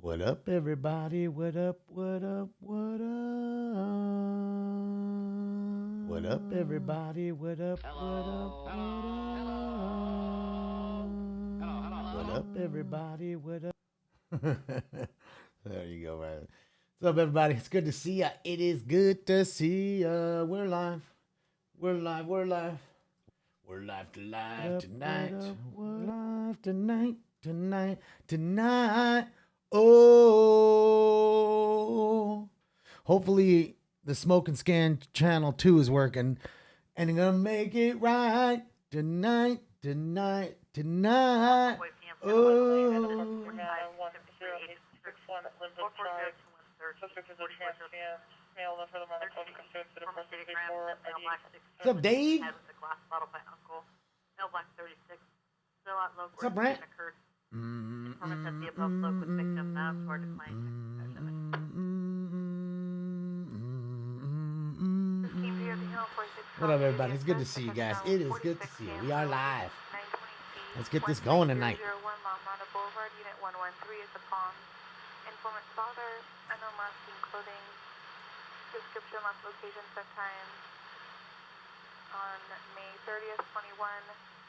What up, everybody? What up? What up? What up? What up, everybody? What up? Hello. What up? What up? What up, everybody? What up? There you go, man. What's up, everybody? It's good to see ya. It is good to see ya. We're live. We're live. We're live. We're live to live tonight. We're live tonight. Tonight. Oh. Hopefully the Smoke and Scan channel 2 is working. And I'm gonna make it right tonight. Oh. What's up, Dave? What's up, Brent? What up, everybody? It's good to see you guys. It is good to see you. We are live. Let's get this going tonight. Informant father, no masking clothing, description, last location, set time. On May 30th, 21,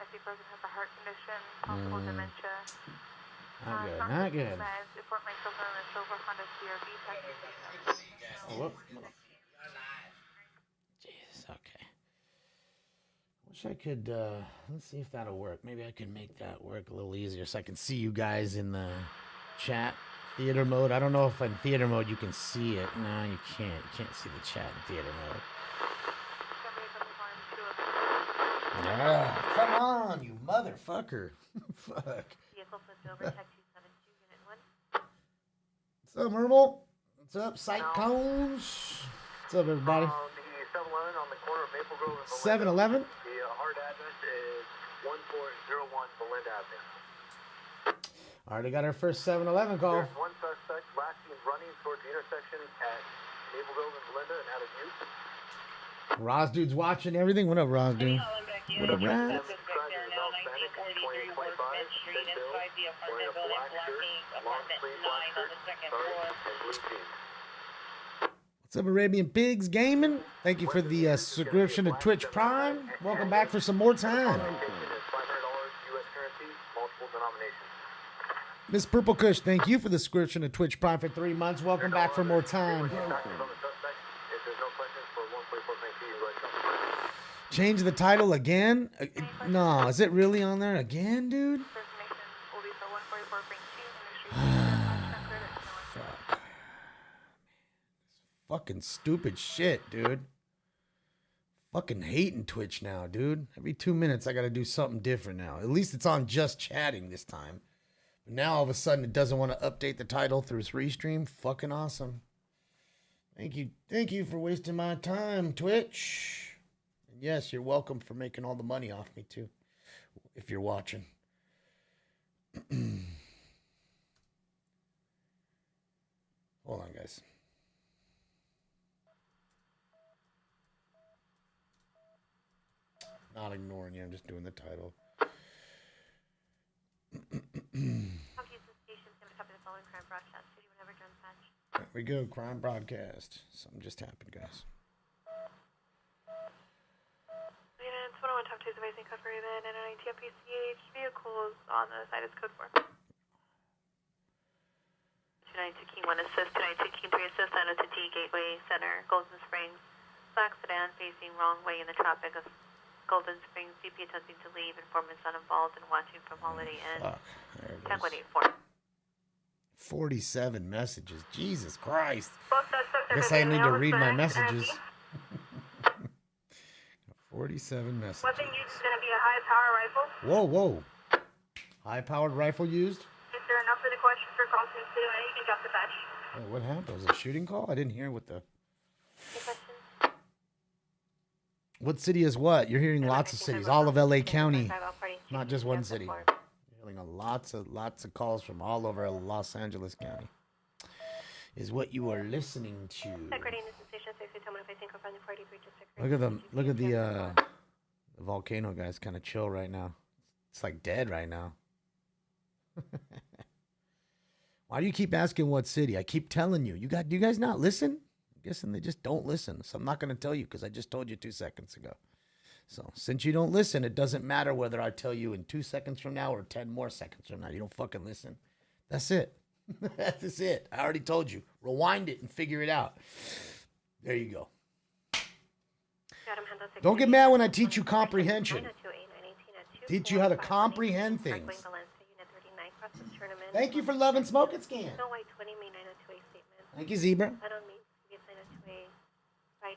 I see person has a heart condition, possible dementia. Not good. Report myself on a silver Honda CRV. Jesus, okay. Wish I could, let's see if that'll work. Maybe I can make that work a little easier so I can see you guys in the chat. Theater mode. I don't know if in theater mode you can see it. No, you can't. You can't see the chat in theater mode. Yeah, come on, you motherfucker. Fuck. What's up, Mermal? What's up, Sight Cones? What's up, everybody? 7-Eleven? The hard address is 1401 Belinda Avenue. Already got our first 7-Eleven call. There's one suspect last seen running towards the intersection at Maple Grove and Belinda and out of use. Roz dude's watching everything. What up, Roz dude? What up, Roz? What's up, Arabian Pigs Gaming? Thank you for the subscription to Twitch Prime. Welcome back for some more time. Miss Purple Kush, thank you for the subscription to Twitch Prime for 3 months. Welcome back for more time. Change the title again? No, is it really on there again, dude? Fuck. Fucking stupid shit, dude. Fucking hating Twitch now, dude. Every 2 minutes I gotta do something different now. At least it's on just chatting this time. But now all of a sudden it doesn't want to update the title through its restream. Fucking awesome. Thank you for wasting my time, Twitch. And yes, you're welcome for making all the money off me too, if you're watching. Hold on, guys. Not ignoring you, I'm just doing the title. There we go, crime broadcast. Something just happened, guys. Maintenance 101 Top 2 is advising code for event and an ITFPCH vehicles on the side is code 4. 292 King 1 assist, 292 King 3 assist, 902 D Gateway Center, Golden Springs. Black sedan facing wrong way in the traffic of Golden Springs. CP attempting to leave. Informants not involved and watching from Holiday Inn. There it Tech goes. 184. 47 messages. Jesus Christ. I guess I need to read my messages. 47 messages. Weapon used is going to be a high-power rifle. Whoa. High-powered rifle used? Is there enough for the question for call 2 you can drop the badge. Oh, what happened? Was it a shooting call? I didn't hear what the... What city is what? You're hearing lots of cities. All of LA County. Not just one city. You're hearing lots of calls from all over Los Angeles County. Is what you are listening to. Look at the volcano guy's kind of chill right now. It's like dead right now. Why do you keep asking what city? I keep telling you. Do you guys not listen? I'm guessing they just don't listen. So I'm not going to tell you because I just told you 2 seconds ago. So since you don't listen, it doesn't matter whether I tell you in 2 seconds from now or 10 more seconds from now. You don't fucking listen. That's it. That's it. I already told you. Rewind it and figure it out. There you go. Don't get mad when I teach you comprehension. Teach you how to comprehend things. Thank you for Love and Smoke It Scan. Thank you, Zebra. By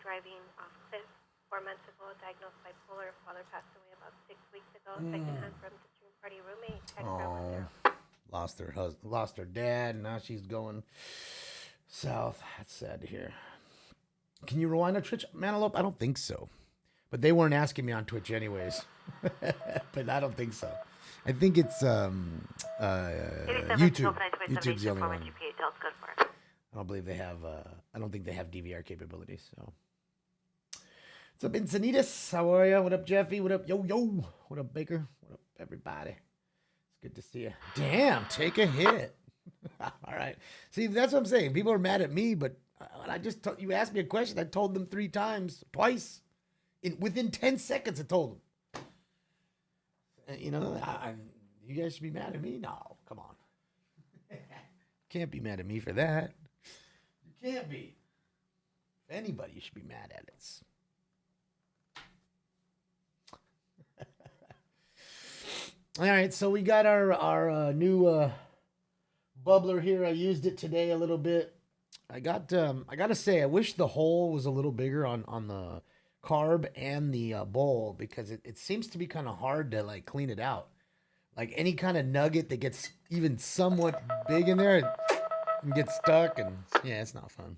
driving off cliff 4 months ago, diagnosed bipolar. Father passed away about 6 weeks ago. Secondhand from the stream party roommate. Oh, lost her husband, lost her dad, and now she's going south. That's sad to hear. Can you rewind a Twitch, Mantelope? I don't think so. But they weren't asking me on Twitch anyways. But I don't think so. I think it's YouTube. YouTube's the only one. I don't believe they have. I don't think they have DVR capabilities. So, what's up, Encinitas? How are you? What up, Jeffy? What up, yo? What up, Baker? What up, everybody? It's good to see you. Damn, take a hit. All right. See, that's what I'm saying. People are mad at me, but I just you asked me a question. I told them 3 times, twice, within 10 seconds. I told them. You know, you guys should be mad at me? No, come on. Can't be mad at me for that. You can't be. If anybody, you should be mad at it. All right, so we got our new bubbler here. I used it today a little bit. I gotta say, I wish the hole was a little bigger on the carb and the bowl because it seems to be kind of hard to like clean it out. Like any kind of nugget that gets even somewhat big in there and gets stuck, and yeah, it's not fun.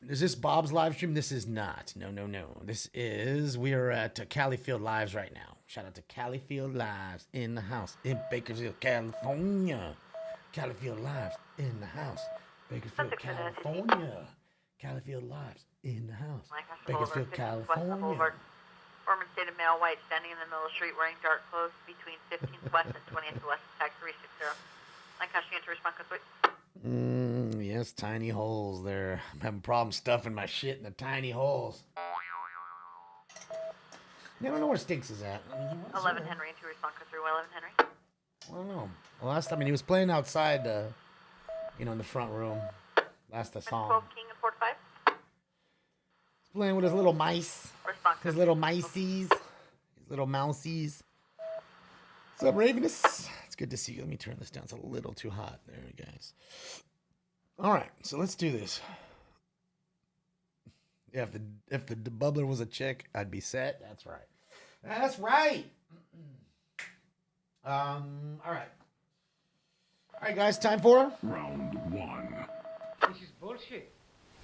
Is this Bob's live stream? This is not. No. We are at Califield Lives right now. Shout out to Califield Lives in the house in Bakersfield, California. Califield Lives in the house. Bakersfield, California. Califield Lives in the house. Bakersfield, California. Ormond State of male white standing in the middle of the street wearing dark clothes between 15th West and 20th West. Tag 360. Lancaster to respond to 3. Yes, tiny holes there. I'm having problems stuffing my shit in the tiny holes. I don't know where Stinks is at. 11 Henry to respond to 3. 11 Henry. I don't know. Well, last time he was playing outside, in the front room. Last I saw him. 12 King and 45. He's playing with his little mice. Response His little miceies. His little mousies. What's up, Ravenous? It's good to see you. Let me turn this down. It's a little too hot. There we go, guys. All right, so let's do this. Yeah, if the bubbler was a chick, I'd be set. That's right. That's right. All right. All right, guys, time for round 1. This is bullshit.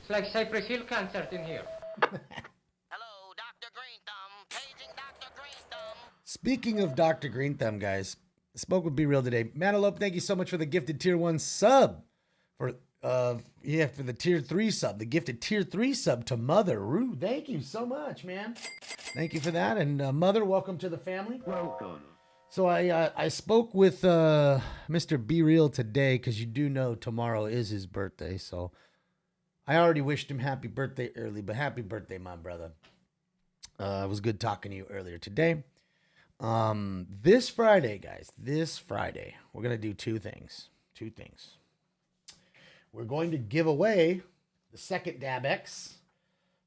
It's like Cypress Hill concert in here. Hello, Dr. Green Thumb. Paging Dr. Green Thumb. Speaking of Dr. Green Thumb, guys, I spoke with Be Real today. Mantelope, thank you so much for the gifted tier 1 sub. For the tier 3 sub, the gifted tier 3 sub to Mother. Rue, thank you so much, man. Thank you for that. And Mother, welcome to the family. Welcome. So I spoke with Mr. Be Real today because you do know tomorrow is his birthday. So I already wished him happy birthday early, but happy birthday, my brother. It was good talking to you earlier today. This Friday, guys, we're going to do 2 things. We're going to give away the second DabX,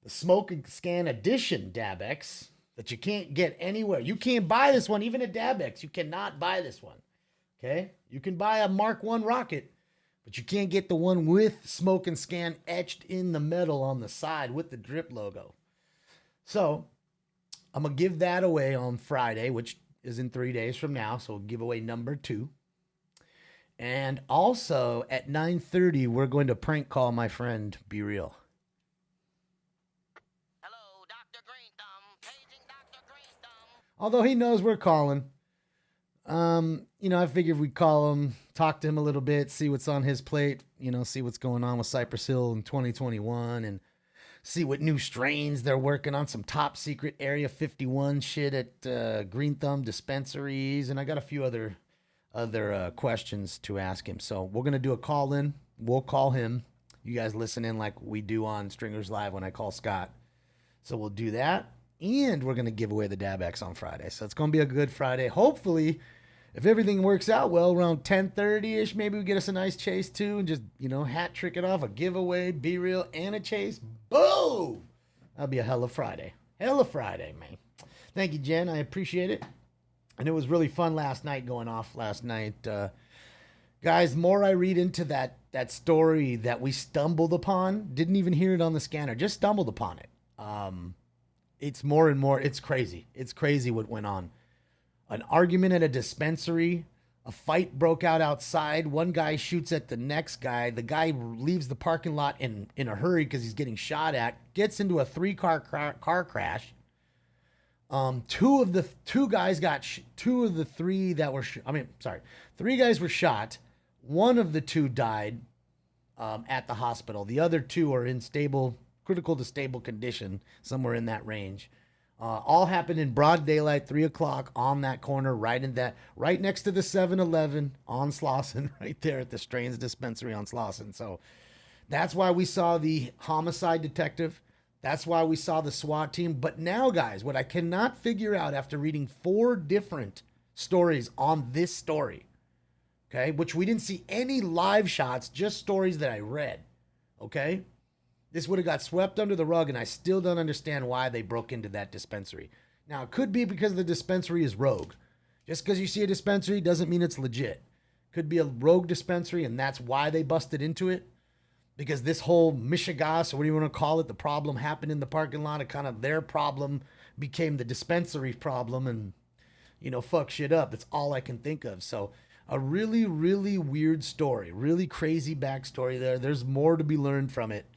the Smoke and Scan Edition DabX that you can't get anywhere. You can't buy this one, even at DabX. You cannot buy this one, okay? You can buy a Mark I rocket, but you can't get the one with Smoke and Scan etched in the metal on the side with the drip logo. So I'm going to give that away on Friday, which is in 3 days from now. So we'll give away number 2. And also at 9:30, we're going to prank call my friend Be Real. Hello, Dr. Green Thumb. Paging Dr. Green Thumb. Although he knows we're calling. I figured we'd call him, talk to him a little bit, see what's on his plate, see what's going on with Cypress Hill in 2021 and see what new strains they're working on. Some top secret Area 51 shit at Green Thumb dispensaries, and I got a few other questions to ask him. So we're gonna do a call in. We'll call him. You guys listen in like we do on Stringers Live when I call Scott. So we'll do that, and we're gonna give away the DabX on Friday. So it's gonna be a good Friday. Hopefully, if everything works out well, around 10:30ish, maybe we get us a nice chase too, and just hat trick it off, a giveaway, Be Real, and a chase. Boom! That'll be a hell of Friday. Hell of Friday, man. Thank you, Jen. I appreciate it. And it was really fun last night, going off last night. Guys, more I read into that story that we stumbled upon, didn't even hear it on the scanner, just stumbled upon it. It's more and more, it's crazy. It's crazy what went on. An argument at a dispensary. A fight broke out outside. One guy shoots at the next guy. The guy leaves the parking lot in a hurry because he's getting shot at. Gets into a car crash. Three guys were shot. One of the two died at the hospital. The other two are in critical to stable condition, somewhere in that range. All happened in broad daylight, 3 o'clock on that corner, right next to the 7-Eleven on Slauson, right there at the Strains Dispensary on Slauson. So that's why we saw the homicide detective. That's why we saw the SWAT team. But now, guys, what I cannot figure out after reading 4 different stories on this story, okay, which we didn't see any live shots, just stories that I read, okay? This would have got swept under the rug, and I still don't understand why they broke into that dispensary. Now, it could be because the dispensary is rogue. Just because you see a dispensary doesn't mean it's legit. Could be a rogue dispensary, and that's why they busted into it. Because this whole Michigas, or what do you want to call it, the problem happened in the parking lot, and kind of their problem became the dispensary problem, and, fuck shit up. That's all I can think of. So, a really, really weird story. Really crazy backstory there. There's more to be learned from it.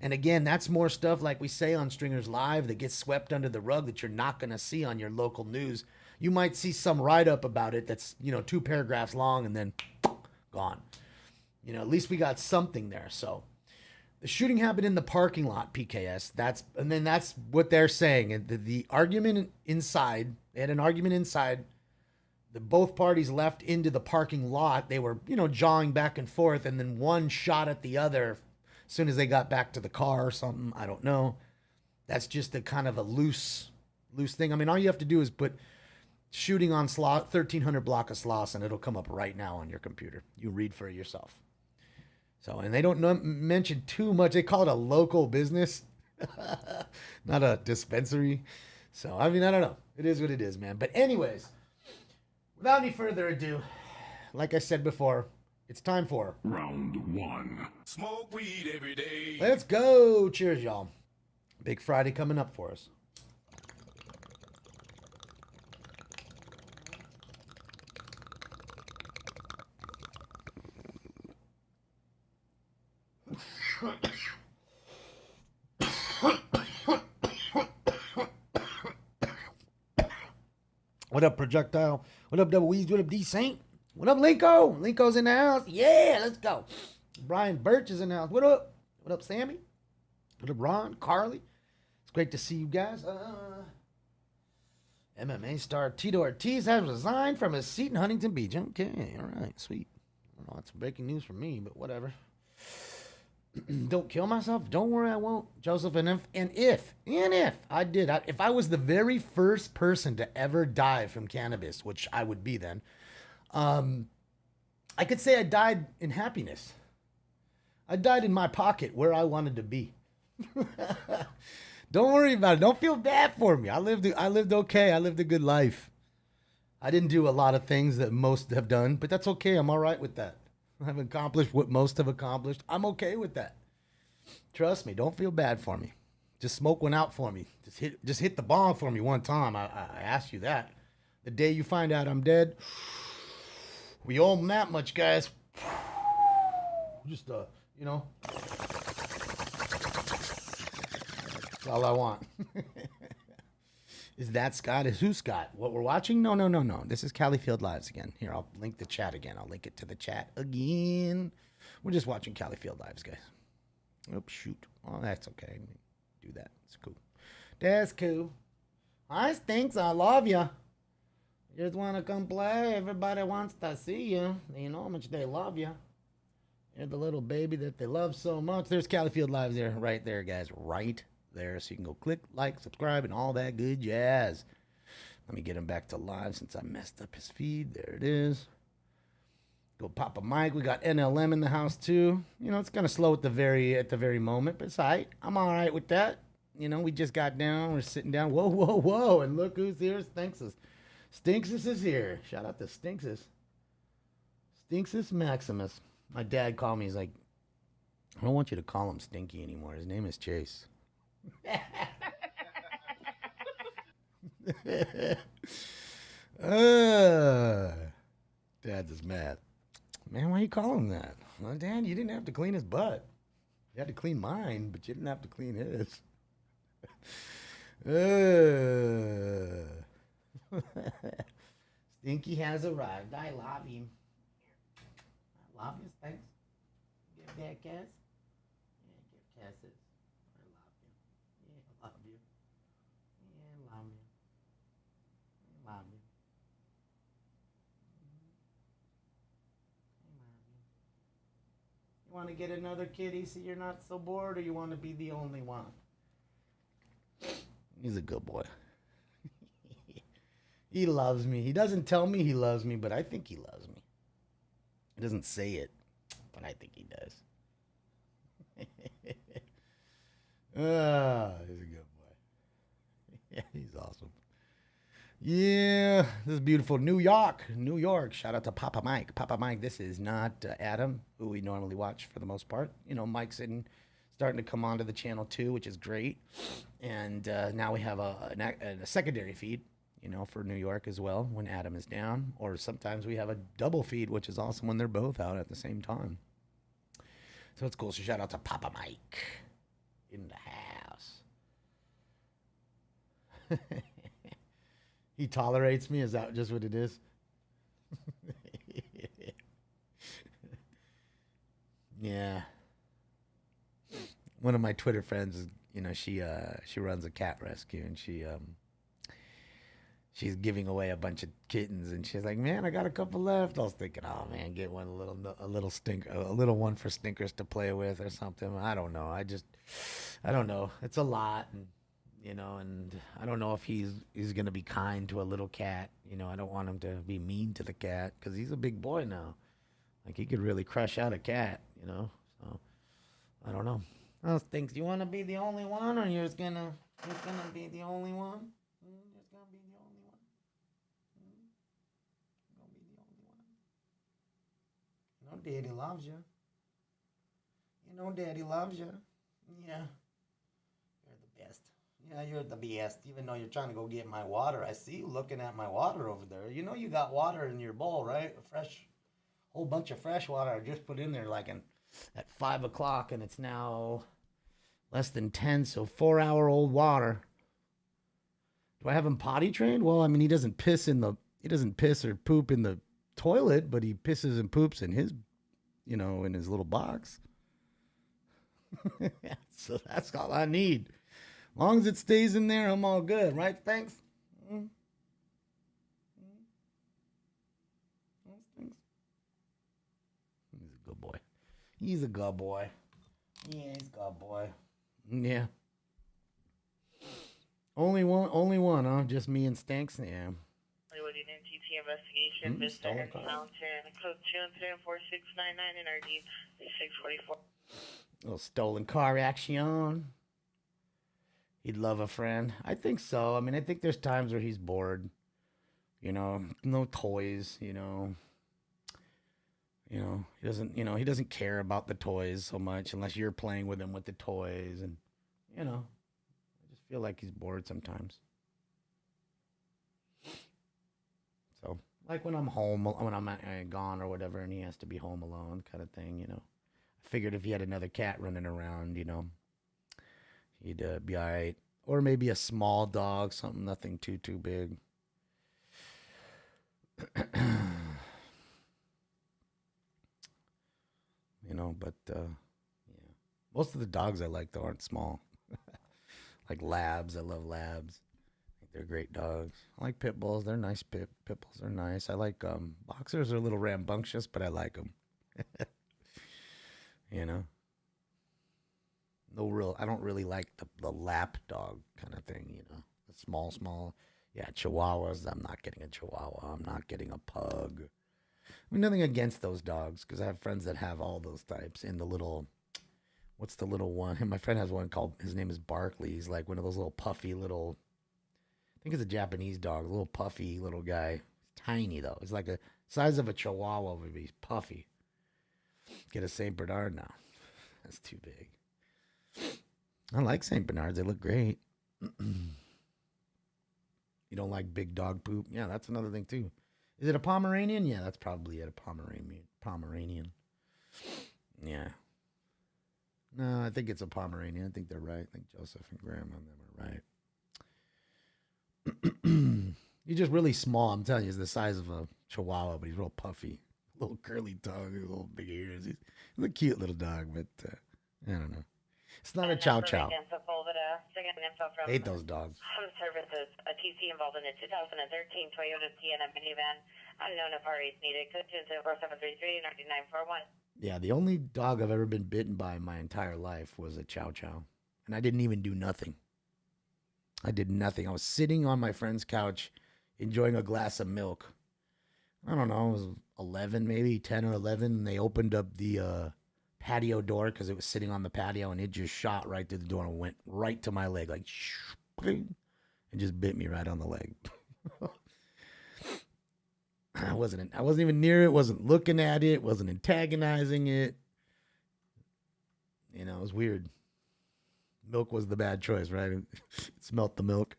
And again, that's more stuff like we say on Stringers Live that gets swept under the rug that you're not going to see on your local news. You might see some write-up about it that's, 2 paragraphs long and then gone. At least we got something there. So the shooting happened in the parking lot, PKS. That's what they're saying. And the argument inside, they had an argument inside. Both parties left into the parking lot. They were, jawing back and forth, and then one shot at the other as soon as they got back to the car or something. I don't know. That's just a kind of a loose thing. I mean, all you have to do is put shooting on 1300 block of Slauson, and it'll come up right now on your computer. You read for it yourself. So, and they don't mention too much. They call it a local business, not a dispensary. So, I mean, I don't know. It is what it is, man. But anyways, without any further ado, like I said before, it's time for Round 1. Smoke weed every day. Let's go. Cheers, y'all. Big Friday coming up for us. What up, Projectile? What up, Double Weeds? What up, D Saint? What up, Linko? Linko's in the house. Yeah, let's go. Brian Birch is in the house. What up? What up, Sammy? What up, Ron? Carly? It's great to see you guys. MMA star Tito Ortiz has resigned from his seat in Huntington Beach. Okay, all right, sweet. I don't know, that's breaking news for me, but whatever. Don't kill myself. Don't worry, I won't, Joseph. And if I was the very first person to ever die from cannabis, which I would be then, I could say I died in happiness. I died in my pocket where I wanted to be. Don't worry about it. Don't feel bad for me. I lived okay. I lived a good life. I didn't do a lot of things that most have done, but that's okay. I'm all right with that. I haven't accomplished what most have accomplished. I'm okay with that. Trust me. Don't feel bad for me. Just smoke one out for me. Just hit the bong for me one time. I asked you that. The day you find out I'm dead, we owe them that much, guys. Just, That's all I want. Is that Scott? Is who Scott? What we're watching? No. This is Califield Lives again. Here, I'll link the chat again. I'll link it to the chat again. We're just watching Califield Lives, guys. Oops, shoot. Oh, that's okay. do that. It's cool. That's cool. Hi, Stinks. I love you. Just want to come play. Everybody wants to see you. You know how much they love you. You're the little baby that they love so much. There's Califield Live there, right there, guys. Right there. So you can go click, like, subscribe, and all that good jazz. Let me get him back to live since I messed up his feed. There it is. Go Papa Mike. We got NLM in the house, too. You know, it's kind of slow at the very moment, but it's all right. I'm all right with that. You know, we just got down. We're sitting down. Whoa, whoa, whoa. And look who's here. Stinksis. Stinksis is here. Shout out to Stinksis. Stinksis Maximus. My dad called me. He's like, I don't want you to call him Stinky anymore. His name is Chase. Dad's is mad. Man, why you call him that? Well, Dad, you didn't have to clean his butt. You had to clean mine, but you didn't have to clean his. Stinky has arrived. I love him. I love you, Stinks. Give that kiss. Yeah, give kisses. I love you. Yeah, I love you. Yeah, I love you. I love you. I love you. You want to get another kitty so you're not so bored, or you want to be the only one? He's a good boy. He loves me. He doesn't tell me he loves me, but I think he loves me. He doesn't say it, but I think he does. He's a good boy. Yeah, he's awesome. Yeah, this is beautiful. New York. New York. Shout out to Papa Mike. Papa Mike, this is not Adam, who we normally watch for the most part. You know, Mike's starting to come onto the channel too, which is great. And now we have a secondary feed, you know, for New York as well when Adam is down. Or sometimes we have a double feed, which is awesome when they're both out at the same time. So it's cool. So shout out to Papa Mike in the house. He tolerates me? Is that just what it is? Yeah. One of my Twitter friends is, you know, she runs a cat rescue, and she's giving away a bunch of kittens, and she's like, "Man, I got a couple left." I was thinking, "Oh man, get one a little one for Stinkers to play with or something." I don't know. I don't know. It's a lot, and you know, and I don't know if he's gonna be kind to a little cat. You know, I don't want him to be mean to the cat because he's a big boy now. Like he could really crush out a cat. You know, so I don't know. Oh, Stinks, do you want to be the only one, or you're just gonna be the only one? Just gonna be the only one. Gonna be the only one. You know, Daddy loves you. You know, Daddy loves you. Yeah, you're the best. Yeah, you're the best. Even though you're trying to go get my water, I see you looking at my water over there. You know, you got water in your bowl, right? A whole bunch of fresh water I just put in there, like at 5 o'clock, and it's now less than 10, so 4-hour-old water. Do I have him potty trained? Well, I mean, he doesn't piss or poop in the toilet, but he pisses and poops in his, you know, in his little box. So that's all I need. As long as it stays in there, I'm all good, right? Thanks. Thanks. He's a good boy. He's a good boy. Yeah, he's a good boy. Yeah. Only one, huh? Just me and Stinks? Yeah. Hollywood NTT investigation, Mr. Fountain, code 210-4699, NRD 644. Little stolen car action. He'd love a friend. I think so. I mean, I think there's times where he's bored. You know, no toys, you know. You know, he doesn't care about the toys so much unless you're playing with him with the toys. And, you know, I just feel like he's bored sometimes. So, like when I'm home, when I'm gone or whatever, and he has to be home alone kind of thing, you know. I figured if he had another cat running around, you know, he'd be all right. Or maybe a small dog, something, nothing too big. You know, but, yeah. Most of the dogs I like, though, aren't small. Like labs. I love labs. I think they're great dogs. I like pit bulls. They're nice. Pit bulls are nice. I like boxers are a little rambunctious, but I like them. You know. No real. I don't really like the lap dog kind of thing. You know, the small. Yeah, Chihuahuas. I'm not getting a Chihuahua. I'm not getting a pug. I mean, nothing against those dogs because I have friends that have all those types in the little. What's the little one? My friend has one called, his name is Barkley. He's like one of those little puffy little, I think it's a Japanese dog, a little puffy little guy. Tiny though. It's like a size of a Chihuahua, but he's puffy. Get a St. Bernard now. That's too big. I like St. Bernards. They look great. You don't like big dog poop? Yeah, that's another thing too. Is it a Pomeranian? Yeah, that's probably it, a Pomeranian. Yeah. No, I think it's a Pomeranian. I think they're right. I think Joseph and Graham and them are right. He's just really small. I'm telling you, he's the size of a Chihuahua, but he's real puffy. Little curly tongue, little big ears. He's a cute little dog, but I don't know. It's not a chow chow. Hate those dogs. Home services, a TC involved in a 2013 Toyota Sienna minivan. Unknown if RAs needed. Code 20733-9941. Yeah, the only dog I've ever been bitten by in my entire life was a chow chow. And I didn't even do nothing. I did nothing. I was sitting on my friend's couch enjoying a glass of milk. I don't know, it was 11, maybe 10 or 11. And they opened up the patio door because it was sitting on the patio and it just shot right through the door and went right to my leg, like, and just bit me right on the leg. I wasn't even near it, wasn't looking at it, wasn't antagonizing it. You know, it was weird. Milk was the bad choice, right? It smelt the milk.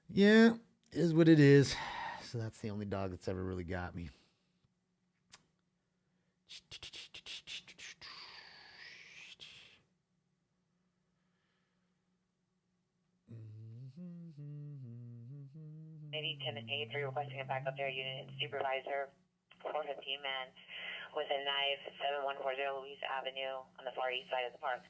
Yeah, it is what it is. So that's the only dog that's ever really got me. Lieutenant A3 requesting a backup there unit and supervisor 415 man with a knife 7140 Louise Avenue on the far east side of the park.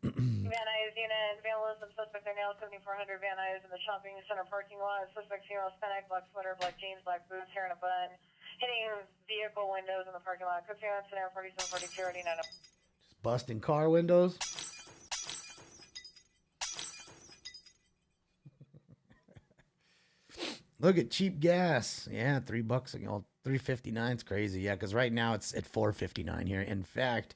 Van Nuys unit, Van Elizabeth, suspect are now 7400 Van Nuys in the shopping center parking lot. Suspect female, Hispanic, black sweater, black jeans, black boots, hair in a bun, hitting vehicle windows in the parking lot. Could be on incident 4742 already 9. Just busting car windows. Look at cheap gas. Yeah, $3 ago. $3.59 is crazy. Yeah, because right now it's at $4.59 here. In fact,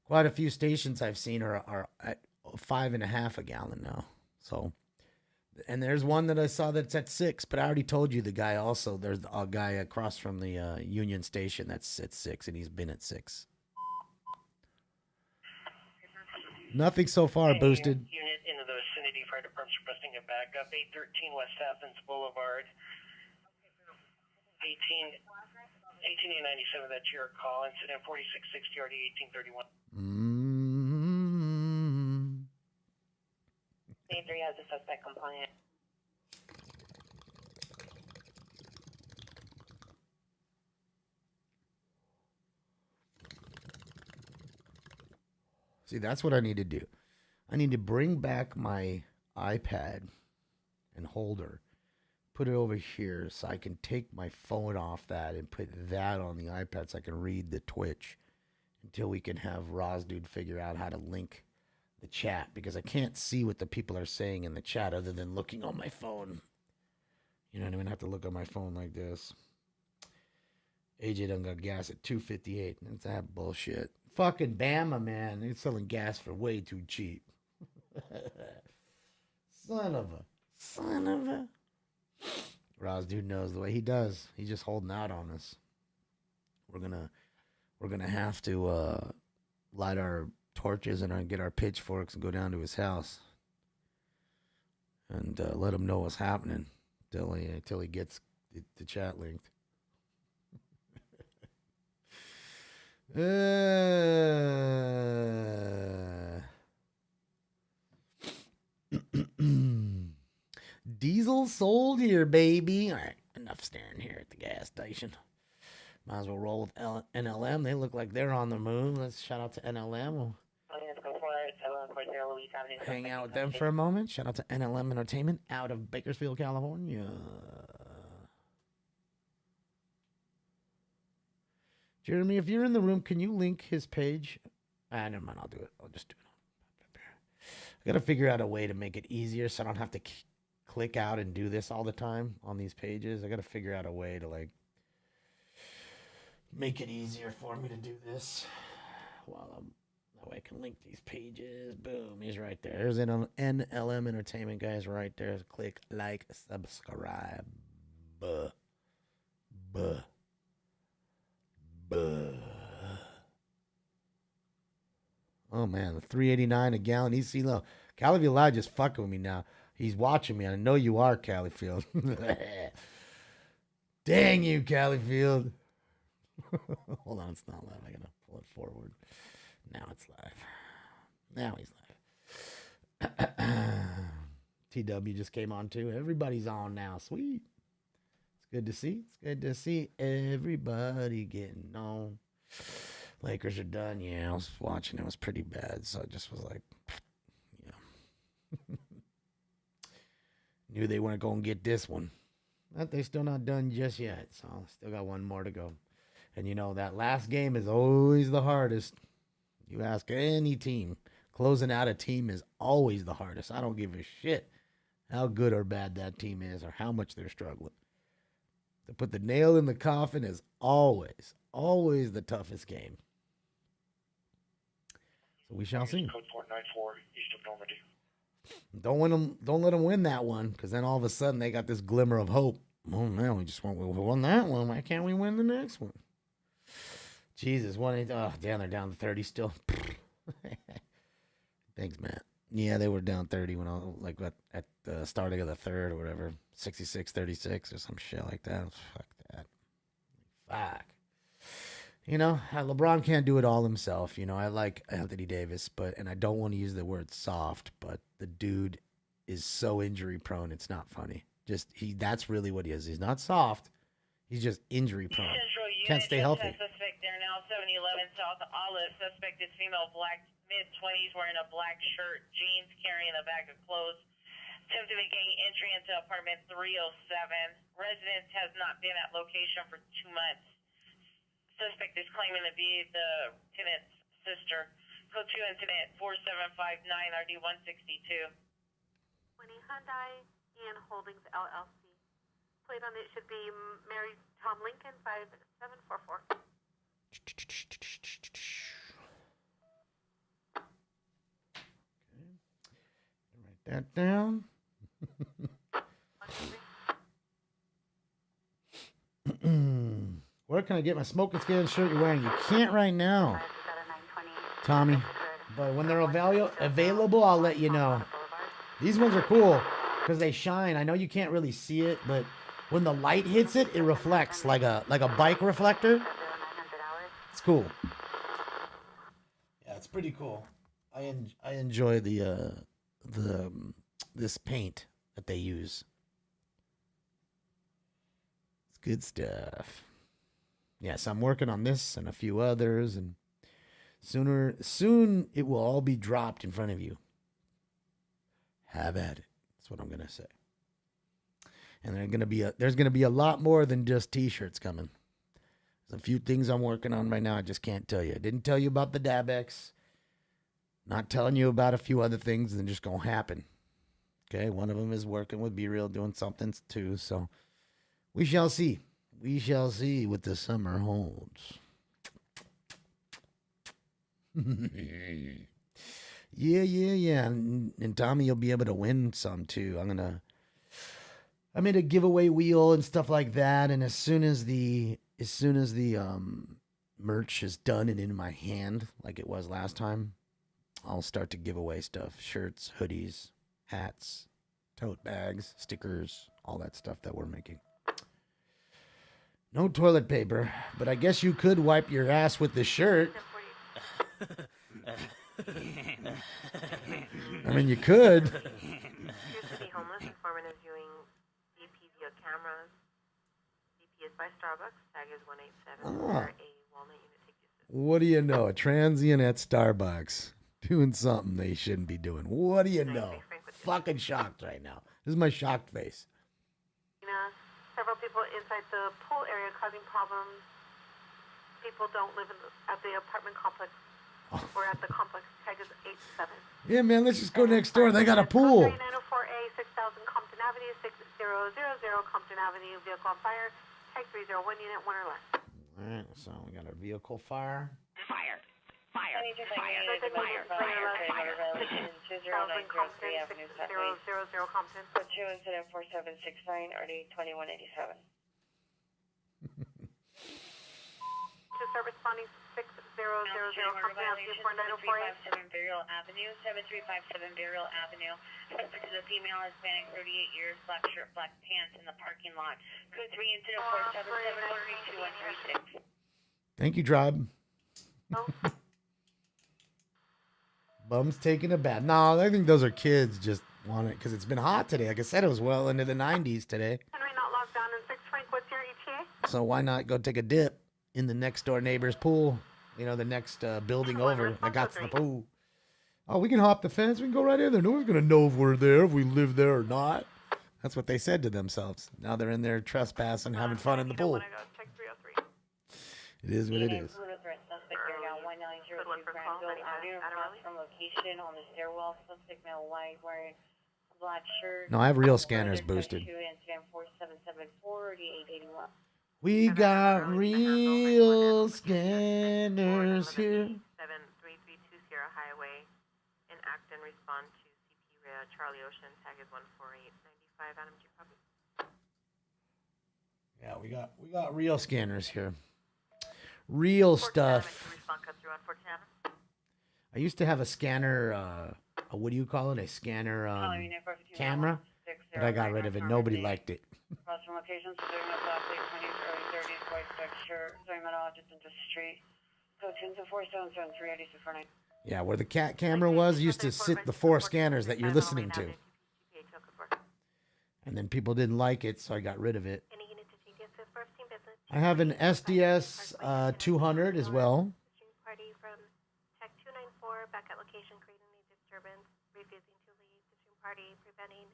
quite a few stations I've seen are at 5.5 a gallon now. So, and there's one that I saw that's at 6. But I already told you the guy also. There's a guy across from the Union Station that's at 6, and he's been at 6. Nothing so far boosted. Unit into the vicinity, fire department's requesting a backup. 813 West Athens Boulevard. 1897, that's your call. Incident 4660 RD 1831. A3 has a suspect compliant. See, that's what I need to do. I need to bring back my iPad and holder, put it over here so I can take my phone off that and put that on the iPad so I can read the Twitch until we can have Rosdude figure out how to link the chat, because I can't see what the people are saying in the chat other than looking on my phone. You know what I mean? I have to look on my phone like this. AJ done got gas at $2.58. That's that bullshit. Fucking Bama, man. They're selling gas for way too cheap. Son of a. Rosdude knows the way he does. He's just holding out on us. We're gonna have to light our torches and get our pitchforks and go down to his house and let him know what's happening till he gets the chat linked. Diesel sold here, baby. All right, enough staring here at the gas station. Might as well roll with NLM. They look like they're on the move. Let's shout out to NLM. We'll hang out with them for a moment. Shout out to NLM Entertainment out of Bakersfield, California. Jeremy, if you're in the room, can you link his page? Never mind. I'll do it. I'll just do it. I got to figure out a way to make it easier so I don't have to click out and do this all the time on these pages. I got to figure out a way to like make it easier for me to do this while that way I can link these pages. Boom, he's right there. There's an NLM Entertainment, guys, right there. Click like, subscribe. Buh. Oh man, the $3.89 a gallon EC low. Califield Live just fucking with me now. He's watching me. I know you are, Califield. Dang you, Califield. Hold on, it's not live. I gotta pull it forward. Now it's live. Now he's live. TW just came on too. Everybody's on now. Sweet. It's good to see. It's good to see everybody getting on. Lakers are done. Yeah, I was watching. It was pretty bad, so I just was like, yeah. Knew they weren't going to get this one. But they're still not done just yet, so still got one more to go. And, you know, that last game is always the hardest. You ask any team. Closing out a team is always the hardest. I don't give a shit how good or bad that team is or how much they're struggling. To put the nail in the coffin is always the toughest game. So we shall see. Code 494, east of Normandy. Don't let them win that one, because then all of a sudden they got this glimmer of hope. Oh man, we won that one. Why can't we win the next one? Jesus, damn, they're down to 30 still. Thanks, Matt. Yeah, they were down 30 when I was at the starting of the third or whatever, 66-36 or some shit like that. Fuck that. Fuck. You know, LeBron can't do it all himself. You know, I like Anthony Davis, and I don't want to use the word soft, but the dude is so injury prone. It's not funny. That's really what he is. He's not soft. He's just injury prone. Can't stay healthy. Suspect there now, 711 South Olive. Suspect is female, black, mid-20s, wearing a black shirt, jeans, carrying a bag of clothes. Attempted to gain entry into apartment 307. Residence has not been at location for 2 months. Suspect is claiming to be the tenant's sister. Code 2 incident 4759 RD 162. 20 Hyundai and Holdings LLC. Plate on it should be Mary Tom Lincoln 5744. Okay. Write that down. Where can I get my smoking skin shirt you're wearing? You can't right now, Tommy. But when they're available, I'll let you know. These ones are cool because they shine. I know you can't really see it, but when the light hits it, it reflects like a bike reflector. It's cool. Yeah, it's pretty cool. I enjoy this paint that they use. It's good stuff. Yes, I'm working on this and a few others, and soon it will all be dropped in front of you. Have at it. That's what I'm gonna say. And there's gonna be a lot more than just t-shirts coming. There's a few things I'm working on right now. I just can't tell you. I didn't tell you about the Dabex. Not telling you about a few other things that are just gonna happen. Okay, one of them is working with Be Real, doing something too. So we shall see. We shall see what the summer holds. Yeah. And Tommy, you'll be able to win some too. I made a giveaway wheel and stuff like that. And as soon as the merch is done and in my hand, like it was last time, I'll start to give away stuff: shirts, hoodies, hats, tote bags, stickers, all that stuff that we're making. No toilet paper, but I guess you could wipe your ass with the shirt. I mean, you could. Appears to be homeless. Informant is viewing DP via cameras. DP is by Starbucks. Tag is 187. Ah. A Walnut unit take the assist. What do you know? A transient at Starbucks doing something they shouldn't be doing. What do you know? Fucking shocked right now. This is my shocked face. Several people inside the pool area causing problems. People don't live at the apartment complex or at the complex. Tag is 87. Yeah, man, let's just go next door. They got a pool. 904A, 6000 Compton Avenue, 6000 Compton Avenue, vehicle on fire. Tag 301 unit, 1 or less. All right, so we got our vehicle fire. Fire. 20903 Avenue Southwest. 000 Compton. 2 incident 4769, RD 2187. To start responding 6000 Compton Avenue, 4904A. 7357 Burial Avenue, 7357 Burial Avenue. Suspect is a female, Hispanic, 38 years, black shirt, black pants in the parking lot. Code 3 incident 477 Thank you, Tribe. Oh. Bum's taking a bath. No, I think those are kids just want it because it's been hot today. Like I said, it was well into the 90s today. Henry not locked down in 6 Frank. What's your ETA? So why not go take a dip in the next door neighbor's pool? You know, the next building over that got the pool. Oh, we can hop the fence. We can go right in there. No one's going to know if we're there, if we live there or not. That's what they said to themselves. Now they're in there trespassing, having fun in the pool. Check 303. It is what it is. From location on the stairwell. Suspect male white wearing black shirt. No, I have real scanners boosted. Incident 4774 8881. We got real scanners here. 73320 Highway in Acton. Respond to CP Charlie Ocean. Tag is 14895. Adam G. Copy. Yeah, we got real scanners here. Real stuff. Respond cut through on 14 Adam. I used to have a scanner, what do you call it? A scanner camera, but I got rid of it. Nobody liked it. Crossing locations, doing a black late 20s, early 30s, white check shirt, showing meteorologist into the street. Code 24773 Yeah, where the cat camera was, used to sit the 4 scanners that you're listening to. And then people didn't like it, so I got rid of it. I have an SDS 200 as well. Party from Tech 294 back at location, creating a disturbance, refusing to leave the Zoom party, preventing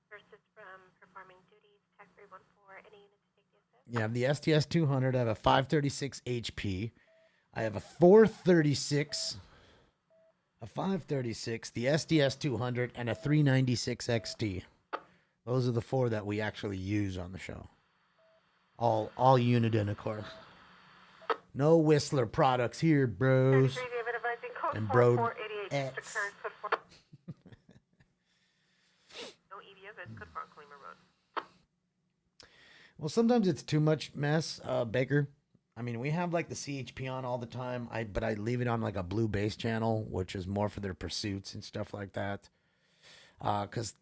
nurses from performing duties. Tech 314. Any unit to take the assist? Yeah, I have the SDS 200. I have a 536 HP. I have a 436, a 536, the SDS 200, and a 396 XT. Those are the 4 that we actually use on the show. All Uniden, of course. No Whistler products here, bros. And bro X. No EVO, but it's good for Cleamer Road. Well, sometimes it's too much mess, Baker. I mean, we have like the CHP on all the time, but I leave it on like a blue bass channel, which is more for their pursuits and stuff like that. Because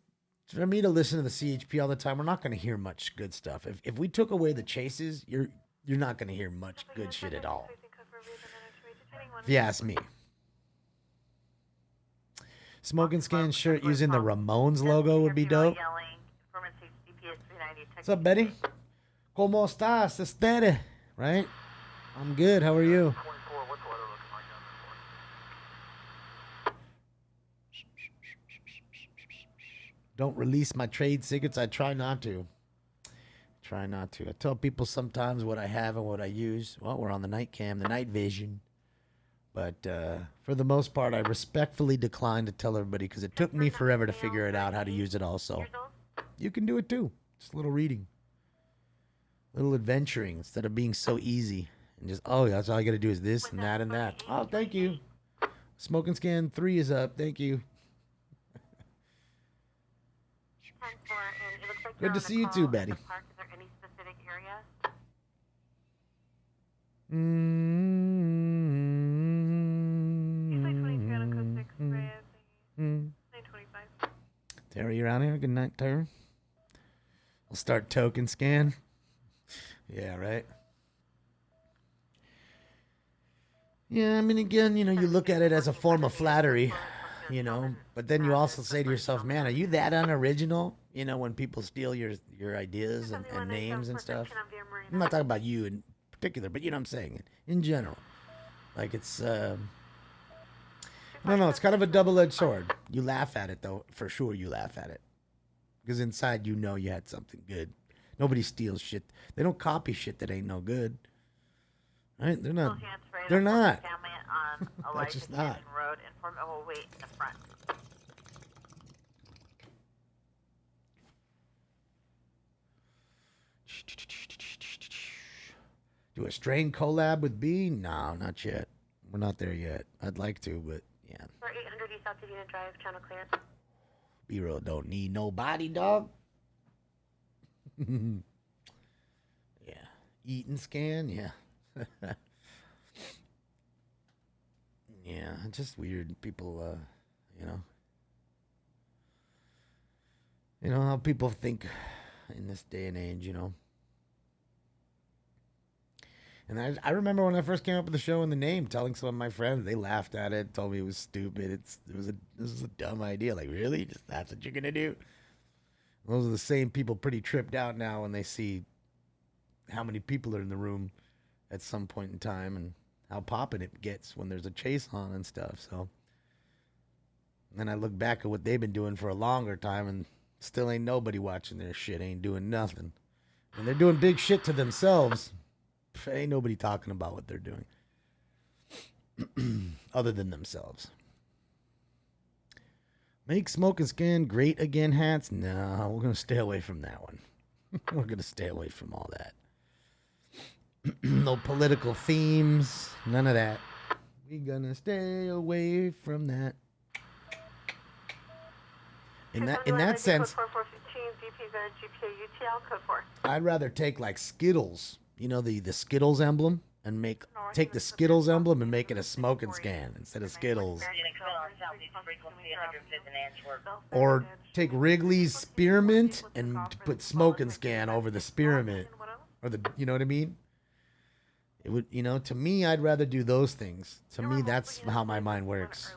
for me to listen to the CHP all the time, we're not going to hear much good stuff. If we took away the chases, you're not going to hear much good shit at all. If you ask me. Smoke and Scan shirt using the Ramones logo would be dope. What's up, Betty? ¿Cómo estás? Estere, right? I'm good. How are you? Don't release my trade secrets. I try not to. I tell people sometimes what I have and what I use. Well, we're on the night cam, the night vision. But for the most part, I respectfully decline to tell everybody because it took me forever to figure it out how to use it also. You can do it too. Just a little reading. A little adventuring instead of being so easy. And just, oh, that's all I got to do is this and that and that. Oh, thank you. Smoke and Scan 3 is up. Thank you. Good to see you too, Betty. Is there any specific area? Terry, you around here? Good night, Terry. We'll start token scan. Yeah, right. Yeah, I mean, again, you look at it as a form of flattery, but then you also say to yourself, man, are you that unoriginal? When people steal your ideas and names and stuff. I'm not talking about you in particular, but you know what I'm saying. In general. Like it's, I don't know. It's kind of a double-edged sword. You laugh at it, though. For sure you laugh at it. Because inside you know you had something good. Nobody steals shit. They don't copy shit that ain't no good. Right? They're not. They're not. Family on That's just Elijah not. Canyon Road. Inform will wait in the front. Do a strain collab with B? No, not yet. We're not there yet. I'd like to, but yeah. For 800 East Altadena Drive, channel clearance. B-roll don't need nobody, dog. Yeah. Eat and scan, yeah. Yeah, it's just weird. People, you know. You know how people think in this day and age, you know. And I remember when I first came up with the show and the name, telling some of my friends, they laughed at it, told me it was stupid. This is a dumb idea. Like, really? Just that's what you're gonna do? Those are the same people pretty tripped out now when they see how many people are in the room at some point in time and how poppin' it gets when there's a chase on and stuff. So then I look back at what they've been doing for a longer time and still ain't nobody watching their shit, ain't doing nothing. And they're doing big shit to themselves. Ain't nobody talking about what they're doing other than themselves. Make smoke and scan great again hats? No, we're going to stay away from that one. We're going to stay away from all that. No political themes, none of that. We're going to stay away from that. In that sense, Code 4415, DP GPA UTL, code 4. I'd rather take like Skittles, you know, the Skittles emblem, and take the Skittles emblem and make it a smoke and scan instead of Skittles. Or take Wrigley's spearmint and put smoke and scan over the spearmint, or the, you know what I mean? It would, you know, to me, I'd rather do those things. To me, that's how my mind works.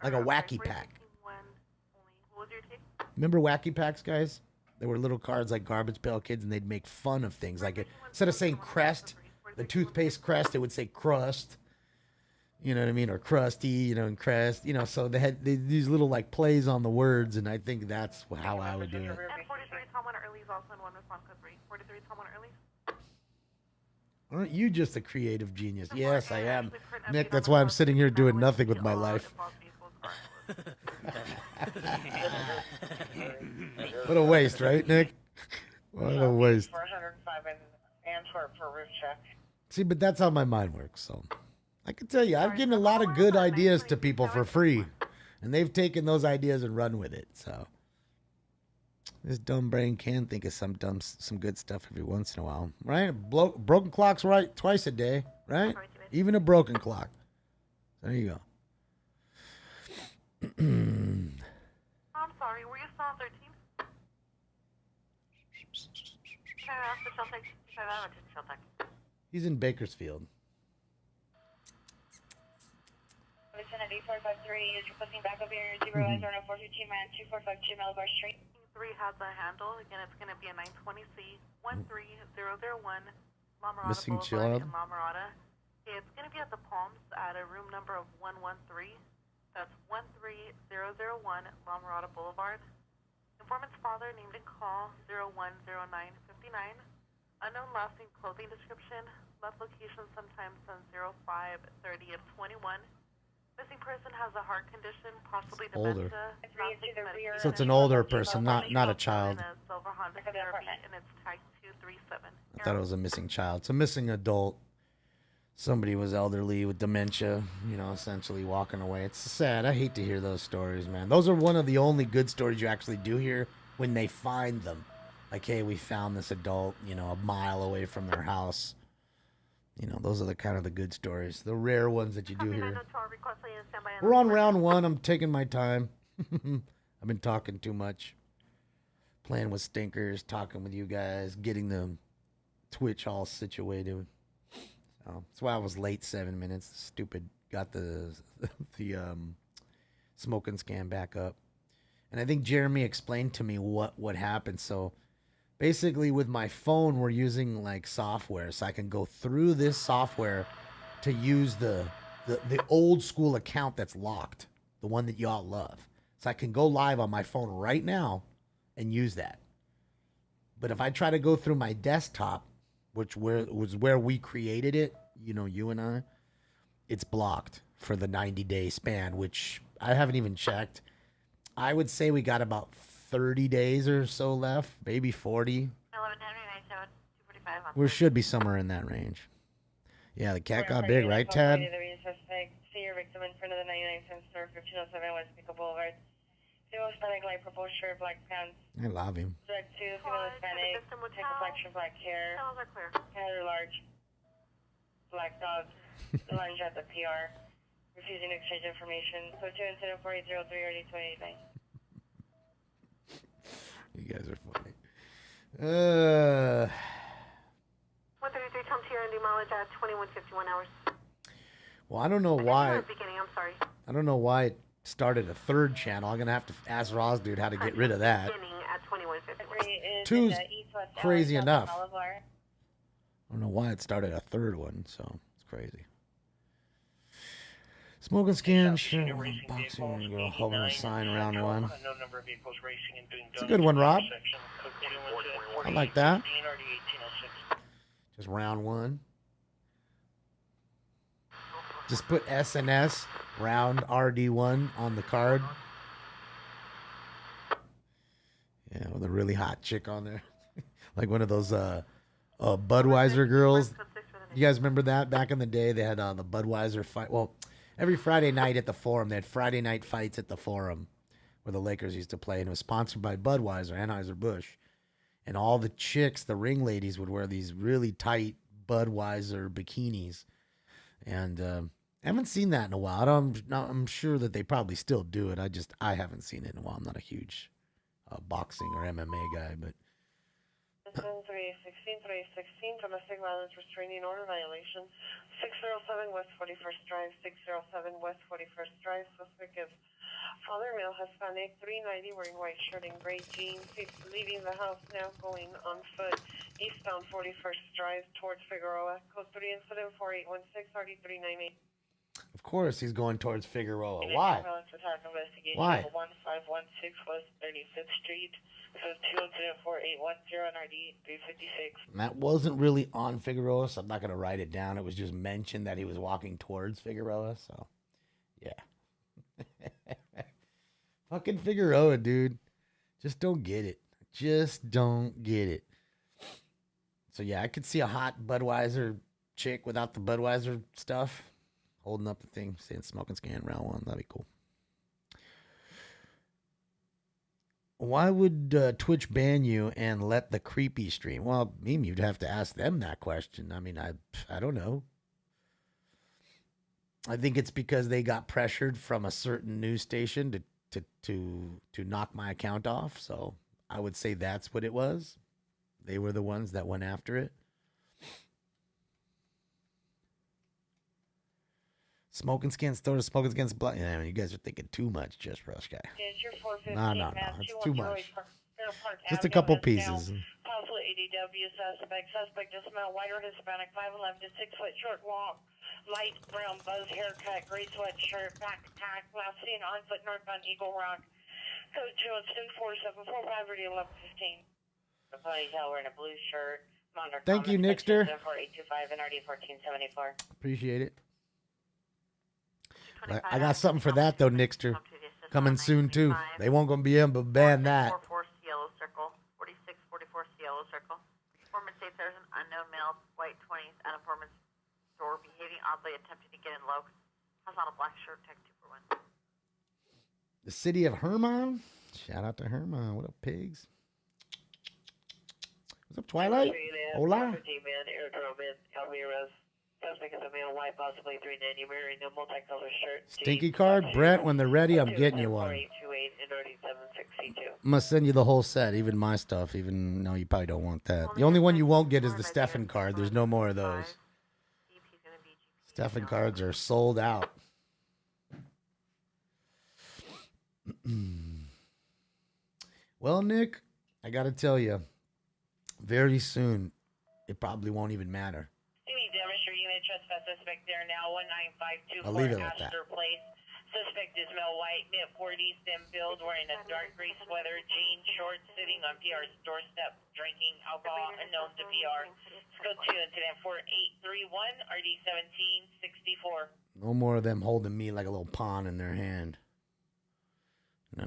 Like a wacky pack. Remember wacky packs, guys? There were little cards like Garbage Pail Kids, and they'd make fun of things. Like, instead of saying Crest, the toothpaste Crest, it would say Crust. You know what I mean? Or Krusty, you know, and Crest. You know, so they had these little, like, plays on the words, and I think that's how I would do it. And 43 Tom 1 Early is also in 1 response code 3. 43 Tom 1 Early. Aren't you just a creative genius? Yes, I am. Nick, that's why I'm sitting here doing nothing with my life. What a waste, right, Nick? What a waste. 405 in Antwerp for roof check. See, but that's how my mind works. So I can tell you, I've given a lot of good ideas to people for free, and they've taken those ideas and run with it. So this dumb brain can think of some good stuff every once in a while, right? Broken clock's right twice a day, right? Even a broken clock. There you go. I'm sorry, were you still on 13? Can I ask for Sheltec? He's in Bakersfield. Lieutenant 8453 is requesting backup here. 0 eyes on 415 man 2452 Malabar Street. 3 has a handle. Again, it's going to be a 920C 13001 La Mirada Missing Boulevard child. in La Mirada. It's going to be at the Palms at a room number of 113. That's 13001 La Mirada Boulevard. Informant's father named in call 010959. Unknown last name, clothing description. Left location sometime since 0530 of 21. Missing person has a heart condition, possibly Older. dementia. So it's an older person, not a child. A silver Honda CRV, and it's tag 237. I thought it was a missing child. It's a missing adult. Somebody was elderly with dementia, you know, essentially walking away. It's sad. I hate to hear those stories, man. Those are one of the only good stories you actually do hear when they find them. Like, hey, we found this adult, you know, a mile away from their house. You know, those are the kind of the good stories. The rare ones that you do hear. We're on round 1. I'm taking my time. I've been talking too much. Playing with stinkers, talking with you guys, getting the Twitch all situated. So that's why I was late 7 minutes. Stupid got the smoke and scan back up. And I think Jeremy explained to me what happened. So basically with my phone, we're using like software, so I can go through this software to use the old school account that's locked, the one that y'all love. So I can go live on my phone right now and use that. But if I try to go through my desktop, which was where we created it, you know, you and I, it's blocked for the 90-day span, which I haven't even checked. I would say we got about 30 days or so left, maybe 40. 11 Henry 97 245 on We should be somewhere in that range. Yeah, the cat got big, right, Tad? See your victim in front of the 99 cent store, 1507 West Pico Boulevard. Female Hispanic, light purple shirt, black pants. I love him. Direct 2, female Hispanic, take complexion, black hair. Cells are clear. Head large. Black dog. Lunge at the PR. Refusing to exchange information. So 2 incident 4803 already 289. You guys are funny. 133 Tom Sierra and mileage at 2151 hours. Well, I don't know why. Beginning, I'm sorry. I don't know why it started a third channel. I'm gonna have to ask Roz dude how to get rid of that. Beginning at 2151. Two's crazy enough. I don't know why it started a third one, so it's crazy. Smoking scan, sure. Boxing, girl, holding a sign, round one. It's a good one, Rob. I like that. Just round one. Just put SNS round RD1 on the card. Yeah, with a really hot chick on there. Like one of those Budweiser girls. You guys remember that? Back in the day, they had the Budweiser fight. Well, every Friday night at the Forum, they had Friday night fights at the Forum where the Lakers used to play. And it was sponsored by Budweiser, Anheuser-Busch. And all the chicks, the ring ladies, would wear these really tight Budweiser bikinis. And I haven't seen that in a while. I'm sure that they probably still do it. I haven't seen it in a while. I'm not a huge boxing or MMA guy, but 316 domestic violence restraining order violation. 607 West 41st Drive. 607 West 41st Drive. Suspect is father, male, Hispanic, 390, wearing white shirt and gray jeans. He's leaving the house now, going on foot eastbound 41st Drive towards Figueroa. Code 3 incident 4816 RD398. of course he's going towards Figueroa. Why? Why? 1516 West 35th Street. So 2 incident 4810 on RD356. And that wasn't really on Figueroa, so I'm not going to write it down. It was just mentioned that he was walking towards Figueroa, so yeah. Fucking Figueroa, dude. Just don't get it. Just don't get it. So yeah, I could see a hot Budweiser chick without the Budweiser stuff holding up the thing, saying smoking scan round one. That'd be cool. Why would Twitch ban you and let the creepy stream? Well, Meme, you'd have to ask them that question. I mean, I don't know. I think it's because they got pressured from a certain news station to knock my account off. So I would say that's what it was. They were the ones that went after it. Smoking skins, throw the smoking skins. Yeah, you guys are thinking too much, just Rush Guy. No. It's too much. Just a couple pieces. Possible ADW suspect. Suspect is male, white or Hispanic, 5'11" to 6 foot, short, long, light brown buzz haircut, gray sweatshirt, backpack. Last seen on foot northbound Eagle Rock. Code 2 4745 1115. The body tell wearing a blue shirt. Thank you, Nixter. 4825 and RD 1474. Appreciate it. I got something for that though, Nixter. Coming soon too. They won't gonna be able to ban that. 44 Cielo Circle. 4644 Cielo Circle. Informant states there's an unknown male, white 20s, at a informant's store, behaving oddly, attempting to get in low. Has on a black shirt, tech 2 for 1. The city of Herman. Shout out to Herman. What up, pigs? What's up, Twilight? Hola. Suspect is a male, white, possibly 390, wearing a multicolored shirt. Stinky card? Brent, when they're ready, I'm getting you one. I'm going to send you the whole set, even my stuff, even though you probably don't want that. The only one you won't get is the Stefan card. There's no more of those. Stefan cards are sold out. Well, Nick, I got to tell you, Very soon, it probably won't even matter. Any demonstrator unit trespass suspect there now. I'll leave 19524 it at that. Astor Place. Suspect is male white, mid-40s, thin build, wearing a dark gray sweater, jeans, shorts, sitting on PR's doorstep, drinking alcohol, unknown to PR. Scope 2, incident 4831, RD 1764. No more of them holding me like a little pawn in their hand. No.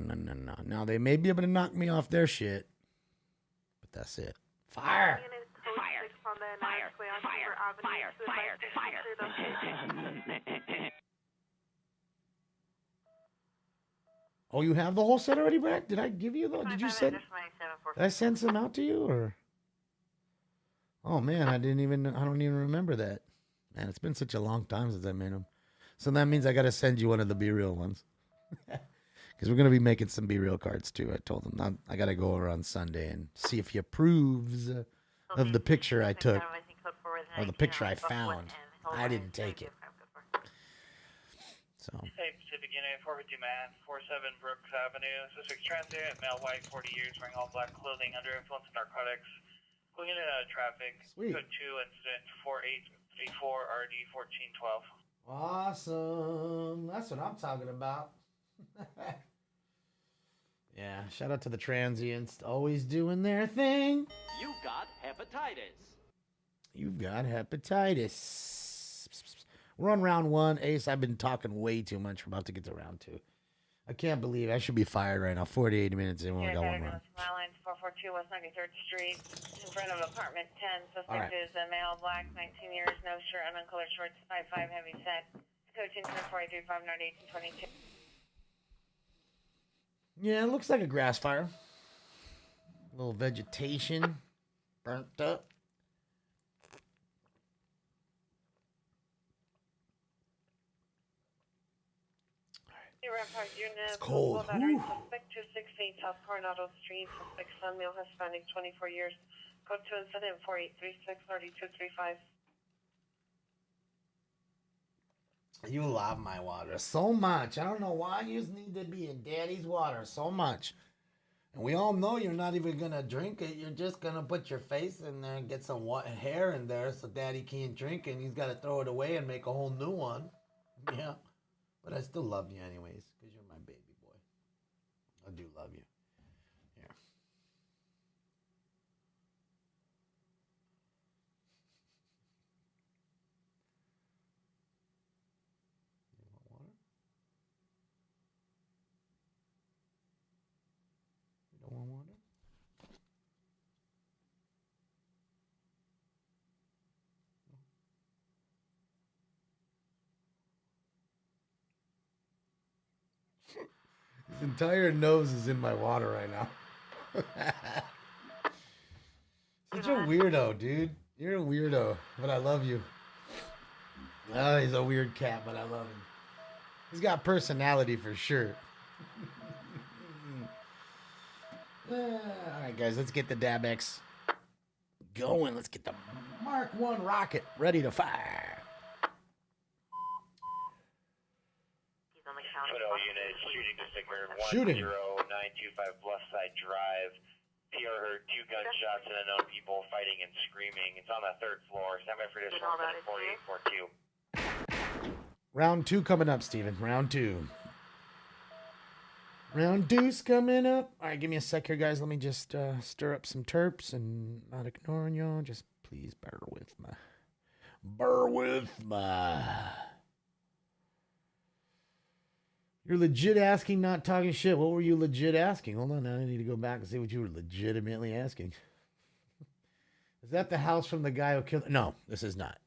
Now, they may be able to knock me off their shit, but that's it. Fire! Oh, you have the whole set already, Brad? Did I give you the? Did you send? Did I send some out to you, or? Oh man, I don't even remember that. Man, it's been such a long time since I made them. So that means I got to send you one of the Be Real ones. Because we're going to be making some Be Real cards too. I told him I got to go over on Sunday and see if he approves of the picture I took or the picture I found. I didn't take it. So. Hey, Pacific Unit 450 man, 47 Brooks Avenue. Suspect transient, male white, 40 years, wearing all black clothing, under influence of narcotics. Going into traffic. Sweet. Code 2, incident 4834, RD 1412. Awesome. That's what I'm talking about. Yeah, shout out to the transients. Always doing their thing. You got hepatitis. You've got hepatitis. We're on round 1. Ace, I've been talking way too much. We're about to get to round 2. I can't believe I should be fired right now. 48 minutes in when we got one round. Mile lines 442 West 93rd Street, in front of apartment 10. Suspect right. is a male, black, 19 years, no shirt, uncolored shorts, 5'5", heavy set. Code 435 1822. Yeah, it looks like a grass fire. A little vegetation burnt up. It's cold. Suspect 268 South Coronado Street. Suspect son, male, Hispanic, 24 years. Code 2 incident 4836 3235. You love my water so much. I don't know why you need to be in daddy's water so much. And we all know you're not even going to drink it. You're just going to put your face in there and get some hair in there so daddy can't drink it. And he's got to throw it away and make a whole new one. Yeah. But I still love you anyways because you're my baby boy. I do love you. Here. You want water? You don't want water? His entire nose is in my water right now. Such a weirdo, dude. You're a weirdo, but I love you. Oh, he's a weird cat, but I love him. He's got personality for sure. All right, guys, let's get the DabX going. Let's get the Mark 1 rocket ready to fire. Photo unit shooting to Sigmund Shooting. 10925 Bluffside Drive. PR heard 2 gunshots and unknown people fighting and screaming. It's on the 3rd floor. Stand by for this one, 4842. Round 2 coming up, Steven. Round 2. Round 2's coming up. All right, give me a sec here, guys. Let me just stir up some terps and not ignoring y'all. Just please bear with me. Bear with me. You're legit asking, not talking shit. What were you legit asking? Hold on, now I need to go back and see what you were legitimately asking. Is that the house from the guy who killed? No, this is not.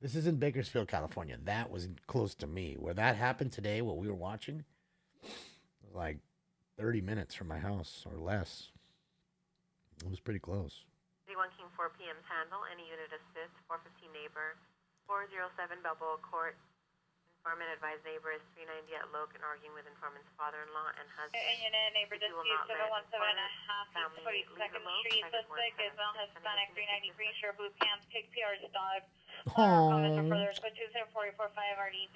This is in Bakersfield, California. That was close to me. Where that happened today, what we were watching, was like 30 minutes from my house or less. It was pretty close. 31 King 4 p.m. handle. Any unit assist. 415 neighbor. 407 Balboa Court. Informant advised neighbor is 390 at Logan arguing with informant's father-in-law and has... Unit neighbor dispute 717 42nd Street. Suspect is male Hispanic 393 shirt, blue pants, pig PR's dog. Comments or further. Code 20445 RD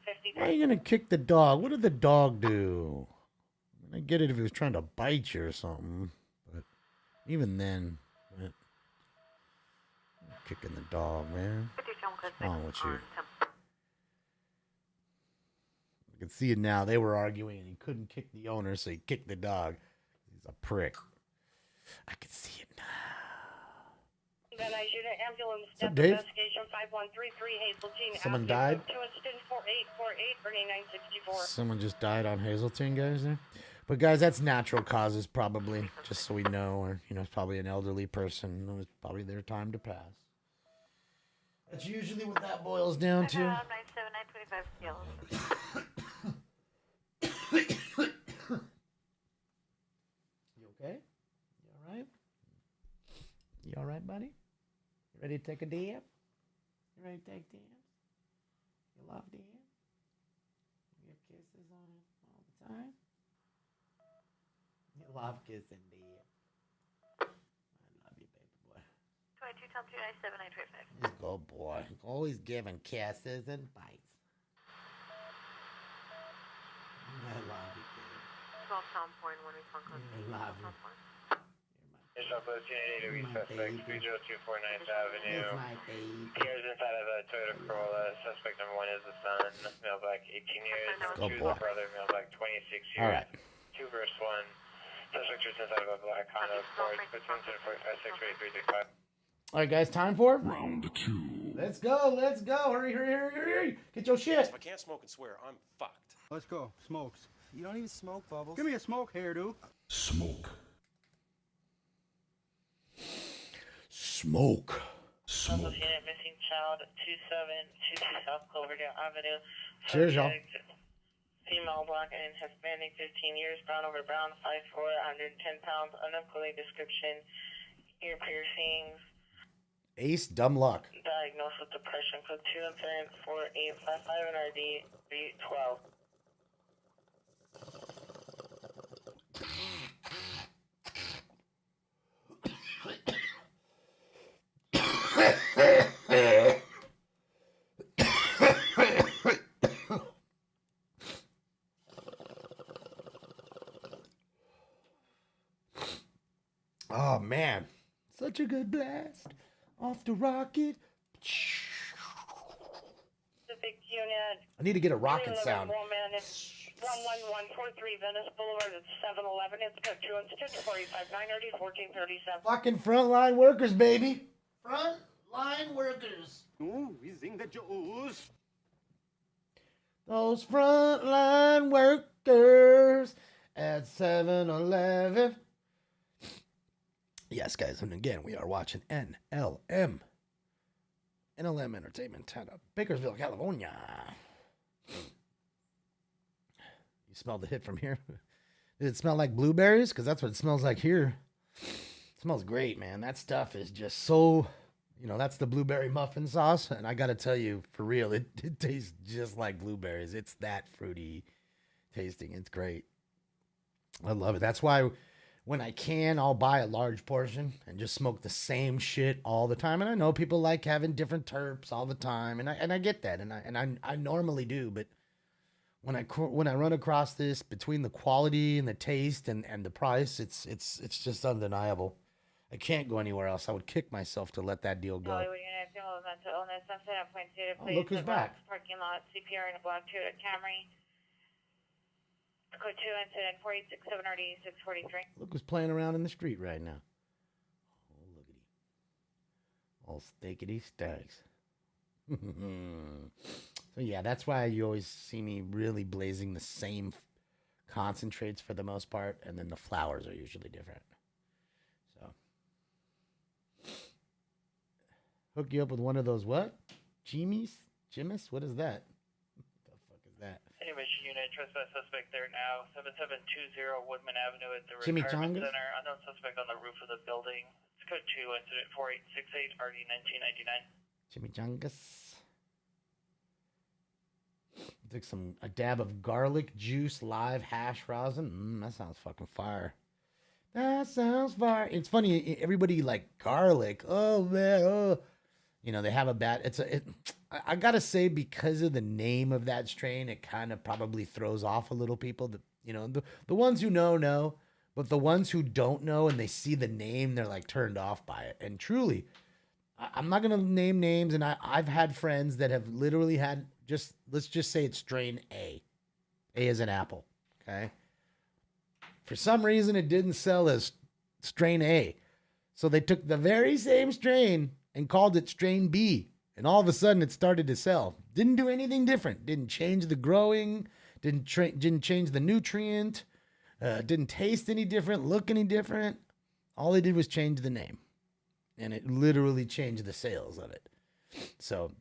1353. Why are you going to kick the dog? What did the dog do? I get it if he was trying to bite you or something. But even then, kicking the dog, man. What's wrong with you? I can see it now. They were arguing, and he couldn't kick the owner, so he kicked the dog. He's a prick. I can see it now. Then I shoot an ambulance. What's up, Dave? Investigation 5133 Hazeltine. Someone died? To incident 4848, Bernie 964. Someone just died on Hazelton, guys. There, but guys, that's natural causes, probably. Just so we know, or it's probably an elderly person. It was probably their time to pass. That's usually what that boils down to. 97, 925 CL. You okay? You all right? You all right, buddy? You ready to take a dip? You ready to take dips? You love dips? You give kisses on it all the time? You love kissing dip. I love you, baby boy. 22, Tom 297, 925. He's a good boy. Always giving kisses and bites. I love you, kid. 12 Tom Point, 1 response code. I love you. Bishop Bus Unit 8 suspect 30249 Avenue. It's my baby. Appears inside of a Toyota Corolla. Suspect number 1 is the son, male black 18 years. Good 2 is boy. the brother, male black 26 years. All right. 2 verse 1. Suspect is inside of a black Honda Accord. Between 45, 6, 8, 3, 5. All right, guys, time for Round 2. Let's go. Let's go. Hurry, hurry, hurry, hurry. Get your shit. If I can't smoke and swear, I'm fucked. Let's go. Smokes. You don't even smoke, Bubbles. Give me a smoke, hairdo. Smoke. Smoke. Smoke. Missing child 2722 South Cloverdale Avenue. Cheers, y'all. Female, black, and Hispanic, 15 years, brown over brown, 5'4", 110 pounds, unknown clothing description, ear piercings. Ace, dumb luck. Diagnosed with depression, code 2 incident 4855 and RD 312. Oh man, such a good blast off the rocket. Pacific Unit. I need to get a rocket sound. 11143 Venice Boulevard at 711. It's code 2 incident 459 RD 1437. Fucking frontline workers, baby. Frontline workers. Oh, we sing the Jews. Those frontline workers at 7-Eleven. Yes, guys, and again, we are watching NLM. NLM Entertainment out of Bakersville, California. You smell the hit from here? Did it smell like blueberries? Because that's what it smells like here. It smells great, man. That stuff is just so, that's the blueberry muffin sauce. And I got to tell you, for real, it tastes just like blueberries. It's that fruity tasting. It's great. I love it. That's why when I can, I'll buy a large portion and just smoke the same shit all the time. And I know people like having different terps all the time, and I get that, and I normally do. But when I run across this, between the quality and the taste and the price, it's just undeniable. I can't go anywhere else. I would kick myself to let that deal go. Hollywood Unit, mental illness, sunset point two, Oh, look who's back. Parking lot, CPR in a black Toyota Camry. Code 2 incident 4867 RD 643. Look who's playing around in the street right now. Oh, lookity. All steakity stacks. So yeah, that's why you always see me really blazing the same concentrates for the most part, and then the flowers are usually different. So hook you up with one of those what? Jimmy's? What is that? What the fuck is that? Any mission unit, trespass suspect there now. 7720 Woodman Avenue at the Chimichangas? Retirement Center. Unknown suspect on the roof of the building. It's code 2 incident 4868 RD 1999. Chimichangas. Took a dab of garlic juice, live hash rosin. That sounds fucking fire. That sounds fire. It's funny, everybody like garlic. Oh man, oh. They have a bad. I gotta say, because of the name of that strain, it kind of probably throws off a little people. The ones who know, but the ones who don't know and they see the name, they're like turned off by it. And truly, I'm not going to name names, and I've had friends that have literally had let's just say it's strain A. A as an apple, okay? For some reason, it didn't sell as strain A. So they took the very same strain and called it strain B. And all of a sudden, it started to sell. Didn't do anything different. Didn't change the growing. Didn't change the nutrient. Didn't taste any different, look any different. All they did was change the name. And it literally changed the sales of it. So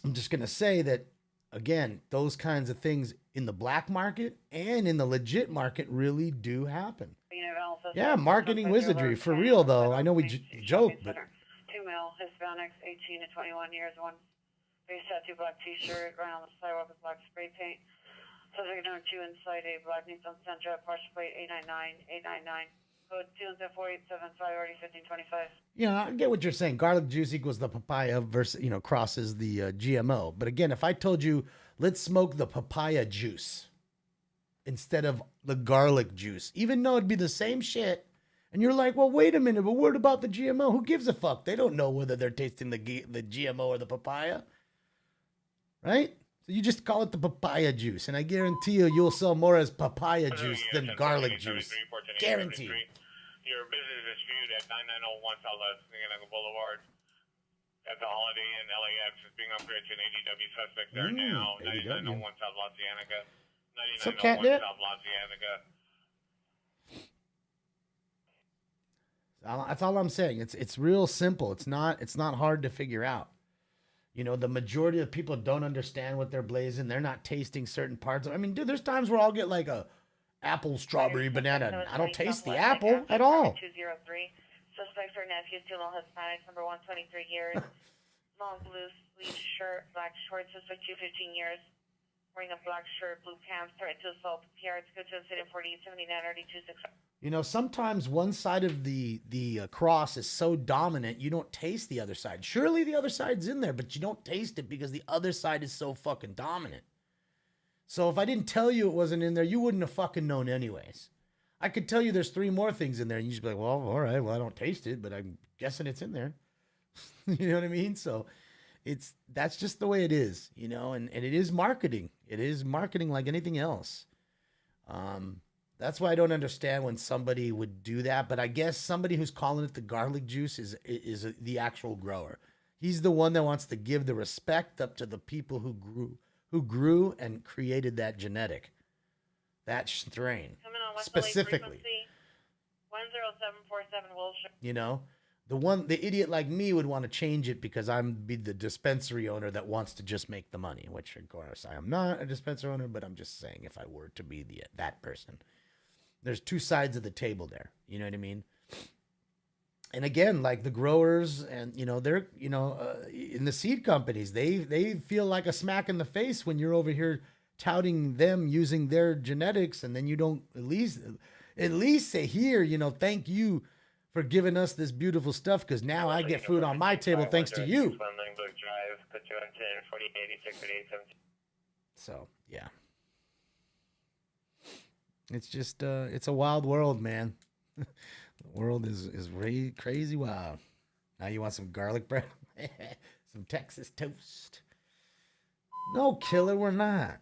I'm just going to say that, again, those kinds of things in the black market and in the legit market really do happen. Yeah, marketing wizardry. For real, though. I know we joke, but... 2 male, Hispanics, 18 to 21 years, one face tattoo, black t-shirt, right on the sidewalk with black spray paint. Subject number 2 inside a black Nissan Sentra, partial plate 899, code 21487, priority 1525. You know, I get what you're saying. Garlic juice equals the papaya versus, crosses the GMO. But again, if I told you, let's smoke the papaya juice instead of the garlic juice, even though it'd be the same shit, and you're like, well, wait a minute, but what about the GMO? Who gives a fuck? They don't know whether they're tasting the GMO or the papaya, right? So you just call it the papaya juice, and I guarantee you'll sell more as papaya juice than garlic juice. Guaranteed. Your business is viewed at 9901 Southwest Cienega Boulevard. At the Holiday Inn LAX is being upgraded to an ADW suspect there now. 9901 South La Cienega. 9901 South La Cienega. That's all I'm saying. It's real simple. It's not hard to figure out. You know, the majority of people don't understand what they're blazing. They're not tasting certain parts. I mean, dude, there's times where I'll get like a apple, strawberry, banana. I don't taste the apple at all. 203. Suspect for nephew, 2 male Hispanics, number 1, 23 years. Long blue sleeve shirt, black shorts, suspect 2, 15 years. Wearing a black shirt, blue pants, threat to assault. PR, it's good to incident 4879 RD26. You know, sometimes one side of the cross is so dominant, you don't taste the other side. Surely the other side's in there, but you don't taste it because the other side is so fucking dominant. So if I didn't tell you it wasn't in there, you wouldn't have fucking known anyways. I could tell you there's 3 more things in there, and you'd just be like, well, all right, well, I don't taste it, but I'm guessing it's in there. You know what I mean? So that's just the way it is, you know, and it is marketing. It is marketing like anything else. That's why I don't understand when somebody would do that. But I guess somebody who's calling it the garlic juice is the actual grower. He's the one that wants to give the respect up to the people who grew and created that genetic, that strain specifically. 10747 Wilshire. You know, the idiot like me would want to change it because I'm the dispensary owner that wants to just make the money, which of course I am not a dispensary owner, but I'm just saying if I were to be that person. There's 2 sides of the table there. You know what I mean? And again, like the growers and, you know, they're, you know, in the seed companies, they feel like a smack in the face when you're over here touting them using their genetics. And then you don't at least say here, you know, thank you for giving us this beautiful stuff. Cause now I get food on my table thanks to you. So, yeah. It's just, it's a wild world, man. The world is crazy wild. Now you want some garlic bread? Some Texas toast? No, killer, we're not.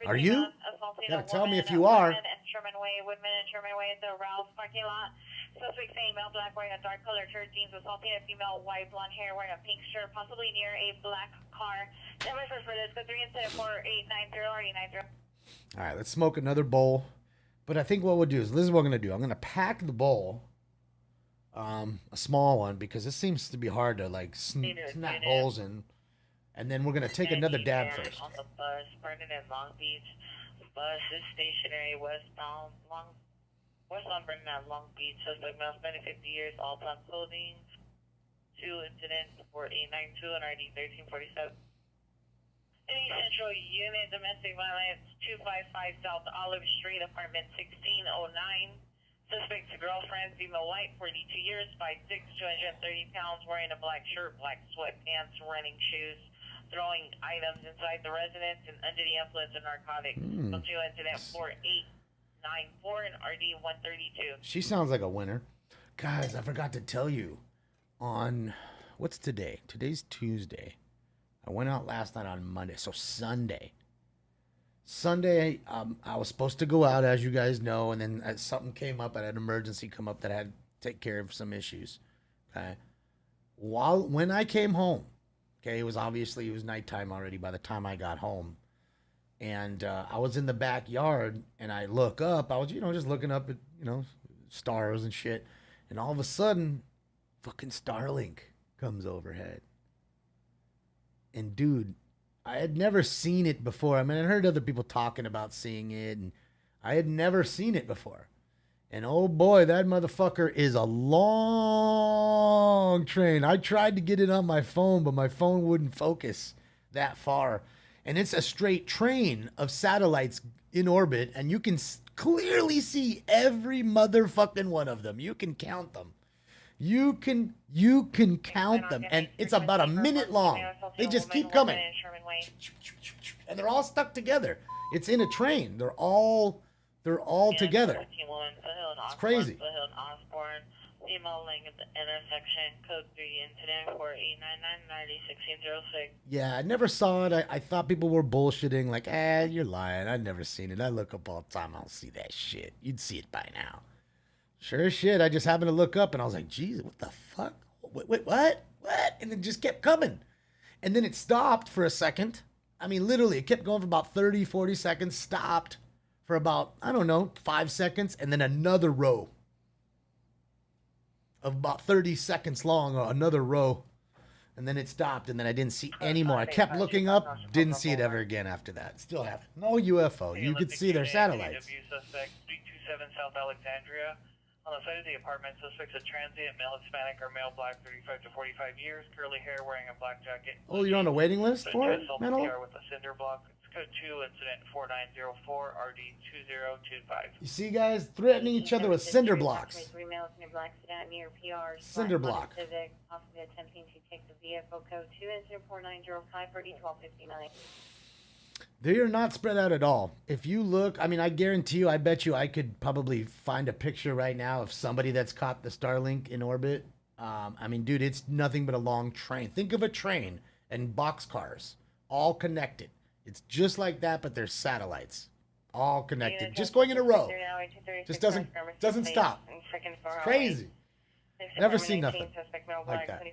Are you? You gotta tell me if you are. Sherman Way, Woodman and Sherman Way at the Ralph's parking lot. Suspect female, black, wearing a dark colored shirt, jeans, assaulting a female, white, blonde hair, wearing a pink shirt, possibly near a black car. Number for this, go 3 instead of 4890 or 890. All right, let's smoke another bowl. But I think what we'll do is, this is what I'm going to do. I'm going to pack the bowl, a small one, because it seems to be hard to, like, snap holes in. And then we're going to take another dab first. On the bus, Vernon and Long Beach. The bus is stationary westbound Vernon at Long Beach. Suspect male, 50 years, all black clothing. 2 incidents, 4892 and RD 1347. Any Central Unit, domestic violence, 255 South Olive Street, apartment 1609. Suspect's girlfriend, female, white, 42 years, 5'6", 230 pounds, wearing a black shirt, black sweatpants, running shoes, throwing items inside the residence and under the influence of narcotics. Social incident 4894 and RD 132. She sounds like a winner. Guys, I forgot to tell you. On what's today? Today's Tuesday. I went out last night on Monday, so Sunday. Sunday, I was supposed to go out, as you guys know, and then something came up. I had an emergency come up that I had to take care of some issues. Okay. When I came home, okay, it was nighttime already by the time I got home. And I was in the backyard, and I look up. I was, just looking up at, stars and shit. And all of a sudden, fucking Starlink comes overhead. And dude, I had never seen it before. I mean, I heard other people talking about seeing it, and I had never seen it before. And oh boy, that motherfucker is a long train. I tried to get it on my phone, but my phone wouldn't focus that far. And it's a straight train of satellites in orbit, and you can clearly see every motherfucking one of them. You can count them. You can count them, and it's about a minute long. They just keep coming, and they're all stuck together. It's in a train. They're all together. It's crazy. Female link at the intersection, code 3 incident 4899-9606. Yeah, I never saw it. I thought people were bullshitting, like, you're lying. I've never seen it. I look up all the time. I don't see that shit. You'd see it by now. Sure as shit. I just happened to look up, and I was like, Jesus, what the fuck? Wait, what? What? And it just kept coming. And then it stopped for a second. I mean, literally, it kept going for about 30, 40 seconds, stopped for about, 5 seconds, and then another row of about 30 seconds long, or another row, and then it stopped, and then I didn't see any more. I kept looking up, didn't see it ever again after that. Still haven't. No UFO. You could see their satellites. Suspect 327 South Alexandria. On the site of the apartment, suspect's a transient, male Hispanic or male black, 35 to 45 years, curly hair, wearing a black jacket. Oh, you're on a waiting list for it, Metal? With a cinder block. It's code 2, incident 4904, RD2025. You see, guys, threatening each other with cinder blocks. 3 males in a black sedan near PR. Cinder block. Civic, possibly attempting to take the vehicle. Code 2, incident 4905, RD1259. They are not spread out at all. If you look, I guarantee you, I bet you I could probably find a picture right now of somebody that's caught the Starlink in orbit. Dude, it's nothing but a long train. Think of a train and boxcars all connected. It's just like that, but they're satellites all connected, just going in a row. Just doesn't stop. It's crazy. Never seen nothing like that.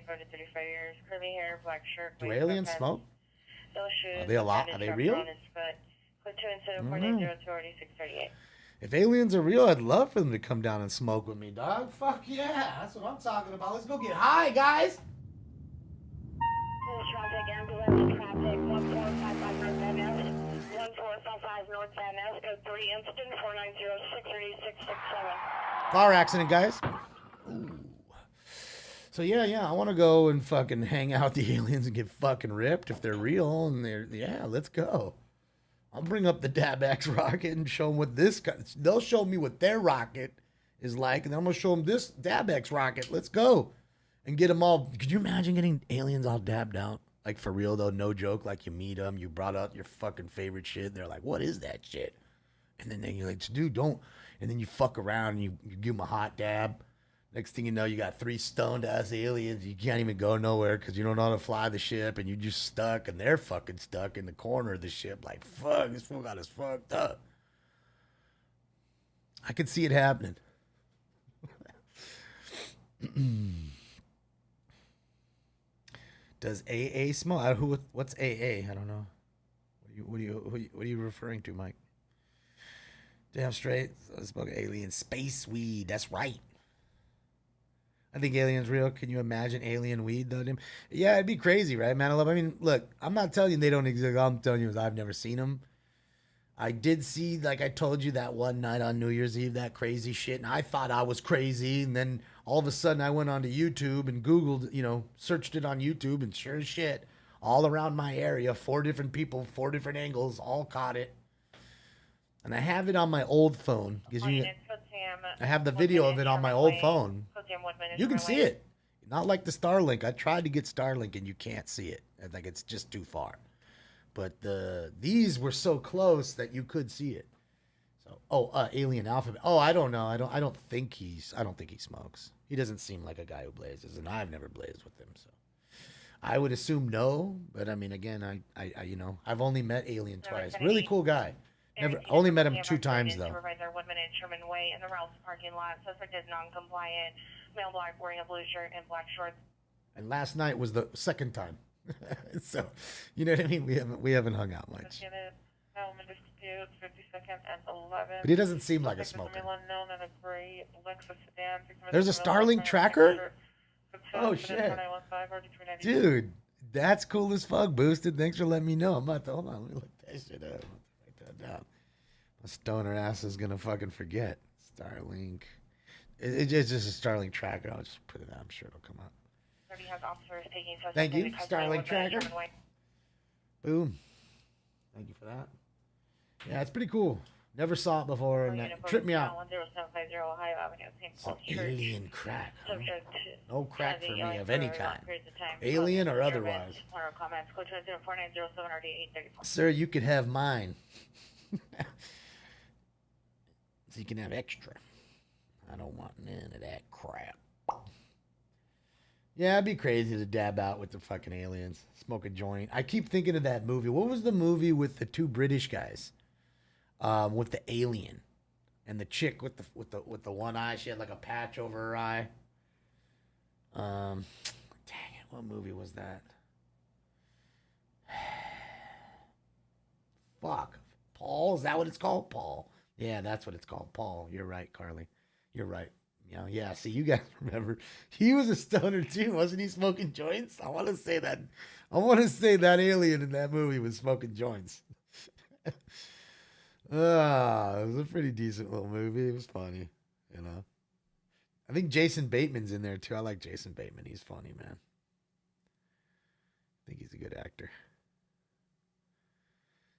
Do aliens smoke? Are they Are they real? If aliens are real, I'd love for them to come down and smoke with me, dog. Fuck yeah, that's what I'm talking about. Let's go get high, guys. Traffic, ambulance, traffic, 1455 North Van Ness, code 3, incident 4906-3667. Car accident, guys. Ooh. So yeah, I want to go and fucking hang out with the aliens and get fucking ripped if they're real, and let's go. I'll bring up the DabX rocket and show them what they'll show me what their rocket is like, and then I'm gonna show them this DabX rocket. Let's go and get them all. Could you imagine getting aliens all dabbed out? Like, for real though, no joke. Like, you meet them, you brought out your fucking favorite shit, and they're like, "What is that shit?" And then you're like, "Dude, don't." And then you fuck around and you give them a hot dab. Next thing you know, you got 3 stoned-ass aliens. You can't even go nowhere because you don't know how to fly the ship, and you're just stuck, and they're fucking stuck in the corner of the ship like, fuck, this fool got us fucked up. I could see it happening. Does AA smoke? What's AA? I don't know. What are you referring to, Mike? Damn straight. I spoke alien space weed. That's right. I think alien's real. Can you imagine alien weed, though? Yeah, it'd be crazy, right, man? I mean, look, I'm not telling you they don't exist. I'm telling you I've never seen them. I did see, like I told you, that one night on New Year's Eve, that crazy shit, and I thought I was crazy, and then all of a sudden I went onto YouTube and Googled, searched it on YouTube, and sure as shit, all around my area, 4 different people, 4 different angles, all caught it. And I have it on my old phone. I have the video of it on my old phone. You can see it. Not like the Starlink. I tried to get Starlink and you can't see it. Like, it's just too far. But these were so close that you could see it. So, Alien Alphabet. Oh, I don't know. I don't think he smokes. He doesn't seem like a guy who blazes, and I've never blazed with him. So, I would assume no, but I mean, again, I you know, I've only met Alien twice. Really cool guy. Never, only met him 2 times though. Supervisor Woodman in Sherman Way in the Ralph's parking lot. Suspect is non-compliant. Male black wearing a blue shirt and black shorts. And last night was the second time. So, you know what I mean? We haven't hung out much. But he doesn't seem like a smoker. There's a Starlink tracker? Oh shit. Dude, that's cool as fuck, Boosted. Thanks for letting me know. I'm about to, hold on, let me look that shit up. Write that down. My stoner ass is gonna fucking forget. Starlink. It's just a Starlink tracker. I'll just put it out. I'm sure it'll come up. Thank you, Starlink tracker. Boom. Thank you for that. Yeah, it's pretty cool. Never saw it before, and that tripped me out. Oh, alien crack. Huh? No crack for me of any kind. Alien or otherwise. Sir, you could have mine. So you can have extra. I don't want none of that crap. Yeah, it'd be crazy to dab out with the fucking aliens. Smoke a joint. I keep thinking of that movie. What was the movie with the 2 British guys? With the alien and the chick with the one eye. She had like a patch over her eye. Dang it, what movie was that? Fuck. Paul, is that what it's called? Paul. Yeah, that's what it's called. Paul. You're right, Carly. You're right. Yeah, see, you guys remember. He was a stoner too, wasn't he, smoking joints? I want to say that alien in that movie was smoking joints. It was a pretty decent little movie. It was funny, you know. I think Jason Bateman's in there too. I like Jason Bateman. He's funny, man. I think he's a good actor.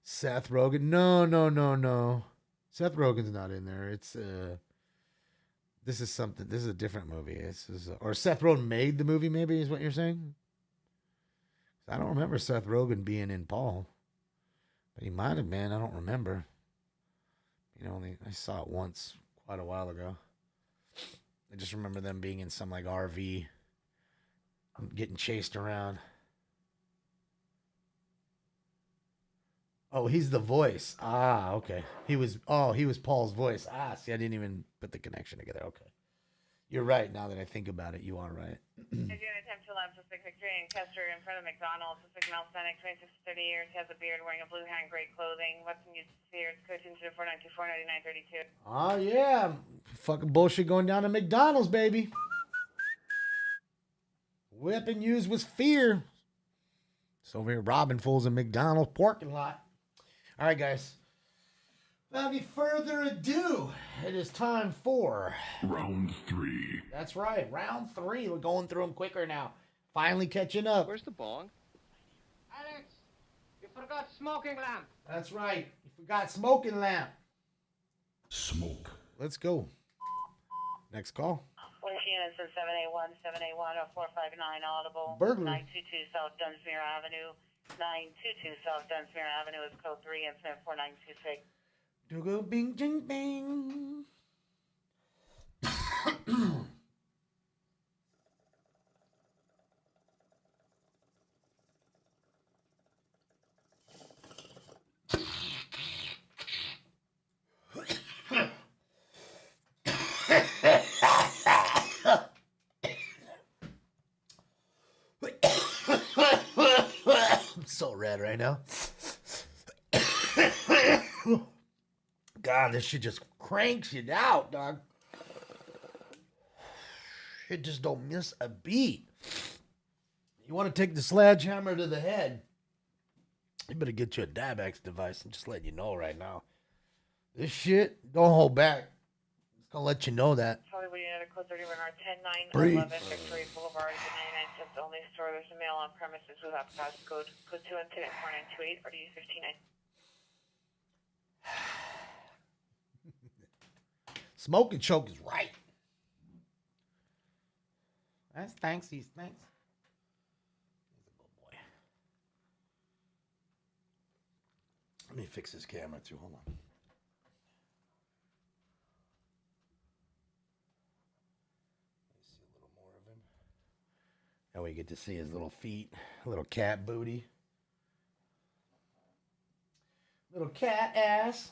Seth Rogen. No. Seth Rogen's not in there. It's this is a different movie. Or Seth Rogen made the movie, maybe, is what you're saying? I don't remember Seth Rogen being in Paul. But he might have been. I don't remember. You know, I saw it once quite a while ago. I just remember them being in some like RV, getting chased around. Oh, he's the voice. Ah, okay. He was Paul's voice. Ah, see, I didn't even put the connection together. Okay. You're right. Now that I think about it, you are right. I do an attempt to lab suspect Victorian Kester in front of McDonald's. Suspect male Hispanic, 26 to 30 years, has a beard, wearing a blue hand gray clothing. Weapon used spheres. Code into 49249932. Oh, yeah. Fucking bullshit going down to McDonald's, baby. Weapon used was fear. So over here robbing fools in McDonald's parking lot. All right, guys. Without any further ado, it is time for Round 3. That's right, round 3. We're going through them quicker now. Finally catching up. Where's the bong? Alex, you forgot smoking lamp. That's right. You forgot smoking lamp. Smoke. Let's go. Next call. Shannon says 781 0459 audible. Burglary. 922 South Dunsmuir Avenue. 922 South Dunsmuir Avenue is code 3 and Smith 4926. Do go bing jing bing. I'm so red right now. God, this shit just cranks you out, dog. It just don't miss a beat. You want to take the sledgehammer to the head, you better get you a Dabex device. I'm just letting you know right now. This shit, don't hold back. Just gonna let you know that. Hollywood United Code 31R 10911 Victory Boulevard is a 99 cents only store. There's a male on premises without passcode. Code 2 incident 4928 RDU 59. Smoke and choke is right. That's thanks. He's thanks. He's a good boy. Let me fix this camera too. Hold on. Let me see a little more of him. And we get to see his little feet, little cat booty. Little cat ass.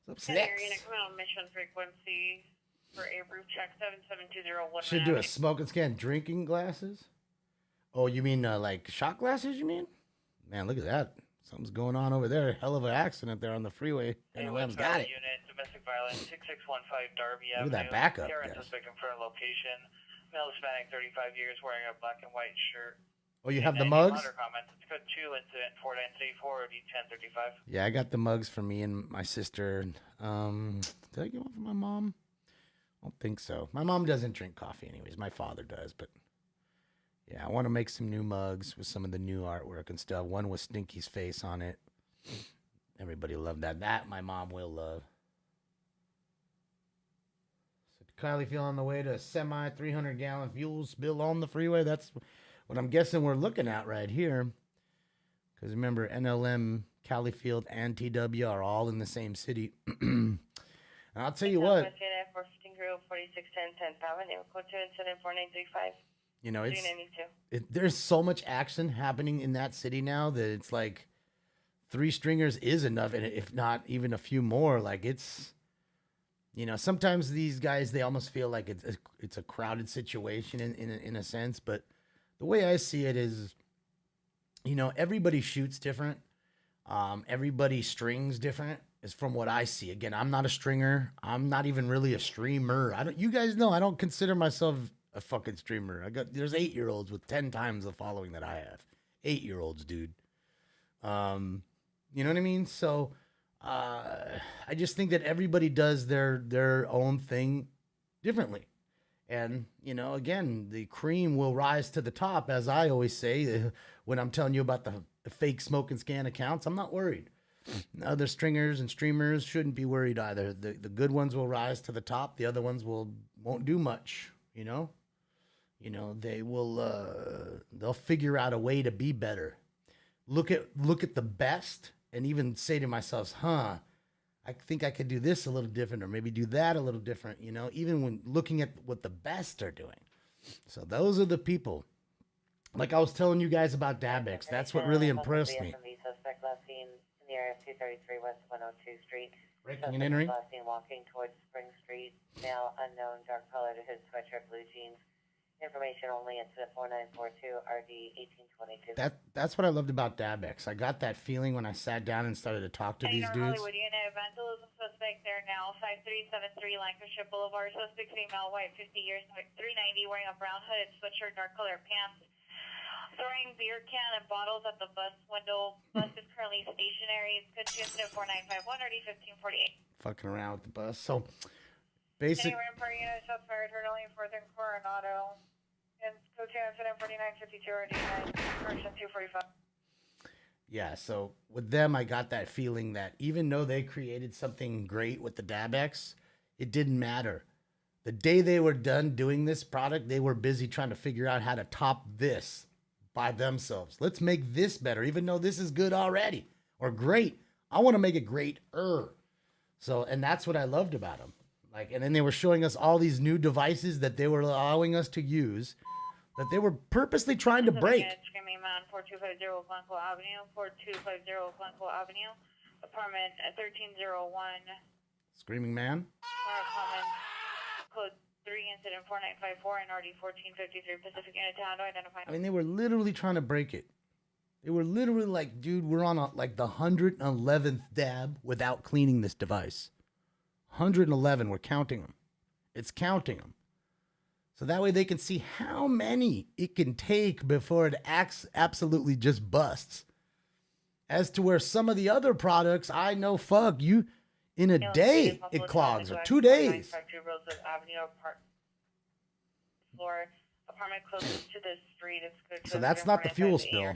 What's up, Area Slacks? come out on mission frequency for a roof check 772019. Should do a smoke and scan drinking glasses. Oh, you mean like shot glasses, you mean? Man, look at that. Something's going on over there. Hell of an accident there on the freeway. NLM's got it. Unit, domestic violence, 6615 Darby Look at that Avenue. backup, Terror guys. suspect confirmed location. Male Hispanic, 35 years, wearing a black and white shirt. Oh, you have the Any mugs? other comments? It's code 2, incident 4934, D1035. Yeah, I got the mugs for me and my sister. Did I get one for my mom? I don't think so. My mom doesn't drink coffee anyways. My father does, but yeah, I want to make some new mugs with some of the new artwork and stuff. One with Stinky's face on it. Everybody loved that. That my mom will love. So Kylie feel on the way to a semi 300-gallon fuel spill on the freeway. That's what I'm guessing we're looking at right here. Because remember, NLM, Califield, and TW are all in the same city. And I'll tell you what. 415 Group 4610 10th Avenue. Code 2 incident 4935. You know, it's 392. there's so much action happening in that city now that it's like 3 stringers is enough, and if not even a few more. Like it's, you know, sometimes these guys, they almost feel like it's a crowded situation in a sense. But the way I see it is, you know, everybody shoots different. Everybody strings different. Is from what I see. Again, I'm not a stringer. I'm not even really a streamer. You guys know I don't consider myself a fucking streamer. There's 8-year-olds with 10 times the following that I have. 8-year-olds, dude. You know what I mean? So I just think that everybody does their own thing differently. And, you know, again, the cream will rise to the top, as I always say, when I'm telling you about the fake smoke and scan accounts. I'm not worried. Other stringers and streamers shouldn't be worried either. The good ones will rise to the top. The other ones won't do much, you know? You know, they will they'll figure out a way to be better. Look at the best and even say to myself, I think I could do this a little different, or maybe do that a little different, you know, even when looking at what the best are doing. So those are the people. Like I was telling you guys about Dabex. That's what really impressed me. Suspect last seen in the area of 233 West 102 Street. Breaking and entering. Last seen walking towards Spring Street. Male unknown, dark colored, hood sweatshirt, blue jeans. Information only, incident 4942, RD 1822. That's what I loved about Dabex. I got that feeling when I sat down and started to talk to these dudes. Hollywood unit, vandalism suspect there now, 5373 Lancashire Boulevard. Suspect female, white, 50 years, 390, wearing a brown hooded sweatshirt, dark colored pants. Throwing beer can and bottles at the bus window. Bus is currently stationary. It's good to incident 4951, RD 1548. Fucking around with the bus. So, basic. Anywhere per unit, shots fired, heard only 4th and Coronado. And go to incident 4952, RD 9, correction 245. Yeah, so with them, I got that feeling that even though they created something great with the Dabex, it didn't matter. The day they were done doing this product, they were busy trying to figure out how to top this by themselves. Let's make this better, even though this is good already or great. I want to make it greater. So, and that's what I loved about them. Like, and then they were showing us all these new devices that they were allowing us to use that they were purposely trying to break. Screaming Man, 4250 Glencoe Avenue, 4250 Glencoe Avenue, apartment 1301. Screaming Man. Common, code 3, incident 4954, and RD 1453 Pacific Unit Town to identify. I mean, they were literally trying to break it. They were literally like, dude, we're on like the 111th dab without cleaning this device. 111, we're counting them. It's counting them. So that way they can see how many it can take before it absolutely just busts. As to where some of the other products, I know, fuck, you, in a day, it clogs, or 2 days. Apartment close to the street. So that's not the fuel spill.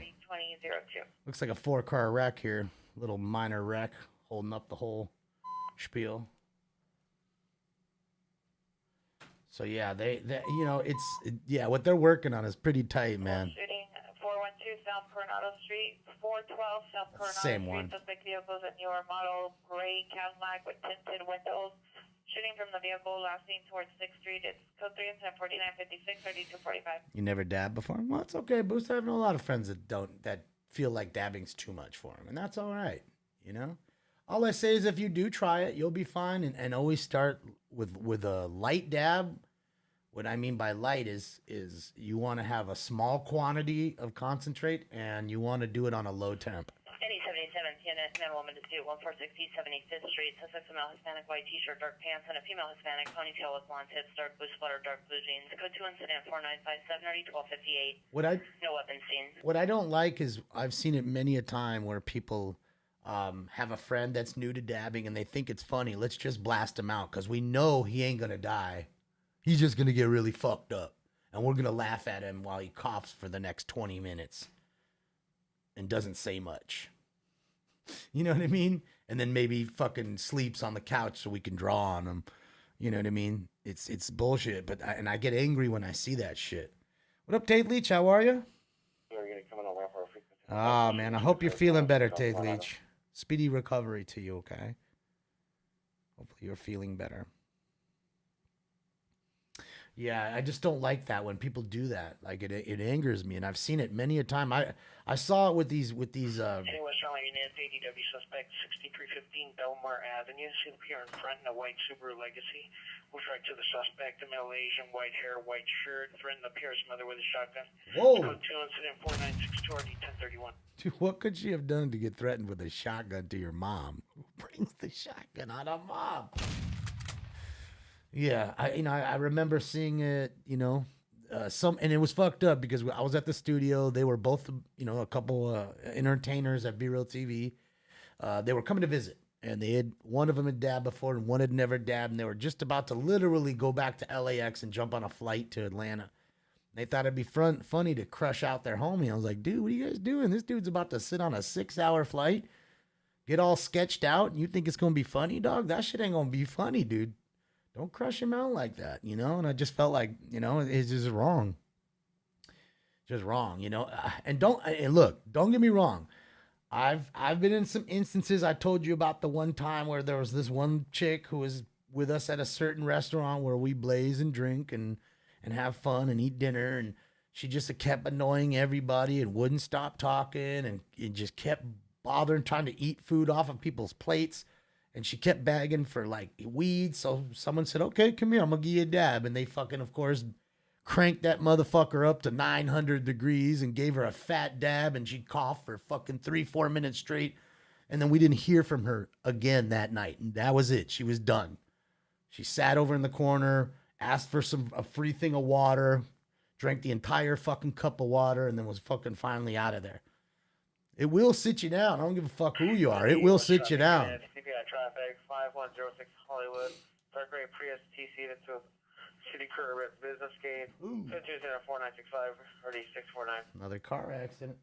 Looks like a 4-car wreck here. Little minor wreck holding up the whole spiel. So yeah, they you know, yeah, what they're working on is pretty tight, man. Shooting South Coronado Street, 412 South Coronado Same Street. one. Suspect vehicles in your model gray Cadillac with tinted windows. Shooting from the vehicle, last seen towards 6th Street. It's code 3 and 4956, 3245. You never dabbed before? Well, it's okay, Boost. I have a lot of friends that feel like dabbing's too much for them, and that's all right, you know? All I say is if you do try it, you'll be fine, and always start with a light dab. What I mean by light is you want to have a small quantity of concentrate, and you want to do it on a low temp. Any 77 TNS, man, woman, dispute 1460 75th Street. Suspect, male Hispanic, white t-shirt, dark pants, and a female Hispanic, ponytail with blonde tips, dark blue sweater, dark blue jeans. Code 2 incident 4957 1258. No weapons seen. What I don't like is I've seen it many a time where people have a friend that's new to dabbing and they think it's funny. Let's just blast him out because we know he ain't gonna die. He's just going to get really fucked up. And we're going to laugh at him while he coughs for the next 20 minutes and doesn't say much. You know what I mean? And then maybe fucking sleeps on the couch so we can draw on him. You know what I mean? It's bullshit. But I get angry when I see that shit. What up, Tate Leach? How are you? Ah, man. I hope you're feeling better, Tate Leach. Speedy recovery to you, okay? Hopefully you're feeling better. Yeah, I just don't like that when people do that. Like it angers me, and I've seen it many a time. I saw it with these. West Charlotte Unit ADW suspect 6315 Belmar Avenue. See the here in front in a white Subaru Legacy. Moves right to the suspect, a male Asian, white hair, white shirt. Threatened the Pierce mother with a shotgun. Whoa. Code 2 incident 4962 RD 1031. Dude, what could she have done to get threatened with a shotgun to your mom? Who brings the shotgun on a mom? Yeah, I remember seeing it, and it was fucked up because I was at the studio. They were both, a couple entertainers at B-Real TV. They were coming to visit, and one of them had dabbed before and one had never dabbed, and they were just about to literally go back to LAX and jump on a flight to Atlanta. They thought it'd be funny to crush out their homie. I was like, dude, what are you guys doing? This dude's about to sit on a 6-hour flight, get all sketched out, and you think it's going to be funny, dog? That shit ain't going to be funny, dude. Don't crush him out like that, And I just felt like, it's just wrong. Just wrong, And look, don't get me wrong. I've been in some instances. I told you about the one time where there was this one chick who was with us at a certain restaurant where we blaze and drink and have fun and eat dinner. And she just kept annoying everybody and wouldn't stop talking and just kept bothering trying to eat food off of people's plates. And she kept begging for, like, weed. So someone said, okay, come here. I'm going to give you a dab. And they fucking, of course, cranked that motherfucker up to 900 degrees and gave her a fat dab. And she coughed for fucking 3-4 minutes straight. And then we didn't hear from her again that night. And that was it. She was done. She sat over in the corner, asked for a free thing of water, drank the entire fucking cup of water, and then was fucking finally out of there. It will sit you down. I don't give a fuck who you are. It will sit you down. Traffic 5106 Hollywood. Dark gray Prius TC that's with City Curb at Business Gate. 2204965 RD 649. Another car accident.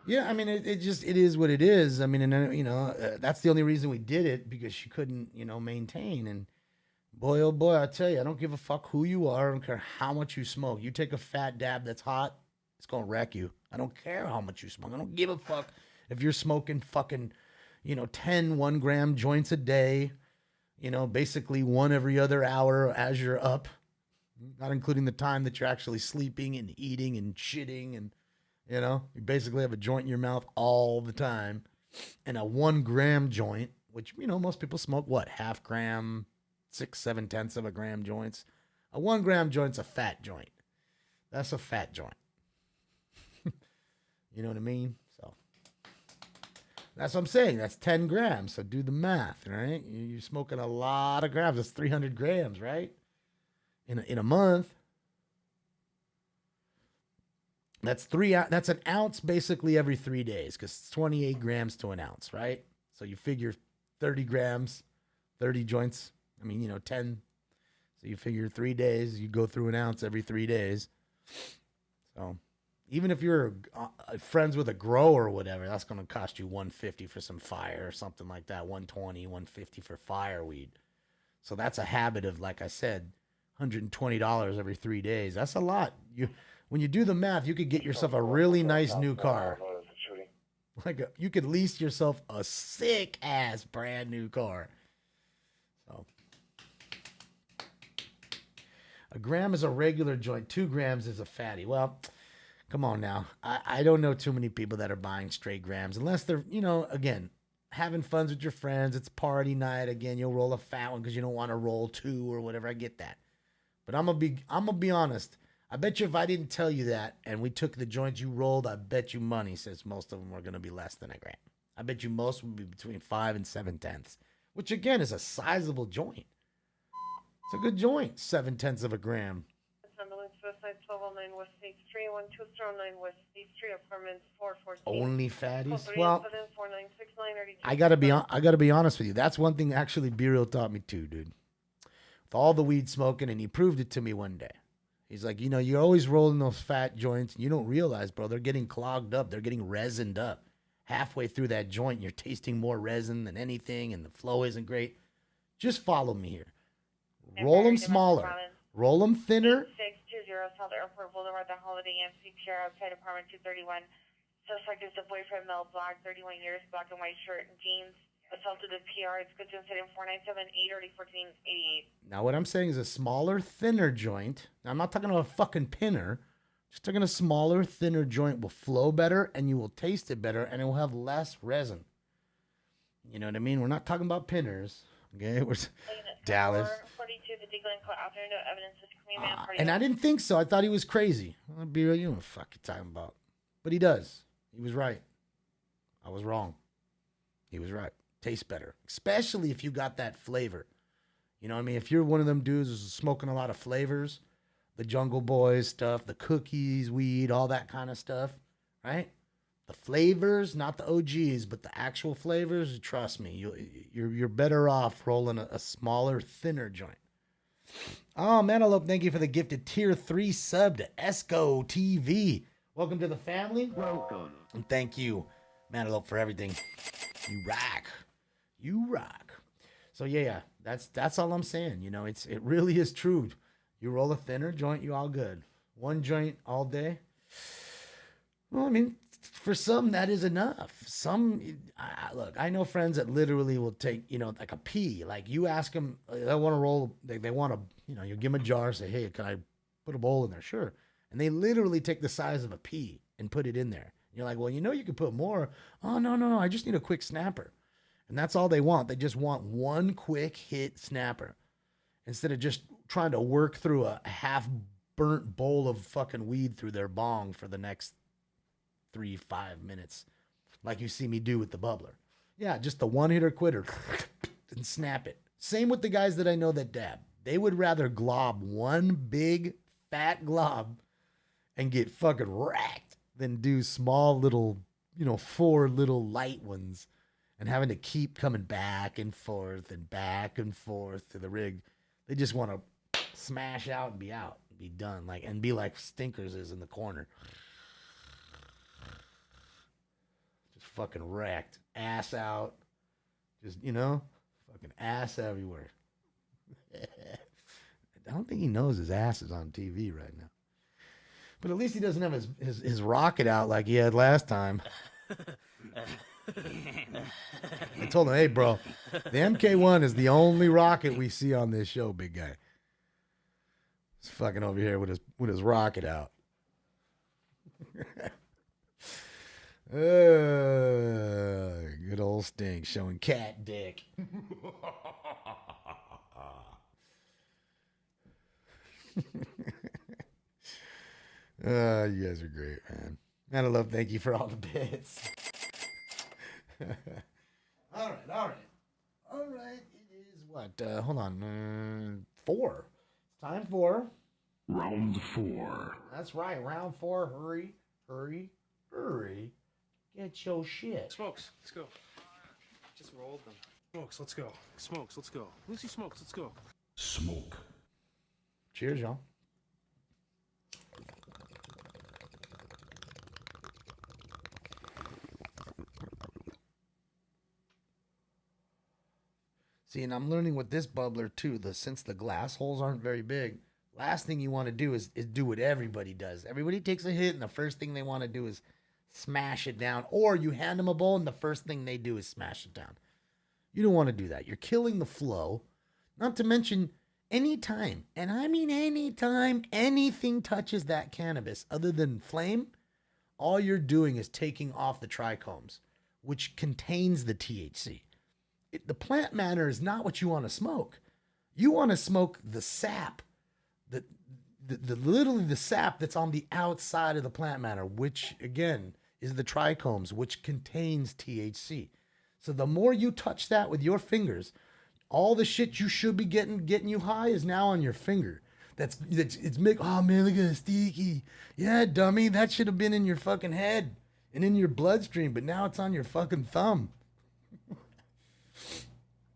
Yeah, I mean, it is what it is. I mean, and that's the only reason we did it, because she couldn't, maintain. And boy, oh boy, I tell you, I don't give a fuck who you are. I don't care how much you smoke. You take a fat dab that's hot, it's going to wreck you. I don't care how much you smoke. I don't give a fuck if you're smoking fucking, 10 1-gram joints a day, basically one every other hour as you're up, not including the time that you're actually sleeping and eating and shitting. And, you basically have a joint in your mouth all the time. And a 1-gram joint, which, most people smoke, what, 0.5 gram, 6/7 of a gram joints. A 1-gram joint's a fat joint. That's a fat joint. You know what I mean? So that's what I'm saying. That's 10 grams. So do the math, right? You're smoking a lot of grams. That's 300 grams, right? In a month. That's an ounce basically every 3 days, because it's 28 grams to an ounce, right? So you figure 30 grams, 30 joints. 10. So you figure 3 days, you go through an ounce every 3 days. So even if you're friends with a grower or whatever, that's going to cost you $150 for some fire or something like that. $120, $150 for fireweed. So that's a habit of, like I said, $120 every 3 days. That's a lot. when you do the math, you could get yourself a really nice new car. You could lease yourself a sick ass brand new car. So a gram is a regular joint. 2 grams is a fatty. Well, come on now. I don't know too many people that are buying straight grams unless they're, again, having fun with your friends. It's party night. Again, you'll roll a fat one because you don't want to roll 2 or whatever. I get that. But I'm gonna be honest. I bet you if I didn't tell you that and we took the joints you rolled, I bet you money says most of them are going to be less than a gram. I bet you most would be between 5 and 7/10, which again is a sizable joint. It's a good joint, 7/10 of a gram. Ambulance Suicide 1209 West State Street, 1209 West State Street, apartments 414. Only fatties? Well, 4969 I gotta be honest with you. That's one thing actually B-Real taught me too, dude. With all the weed smoking, and he proved it to me one day. He's like, you're always rolling those fat joints, and you don't realize, bro, they're getting clogged up. They're getting resined up. Halfway through that joint, you're tasting more resin than anything, and the flow isn't great. Just follow me here. Roll them smaller. Roll them thinner. 620 South Airport Boulevard, the Holiday Inn, CPR outside apartment 231. Suspect is a boyfriend, male, black, 31 years, black and white shirt and jeans. Assaulted the PR. It's good to inside in 497-830-1488. Now, what I'm saying is a smaller, thinner joint. Now, I'm not talking about a fucking pinner. Just talking a smaller, thinner joint will flow better, and you will taste it better, and it will have less resin. You know what I mean? We're not talking about pinners. Okay? We're Dallas. 42, the Digland Court after no evidence is coming man. And I didn't think so. I thought he was crazy. I'll be real. You know what the fuck you're talking about. But he does. He was right. I was wrong. He was right. Tastes better, especially if you got that flavor. You know what I mean? If you're one of them dudes who's smoking a lot of flavors, the Jungle Boys stuff, the cookies, weed, all that kind of stuff, right? The flavors, not the OGs, but the actual flavors, trust me, you're better off rolling a smaller, thinner joint. Oh, Mantelope, thank you for the gifted tier 3 sub to Esco TV. Welcome to the family. Welcome. And thank you, Mantelope, for everything. You rock. You rock. So yeah, that's all I'm saying. It really is true. You roll a thinner joint, you all good. One joint all day. Well, I mean, for some that is enough. Look, I know friends that literally will take, like a pea. Like you ask them, they want to roll. They want to, you give them a jar. Say, hey, can I put a bowl in there? Sure. And they literally take the size of a pea and put it in there. You're like, well, you could put more. Oh, no. I just need a quick snapper. And that's all they want. They just want one quick hit snapper instead of just trying to work through a half-burnt bowl of fucking weed through their bong for the next 3-5 minutes like you see me do with the bubbler. Yeah, just the one-hitter quitter and snap it. Same with the guys that I know that dab. They would rather glob one big, fat glob and get fucking racked than do small little, 4 little light ones and having to keep coming back and forth to the rig. They just want to smash out and be done, and be like Stinkers is in the corner. Just fucking wrecked. Ass out. Just, fucking ass everywhere. I don't think he knows his ass is on TV right now. But at least he doesn't have his rocket out like he had last time. I told him, hey, bro, the MK1 is the only rocket we see on this show, big guy. He's fucking over here with his rocket out. Good old Stink showing cat dick. You guys are great, man. Mantelope, thank you for all the bits. All right. It is what? Hold on. 4. It's time for Round 4. That's right. Round 4. Hurry. Get your shit. Smokes, let's go. Just rolled them. Smokes, let's go. Smokes, let's go. Lucy Smokes, let's go. Smoke. Cheers, y'all. See, and I'm learning with this bubbler too, since the glass holes aren't very big, Last thing you want to do is do what everybody does. Everybody takes a hit, and the first thing they want to do is smash it down. Or you hand them a bowl, and the first thing they do is smash it down. You don't want to do that. You're killing the flow. Not to mention, anytime, and I mean anytime, anything touches that cannabis other than flame, all you're doing is taking off the trichomes, which contains the THC. The plant matter is not what you want to smoke. You want to smoke the sap, the literally the sap that's on the outside of the plant matter, which again is the trichomes, which contains THC. So the more you touch that with your fingers, all the shit you should be getting you high is now on your finger. It's oh man, look at that sticky. Yeah, dummy, that should have been in your fucking head and in your bloodstream, but now it's on your fucking thumb.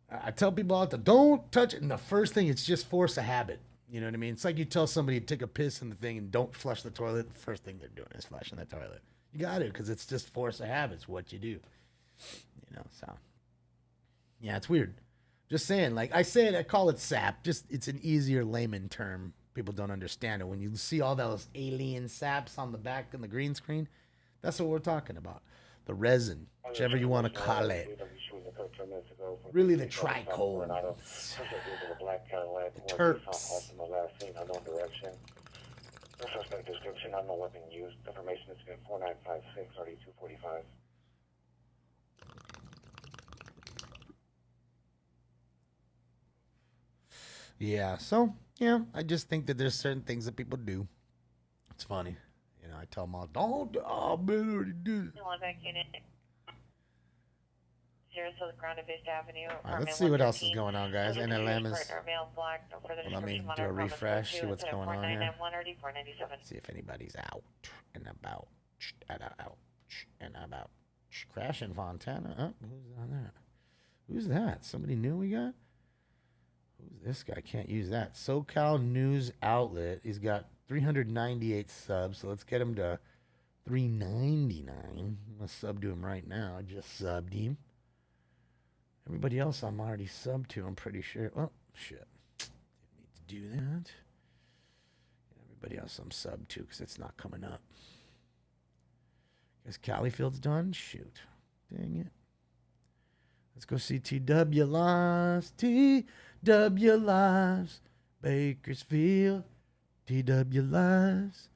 I tell people all the time, don't touch it. And the first thing, it's just force of habit. You know what I mean? It's like you tell somebody to take a piss in the thing and don't flush the toilet. The first thing they're doing is flushing the toilet. You got to, because it's just force of habit. It's what you do. You know, so. Yeah, it's weird. Just saying, like I said, I call it sap. Just, it's an easier layman term. People don't understand it. When you see all those alien saps on the back in the green screen, that's what we're talking about. The resin, whichever you want to call it. Really the trichome. The terps. No suspect description, unknown weapon used. Information is in 4956 RD245. Yeah, so, yeah, I just think that there's certain things that people do. It's funny. You know, I tell them all, don't, oh, man, I already did it. Back unit. 0 South Grounded-Based Avenue. All right, let's see what else is going on, guys. NLM is... Let me do a refresh, see what's going on here. See if anybody's out and about. Crashing Fontana. Oh, who's on that? Who's that? Somebody new we got? Who's this guy? Can't use that. SoCal News Outlet. He's got 398 subs, so let's get him to 399. I'm going to sub to him right now. I just subbed him. Everybody else I'm already subbed to, I'm pretty sure. Oh, shit. Didn't need to do that. Everybody else I'm subbed to because it's not coming up. Guess Callifield's done? Shoot. Dang it. Let's go see TW Lives. TW Lives. Bakersfield. TW Lives.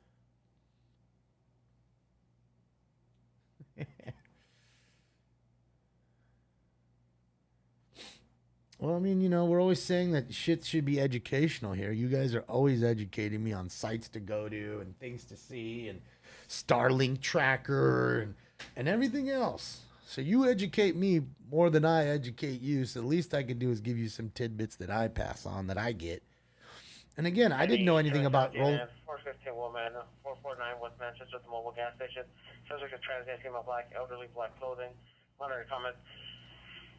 Well, I mean, you know, we're always saying that shit should be educational here. You guys are always educating me on sites to go to and things to see and Starlink tracker and everything else. So you educate me more than I educate you. So the least I can do is give you some tidbits that I pass on, that I get. And again, I didn't know anything about roll. 415 woman, 449 West Manchester at the mobile gas station. Subject of transient female black, elderly black clothing. Monitoring comment.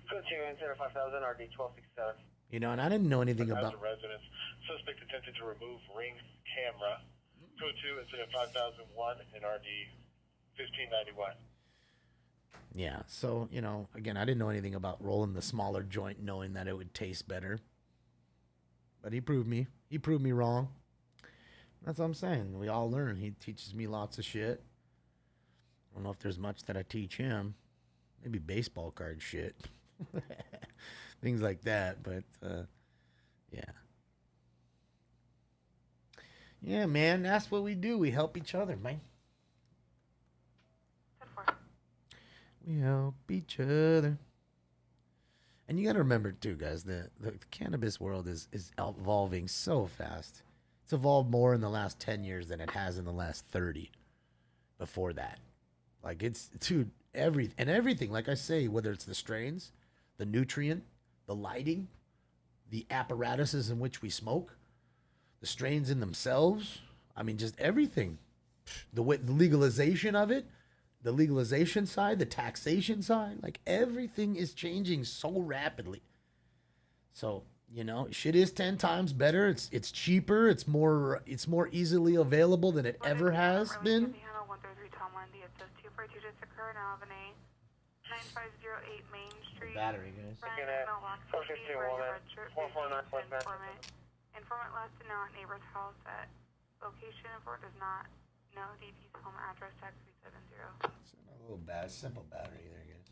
Code 2 instead of 5000 RD 1267. You know, and I didn't know anything about. Residents. Suspect attempted to remove ring camera. Code 2 instead of 5001 and RD 1591. Yeah, so, you know, again, I didn't know anything about rolling the smaller joint knowing that it would taste better. But he proved me. He proved me wrong. That's what I'm saying. We all learn. He teaches me lots of shit. I don't know if there's much that I teach him. Maybe baseball card shit. Things like that, but yeah. Yeah, man, that's what we do. We help each other, man. We help each other. And you got to remember, too, guys, the cannabis world is evolving so fast. It's evolved more in the last 10 years than it has in the last 30 before that. Like, it's, dude, everything, like I say, whether it's the strains, the nutrient, the lighting, the apparatuses in which we smoke, the strains in themselves, I mean, just everything. The legalization of it, the legalization side, the taxation side, like everything is changing so rapidly. So, you know, shit is 10 times better. It's cheaper. It's more easily available than it ever has been. 9508 Main Street. Battery, guys. 415 woman, 449 West Manchester. Informant last to know at neighbor's house at location. Informant does not know DP's home address. Tax 370. It's a little bad, simple battery there, guys.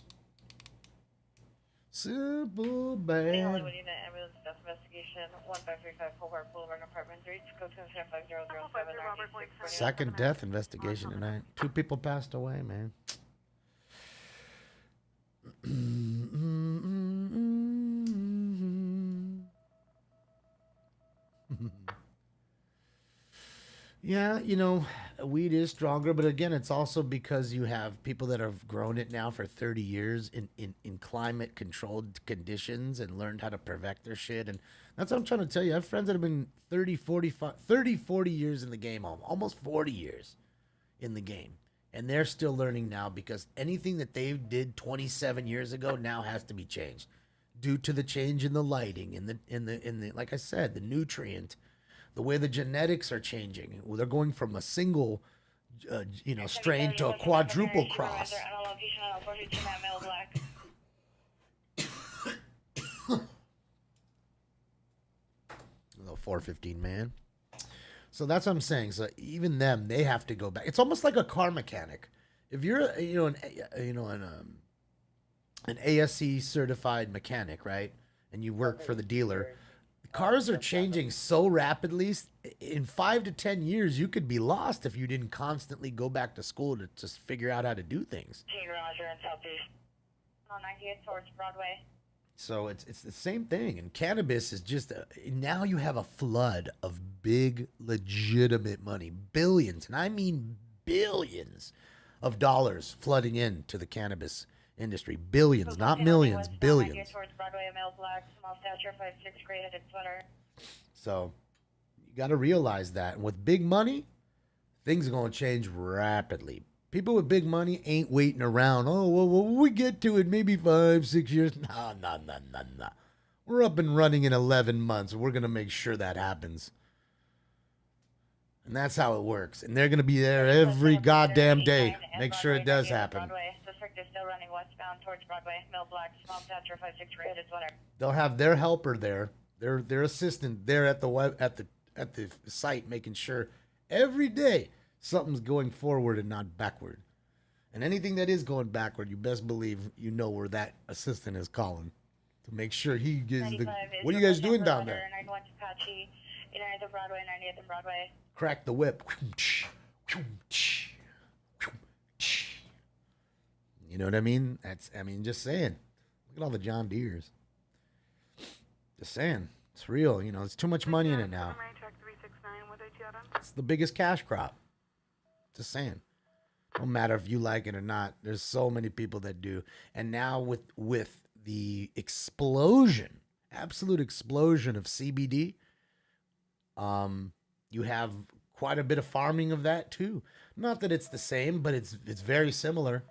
Simple bad. Hollywood Unit Ambulance Death Investigation 1535 Hobart Boulevard, Apartment 3. Go to 5007. Second death investigation tonight. 2 people passed away, man. Yeah, you know, weed is stronger, but again, it's also because you have people that have grown it now for 30 years in climate-controlled conditions and learned how to perfect their shit. And that's what I'm trying to tell you. I have friends that have been 30, 40 years in the game, almost 40 years in the game. And they're still learning now because anything that they did 27 years ago now has to be changed due to the change in the lighting, in the like I said, the nutrient, the way the genetics are changing. They're going from a single, strain to a quadruple cross. Little 415 man. So that's what I'm saying. So even them, they have to go back. It's almost like a car mechanic. If you're, an ASC certified mechanic, right, and you work for the dealer. Cars are changing so rapidly. In 5 to 10 years, you could be lost if you didn't constantly go back to school to just figure out how to do things. Roger in Southeast. On 98 towards Broadway. So it's the same thing. And cannabis is just, now you have a flood of big, legitimate money. Billions, and I mean billions of dollars flooding into the cannabis industry. Billions, not millions, billions. So you got to realize that. And with big money, things are going to change rapidly. People with big money ain't waiting around. Oh, well, when we get to it, maybe 5-6 years. No. We're up and running in 11 months. We're going to make sure that happens. And that's how it works. And they're going to be there every goddamn day. Make sure it does happen. District is still running westbound towards Broadway. Mill Black, small Tetra 563 headed sweater. They'll have their helper there, their assistant there at the site, making sure every day something's going forward and not backward. And anything that is going backward, you best believe you know where that assistant is calling to make sure he gives the. What are you guys doing down there? 91 Apache, 89th and Broadway, 98th and Broadway. Crack the whip. You know what I mean? Just saying. Look at all the John Deeres. Just saying. It's real. You know, there's too much money in it now. It's the biggest cash crop. Just saying. Don't matter if you like it or not. There's so many people that do. And now with the explosion, absolute explosion of CBD, you have quite a bit of farming of that too. Not that it's the same, but it's very similar.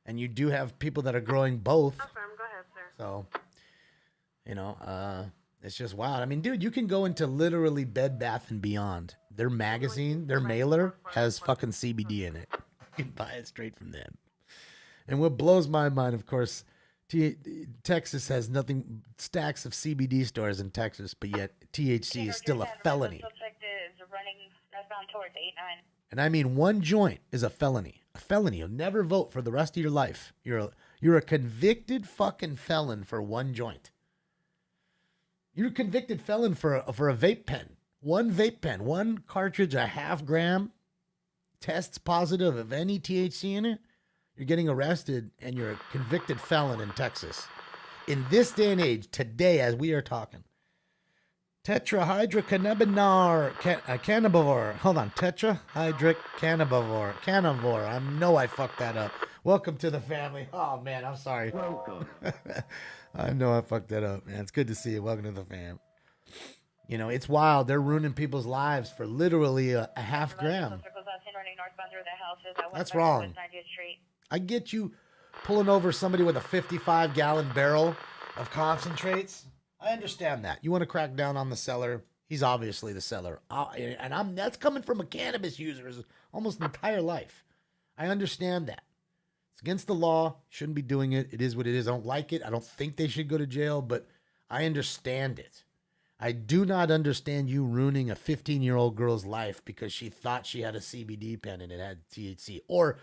And you do have people that are growing both. Go ahead, sir. So, it's just wild. I mean, dude, you can go into literally Bed Bath & Beyond. Their magazine, their mailer has fucking CBD in it. You can buy it straight from them. And what blows my mind, of course, Texas has nothing, stacks of CBD stores in Texas, but yet THC is still a felony. Suspect is running northbound towards 89. And I mean, one joint is a felony. A felony. You'll never vote for the rest of your life. You're a convicted fucking felon for one joint. You're a convicted felon for a vape pen. One vape pen, one cartridge, a half gram, tests positive of any THC in it. You're getting arrested and you're a convicted felon in Texas. In this day and age, today as we are talking. Tetrahydrocannabinol, hold on, tetrahydrocannabinol, carnivore. I know I fucked that up. Welcome to the family. Oh man, I'm sorry. Welcome. I know I fucked that up, man. It's good to see you. Welcome to the fam. You know, it's wild. They're ruining people's lives for literally a half gram. That's wrong. I get you pulling over somebody with a 55-gallon barrel of concentrates. I understand that. You want to crack down on the seller. He's obviously the seller. And that's coming from a cannabis user his almost entire life. I understand that. It's against the law. Shouldn't be doing it. It is what it is. I don't like it. I don't think they should go to jail, but I understand it. I do not understand you ruining a 15-year-old girl's life because she thought she had a CBD pen and it had THC, or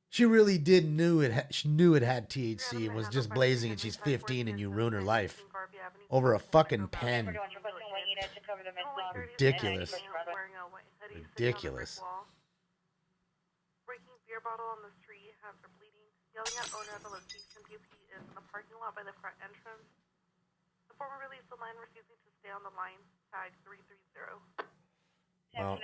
she really did she knew it had THC and was just blazing, and she's 15 and you ruin her life over a fucking pen. Ridiculous. Ridiculous. Breaking beer bottle on the street, hands are bleeding. Yelling at owner at the location. DP is in the parking lot by the front entrance. The former released the line refusing to stay on the line. Tag 330. Well,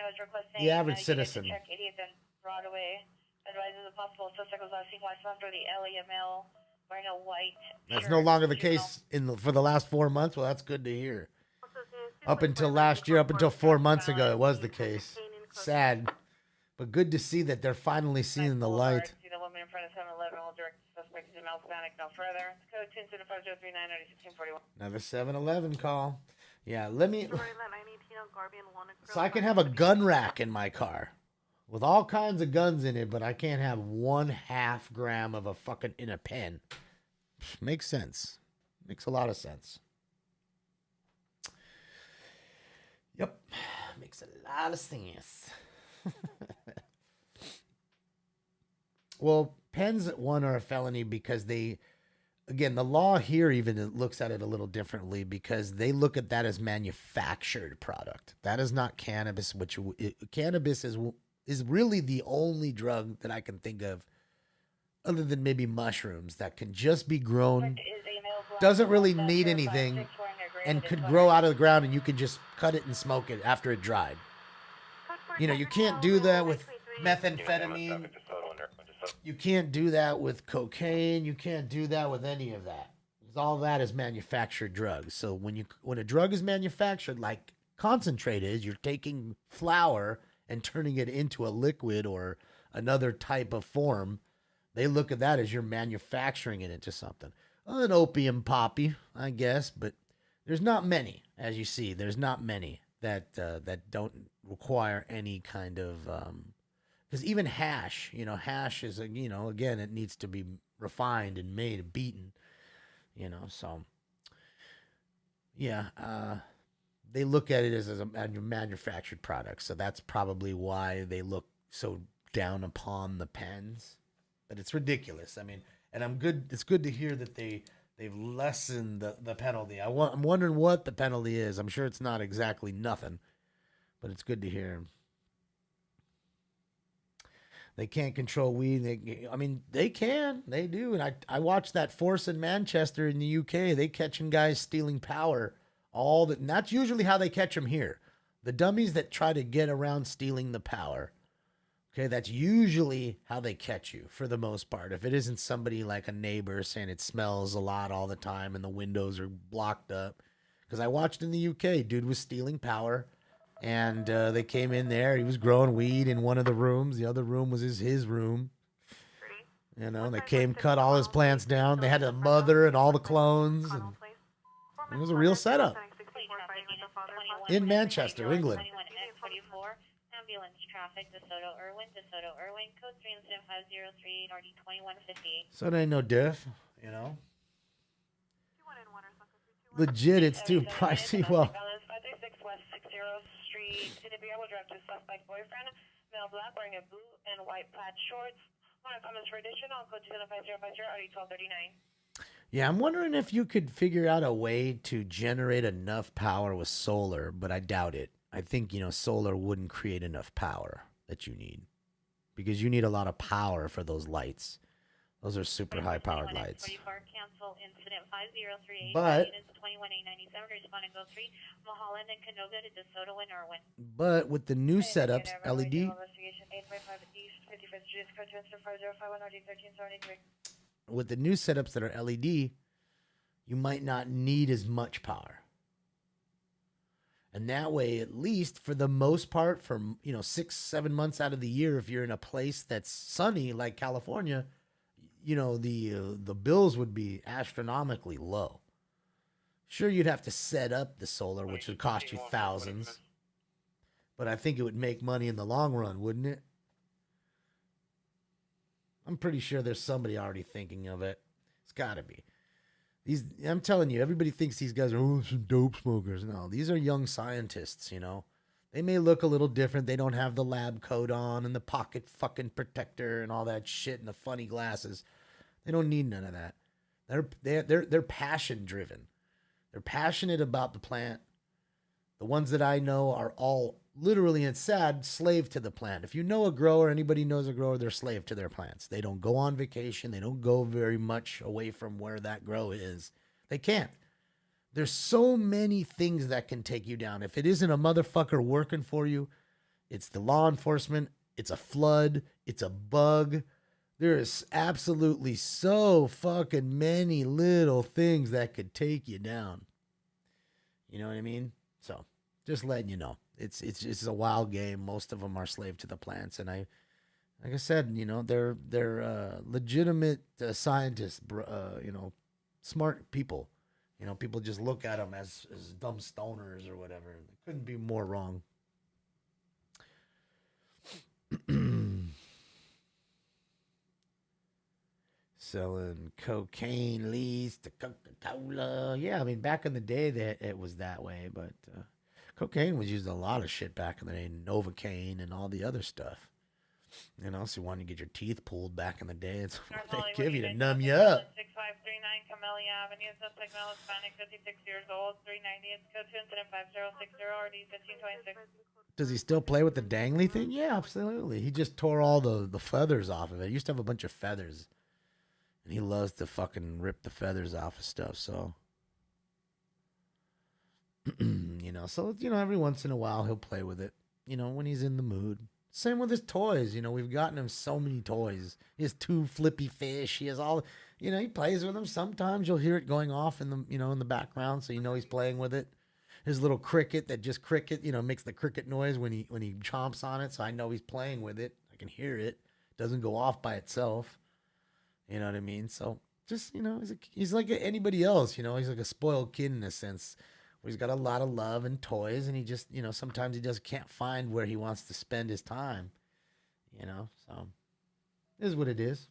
the average citizen. Check 80th and Broadway. Advises a possible suspect was last seen west after the LAML wearing a white. That's no longer the case for the last 4 months. Well, that's good to hear. Up until last year, up until 4 months ago, it was the case. Sad, but good to see that they're finally seeing the light. See the woman in front of 7-Eleven will direct the suspect to Hispanic no further. Code 10-5039-9641. Another 7-Eleven call. Yeah, let me. So I can have a gun rack in my car with all kinds of guns in it, but I can't have 1/2 gram of a fucking in a pen. Makes sense. Makes a lot of sense. Yep. Makes a lot of sense. Well, pens at one are a felony because they, again, the law here even looks at it a little differently because they look at that as manufactured product. That is not cannabis, cannabis is really the only drug that I can think of other than maybe mushrooms that can just be grown, doesn't really need anything, and could grow out of the ground and you can just cut it and smoke it after it dried. You know, you can't do that with methamphetamine. You can't do that with cocaine. You can't do that with any of that. Because all that is manufactured drugs. So when a drug is manufactured, like concentrate is, you're taking flour and turning it into a liquid or another type of form. They look at that as you're manufacturing it into something. An opium poppy, I guess, but there's not many, as you see. There's not many that don't require any kind of because even hash, hash is again, it needs to be refined and made and beaten, so yeah, they look at it as a manufactured product, so that's probably why they look so down upon the pens. But it's ridiculous. I mean, and it's good to hear that they've lessened the penalty. I'm wondering what the penalty is. I'm sure it's not exactly nothing, but it's good to hear. They can't control weed. They can. They do. And I watched that force in Manchester in the UK. They catching guys stealing power. And that's usually how they catch them here. The dummies that try to get around stealing the power. Okay, that's usually how they catch you for the most part. If it isn't somebody like a neighbor saying it smells a lot all the time and the windows are blocked up. Because I watched in the UK, dude was stealing power. And they came in there. He was growing weed in one of the rooms. The other room was his room. They came, cut all his plants down. They had a mother and all the clones. And it was a real setup. In Manchester, England. Ambulance traffic, DeSoto Irwin, code 37503 RD 2158. So there ain't no diff, Legit, it's too pricey. Well, 536 West 60 Street. To the beer will drive to suspect boyfriend, male black, wearing a blue and white plaid shorts. Want comments for additional? Code 25050 RD 1239. Yeah, I'm wondering if you could figure out a way to generate enough power with solar, but I doubt it. I think, solar wouldn't create enough power that you need because you need a lot of power for those lights. Those are super high-powered lights. Cancel incident 5038. But units 21897 responding go 3 Mulholland and Canoga to DeSoto and Irwin. But with the new setups, LED. With the new setups that are LED, you might not need as much power. And that way, at least for the most part, for 6-7 months out of the year, if you're in a place that's sunny like California, the bills would be astronomically low. Sure, you'd have to set up the solar, which would cost you thousands. But I think it would make money in the long run, wouldn't it? I'm pretty sure there's somebody already thinking of it. It's got to be. I'm telling you, everybody thinks these guys are some dope smokers. No, these are young scientists, you know. They may look a little different. They don't have the lab coat on and the pocket fucking protector and all that shit and the funny glasses. They don't need none of that. They're passion driven. They're passionate about the plant. The ones that I know are all literally, and sad, slave to the plant. If you know a grower, anybody knows a grower, they're slave to their plants. They don't go on vacation. They don't go very much away from where that grow is. They can't. There's so many things that can take you down. If it isn't a motherfucker working for you, it's the law enforcement, it's a flood, it's a bug. There is absolutely so fucking many little things that could take you down. You know what I mean? So, just letting you know. It's a wild game. Most of them are slave to the plants, and like I said, you know, they're legitimate scientists, you know, smart people. You know, people just look at them as dumb stoners or whatever. They couldn't be more wrong. Selling cocaine leads to Coca-Cola. Yeah, I mean, back in the day, it was that way, but cocaine was used in a lot of shit back in the day. Novocaine and all the other stuff. You know, so you wanted to get your teeth pulled back in the day. It's what they give you to numb you up. 6539 Camellia Avenue, suspect male Hispanic, 56 years old, 390 is code to incident 5060 RD 1526. Does he still play with the dangly thing? Yeah, absolutely. He just tore all the feathers off of it. He used to have a bunch of feathers. And he loves to fucking rip the feathers off of stuff, so. You know, so, you know, every once in a while he'll play with it, you know, when he's in the mood. Same with his toys. You know, we've gotten him so many toys. He has 2 flippy fish. He has all, you know, he plays with them. Sometimes you'll hear it going off in the, you know, in the background, so you know he's playing with it. His little cricket that just cricket, you know, makes the cricket noise when he chomps on it, so I know he's playing with it. I can hear it. It doesn't go off by itself. You know what I mean? So just, you know, he's like anybody else, you know, he's like a spoiled kid in a sense. He's got a lot of love and toys, and he just, you know, sometimes he just can't find where he wants to spend his time, you know, so it is what it is.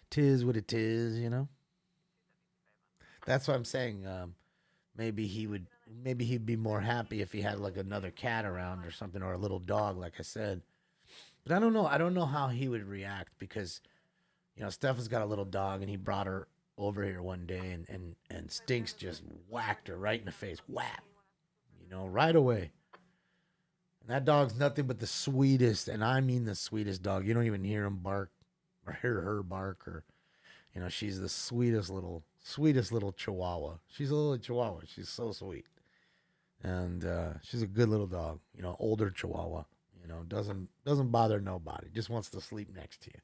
'Tis what it is, you know. That's what I'm saying. Maybe he'd be more happy if he had like another cat around or something, or a little dog, like I said. But I don't know. I don't know how he would react because, you know, Stefan's got a little dog, and he brought her over here one day, and Stinks just whacked her right in the face. Whap. You know, right away. And that dog's nothing but the sweetest, and I mean the sweetest dog. You don't even hear him bark or hear her bark, or, you know, she's the sweetest little chihuahua. She's a little chihuahua. She's so sweet. And she's a good little dog, you know, older chihuahua, you know, doesn't bother nobody, just wants to sleep next to you.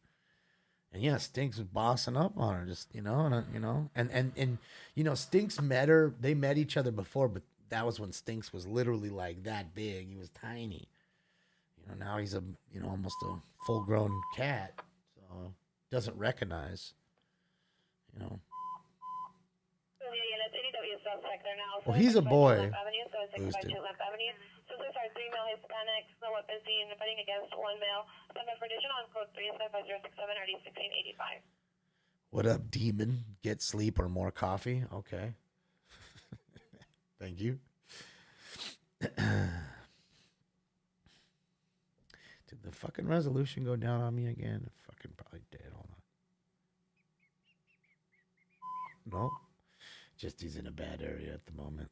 And yeah, Stinks was bossing up on her, just, you know, and you know, Stinks met her. They met each other before, but that was when Stinks was literally like that big. He was tiny. You know, now he's you know, almost a full-grown cat, so doesn't recognize, you know. Well, he's a boy. Boosted. Female Hispanic, no weapons seen, fighting against one male. Suspect for addition on code 35067 RD 1685. What up, demon? Get sleep or more coffee? Okay. Thank you. Did the fucking resolution go down on me again? It fucking probably did. Hold on. No. Just he's in a bad area at the moment.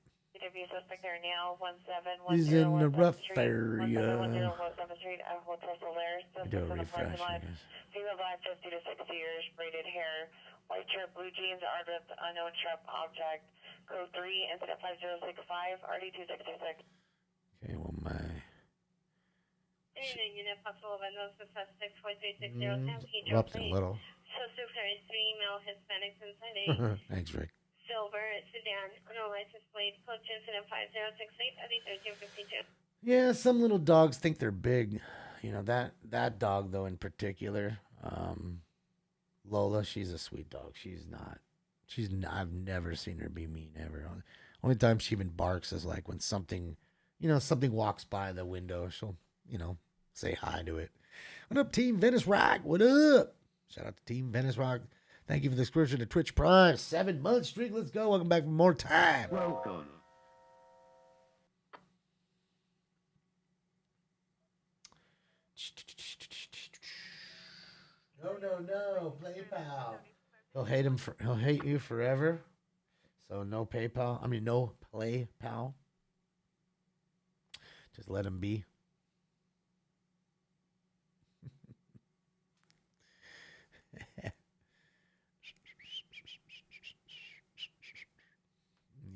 Suspect there now, 1710. He's in the rough area. 1710 Street, Hotel Solaire. Do a refresh. Female black, 50 to 60 years, braided hair, white shirt, blue jeans, armed with unknown sharp object. Code 3, incident 5065, RD 266. Okay, well, my. Unit possible vendors with suspect 4360 Erupting a little. Suspect are female Hispanics inside a Thanks, Rick. silver sedan, no license plate, code to incident 5068, RD 1352. Yeah, some little dogs think they're big. You know, that dog, though, in particular, Lola, she's a sweet dog. I've never seen her be mean, ever. Only time she even barks is like when something walks by the window. She'll, you know, say hi to it. What up, Team Venice Rock? What up? Shout out to Team Venice Rock. Thank you for the subscription to Twitch Prime. 7-month streak. Let's go. Welcome back for more time. Welcome. No. PayPal. He'll hate you forever. So no PayPal. I mean, no PlayPal. Just let him be.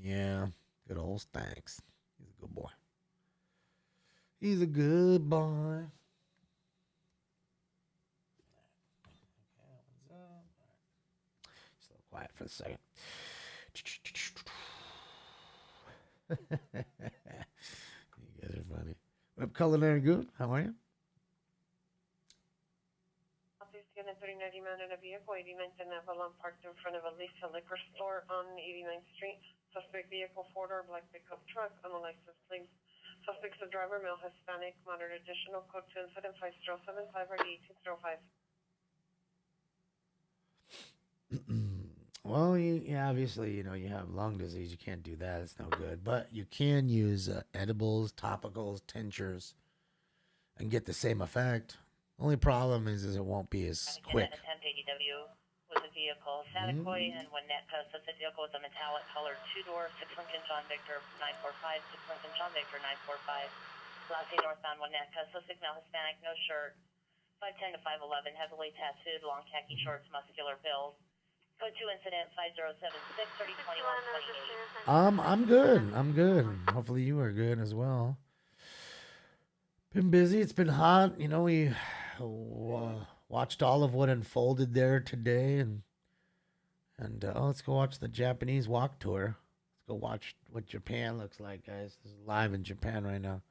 Yeah, good old Stanks. He's a good boy. He's a good boy. Just a little quiet for a second. You guys are funny. What up, Culinary Goon? How are you? Unit 3090 mounted a vehicle, 89th and Avalon, parked in front of a Lisa liquor store on 89th Street. Suspect vehicle, four-door black pickup truck on the license plate. Suspect's a driver, male Hispanic, moderate additional, code to incident 5075 RD 1805. Well, you obviously, you have lung disease. You can't do that. It's no good. But you can use edibles, topicals, tinctures, and get the same effect. Only problem is it won't be as quick. A 1080W was a vehicle, Santa Coy, and when net posts, the vehicle was a metallic colored two-door, 6 Lincoln John Victor 945, 6 Lincoln John Victor 945. Class A northbound, one net post, male Hispanic, no shirt, 5'10" to 5'11", heavily tattooed, long khaki shorts, muscular build. Code 2 incident 5076 3021 28. I'm good. Hopefully you are good as well. Been busy. It's been hot. We watched all of what unfolded there today, and let's go watch the Japanese walk tour. Let's go watch what Japan looks like, guys. This is live in Japan right now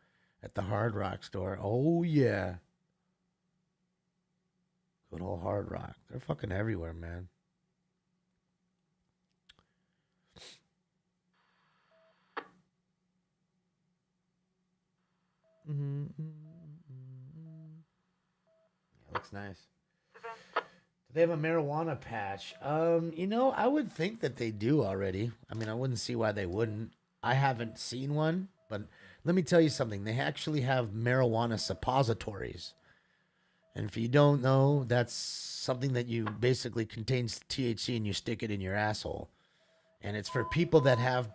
at the Hard Rock store. Oh yeah, good old Hard Rock. They're fucking everywhere, man. Yeah, looks nice. Do they have a marijuana patch? I would think that they do already. I mean, I wouldn't see why they wouldn't. I haven't seen one, but let me tell you something. They actually have marijuana suppositories. And if you don't know, that's something that you basically contains THC and you stick it in your asshole. And it's for people that have,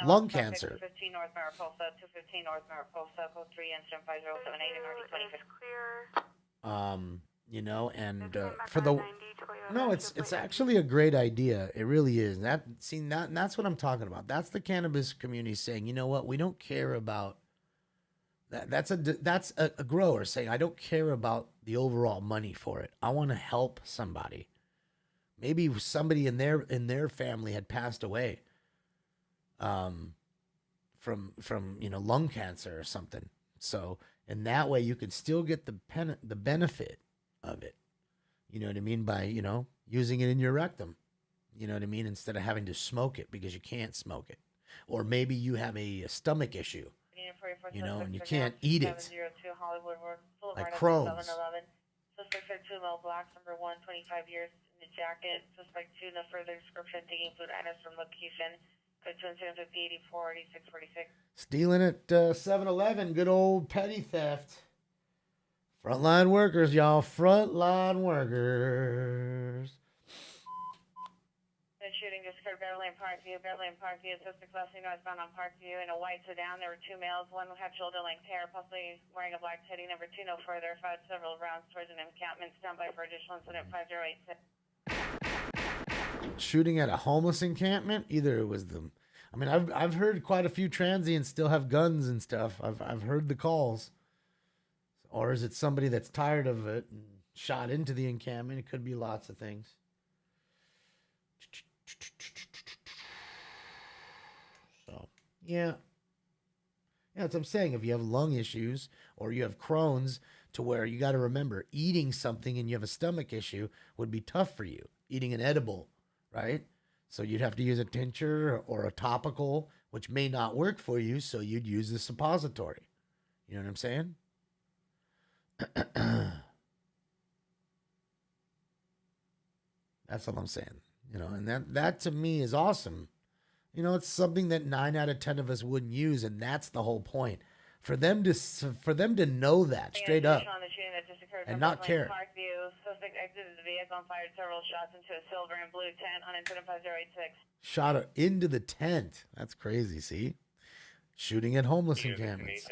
lung cancer. 215 North Mariposa, 215 North Mariposa, code 3 incident 5078 and RD 25. And for the it's actually a great idea. It really is. That's what I'm talking about. That's the cannabis community saying, you know what, we don't care about that. That's a grower saying, I don't care about the overall money for it. I want to help somebody. Maybe somebody in their family had passed away from lung cancer or something. So in that way you can still get the benefit of it. You know what I mean? By, using it in your rectum. You know what I mean? Instead of having to smoke it because you can't smoke it. Or maybe you have a stomach issue, and you can't eat it. Like Crohn's. Suspect 2 male black, number 1, 25 years in the jacket. Suspect 2, no further description, taking food items from location. Code 2 84 8646. Stealing at 7-Eleven. Good old petty theft. Frontline workers, y'all. Frontline workers. The shooting just occurred Beverly and Parkview. Suspect last seen northbound on Parkview in a white sedan. There were 2 males. One had shoulder-length hair, possibly wearing a black hoodie. Number 2, no further. Fired several rounds towards an encampment. Stand by for additional incident 5086. Shooting at a homeless encampment. Either it was them. I mean, I've heard quite a few transients still have guns and stuff. I've heard the calls. Or is it somebody that's tired of it and shot into the encampment? It could be lots of things. So, yeah. That's what I'm saying. If you have lung issues or you have Crohn's, to where you got to remember, eating something and you have a stomach issue would be tough for you. Eating an edible, right? So you'd have to use a tincture or a topical, which may not work for you, so you'd use the suppository. You know what I'm saying? That's all I'm saying. You know, and that to me is awesome. You know, it's something that 9 out of 10 of us wouldn't use, and that's the whole point. For them to know that straight up On the shooting that just occurred and from not Brooklyn care. Parkview. Suspect exited the vehicle and fired several shots into a silver and blue tent on incident 5086. Shot her into the tent. That's crazy, see? Shooting at homeless encampments.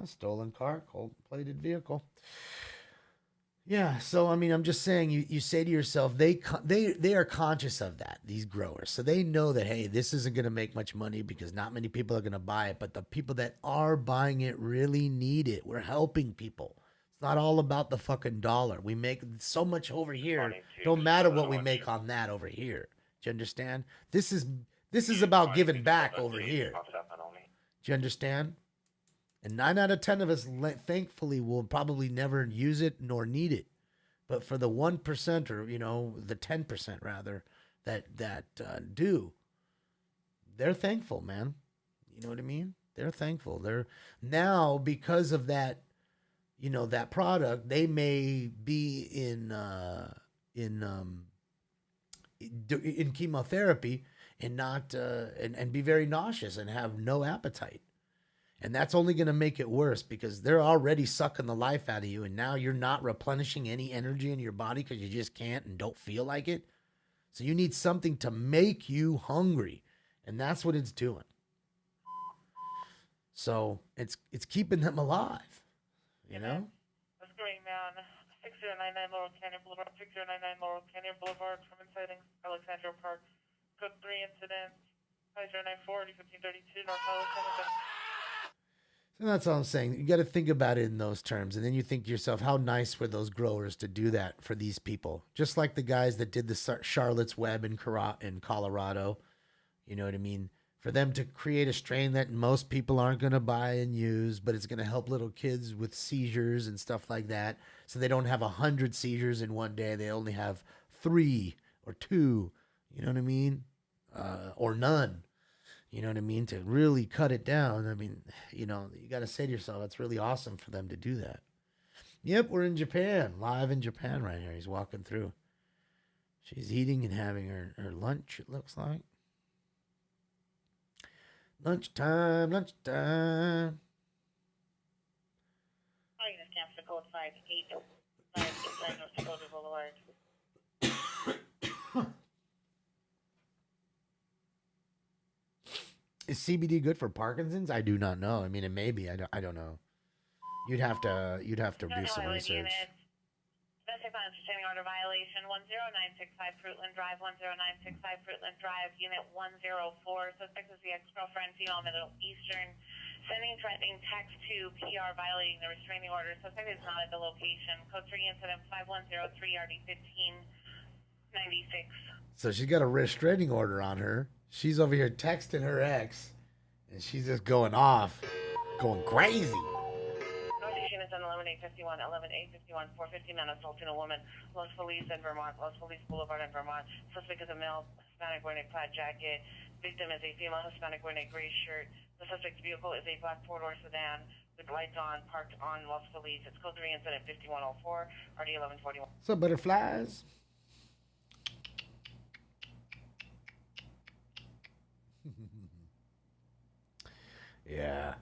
Stolen car, cold-plated vehicle. Yeah, so I mean, I'm just saying, you say to yourself, they are conscious of that, these growers. So they know that, hey, this isn't going to make much money because not many people are going to buy it, but the people that are buying it really need it. We're helping people. It's not all about the fucking dollar. We make so much over here. Don't matter what we make on that over here. Do you understand? This is about giving back over here. Do you understand? And 9 out of 10 of us, thankfully, will probably never use it nor need it. But for the 1%, or, you know, the 10% rather, that do, they're thankful, man. You know what I mean? They're thankful. They're now, because of that, you know, that product, they may be in chemotherapy and not and be very nauseous and have no appetite. And that's only going to make it worse because they're already sucking the life out of you. And now you're not replenishing any energy in your body because you just can't and don't feel like it. So you need something to make you hungry. And that's what it's doing. So it's keeping them alive, you know? That's Green Man, 6099 Laurel Canyon Boulevard, 6099 Laurel Canyon Boulevard, from inciting Alexandria Park. Code 3 incident, 5094, 1532, North Hollywood, Canada. So that's all I'm saying. You got to think about it in those terms. And then you think to yourself, how nice were those growers to do that for these people? Just like the guys that did the Charlotte's Web in Colorado. You know what I mean? For them to create a strain that most people aren't going to buy and use, but it's going to help little kids with seizures and stuff like that. So they don't have 100 seizures in one day. They only have 3 or 2. You know what I mean? Or none. You know what I mean? To really cut it down. I mean, you know, you got to say to yourself, it's really awesome for them to do that. Yep, we're in Japan. Live in Japan right here. He's walking through. She's eating and having her lunch, it looks like. Lunchtime. Unit Campus Code 5859 North Dakota Boulevard. Is CBD good for Parkinson's? I do not know. I mean, it may be. I don't know. You'd have to do some research. Domestic violence restraining order violation 10965 Fruitland Drive, 10965 Fruitland Drive, Unit 104. Suspect is the ex-girlfriend, female, Middle Eastern, sending threatening text to PR violating the restraining order. Suspect is not at the location. Code 3 incident 5103 RD 1596. So she's got a restraining order on her. She's over here texting her ex, and she's just going off, going crazy. Northeast units on 11851, 11851, 450 men assaulting a woman. Los Feliz in Vermont, Los Feliz Boulevard in Vermont. Suspect is a male Hispanic wearing a plaid jacket. Victim is a female Hispanic wearing a gray shirt. The suspect's vehicle is a black four-door sedan with lights on, parked on Los Feliz. It's code 3 incident 5104, RD 1141. So butterflies. Yeah.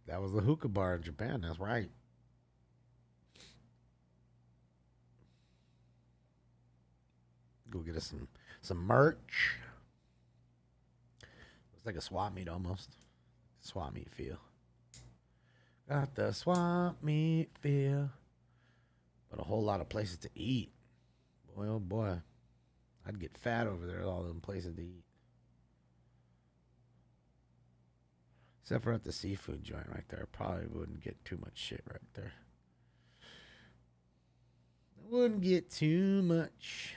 That was the hookah bar in Japan. That's right. Go get us some merch. Looks like a swap meet almost. Swap meet feel. Got the swap meet feel. But a whole lot of places to eat. Boy, oh boy. I'd get fat over there, all them places to eat. Except for at the seafood joint right there. Probably wouldn't get too much shit right there. Wouldn't get too much.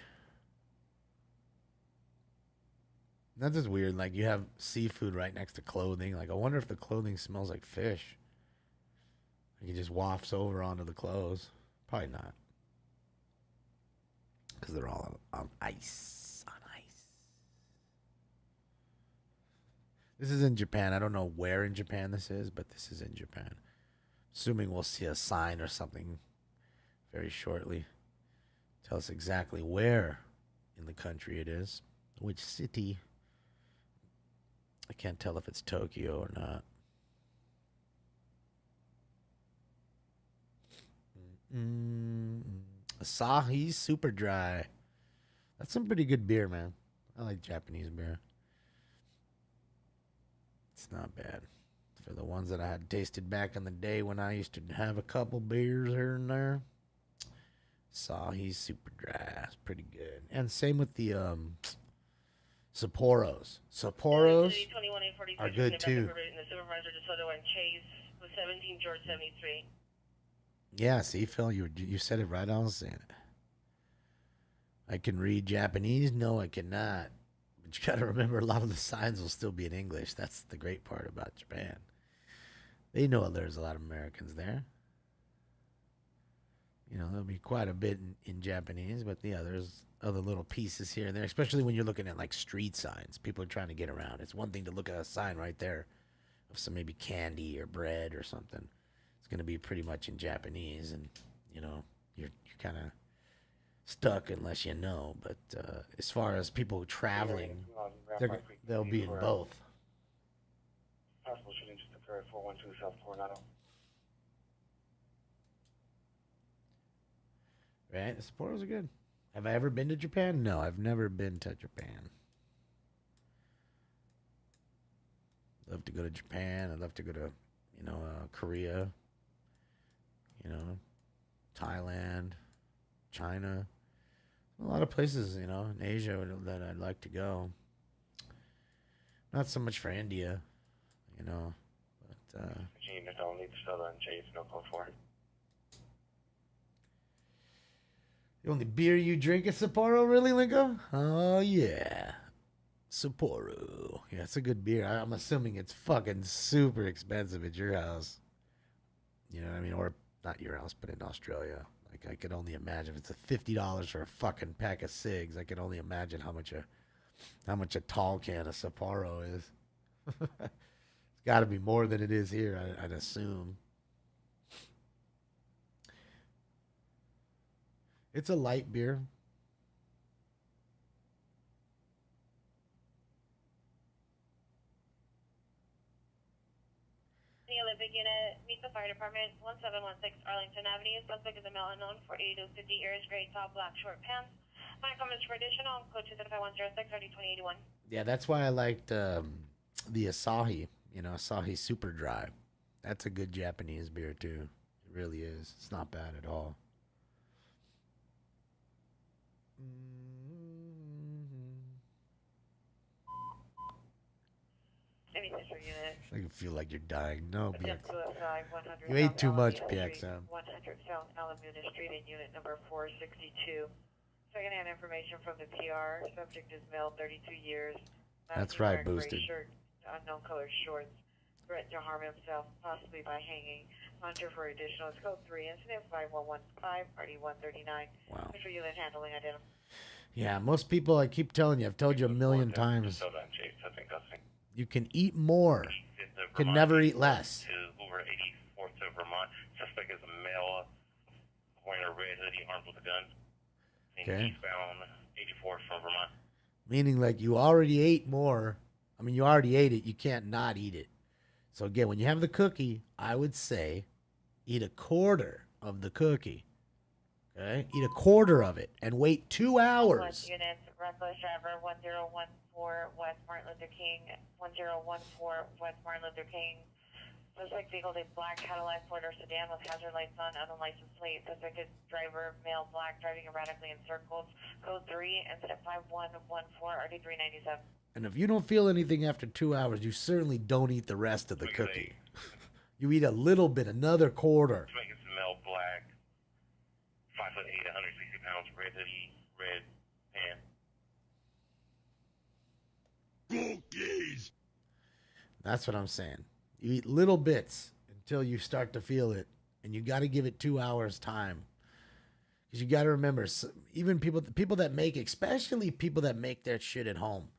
That's just weird. Like, you have seafood right next to clothing. Like, I wonder if the clothing smells like fish. Like, it just wafts over onto the clothes. Probably not. Because they're all on ice. On ice. This is in Japan. I don't know where in Japan this is, but this is in Japan. Assuming we'll see a sign or something very shortly. Tell us exactly where in the country it is. Which city. I can't tell if it's Tokyo or not. Asahi Super Dry. That's some pretty good beer, man. I like Japanese beer. It's not bad. For the ones that I had tasted back in the day when I used to have a couple beers here and there. Asahi Super Dry. It's pretty good. And same with the Sapporos. Sapporos are good too. The supervisor DeSoto and Chase with 17 George 73. Yeah, see, Phil, you said it right. I was saying it. I can read Japanese. No, I cannot. But you got to remember, a lot of the signs will still be in English. That's the great part about Japan. They know there's a lot of Americans there. You know, there'll be quite a bit in Japanese, but yeah, there's other little pieces here and there, especially when you're looking at like street signs. People are trying to get around. It's one thing to look at a sign right there of some maybe candy or bread or something. It's going to be pretty much in Japanese, and you know, you're kind of stuck unless you know. But as far as people traveling, they'll be in both. Possible shooting just occurred at 412 South Coronado. Right, the Sapporos are good. Have I ever been to Japan? No, I've never been to Japan. Love to go to Japan. I'd love to go to, Korea. Thailand, China. A lot of places, in Asia that I'd like to go. Not so much for India, but. Virginia, don't need the Southern Chase, no code for it. The only beer you drink is Sapporo, really, Linko? Oh, yeah. Sapporo. Yeah, it's a good beer. I'm assuming it's fucking super expensive at your house. You know what I mean? Or not your house, but in Australia. Like, I could only imagine if it's $50 for a fucking pack of cigs. I can only imagine how much a tall can of Sapporo is. It's got to be more than it is here, I'd assume. It's a light beer. The Olympic unit meets the fire department, 1716 Arlington Avenue. Suspect is a male unknown, 48 to 50 years, gray top, black short pants. My comments for additional, code 275-106, RD 2081. Yeah, that's why I liked the Asahi, Asahi Super Dry. That's a good Japanese beer, too. It really is. It's not bad at all. I can feel like you're dying. No, BX. You ate too much, PXM. 100 South Alameda Street in unit number 462. Secondhand information from the PR. Subject is male, 32 years. That's right, boosted. Shirt, unknown color shorts. Threatened to harm himself, possibly by hanging. Monitor for additional scope 3. Incident 5115, party 139. Wow. For unit handling, identify. Yeah, most people, I keep telling you, I've told you a million times. You can eat more. You can never eat less. To over 84th to Vermont. Suspect is a male wearing a red hoodie, armed with a gun. Okay. Eastbound 84th from Vermont. Meaning, like, you already ate more. I mean, you already ate it. You can't not eat it. So, again, when you have the cookie, I would say eat a quarter of the cookie. Okay? Eat a quarter of it and wait 2 hours. Units, reckless driver 1014 West Martin Luther King, 1014 West Martin Luther King. Suspect vehicle, a black Cadillac Ford or sedan with hazard lights on, unlicensed plate. Suspect is driver, male, black, driving erratically in circles. Code 3, incident 5114, RD 397. And if you don't feel anything after 2 hours, you certainly don't eat the rest of the cookie. You eat a little bit, another quarter. Suspect is male, black, 5'8", 160 pounds, red hoodie, red pants. Cookies! That's what I'm saying. You eat little bits until you start to feel it, and you got to give it 2 hours time. Because you got to remember, even people that make, especially people that make their shit at home,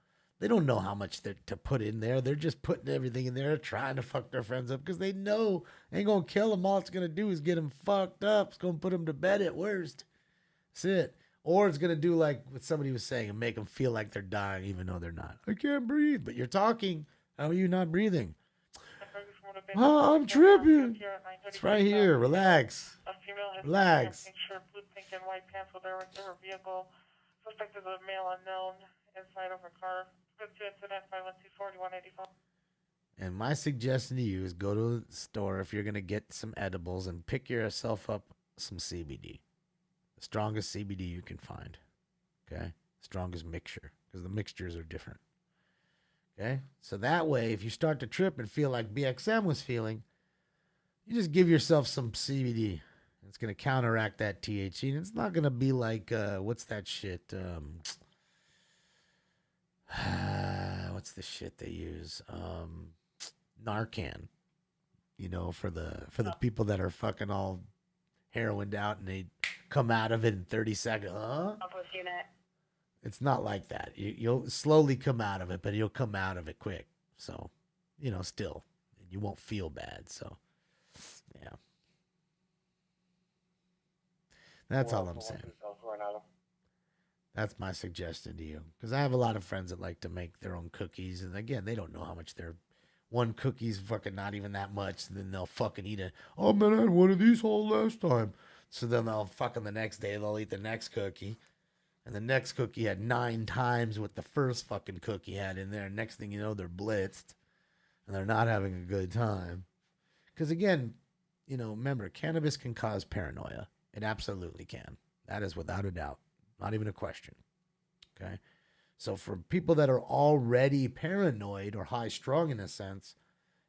They don't know how much to put in there. They're just putting everything in there, trying to fuck their friends up because they know ain't going to kill them. All it's going to do is get them fucked up. It's going to put them to bed at worst. That's it. Or it's going to do like what somebody was saying and make them feel like they're dying even though they're not. I can't breathe, but you're talking. How are you not breathing? Oh, I'm tripping. It's right here. Relax. Relax. Blue, pink, and white pants with their vehicle. Suspect is a male unknown inside of a car. Incident 512-4184. And my suggestion to you is go to the store if you're going to get some edibles and pick yourself up some CBD. The strongest CBD you can find. Okay? Strongest mixture because the mixtures are different. Okay? So that way, if you start to trip and feel like BXM was feeling, you just give yourself some CBD. It's going to counteract that THC. And it's not going to be like, what's that shit? What's the shit they use? Narcan. You know, for the people that are fucking all heroined out and they come out of it in 30 seconds. Huh? It's not like that. You'll slowly come out of it, but you'll come out of it quick. So, you know, still, you won't feel bad. So, yeah. That's all I'm saying. That's my suggestion to you. Because I have a lot of friends that like to make their own cookies. And again, they don't know how much their one cookie's fucking not even that much. And then they'll fucking eat it. Oh, man, I had one of these whole last time. So then they'll fucking the next day, they'll eat the next cookie. And the next cookie had 9 times what the first fucking cookie had in there. Next thing you know, they're blitzed. And they're not having a good time. Because again, you know, remember, cannabis can cause paranoia. It absolutely can. That is without a doubt. Not even a question. Okay? So for people that are already paranoid or high-strung in a sense,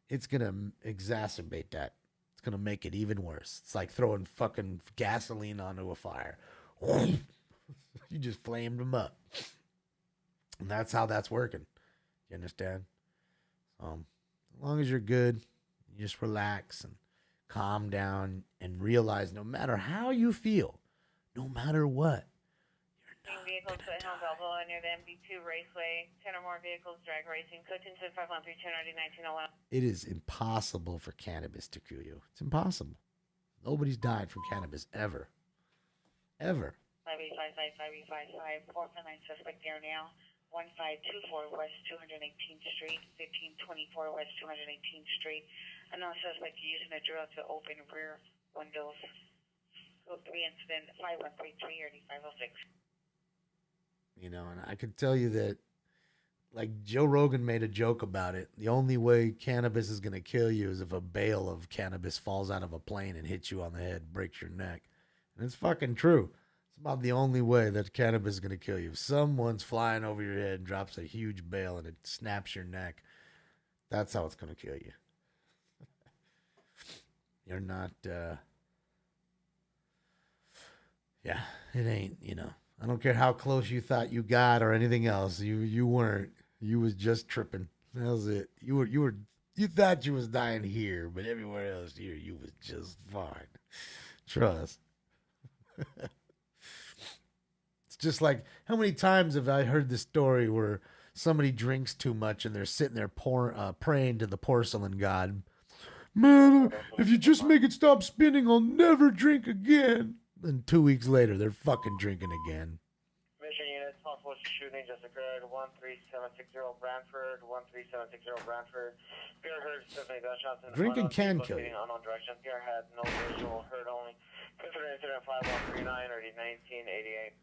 it's going to exacerbate that. It's going to make it even worse. It's like throwing fucking gasoline onto a fire. You just flamed them up. And that's how that's working. You understand? As long as you're good, you just relax and calm down and realize no matter how you feel, no matter what, vehicles put Helm Balboa near the MB2 Raceway. 10 or more vehicles drag racing. Coachington 513-290-1901. it is impossible for cannabis to kill you. It's impossible. Nobody's died from cannabis ever. Ever. 585-585-5, 459 suspect there now. 1524 West 218th Street, 1524 West 218th Street. Another suspect using a drill to open rear windows. Code 3 incident 5133-8506. You know, and I could tell you that, like Joe Rogan made a joke about it. The only way cannabis is going to kill you is if a bale of cannabis falls out of a plane and hits you on the head, breaks your neck. And it's fucking true. It's about the only way that cannabis is going to kill you. If someone's flying over your head and drops a huge bale and it snaps your neck, that's how it's going to kill you. You're not, yeah, it ain't, you know. I don't care how close you thought you got or anything else. You weren't. You was just tripping. That was it. You thought you was dying here, but everywhere else here you was just fine. Trust. It's just like, how many times have I heard this story where somebody drinks too much and they're sitting there praying to the porcelain god. Man, if you just make it stop spinning, I'll never drink again. And 2 weeks later, they're fucking drinking again. Mission units, possible shooting just occurred. 13760 Brantford, 13760 Brantford. Beer heard 70 gunshots in the Drinking front can kill you. Unknown direction. Beer had no visual, heard only. Consider incident 5139 or 1988.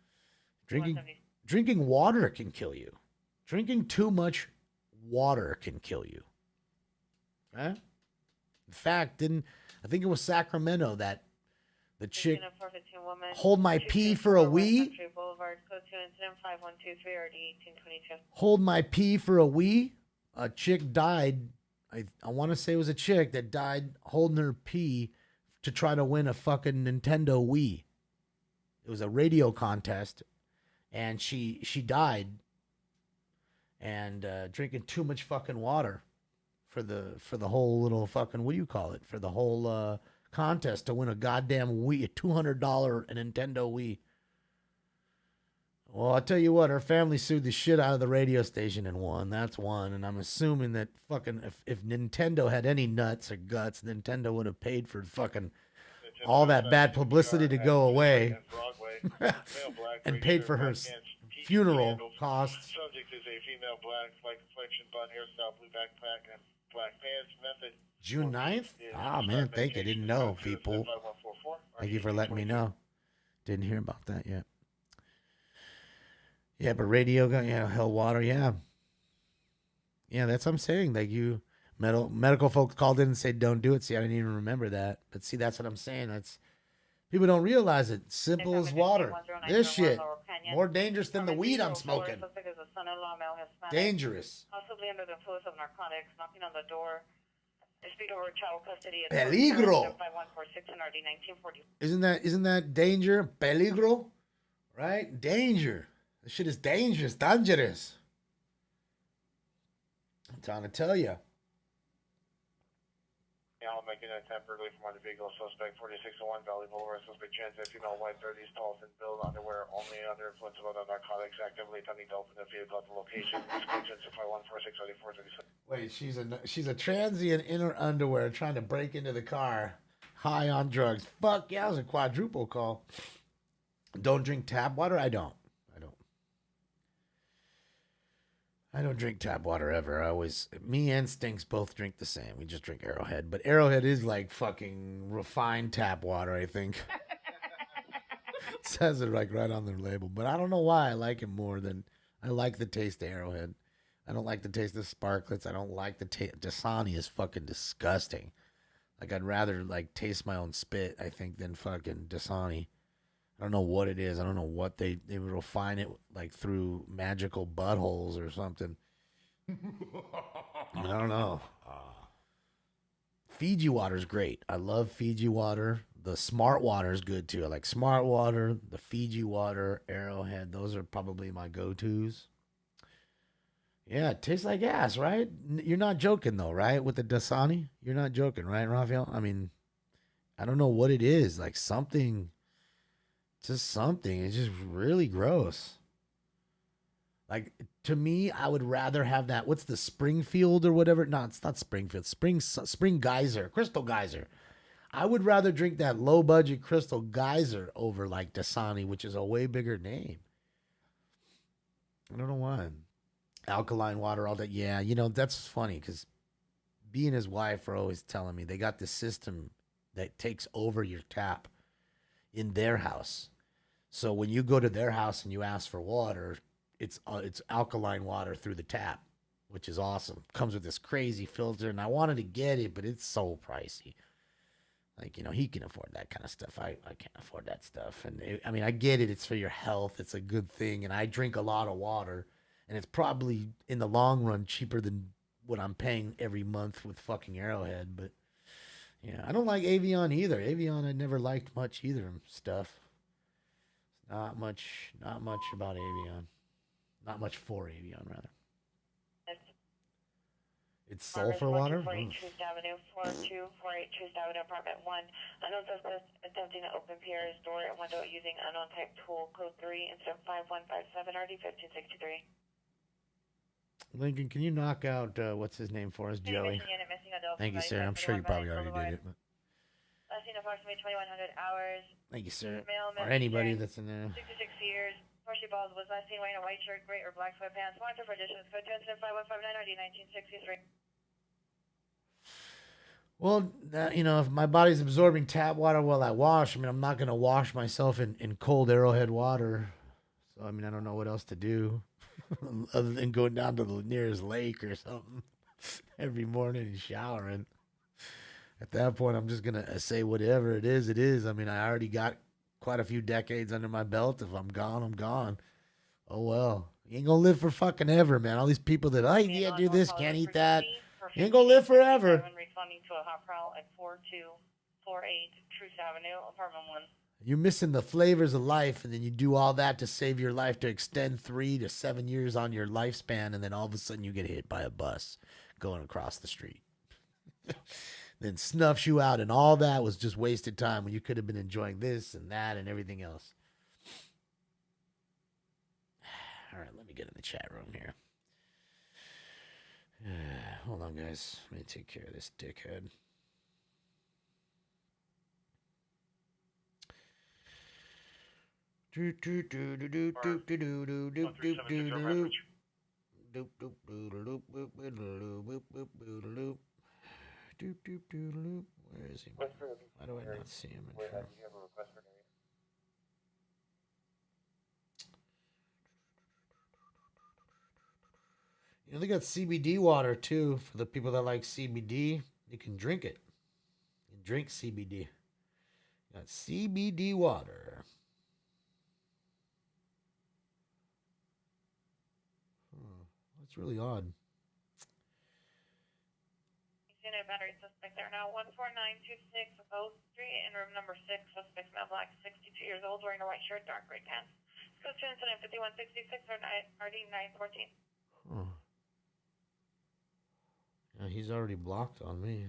Drinking water can kill you. Drinking too much water can kill you. Right? In fact, I think it was Sacramento that the chick hold my pee for a wee. Hold my pee for a wee. A chick died. I want to say it was a chick that died holding her pee to try to win a fucking Nintendo Wii. It was a radio contest, and she died. And drinking too much fucking water for the whole little fucking, what do you call it? For the whole contest to win a goddamn Wii, a $200 Nintendo Wii. Well, I'll tell you what, her family sued the shit out of the radio station and won. That's one. And I'm assuming that fucking if Nintendo had any nuts or guts, Nintendo would have paid for fucking all that bad publicity to go away and paid for her funeral costs. Subject is a female black complexion, blonde hairstyle, blue backpack, and black pants. Method. June 9th? Ah, man, thank you. Didn't know, people. Thank you for letting me know. Didn't hear about that yet. Yeah, but radio, hell water, yeah. Yeah, that's what I'm saying. Like medical folks called in and said, don't do it. See, I didn't even remember that. But see, that's what I'm saying. That's people don't realize it. Simple as water. This shit, more dangerous than the weed I'm smoking. Dangerous. Possibly under the influence of narcotics, knocking on the door. Speed over child custody. Peligro. 5146 and RD 1940. Isn't that danger? Peligro, right? Danger. This shit is dangerous. Dangerous. I'm trying to tell you. Yeah, I'm making a temporarily from the vehicle. Suspect 4601 Valley Boulevard. Suspect transit female, white 30s, tall and build, underwear only, under influence of other narcotics, actively attempting to open the vehicle at the location. Description 5146 Wait, she's a transient in her underwear trying to break into the car, high on drugs. Fuck yeah, it was a quadruple call. Don't drink tap water? I don't drink tap water ever. Me and Stinks both drink the same. We just drink Arrowhead. But Arrowhead is like fucking refined tap water, I think. It says it like right on their label. But I don't know why I like it more than I like the taste of Arrowhead. I don't like the taste of Sparklets. I don't like the taste. Dasani is fucking disgusting. Like I'd rather like taste my own spit, I think, than fucking Dasani. I don't know what it is. I don't know what they refine it like through magical buttholes or something. I don't know. Fiji water's great. I love Fiji water. The Smart water is good too. I like Smart water, the Fiji water, Arrowhead. Those are probably my go-tos. Yeah, it tastes like ass, right? You're not joking though, right? With the Dasani? You're not joking, right, Raphael? I mean, I don't know what it is. Like something... Just something. It's just really gross. Like, to me, I would rather have that. What's the Springfield or whatever? No, it's not Springfield. Spring Geyser. Crystal Geyser. I would rather drink that low-budget Crystal Geyser over, like, Dasani, which is a way bigger name. I don't know why. Alkaline water, all that. Yeah, that's funny because B and his wife are always telling me they got this system that takes over your tap in their house. So when you go to their house and you ask for water, it's alkaline water through the tap, which is awesome. Comes with this crazy filter, and I wanted to get it, but it's so pricey. Like, he can afford that kind of stuff. I can't afford that stuff. And I get it. It's for your health. It's a good thing. And I drink a lot of water, and it's probably in the long run cheaper than what I'm paying every month with fucking Arrowhead. But yeah, I don't like Avion either. Avion I never liked much either stuff. Not much about Avion. Not much for Avion, rather. It's sulfur water? 48 Truth Avenue, 4248 Truth Avenue, apartment 1. Unknown suspect attempting to open Pierre's door and window using unknown type tool, code 3, instead 5157 RD 1563. Lincoln, can you knock out, what's his name for us, Joey? Thank you, sir. I'm sure you probably already did it. But... Last seen approximately 2100 hours. Thank you, sir. Male, or anybody that's in there. 66 years. Partially bald, was last seen wearing a white shirt, gray or black sweatpants. Monitor for additions. Code 2 incident 5159 RD 1963. Well, if my body's absorbing tap water while I wash, I'm not going to wash myself in cold Arrowhead water. So, I don't know what else to do other than going down to the nearest lake or something every morning and showering. At that point, I'm just going to say whatever it is, it is. I already got quite a few decades under my belt. If I'm gone, I'm gone. Oh, well. You ain't going to live for fucking ever, man. All these people that, can't do this, can't eat that. You ain't going to live forever. Responding to a hot prowl at 4248 Truth Avenue, apartment 1. You're missing the flavors of life, and then you do all that to save your life, to extend 3 to 7 years on your lifespan, and then all of a sudden you get hit by a bus going across the street. Then snuffs you out, and all that was just wasted time when you could have been enjoying this and that and everything else. All right, let me get in the chat room here. Hold on, guys. Let me take care of this dickhead. Where is he? Why do I not see him in front? You know, they got CBD water too for the people that like CBD. You can drink it. You can drink CBD. Got CBD water. That's really odd. Unit battery suspect there now 14926 Oak Street in room number 6. Suspect male black, 62 years old, wearing a white shirt, dark gray pants. Code to incident 5166 or RD 914. Huh. Yeah, he's already blocked on me.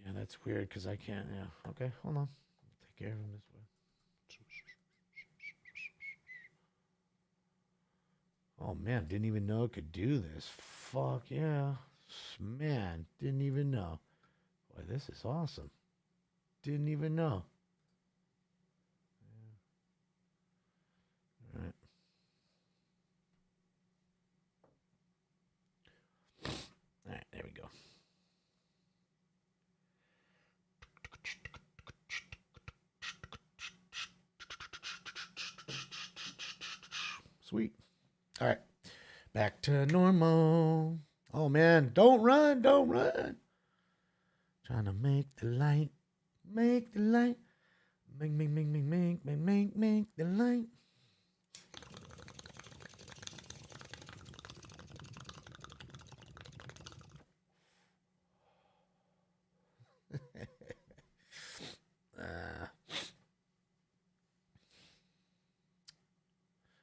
Yeah, that's weird because I can't. Yeah. Okay, hold on. I'll take care of him this way. Oh, man, didn't even know it could do this. Fuck, yeah. Man, didn't even know. Boy, this is awesome. Didn't even know. All right. All right, there we go. Sweet. All right, back to normal. Oh, man, don't run, don't run. Trying to make the light, make the light. Make the light.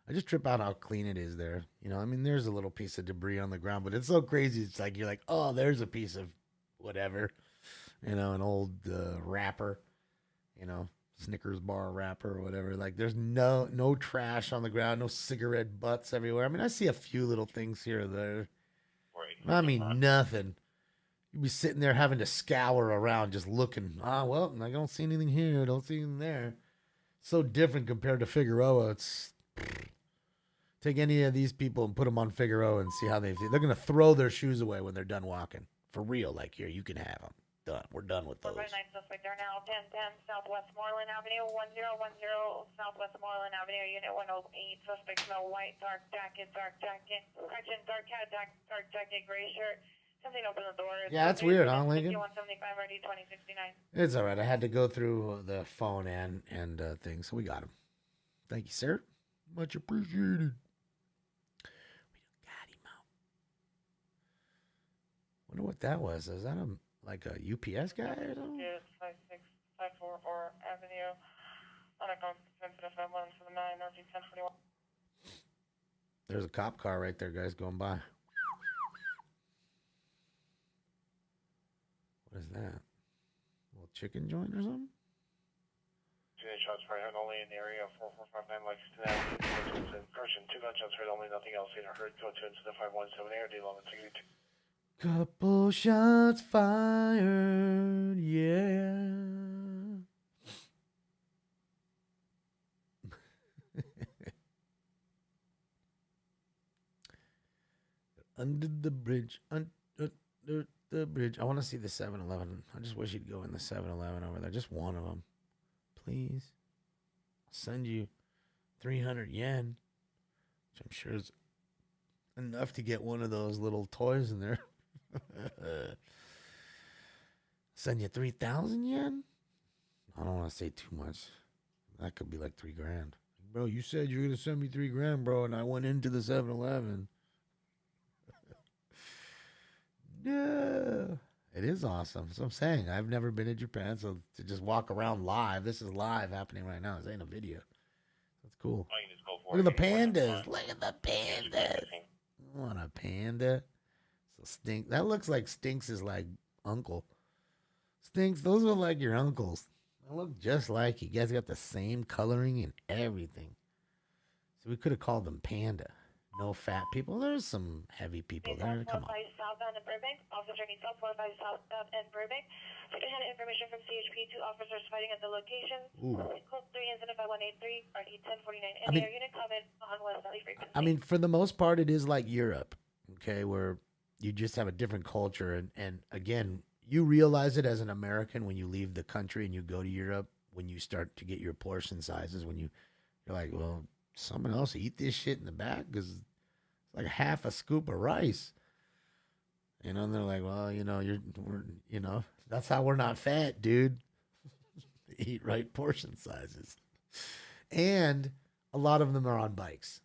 I just trip out how clean it is there. You know, I mean, there's a little piece of debris on the ground, but it's so crazy. It's like, you're like, oh, there's a piece of whatever, you know, an old wrapper, you know, Snickers bar wrapper or whatever. Like, there's no trash on the ground, no cigarette butts everywhere. I mean, I see a few little things here or there. I mean, nothing. You'd be sitting there having to scour around just looking. Well, I don't see anything here. Don't see anything there. So different compared to Figueroa. It's... Take any of these people and put them on Figueroa and see how they feel. They're going to throw their shoes away when they're done walking. For real. Like, here, you can have them. Done. We're done with those. 459 suspect there now 1010 Southwest Moreland Avenue 1010 Southwest Moreland Avenue Unit 108. Suspect smell white, dark jacket, correction, dark hat, dark jacket, gray shirt. Something open the door. Yeah, that's weird, huh, Lincoln? 5175 RD 2069. It's all right. I had to go through the phone and things, so we got him. Thank you, sir. Much appreciated. We got him out. Wonder what that was. Is that like a UPS guy or something? Yes, 56544 Avenue. On a sensitive 5179 RG 1021. There's a cop car right there, guys, going by. What is that? A little chicken joint or something? Shots fired only in the area of 4459 Lexington Avenue. Correction, 2 gunshots heard only, nothing else seen or heard. Go to incident 517 ARD 1162. Couple shots fired, yeah. Under the bridge, under the bridge. I want to see the 7-Eleven. I just wish you'd go in the 7-Eleven over there. Just one of them. Please. I'll send you 300 yen, which I'm sure is enough to get one of those little toys in there. Send you 3,000 yen? I don't want to say too much. That could be like $3,000. Bro, you said you were going to send me $3,000, bro, and I went into the 7-Eleven. No. It is awesome. That's what I'm saying. I've never been in Japan, so to just walk around live, this is live happening right now. This ain't a video. That's cool. Look at the pandas. Look at the pandas. I want a panda. So Stink. That looks like Stinks' like uncle. Stinks, those are like your uncles. I look just like you guys. Got the same coloring and everything. So we could have called them Panda. No fat people. There's some heavy people there. Come on. Southbound in Burbank. Officer needs help 45 southbound in Burbank. Secondhand information from CHP. 2 officers fighting at the location. Code 3 incident by 183. RT 1049. Any unit comment on West Valley frequency. I mean, for the most part, it is like Europe, okay, where you just have a different culture. And again, you realize it as an American when you leave the country and you go to Europe, when you start to get your portion sizes, when you're like, well, someone else eat this shit in the back because it's like half a scoop of rice. You know, and they're like, well, that's how we're not fat, dude. Eat right portion sizes. And a lot of them are on bikes.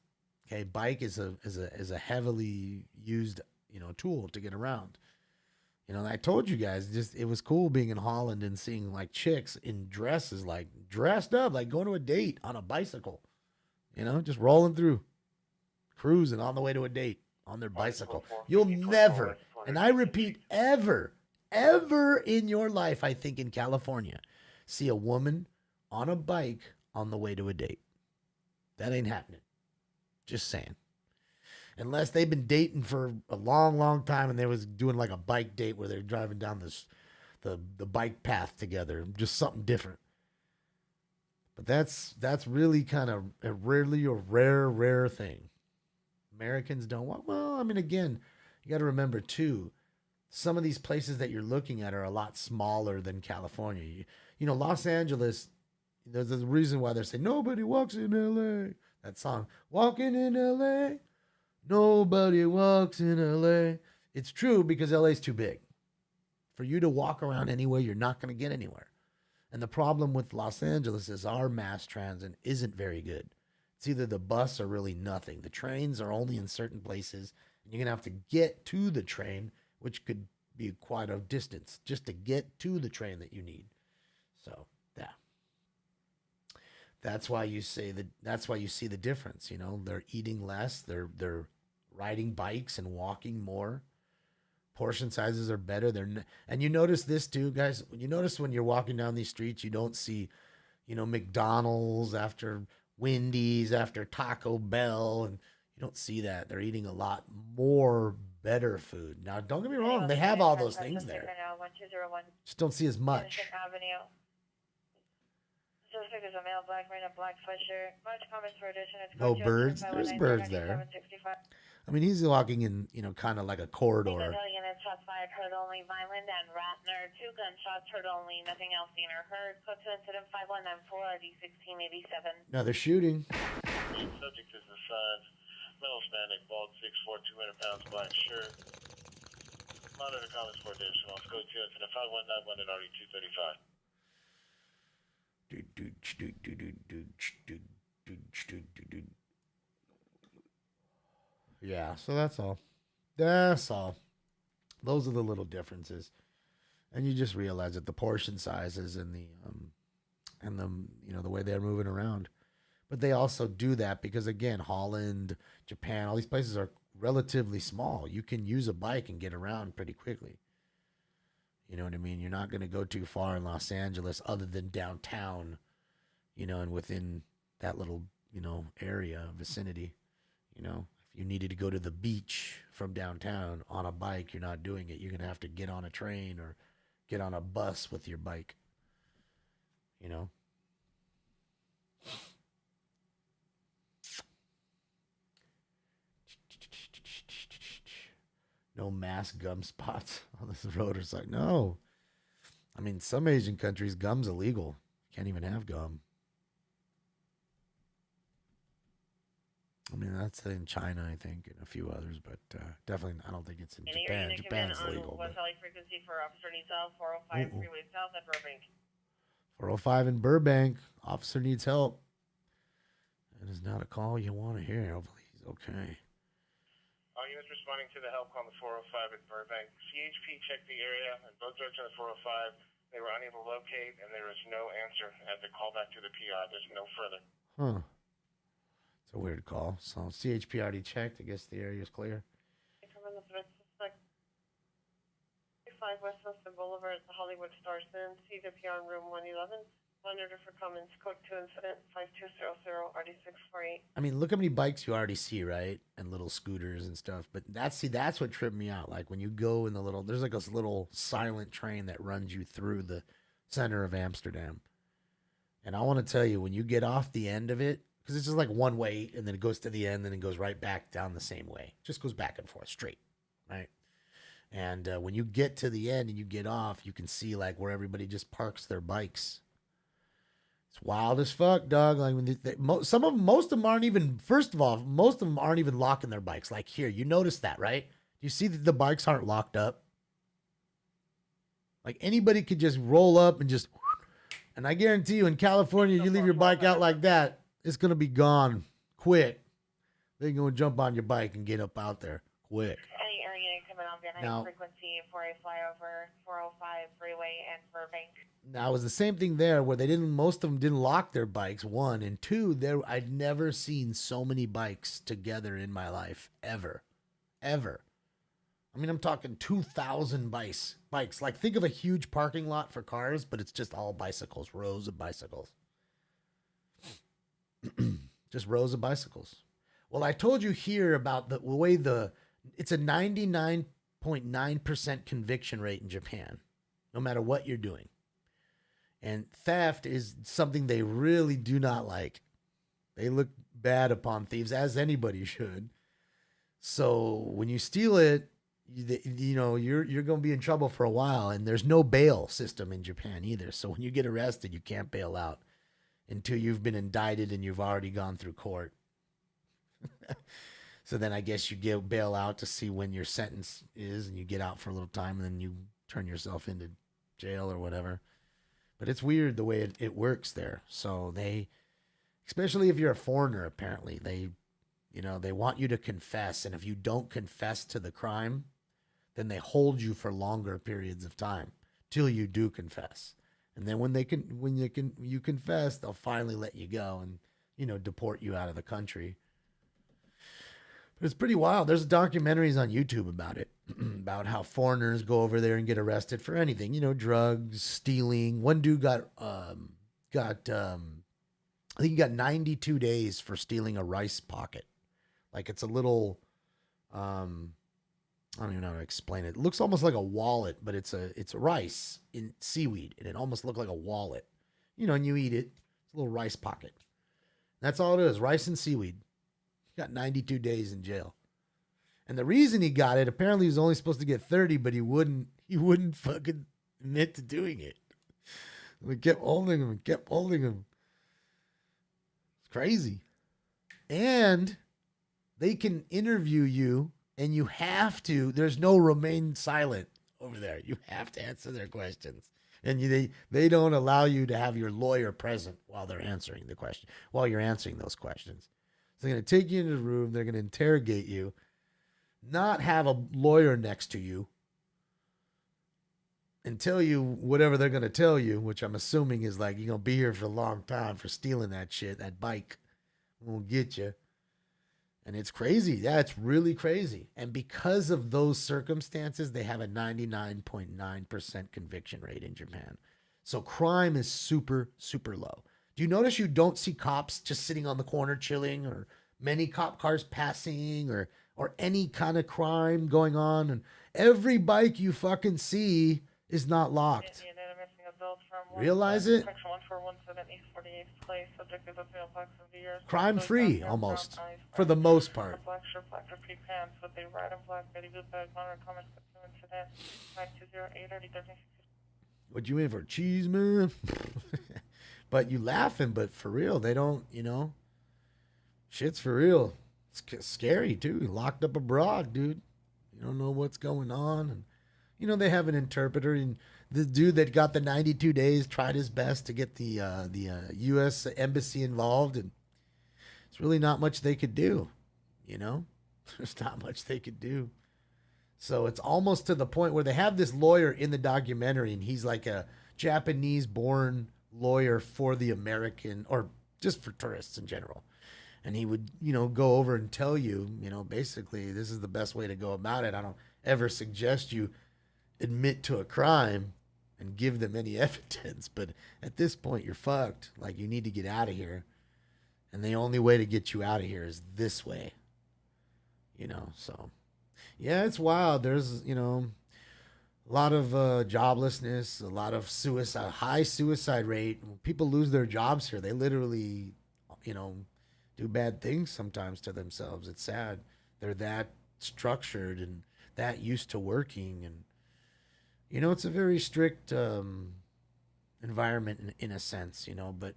Okay, bike is a heavily used, tool to get around. I told you guys, it was cool being in Holland and seeing like chicks in dresses, like dressed up, like going to a date on a bicycle. Just rolling through, cruising on the way to a date on their bicycle. You'll never, and I repeat, ever in your life, I think in California, see a woman on a bike on the way to a date. That ain't happening. Just saying. Unless they've been dating for a long, long time and they was doing like a bike date where they're driving down the bike path together. Just something different. But that's really kind of a rare thing. Americans don't want. Well, I mean, again, you got to remember too, some of these places that you're looking at are a lot smaller than California. Los Angeles, there's a reason why they're saying nobody walks in LA. That song, Walking in LA, nobody walks in LA. It's true because LA's too big. For you to walk around anywhere, you're not going to get anywhere. And the problem with Los Angeles is our mass transit isn't very good. It's either the bus or really nothing. The trains are only in certain places, and you're going to have to get to the train, which could be quite a distance just to get to the train that you need. So, yeah. That's why you see the difference, They're eating less, they're riding bikes and walking more. Portion sizes are better. And you notice this too, guys. You notice when you're walking down these streets, you don't see, McDonald's after Wendy's after Taco Bell, and you don't see that. They're eating a lot more better food. Now, don't get me wrong, they have all those things there. Just don't see as much. There's a male black man, a black sweatshirt. Much comments for addition. No birds. There's birds there. I mean, he's walking in, kind of like a corridor. Units shots fired, heard only Vineland and Ratner. 2 gunshots, heard only, nothing else seen or heard. Code to incident 5194 RD1687. Now they're shooting. Subject is the size, male Hispanic, bald, 6'4", 200 pounds, black shirt. Monitor comments for additional. Let's go to incident 5191 at RD235. Yeah, so that's all. That's all. Those are the little differences, and you just realize that the portion sizes and the way they're moving around. But they also do that because, again, Holland, Japan, all these places are relatively small. You can use a bike and get around pretty quickly. You know what I mean? You're not going to go too far in Los Angeles other than downtown, and within that little, area, vicinity. If you needed to go to the beach from downtown on a bike, you're not doing it. You're going to have to get on a train or get on a bus with your bike. No mass gum spots on this road. It's like, no. I mean, some Asian countries, gum's illegal. Can't even have gum. I mean, that's in China, I think, and a few others, but definitely, I don't think it's in Japan. Japan's legal. West Valley frequency for officer needs help, 405 freeway south at Burbank. 405 in Burbank. Officer needs help. It is not a call you want to hear. Hopefully he's okay. All units responding to the help call on the 405 at Burbank. CHP checked the area and both directions on the 405. They were unable to locate, and there was no answer at the call back to the PR. There's no further. Huh. It's a weird call. So CHP already checked. I guess the area is clear. From the threat suspect. 5 West Western Boulevard at the Hollywood Star Stand. See the PR in room 111. Blender for comments. Code 2 incident 5200 RD648. I mean, look how many bikes you already see, right? And little scooters and stuff. But that's what tripped me out. Like when you go in there's like this little silent train that runs you through the center of Amsterdam. And I want to tell you, when you get off the end of it, because it's just like one way, and then it goes to the end, and it goes right back down the same way. It just goes back and forth, straight, right? And when you get to the end and you get off, you can see like where everybody just parks their bikes. It's wild as fuck, dog. Like when most of them aren't even. First of all, most of them aren't even locking their bikes. Like here, you notice that, right? You see that the bikes aren't locked up. Like anybody could just roll up and just. And I guarantee you, in California, you leave your bike out like that, it's gonna be gone quick. They're gonna jump on your bike and get up out there quick. Any area coming on Van Now- Nuys frequency for a flyover 405 freeway and Burbank. Now it was the same thing there, where most of them didn't lock their bikes. One and two, I'd never seen so many bikes together in my life ever. I mean, I'm talking 2,000 bikes. Like think of a huge parking lot for cars, but it's just all bicycles, rows of bicycles. Just rows of bicycles. Well, I told you here about the way it's a 99.9% conviction rate in Japan, no matter what you're doing. And theft is something they really do not like. They look bad upon thieves, as anybody should. So when you steal it, you're going to be in trouble for a while. And there's no bail system in Japan either. So when you get arrested, you can't bail out until you've been indicted and you've already gone through court. So then I guess you bail out to see when your sentence is, and you get out for a little time, and then you turn yourself into jail or whatever. But it's weird the way it works there. So especially if you're a foreigner, apparently they want you to confess. And if you don't confess to the crime, then they hold you for longer periods of time till you do confess. And then when you confess, they'll finally let you go and, deport you out of the country. But it's pretty wild. There's documentaries on YouTube about it, about how foreigners go over there and get arrested for anything, drugs, stealing. One dude I think he got 92 days for stealing a rice pocket. Like it's a little, I don't even know how to explain it. It looks almost like a wallet, but it's rice in seaweed, and it almost looked like a wallet, and you eat it. It's a little rice pocket. That's all it is, rice and seaweed. He got 92 days in jail. And the reason he got it, apparently he was only supposed to get 30, but he wouldn't fucking admit to doing it. We kept holding him. It's crazy. And they can interview you, and you have to, there's no remain silent over there. You have to answer their questions. And they don't allow you to have your lawyer present while they're answering the question, while you're answering those questions. So they're going to take you into the room. They're going to interrogate you, not have a lawyer next to you, and tell you whatever they're going to tell you, which I'm assuming is like, you're going to be here for a long time for stealing that shit, that bike. We'll get you. And it's crazy. Yeah, it's really crazy. And because of those circumstances, they have a 99.9% conviction rate in Japan. So crime is super, super low. Do you notice you don't see cops just sitting on the corner chilling, or many cop cars passing, or any kind of crime going on? And every bike you fucking see is not locked. Realize it? Crime free, almost, for the most part. Black shirt, black repeat pants with a red and black Betty Boop bag, monitor comments, incident, 5208 What you in for, cheese, man? But you laughing, but for real, they don't, shit's for real. It's scary, too. Locked up abroad, dude. You don't know what's going on. And, they have an interpreter, and the dude that got the 92 days tried his best to get the U.S. embassy involved, and it's really not much they could do, There's not much they could do. So it's almost to the point where they have this lawyer in the documentary, and he's like a Japanese-born lawyer for the American, or just for tourists in general. And he would, go over and tell you, basically, this is the best way to go about it. I don't ever suggest you admit to a crime and give them any evidence. But at this point, you're fucked. Like, you need to get out of here. And the only way to get you out of here is this way. You know, so. Yeah, it's wild. There's, you know, a lot of joblessness, a lot of suicide, high suicide rate. When people lose their jobs here, they literally, you know, do bad things sometimes to themselves. It's sad. They're that structured and that used to working. And, you know, it's a very strict environment in a sense, you know, but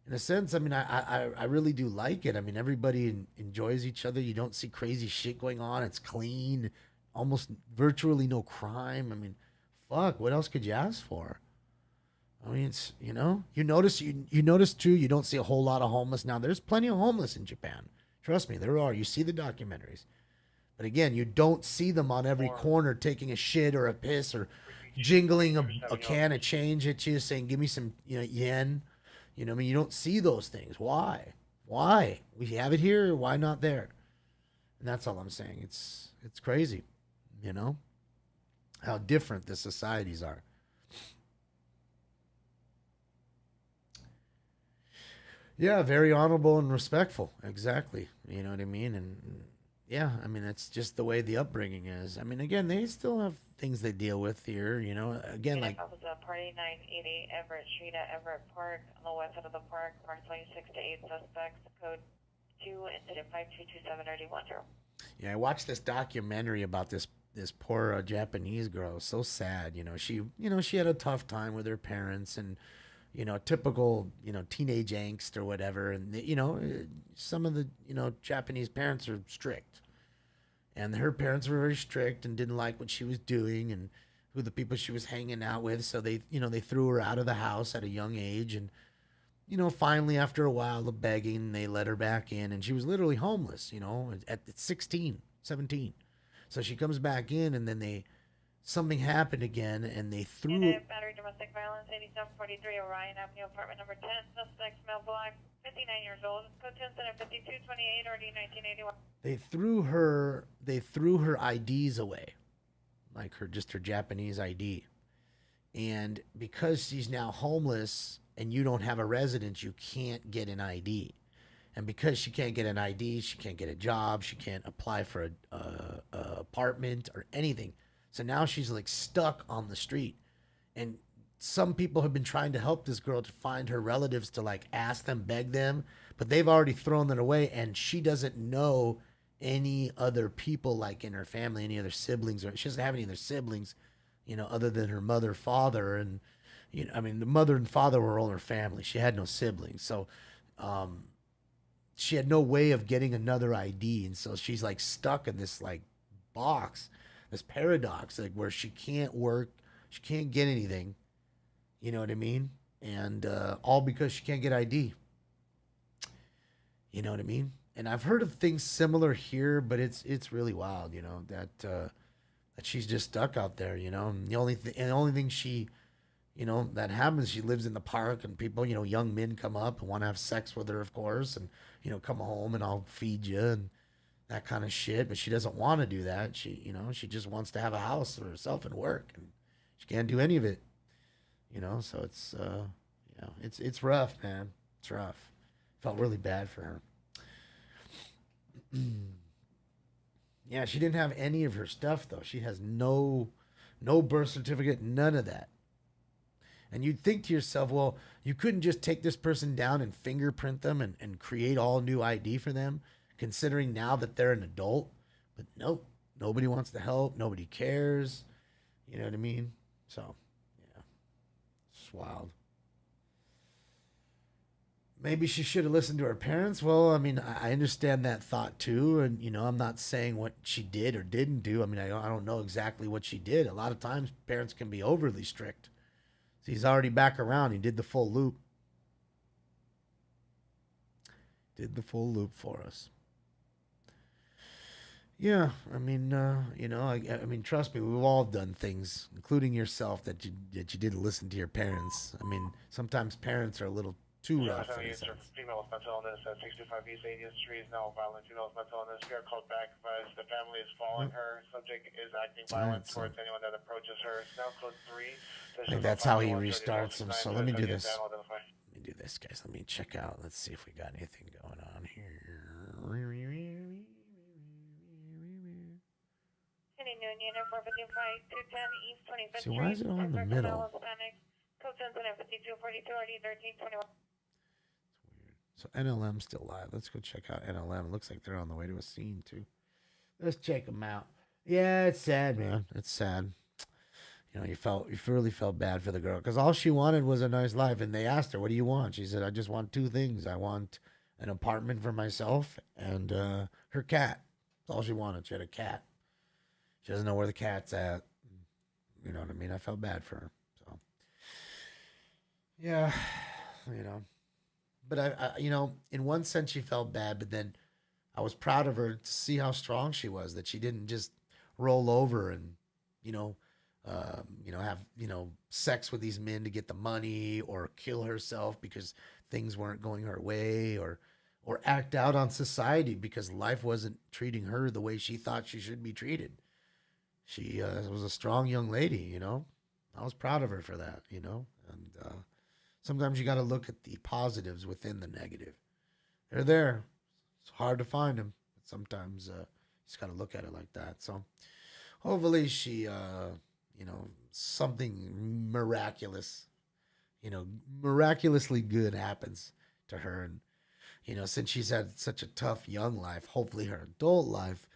in a sense, I mean, I really do like it. I mean, everybody enjoys each other. You don't see crazy shit going on. It's clean, almost virtually no crime. I mean, fuck, what else could you ask for? I mean, it's, you know, you notice too, you don't see a whole lot of homeless. Now, there's plenty of homeless in Japan. Trust me, there are. You see the documentaries. But again, you don't see them on every corner taking a shit or a piss or jingling a can of change at you saying, give me some, you know, yen. You know, I mean, you don't see those things. Why? Why? We have it here. Why not there? And that's all I'm saying. It's crazy, you know, how different the societies are. Yeah, very honorable and respectful. Exactly. You know what I mean? And yeah, I mean, it's just the way the upbringing is. I mean, again, they still have things they deal with here, you know, again, like. That was party 980 Everett Street at Everett Park, on the west side of the park, approximately 6 to 8 suspects, code 2, incident 5227010. Yeah, I watched this documentary about this poor Japanese girl. It was so sad, you know, she had a tough time with her parents and, you know, typical, you know, teenage angst or whatever. And, you know, some of the, you know, Japanese parents are strict. And her parents were very strict and didn't like what she was doing and who the people she was hanging out with. So they, you know, they threw her out of the house at a young age. And, you know, finally, after a while of begging, they let her back in. And she was literally homeless, you know, at 16, 17. So she comes back in and then something happened again and they threw. Battery domestic violence, 8743 Orion Avenue, apartment number 10. Suspect, male black, 59 years old. Code 10 center 5228 RD 1981. They threw her IDs away, like her Japanese ID. And because she's now homeless and you don't have a residence, you can't get an ID. And because she can't get an ID, she can't get a job, she can't apply for a apartment or anything. So now she's like stuck on the street. And some people have been trying to help this girl to find her relatives to like ask them, beg them, but they've already thrown it away and she doesn't know any other people like in her family, any other siblings, or she doesn't have any other siblings, you know, other than her mother, father. And, you know, I mean, the mother and father were all her family. She had no siblings. So, she had no way of getting another ID. And so she's like stuck in this like box, this paradox, like where she can't work, she can't get anything, you know what I mean? And all because she can't get ID. You know what I mean? And I've heard of things similar here, but it's really wild, you know, that she's just stuck out there, you know. And the only thing she, you know, that happens, she lives in the park and people, you know, young men come up and want to have sex with her, of course, and, you know, come home and I'll feed you and that kind of shit. But she doesn't want to do that. She, you know, she just wants to have a house for herself and work, and she can't do any of it, you know. So it's, you know, it's rough, man. It's rough. Felt really bad for her. Yeah, she didn't have any of her stuff though. She has no birth certificate, none of that. And you'd think to yourself, well, you couldn't just take this person down and fingerprint them and create all new ID for them, considering now that they're an adult. But nope, nobody wants to help. Nobody cares. You know what I mean? So, yeah, it's wild. Maybe she should have listened to her parents. Well, I mean, I understand that thought too. And, you know, I'm not saying what she did or didn't do. I mean, I don't know exactly what she did. A lot of times parents can be overly strict. So he's already back around. He did the full loop. Did the full loop for us. Yeah, I mean, you know, I mean, trust me, we've all done things, including yourself, that you didn't listen to your parents. I mean, sometimes parents are a little Too Yeah, rough for having this used house. female with mental illness at 65 East 80th Street is now violent. Female with mental illness. We are called back. Advised the family is following her. Subject is acting violent towards anyone that approaches her. It's now code 3. I think that's how he restarts them. So let me do this. Let me do this, guys. Let me check out. Let's see if we got anything going on here. See, why is it all in the middle? So NLM's still live. Let's go check out NLM. It looks like they're on the way to a scene too. Let's check them out. Yeah, it's sad, man. It's sad. You know, you really felt bad for the girl because all she wanted was a nice life. And they asked her, "What do you want?" She said, "I just want two things. I want an apartment for myself and her cat." That's all she wanted. She had a cat. She doesn't know where the cat's at. You know what I mean? I felt bad for her. So, yeah, you know. But I, you know, in one sense she felt bad, but then I was proud of her to see how strong she was, that she didn't just roll over and, have, sex with these men to get the money or kill herself because things weren't going her way or act out on society because life wasn't treating her the way she thought she should be treated. She was a strong young lady, I was proud of her for that, and sometimes you got to look at the positives within the negative. They're there. It's hard to find them. But sometimes you just got to look at it like that. So hopefully she, something miraculous, miraculously good happens to her. And, since she's had such a tough young life, hopefully her adult life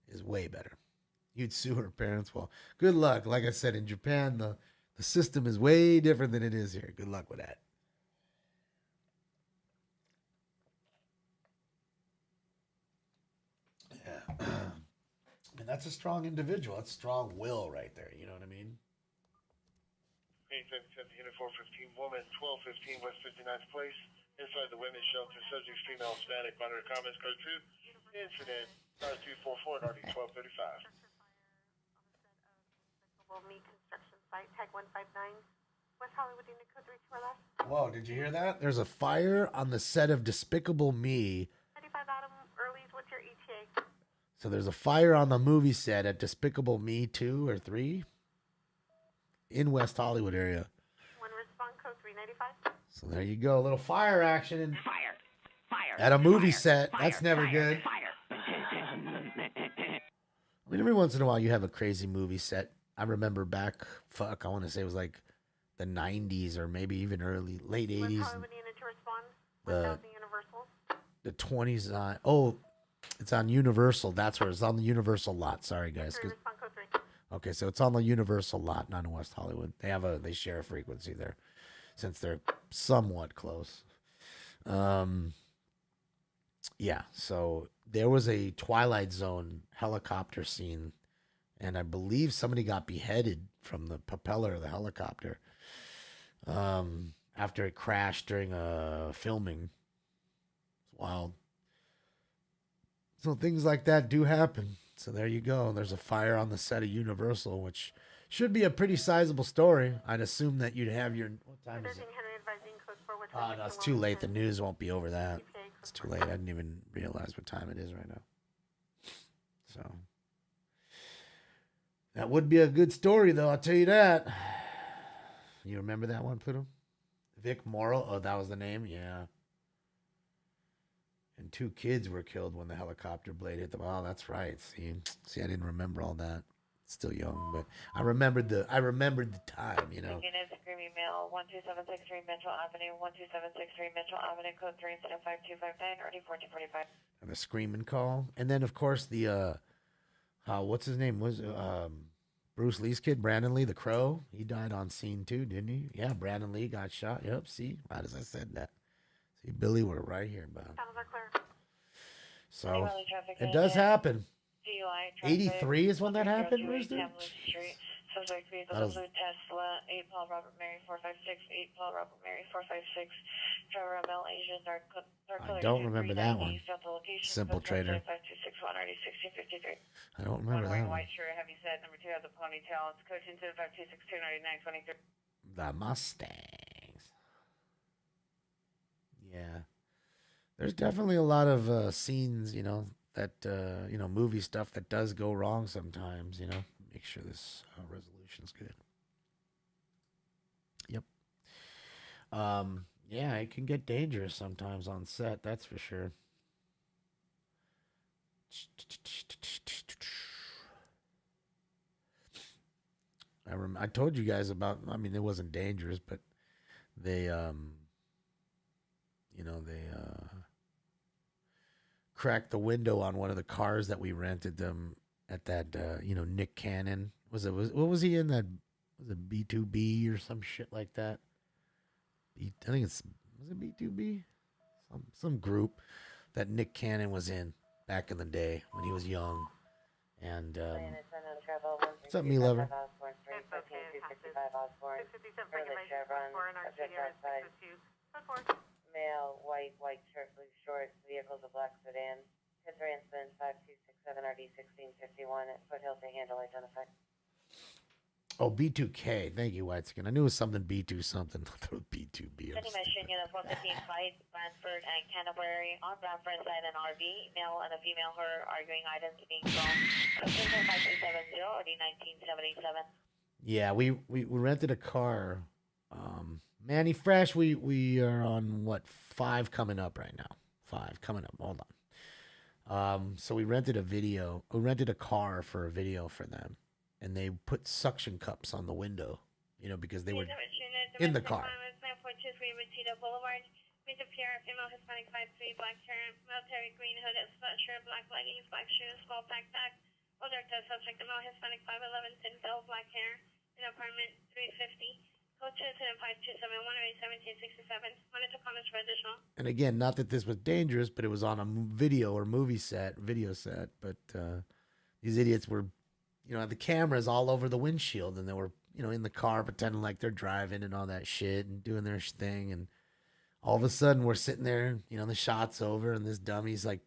is way better. You'd sue her parents. Well, good luck. Like I said, in Japan, the system is way different than it is here. Good luck with that. Yeah. I mean, that's a strong individual. That's strong will right there. You know what I mean? 857 Unit 415, woman, 1215 West 59th Place. Inside the women's shelter, subject female Hispanic, monitor comments, code 2. Incident, 244 and RD 1235. Meat construction site, tag 159, West Hollywood, unit code 3 to our left. Whoa, did you hear that? There's a fire on the set of Despicable Me. 95 Adam, Early's, what's your ETA? So there's a fire on the movie set at Despicable Me 2 or 3 in West Hollywood area. One respond, code 395. So there you go, a little fire action in, Fire. at a movie set. That's never good. I mean, every once in a while you have a crazy movie set. I remember back, I want to say it was like the 90s or maybe even late 80s. The 20s. It's on Universal. That's where it's on the Universal lot. Sorry, guys. Okay, so it's on the Universal lot, not in West Hollywood. They share a frequency there since they're somewhat close. Yeah, so there was a Twilight Zone helicopter scene. And I believe somebody got beheaded from the propeller of the helicopter after it crashed during filming. It's wild. So things like that do happen. So there you go. There's a fire on the set of Universal, which should be a pretty sizable story. I'd assume that you'd have your... What time is it? No, it's too late. The news won't be over that. It's too late. I didn't even realize what time it is right now. So... that would be a good story, though. I'll tell you that. You remember that one, Pluto? Vic Morrow. Oh, that was the name? Yeah. And 2 kids were killed when the helicopter blade hit them. Oh, that's right. See, I didn't remember all that. Still young, but I remembered the time, Unit Screaming Mail, 12763 Mitchell Avenue, 12763 Mitchell Avenue, code 3 instead of 5259, RD 1445. And the screaming call. And then, of course, the... what's his name? Was Bruce Lee's kid, Brandon Lee, the Crow? He died on scene too, didn't he? Yeah, Brandon Lee got shot. Yep, see? Right as I said that. See, Billy, we're right here, man. So, it does happen. 83 is when that happened, Rooster? Subject vehicle blue Tesla, 8 Paul Robert Mary 456, 8 Paul Robert Mary 456. Driver ML Asian dark I don't remember that one. Simple Trader. 5261 RD 1653. I don't remember that one. White shirt, heavy set, number 2 has a ponytail. It's code into 5262 9923. The Mustangs. Yeah. There's definitely a lot of scenes, that, movie stuff that does go wrong sometimes, Make sure this resolution's good. Yep. Yeah, it can get dangerous sometimes on set, that's for sure. I told you guys about, it wasn't dangerous, but they, cracked the window on one of the cars that we rented them at that, Nick Cannon. What was he in that? Was it B2B or some shit like that? I think was it B2B? Some group that Nick Cannon was in back in the day when he was young. And, what's up, me lover? Male, white shirt, blue shorts, vehicle's a black sedan. His Ransman 5267 RD 1651 at Foothill to handle identified. Oh, B2K. Thank you, White Skin. I knew it was something B2 something. I thought it was B2B. City Mission Unit 115 Fight, Blandford and Canterbury on Bradford side an RV. Male and a female her arguing items being thrown. Custom 5270 RD 1977. Yeah, we rented a car. Manny Fresh, we are on 5 coming up right now. 5 coming up. Hold on. So we rented a car for a video for them, and they put suction cups on the window, because they were in the car. Boulevard. Meet the Pierre, female Hispanic 5'3", black hair, military green hood, sweatshirt, black leggings, black shoes, small backpack. Older suspect, male Hispanic 5'11", thin bill, black hair, in apartment 350. Code 27527 Wanted to comments for additional. And again, not that this was dangerous, but it was on a video set. But these idiots were, the cameras all over the windshield, and they were, in the car pretending like they're driving and all that shit and doing their thing. And all of a sudden, we're sitting there, the shot's over, and this dummy's like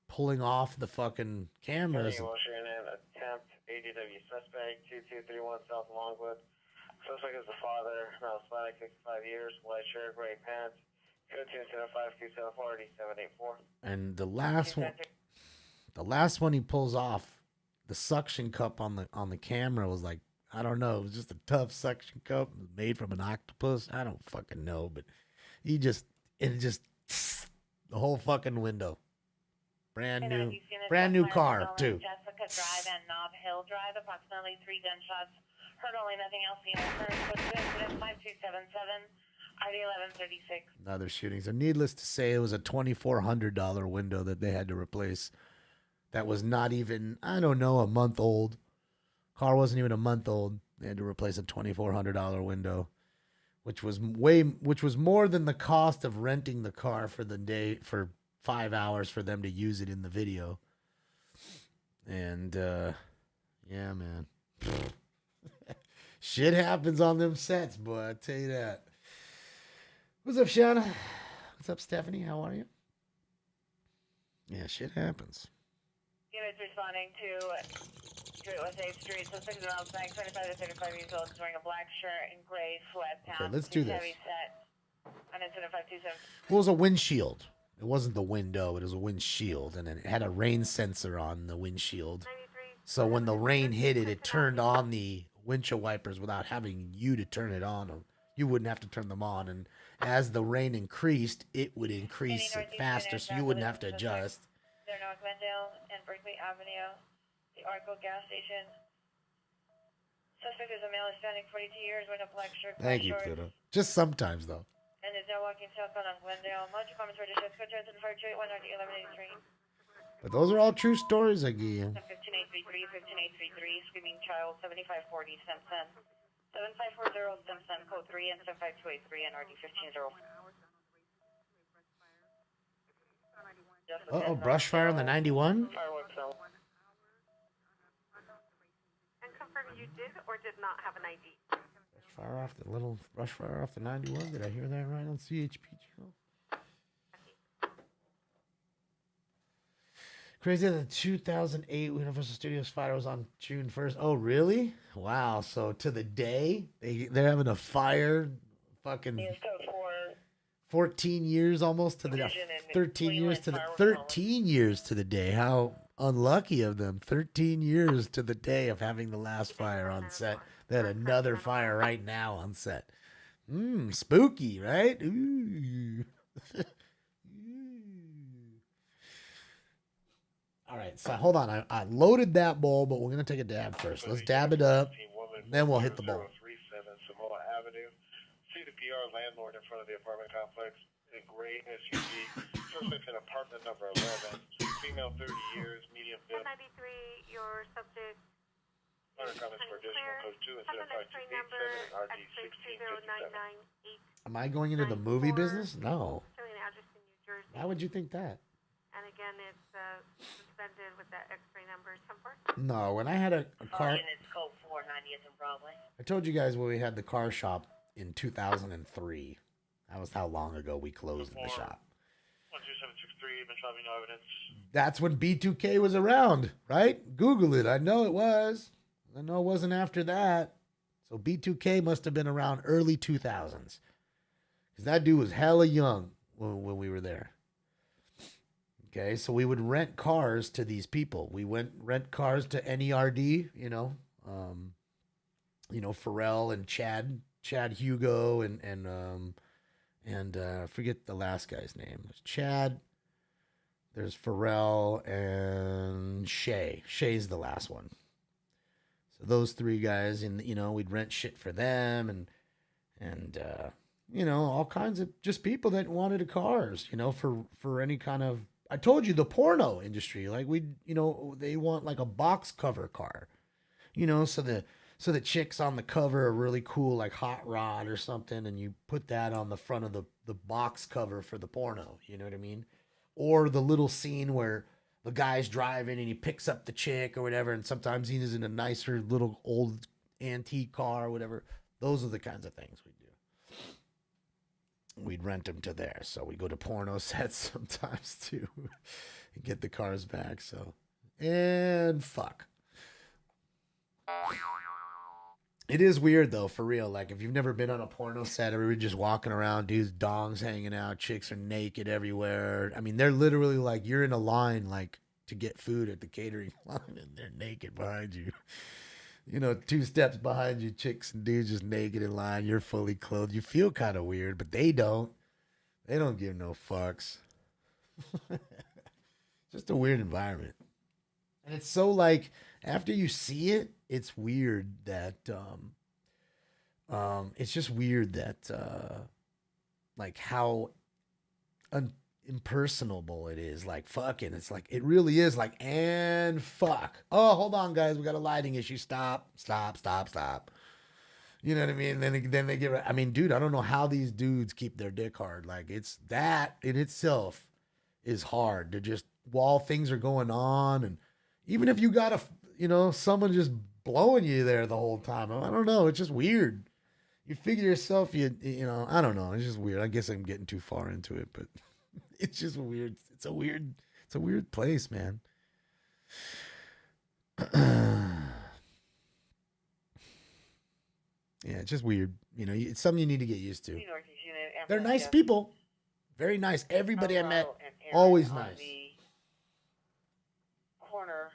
pulling off the fucking cameras. Attempt ADW suspect 2231 South Longwood. Suspect is the father, male Hispanic, 65 years, white shirt, gray pants. Code 275 784. And the last one he pulls off, the suction cup on the camera was like, I don't know, it was just a tough suction cup made from an octopus. I don't fucking know, but the whole fucking window. Brand new car too. Jessica Drive and Nob Hill Drive, approximately 3 gunshots. Heard only nothing else. Incident 5277, RD 1136. Another shooting. So needless to say, it was a $2,400 window that they had to replace. That was not even, a month old. Car wasn't even a month old. They had to replace a $2,400 window, which was more than the cost of renting the car for the day for 5 hours for them to use it in the video. And yeah, man. Shit happens on them sets, boy. I tell you that. What's up, Shauna? What's up, Stephanie? How are you? Yeah, shit happens. Units responding to Street West 8th Street. Suspect is around 25 to 35 years old, wearing a black shirt and gray sweatpants. Okay, let's do this. Heavy set on incident 527. Well, it was a windshield. It wasn't the window. It was a windshield, and it had a rain sensor on the windshield. So when the rain hit it, it turned on the windshield wipers without having you to turn it on. You wouldn't have to turn them on. And as the rain increased, it would increase it faster, so you wouldn't have to adjust. They're North Glendale and Berkeley Avenue, the Arco gas station. Suspect is a male Hispanic, 42 years, wearing a black shirt. Thank you, Pluto. Just sometimes, though. And there's no walking telephone on Glendale. Much comments for the shift. Code 275 1183. But those are all true stories I give you. 15833, 15833, Screaming Child, 7540 Simpson. 7540 Simpson, code 3 and 75283 and RD 1501. Brush fire on the 91? And confirm you did or did not have an ID. Brush fire off the 91. Did I hear that right on CHP channel? Crazy that the 2008 Universal Studios fire was on June 1st. Oh, really? Wow. So to the day, they're having a fire fucking 14 years almost to the 13 years to the 13 years to the day. How unlucky of them. 13 years to the day of having the last fire on set. They had another fire right now on set. Spooky, right? Ooh. All right, so hold on. I loaded that bowl, but we're going to take a dab first. Let's dab it up, then we'll hit the bowl. 037 Samoa Avenue. CDPR landlord in front of the apartment complex. A gray SUV. Suspect in apartment number 11. Female 30 years, medium build. 1093, your subject. Minor comments for additional code 2 instead of 5287 and RD 16257. Am I going into the movie business? No. Showing an address in New Jersey. Why would you think that? And again, it's suspended with that X-ray number 10-4. No, when I had a car... It's code 4, 90th and Broadway. I told you guys when we had the car shop in 2003. That was how long ago we closed the shop. 12763, been showing no evidence. That's when B2K was around, right? Google it. I know it was. I know it wasn't after that. So B2K must have been around early 2000s. Because that dude was hella young when we were there. Okay, so we would rent cars to these people. We went rent cars to NERD, Pharrell and Chad Hugo and I forget the last guy's name. There's Chad, there's Pharrell and Shay. Shay's the last one. So those three guys, and we'd rent shit for them and all kinds of just people that wanted cars, for any kind of. I told you the porno industry, like they want like a box cover car, so the chicks on the cover are really cool, like Hot Rod or something, and you put that on the front of the box cover for the porno, you know what I mean? Or the little scene where the guy's driving and he picks up the chick or whatever, and sometimes he's in a nicer little old antique car or whatever. Those are the kinds of things we do. We'd rent them to there. So we go to porno sets sometimes too and get the cars back. So, and fuck. It is weird though, for real. Like if you've never been on a porno set, everybody's just walking around, dudes, dongs hanging out, chicks are naked everywhere. I mean, they're literally like, you're in a line like to get food at the catering line and they're naked behind you. 2 steps behind you, chicks and dudes just naked in line. You're fully clothed. You feel kind of weird, but they don't. They don't give no fucks. Just a weird environment. And it's so like, after you see it, it's weird that, it's just weird that, like how impersonable it is. Like fucking, it's like, it really is like, and fuck. Oh, hold on guys. We got a lighting issue. Stop. You know what I mean? Then they give, I mean, dude, I don't know how these dudes keep their dick hard. Like it's that in itself is hard to just, while things are going on. And even if you got someone just blowing you there the whole time, I don't know. It's just weird. You figure yourself, I don't know. It's just weird. I guess I'm getting too far into it, but it's just weird. It's a weird place, man. Yeah, it's just weird. It's something you need to get used to. They're nice people. Very nice. Everybody I met, always nice. Corner.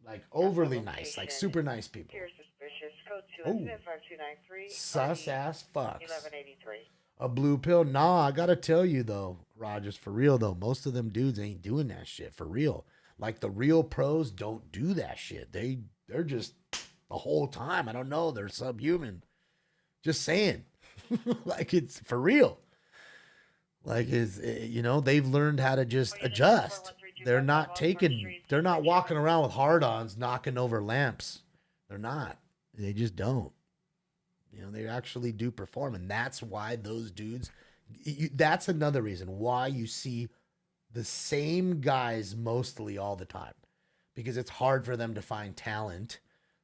Like overly nice, like super nice people. Appears suspicious. Code 2 Oh. incident 5293. Sus ass fucks. 1183. A blue pill? Nah, I gotta tell you though, Rogers, for real though, most of them dudes ain't doing that shit for real. Like the real pros don't do that shit. They're just the whole time. I don't know. They're subhuman. Just saying. Like it's for real. Like they've learned how to just adjust. They're not walking around with hard-ons knocking over lamps. They're not. They just don't. They actually do perform. And that's why those dudes, that's another reason why you see the same guys mostly all the time. Because it's hard for them to find talent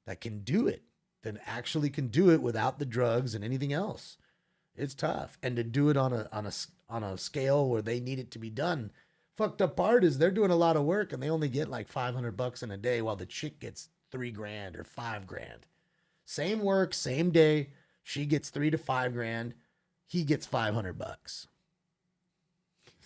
that can do it, that actually can do it without the drugs and anything else. It's tough. And to do it on a scale where they need it to be done. Fucked up part is they're doing a lot of work and they only get like $500 in a day while the chick gets $3,000 or $5,000. Same work, same day. She gets $3,000 to $5,000. He gets $500.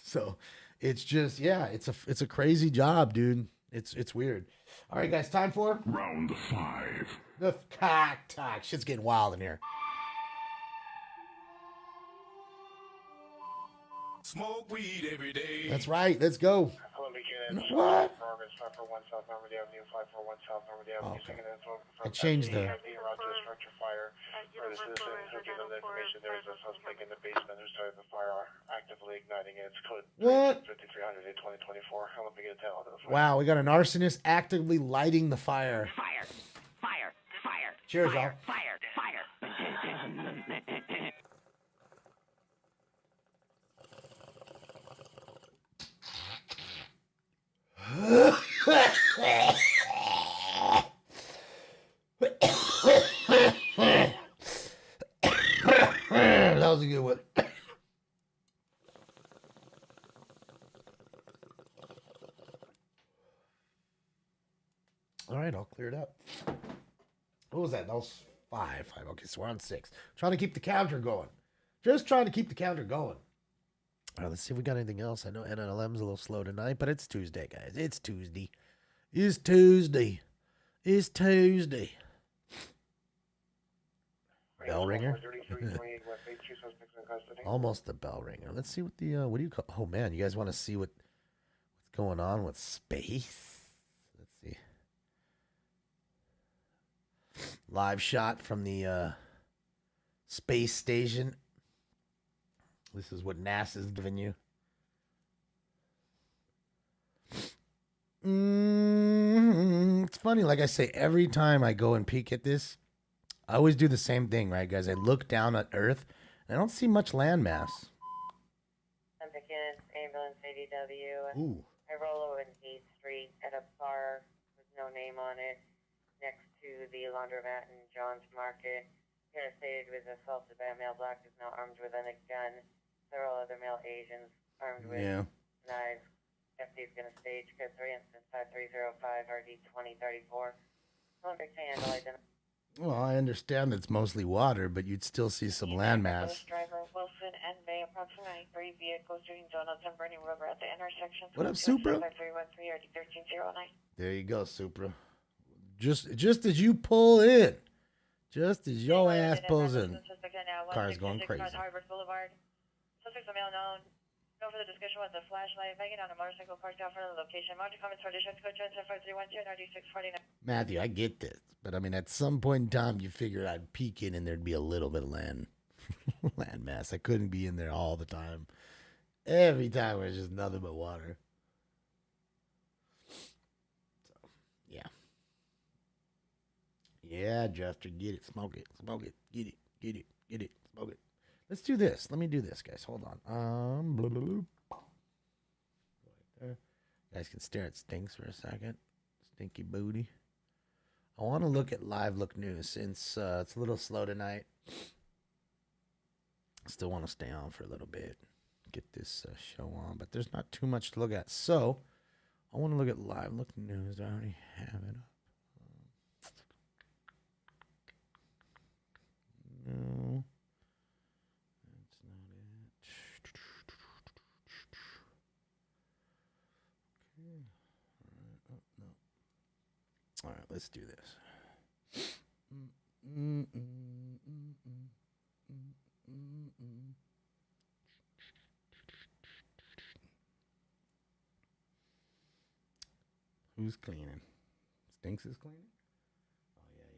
So it's just, yeah, it's a crazy job, dude. It's weird. All right, guys, time for Round 5. the cock talk. Shit's getting wild in here. Smoke weed every day. That's right. Let's go. What? Oh, okay. I changed the. What? Wow, we got an arsonist actively lighting the fire. Fire! Fire! Fire! Cheers, y'all. Fire! Fire! That was a good one. All right, I'll clear it up. What was that? That was 5. Okay, so we're on 6. Trying to keep the counter going. Just trying to keep the counter going. All right, let's see if we got anything else. I know NLM's a little slow tonight, but it's Tuesday, guys. It's Tuesday. It's Tuesday. It's Tuesday. Bell ringer? Almost the bell ringer. Let's see what the, what do you call, oh man, you guys want to see what's going on with space? Let's see. Live shot from the space station. This is what NASA's giving you. It's funny, like I say, every time I go and peek at this, I always do the same thing, right, guys? I look down at Earth, and I don't see much landmass. Ambulance ADW. Ooh. I roll over in 8th Street at a bar with no name on it, next to the laundromat in John's Market. Here stated was assaulted by a male black who's now armed with a gun. Several other male Asians armed with knives. FD is going to stage code 3 incident 5305 RD 2034. Olympic handle identified. Well, I understand it's mostly water, but you'd still see some landmass. Driver Wilson and May approximately 3 vehicles doing donuts and burning rubber at the intersection. What up, Supra? 313 RD 1309. There you go, Supra. Just as you pull in, just as your ass pulls in, car's going crazy. Harvard Boulevard. Suspects are male known. Go for the discussion with the flashlight. Banging on a motorcycle parked out front of the location. Margin comments for additions. Code 5312 RD 649. Matthew, I get this, but I mean, at some point in time, you figured I'd peek in and there'd be a little bit of land mass. I couldn't be in there all the time. Every time it was just nothing but water. So, yeah. Yeah, Jester, get it, smoke it, get it, smoke it. Let's do this. Let me do this, guys. Hold on. Blah, blah, blah. Right there. You guys can stare at Stinks for a second. Stinky booty. I want to look at Live Look News since it's a little slow tonight. Still want to stay on for a little bit. Get this show on, but there's not too much to look at. So, I want to look at Live Look News. I already have it up. No. That's not it. Okay. All right. Oh, no. All right, let's do this. Who's cleaning? Stinks is cleaning? Oh, yeah,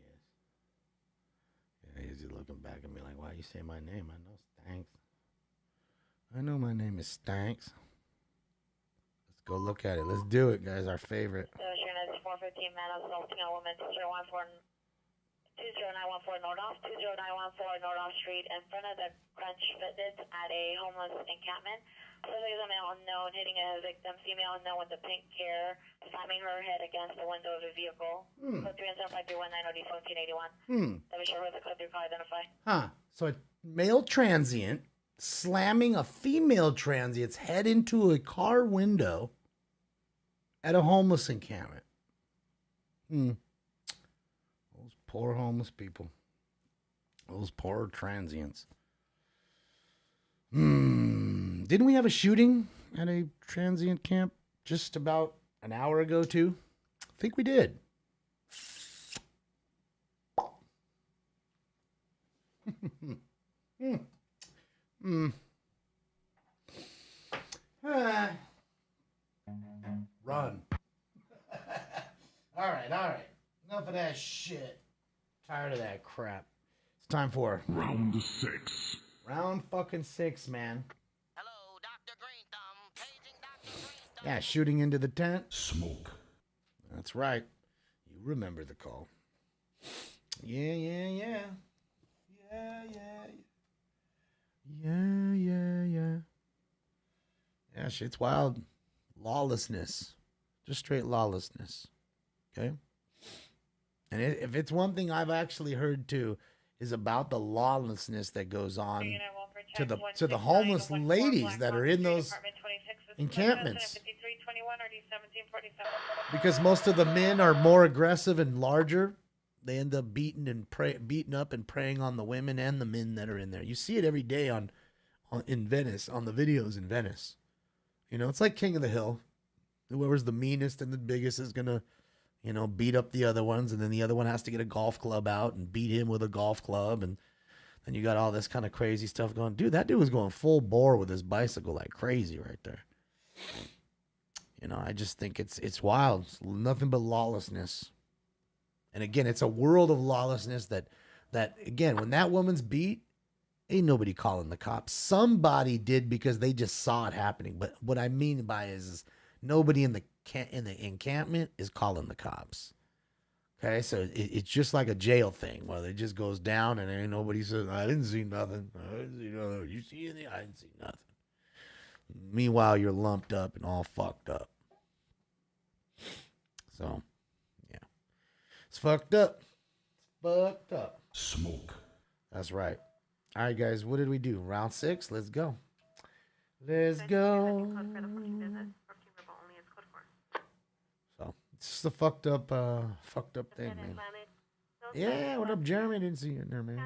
he is. Yeah, he's just looking back at me like, why you say my name? I know Stanks. I know my name is Stanks. Let's go look at it. Let's do it, guys. Our favorite. 415 man assaulting a woman 20914 Nordoff, 20914 Nordoff Street in front of the Crunch Fitness at a homeless encampment. So there's a male unknown hitting a victim, female unknown with a pink hair, slamming her head against the window of the vehicle. Code 37531 Let me show her the code 3 car identify. So a male transient slamming a female transient's head into a car window at a homeless encampment. Those poor homeless people. Those poor transients. Didn't we have a shooting at a transient camp just about an hour ago, too? I think we did. Run. All right. Enough of that shit. Tired of that crap. It's time for Round 6. Round fucking 6, man. Hello, Dr. Green Thumb. Paging Dr. Green Thumb. Yeah, shooting into the tent. Smoke. That's right. You remember the call. Yeah. Yeah, shit's wild. Lawlessness. Just straight lawlessness. Okay? And if it's one thing I've actually heard too, is about the lawlessness that goes on to the homeless ladies that are in those encampments. Because most of the men are more aggressive and larger. They end up beating up and preying on the women and the men that are in there. You see it every day in Venice, on the videos in Venice. You know, it's like King of the Hill. Whoever's the meanest and the biggest is going to, you know, beat up the other ones. And then the other one has to get a golf club out and beat him with a golf club. And then you got all this kind of crazy stuff going. Dude, that dude was going full bore with his bicycle like crazy right there. You know, I just think it's wild. It's nothing but lawlessness. And again, it's a world of lawlessness that again, when that woman's beat, ain't nobody calling the cops. Somebody did because they just saw it happening. But what I mean by is nobody in the encampment is calling the cops. Okay, so it's just like a jail thing where it just goes down and ain't nobody says, I didn't see nothing. You see anything? I didn't see nothing. Meanwhile, you're lumped up and all fucked up. So, yeah. It's fucked up. Fucked up. Smoke. That's right. All right, guys, what did we do? Round 6? Let's go. Let's go. So, it's just a fucked up thing, man. Yeah, what up, Jeremy? I didn't see you in there, man.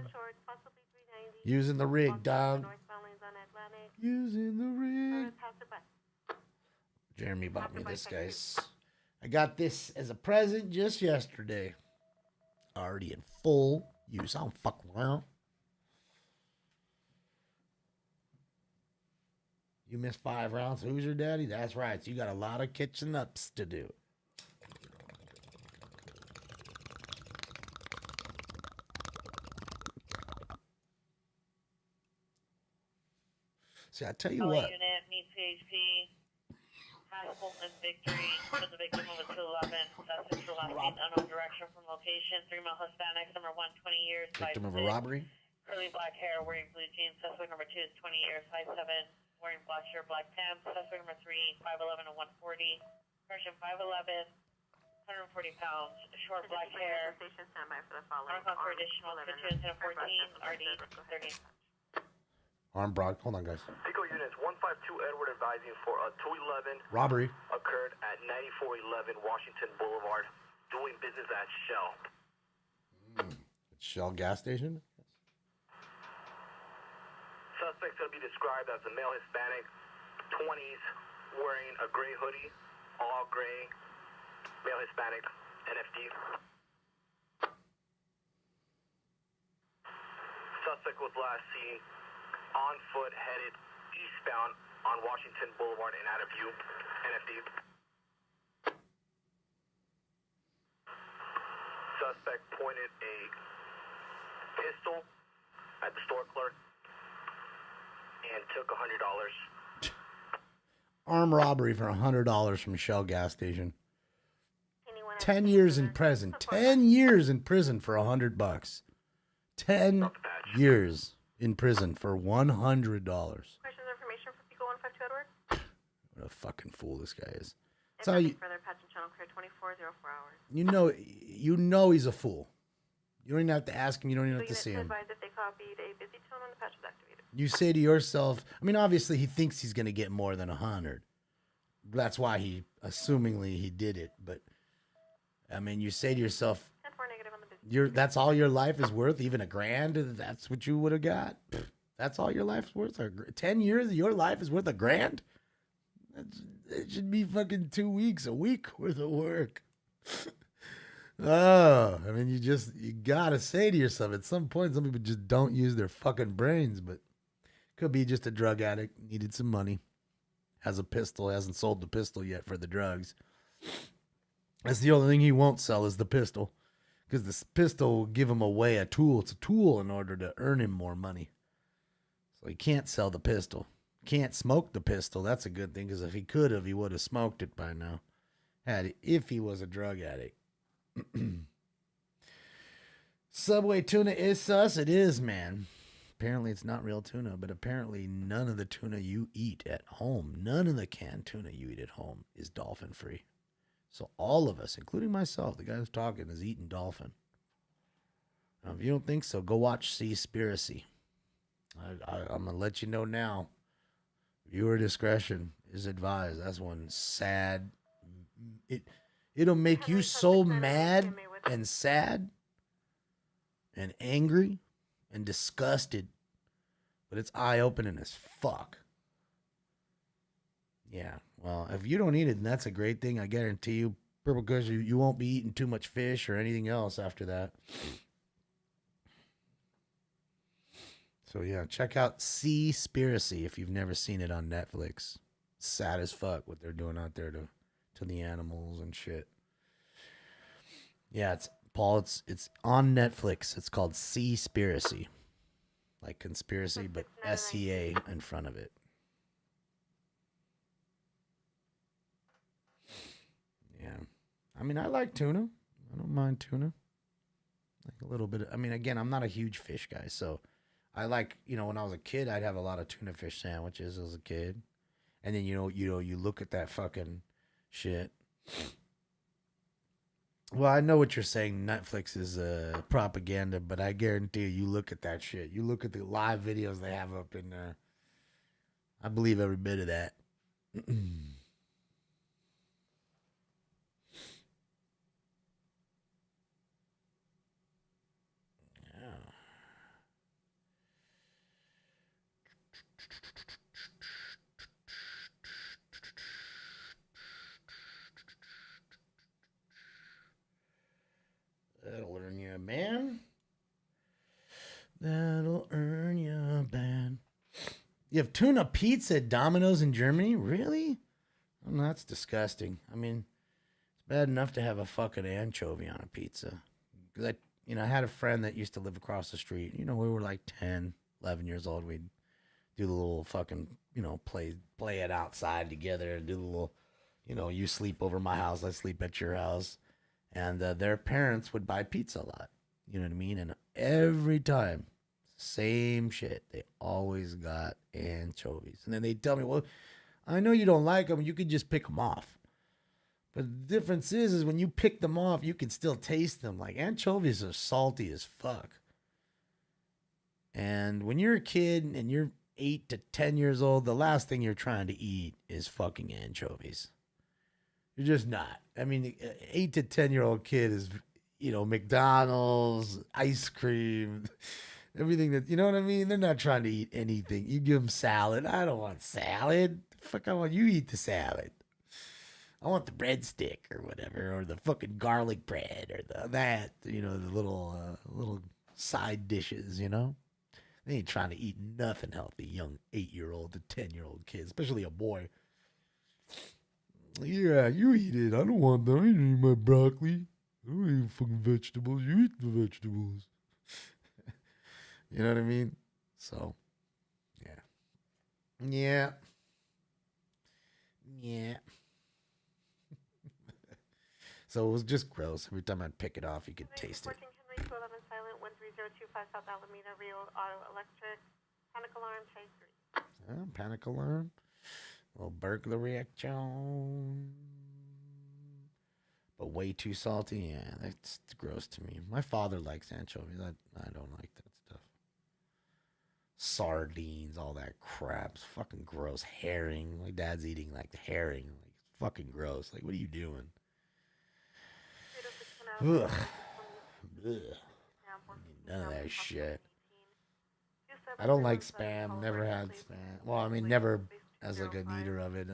Using the rig, dog. Using the rig. Jeremy bought me this, guys. I got this as a present just yesterday. Already in full use. I don't fuck around. You missed 5 rounds. Who's your daddy? That's right. So you got a lot of kitchen ups to do. See, I tell you what. Unit, meet CHP. Haskell and Victory. For the victim of a 211. That's the last name. Unknown direction from location. 3-mile Hispanic. Number 1, 20 years. Victim of a robbery. Curly black hair. Wearing blue jeans. Suspect number 2 is 20 years. 5'7". Wearing black shirt, black pants. Suspect number 3, 5'11" and 140. Person 5'11", 140 pounds. Short black hair. Armed for additional 15 and 14. RD 30. Armed broad. Hold on, guys. Pico units 152 Edward advising for a 211 robbery occurred at 9411 Washington Boulevard, doing business at Shell. Shell gas station? Suspect's going to be described as a male Hispanic, 20s, wearing a gray hoodie, all gray, male Hispanic, NFD. Suspect was last seen on foot headed eastbound on Washington Boulevard and out of view, NFD. Suspect pointed a pistol at the store clerk and took $100. Armed robbery for $100 from Shell gas station. 10 years in prison. 10 years in prison for $100. 10 years in prison for $100. Questions or information for Pico 152 Edward? What a fucking fool this guy is. If So nothing further, patch and channel clear 2404 hours. you know he's a fool. You don't even have to ask him. You don't even have to see him. Advise if they copied a busy tone when the patch is activated. You say to yourself, I mean, obviously he thinks he's going to get more than 100. That's why assumingly he did it. But I mean, you say to yourself, that's all your life is worth, even $1,000. That's what you would have got. That's all your life's worth. 10 years of your life is worth $1,000. It should be fucking 2 weeks, a week worth of work. Oh, I mean, you gotta say to yourself at some point, some people just don't use their fucking brains, but could be just a drug addict, needed some money, has a pistol, hasn't sold the pistol yet for the drugs. That's the only thing he won't sell is the pistol, because the pistol will give him away a tool. It's a tool in order to earn him more money. So he can't sell the pistol. Can't smoke the pistol. That's a good thing, because if he could have, he would have smoked it by now. If he was a drug addict. Subway tuna is sus. It is, man. Apparently it's not real tuna, but apparently none of the tuna you eat at home, none of the canned tuna you eat at home is dolphin free. So all of us, including myself, the guy who's talking, is eating dolphin. Now, if you don't think so, go watch Seaspiracy. I'm going to let you know now. Viewer discretion is advised. That's one sad. It'll make you so mad and sad and angry and disgusted. But it's eye-opening as fuck. Yeah, well, if you don't eat it, then that's a great thing. I guarantee you, Purple Kush, you won't be eating too much fish or anything else after that. So, yeah, check out Seaspiracy if you've never seen it on Netflix. Sad as fuck what they're doing out there to the animals and shit. Yeah, it's on Netflix. It's called Seaspiracy. Like conspiracy, but SCA in front of it. Yeah. I mean, I like tuna. I don't mind tuna. Like a little bit. I mean, again, I'm not a huge fish guy, so I like, when I was a kid, I'd have a lot of tuna fish sandwiches as a kid. And then, you look at that fucking shit. Well, I know what you're saying. Netflix is propaganda, but I guarantee you look at that shit. You look at the live videos they have up in there. I believe every bit of that. That'll earn you a ban. That'll earn you a ban. You have tuna pizza at Domino's in Germany? Really? Oh, that's disgusting. I mean, it's bad enough to have a fucking anchovy on a pizza. Because I had a friend that used to live across the street. We were like 10, 11 years old. We'd do the little fucking, play it outside together. Do the little, you sleep over my house, I sleep at your house. And their parents would buy pizza a lot. You know what I mean? And every time, same shit. They always got anchovies. And then they'd tell me, well, I know you don't like them. You could just pick them off. But the difference is when you pick them off, you can still taste them. Like, anchovies are salty as fuck. And when you're a kid and you're 8 to 10 years old, the last thing you're trying to eat is fucking anchovies. You're just not. I mean, 8 to 10-year-old kid is, McDonald's, ice cream, everything that, you know what I mean? They're not trying to eat anything. You give them salad. I don't want salad. Fuck, I want you eat the salad. I want the breadstick or whatever, or the fucking garlic bread or the little side dishes, They ain't trying to eat nothing healthy, young 8-year-old to 10-year-old kids, especially a boy. Yeah, you eat it. I don't want that. I don't eat my broccoli. I don't eat fucking vegetables. You eat the vegetables. You know what I mean? So, yeah. So it was just gross. Every time I'd pick it off, you could taste it. Henry 211 Silent 13025 South Alameda Rio Auto Electric. Panic alarm, type 3. Panic alarm. Little burglary action. But way too salty? Yeah, that's gross to me. My father likes anchovies. I don't like that stuff. Sardines, all that crap. It's fucking gross. Herring. My dad's eating like the herring. Like, it's fucking gross. Like, what are you doing? Ugh. None of that shit. I don't like Spam. Never had Spam. Well, I mean, never as like an eater of it.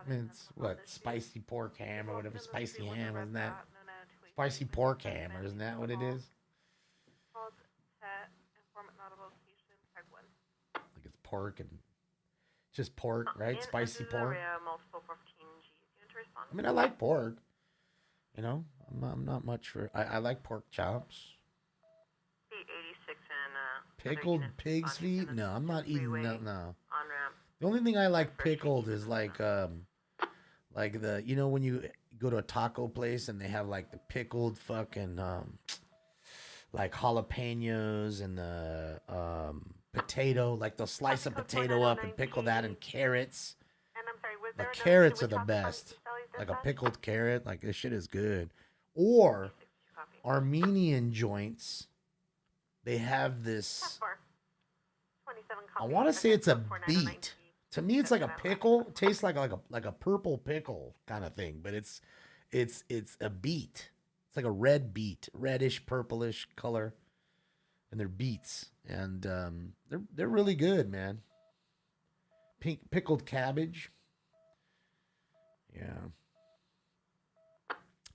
I mean, it's what, spicy pork ham or whatever. Spicy ham, isn't that? Spicy pork ham, or isn't that what it is? Called Pet, informant not a location, tag 1. Like it's pork and just pork, right? Spicy pork. Multiple 14G. You to respond? I mean, I like pork. You know, I'm not much for. I like pork chops. 86 and Pickled pig's feet? No, I'm not eating that. No. on ramp. The only thing I like pickled is like the, you know, when you go to a taco place and they have like the pickled fucking like jalapenos and the potato, like they'll slice a potato up and pickle that, and carrots. And I'm sorry, was The there carrots are the best. Like a pickled carrot, like this shit is good. Or Armenian joints, they have this. I want to say it's a beet. To me, it's like a pickle. It tastes like a purple pickle kind of thing, but it's a beet. It's like a red beet, reddish, purplish color, and they're beets, and they're really good, man. Pickled cabbage. Yeah.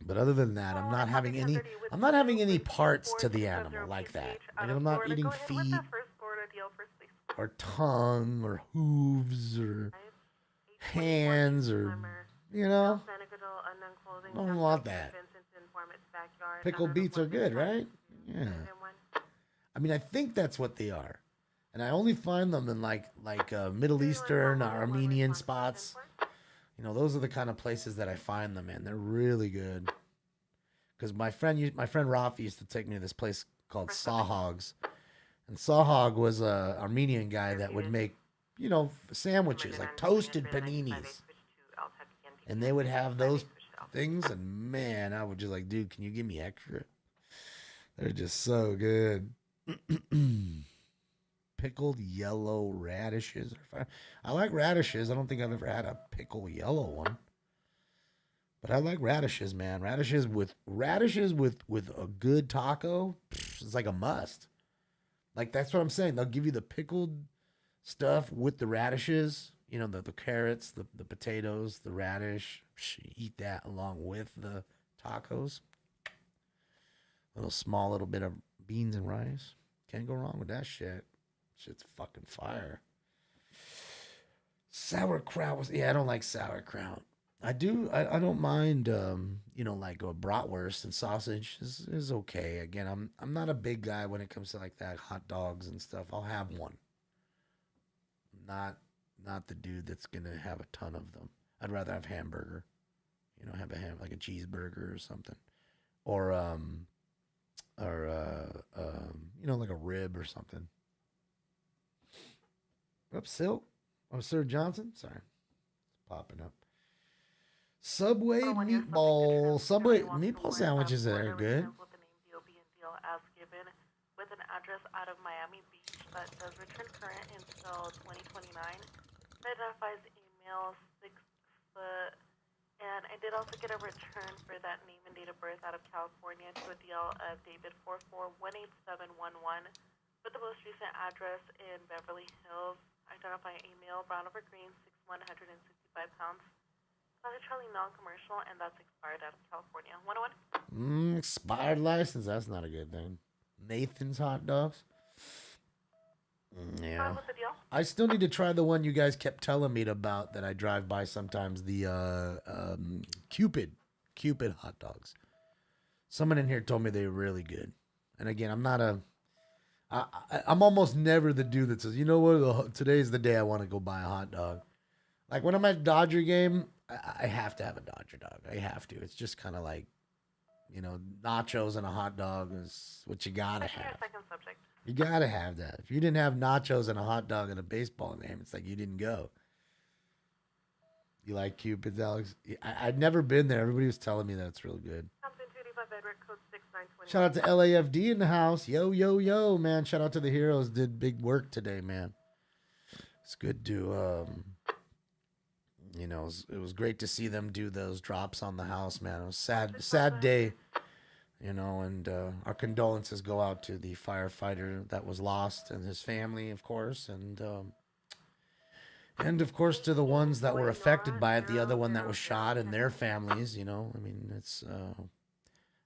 But other than that, I'm not having any parts to the animal like that. Like, I'm not eating feet or tongue or hooves or hands or, you know. I don't want that. Pickled beets are good, right? Yeah. I mean, I think that's what they are. And I only find them in like Middle Eastern or Armenian spots. You know, those are the kind of places that I find them in. They're really good. Because my friend Rafi used to take me to this place called Sahag's. And Sahag was a Armenian guy that would make, you know, sandwiches, like toasted paninis. And they would have those things, and man, I would just like, dude, can you give me extra? They're just so good. Pickled yellow radishes. I like radishes. I don't think I've ever had a pickle yellow one. But I like radishes, man. Radishes with a good taco, it's like a must. Like, that's what I'm saying. They'll give you the pickled stuff with the radishes. You know, the carrots, the potatoes, the radish. Eat that along with the tacos. A little bit of beans and rice. Can't go wrong with that shit. Shit's fucking fire. Sauerkraut I don't like sauerkraut. I don't mind, you know, like a bratwurst and sausage is okay. Again, I'm not a big guy when it comes to like that, hot dogs and stuff. I'll have one. Not the dude that's gonna have a ton of them. I'd rather have hamburger. You know, have like a cheeseburger or something, or you know, like a rib or something. Oops, Silk. Oh, Sir Johnson. Sorry, it's popping up. Subway meatball sandwiches are good. With the name DOB and deal as given, with an address out of Miami Beach that does return current until 2029. That identifies email 6 foot, and I did also get a return for that name and date of birth out of California to a deal of David 4418711, with the most recent address in Beverly Hills. Identifying email brown over green, 6'1", 165 pounds. Charlie non-commercial, and that's expired out of California. 101. Expired license. That's not a good thing. Nathan's hot dogs. Yeah. What's the deal? I still need to try the one you guys kept telling me about that I drive by sometimes. The Cupid hot dogs. Someone in here told me they were really good. And again, I'm almost never the dude that says, you know what, today's the day I want to go buy a hot dog. Like when I'm at Dodger game, I have to have a Dodger dog. I have to. It's just kind of like, you know, nachos and a hot dog is what you gotta have. Second subject. You gotta have that. If you didn't have nachos and a hot dog and a baseball game, it's like you didn't go. You like Cupid's, Alex? I'd never been there. Everybody was telling me that it's real good. Shout out to LAFD in the house. Yo, yo, yo, man. Shout out to the heroes. Did big work today, man. It's good to, you know, it was great to see them do those drops on the house, man. It was sad day, you know, and our condolences go out to the firefighter that was lost and his family, of course. And And of course, to the ones that were affected by it, the other one that was shot and their families, you know, I mean, it's,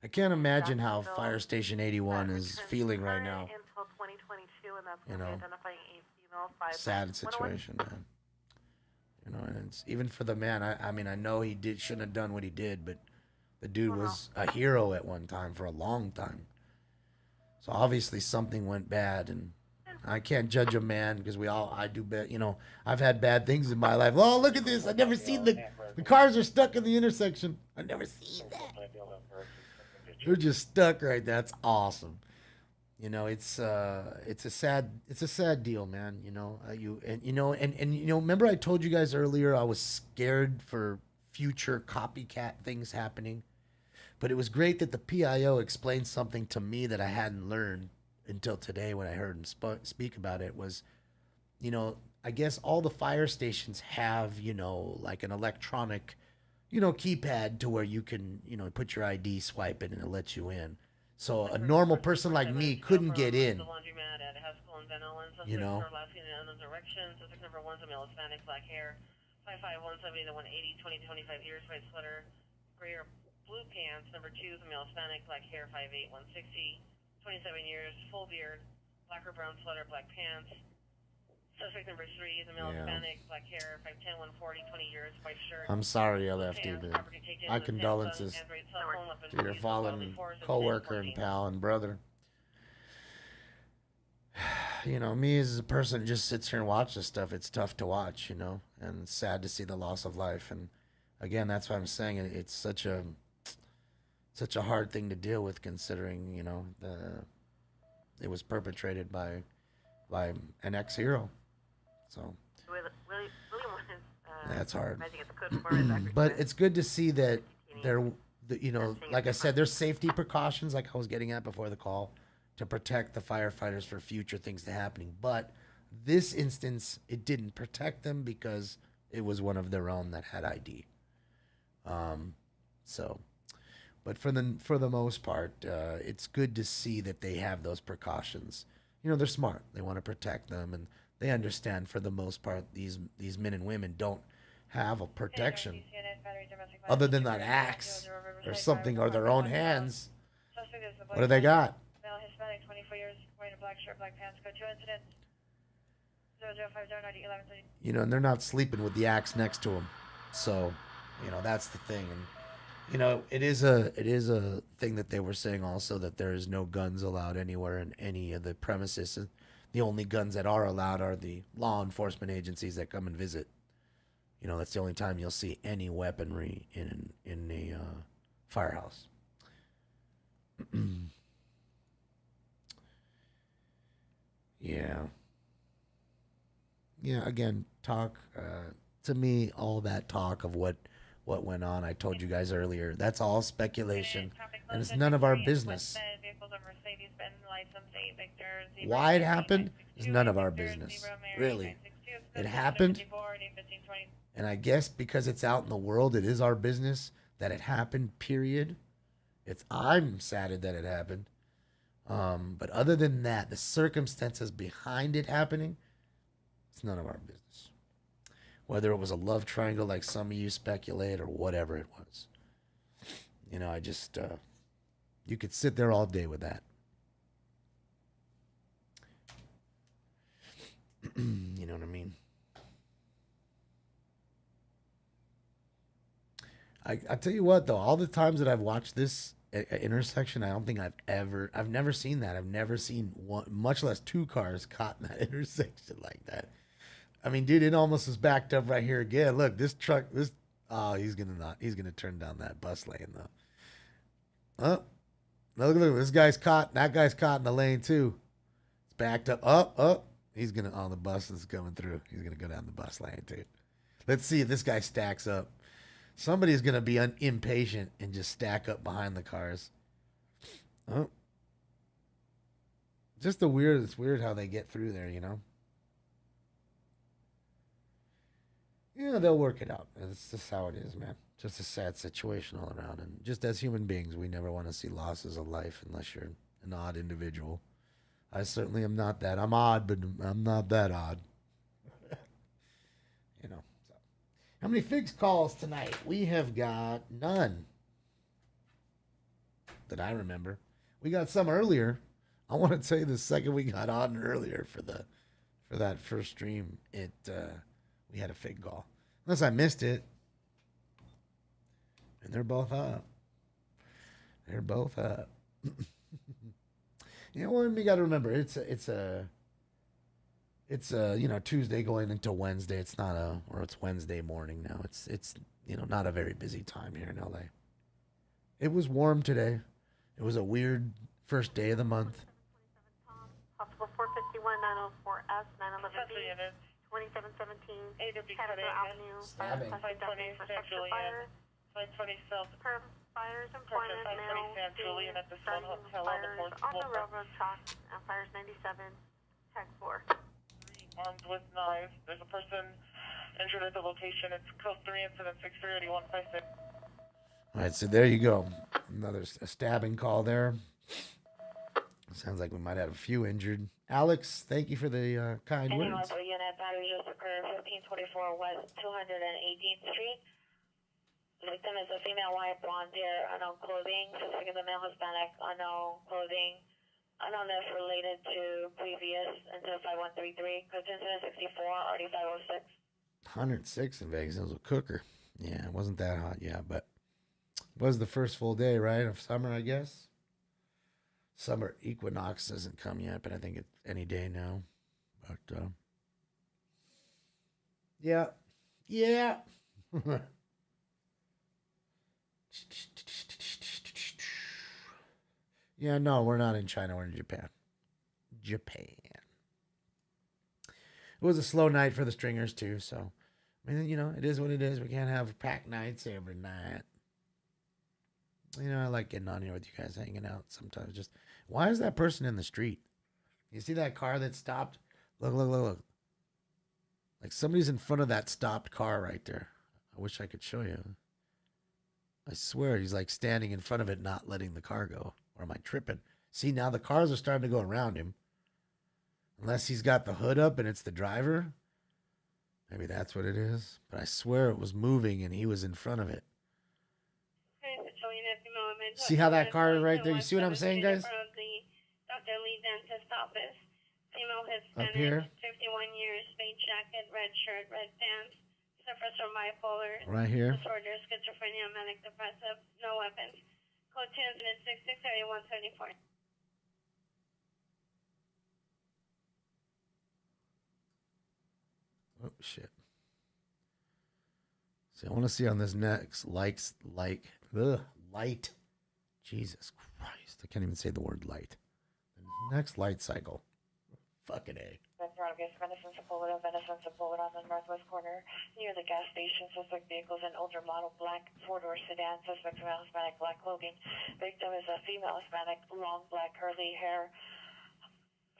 I can't imagine how Fire Station 81 is feeling right now. Until 2022, and that's You going to know, be identifying 8 female, 5 sad situation, man. You know, and it's even for the man. I mean, I know he shouldn't have done what he did, but the dude was a hero at one time for a long time. So obviously something went bad, and I can't judge a man because I do bad. You know, I've had bad things in my life. Oh, look at this! I've never seen the cars are stuck in the intersection. I've never seen that. They're just stuck right there. That's awesome. You know, it's a sad deal, man. You know, remember I told you guys earlier I was scared for future copycat things happening, but it was great that the PIO explained something to me that I hadn't learned until today when I heard him speak about it. Was, you know, I guess all the fire stations have, you know, like an electronic, you know, keypad to where you can, you know, put your ID, swipe it, and it lets you in. So a normal person like me couldn't get in. You know. Suspect number 1's a male Hispanic, black hair, 5'5", 170 to 180, 20 to 25 years, white sweater, gray or blue pants. Number 2 is a male Hispanic, black hair, 5'8", 160, 27 years, full beard, black or brown sweater, black pants. Suspect number 3 is a male Hispanic, black hair, 5'10", 140, 20 years, white shirt. I'm sorry, LFD, dude. My condolences to your fallen coworker and pal and brother. You know, me as a person who just sits here and watches this stuff, it's tough to watch, you know, and it's sad to see the loss of life. And again, that's why I'm saying it's such a hard thing to deal with, considering, you know, it was perpetrated by an ex-hero. So that's hard. But it's good to see that you know, like I said, there's safety precautions, like I was getting at before the call, to protect the firefighters for future things to happening. But this instance, it didn't protect them because it was one of their own that had ID. But for the most part, it's good to see that they have those precautions. You know, they're smart. They want to protect them, and they understand for the most part these men and women don't have a protection other than that axe or something, or their own hands. What do they got? Male Hispanic, 24 years, wearing a black shirt, black pants, code 2 incident. 0050901130. You know, and they're not sleeping with the axe next to them. So, you know, that's the thing. And, you know, it is a thing that they were saying also, that there is no guns allowed anywhere in any of the premises. And the only guns that are allowed are the law enforcement agencies that come and visit. You know, that's the only time you'll see any weaponry in a firehouse. Yeah. Yeah, again, talk, to me, all that talk of what went on, I told you guys earlier, that's all speculation, and it's none of our business. Why it happened is none of our business, really. It happened, and I guess because it's out in the world, it is our business that it happened, period. I'm saddened that it happened. But other than that, the circumstances behind it happening, it's none of our business. Whether it was a love triangle like some of you speculate or whatever it was. You know, I just, you could sit there all day with that. You know what I mean? I tell you what, though, all the times that I've watched this intersection, I don't think I've never seen that. I've never seen one, much less two cars caught in that intersection like that. I mean, dude, it almost is backed up right here again. Look, this truck, he's gonna turn down that bus lane though. Oh, look, this guy's caught, that guy's caught in the lane too. It's backed up, the bus is coming through. He's gonna go down the bus lane too. Let's see if this guy stacks up. Somebody's going to be impatient and just stack up behind the cars. Oh. It's weird how they get through there, you know? Yeah, they'll work it out. It's just how it is, man. Just a sad situation all around. And just as human beings, we never want to see losses of life unless you're an odd individual. I certainly am not that. I'm odd, but I'm not that odd. How many figs calls tonight? We have got none that I remember. We got some earlier. I want to tell you the second we got on earlier for that first stream, we had a fig call. Unless I missed it. And they're both up. They're both up. You know what we got to remember? It's Tuesday going into Wednesday. It's Wednesday morning now. It's not a very busy time here in LA. It was warm today. It was a weird first day of the month. Possible 451 904S 911B 2717 Caterpillar Avenue. Stabbing. 520 San Julian. 520 South. Fires employment now. San Julian at the Sun Hotel on the fourth on the floor. railroad track. Fires 97. Tag 4. Armed with knives. There's a person injured at the location. It's code 3 incident 638156. All right, so there you go. Another stabbing call there. Sounds like we might have a few injured. Alex, thank you for the kind words. Unit battery just occurred 1524 West 218th Street. The victim is a female white blonde hair, unknown clothing. Suspect is a male Hispanic, unknown clothing. Unknown if related to previous into 5133. Code incident 64, RD 506. 106 in Vegas. It was a cooker. Yeah, it wasn't that hot yet, but it was the first full day, right, of summer, I guess. Summer equinox hasn't come yet, but I think it's any day now. But, yeah. Yeah, no, we're not in China. We're in Japan. It was a slow night for the Stringers, too, so, I mean, it is what it is. We can't have packed nights every night. I like getting on here with you guys, hanging out sometimes. Just, why is that person in the street? You see that car that stopped? Look. Like somebody's in front of that stopped car right there. I wish I could show you. I swear he's like standing in front of it, not letting the car go. Or am I tripping? See, now the cars are starting to go around him. Unless he's got the hood up and it's the driver. Maybe that's what it is. But I swear it was moving and he was in front of it. See how that car is right there? You see what I'm saying, guys? Dr. Lee Dentist Office. Female Up here. 51 years, beige jacket, red shirt, red pants. Suffers from bipolar Right here. disorder, schizophrenia, manic depressive, no weapons. Code 2 incident 663174. Oh, shit. See, I want to see on this next light. Jesus Christ. I can't even say the word light. The next light cycle. Fucking A. Venison Sepulveda on the northwest corner near the gas station. Suspect vehicles an older model black four-door sedan. Suspect female Hispanic, black clothing. Victim is a female Hispanic, long black curly hair.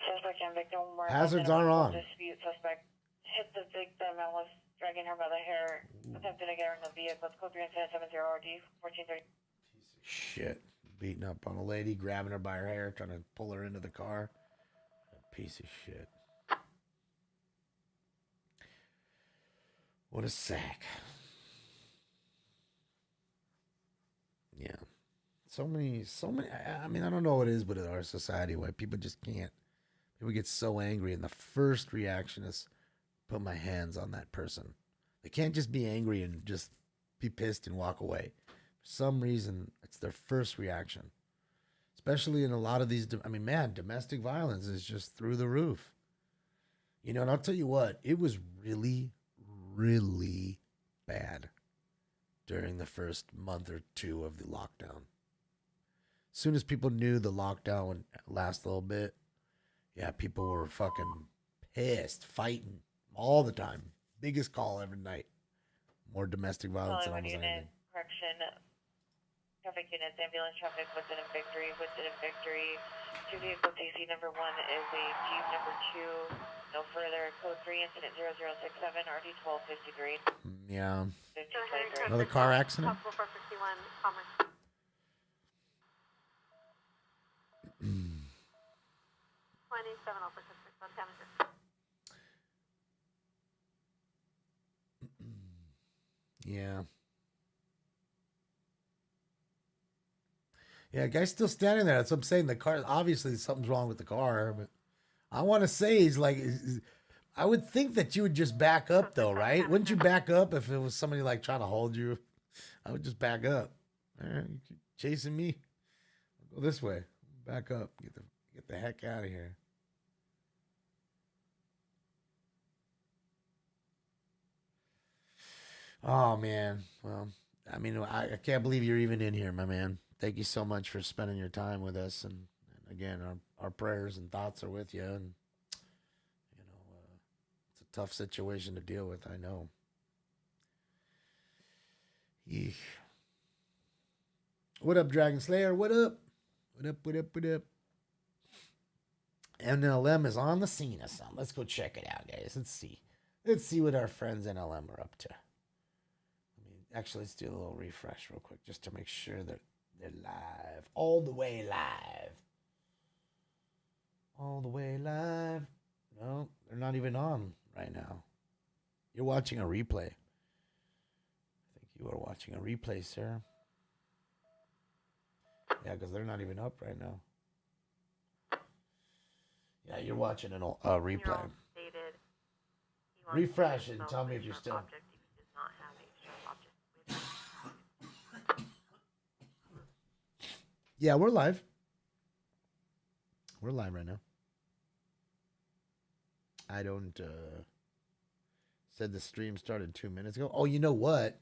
Suspect and victim were Hazards are on. Dispute. Suspect hit the victim and was dragging her by the hair, attempting to get her in the vehicle. Code 3770 RD 1430. Shit. Beating up on a lady, grabbing her by her hair, trying to pull her into the car. A piece of shit. What a sack. Yeah. So many, I mean, I don't know what it is, but in our society, why people just can't. People get so angry, and the first reaction is put my hands on that person. They can't just be angry and just be pissed and walk away. For some reason, it's their first reaction. Especially in a lot of these, domestic violence is just through the roof. And I'll tell you what, it was really, really bad during the first month or two of the lockdown. As soon as people knew the lockdown would last a little bit, yeah, people were fucking pissed, fighting all the time. Biggest call every night. More domestic violence than almost anything. Correction. Traffic units, ambulance traffic within a victory. 2 vehicle TC number 1 is a Jeep number 2. No further. Code 3 incident 0067 RD 1253. Yeah. Another car accident? Possible 451 Commerce. 27 all participants on damages. Yeah. Yeah, guy's still standing there. That's what I'm saying. The car, obviously, something's wrong with the car. But I want to say he's like, I would think that you would just back up, though, right? Wouldn't you back up if it was somebody like trying to hold you? I would just back up. All right, you keep chasing me. I'll go this way. Back up. Get the heck out of here. Oh, man. Well, I mean, I can't believe you're even in here, my man. Thank you so much for spending your time with us. And again, our prayers and thoughts are with you. And, you know, it's a tough situation to deal with, I know. Yeesh. What up, Dragon Slayer? What up? What up, what up, what up? NLM is on the scene or something. Let's go check it out, guys. Let's see. Let's see what our friends NLM are up to. Actually, let's do a little refresh real quick just to make sure that they're live. All the way live. All the way live. No, they're not even on right now. You're watching a replay. I think you are watching a replay, sir. Yeah, because they're not even up right now. Yeah, you're watching a replay. Refresh and tell me if you're still... Yeah, we're live. We're live right now. I don't, said the stream started 2 minutes ago. Oh, you know what?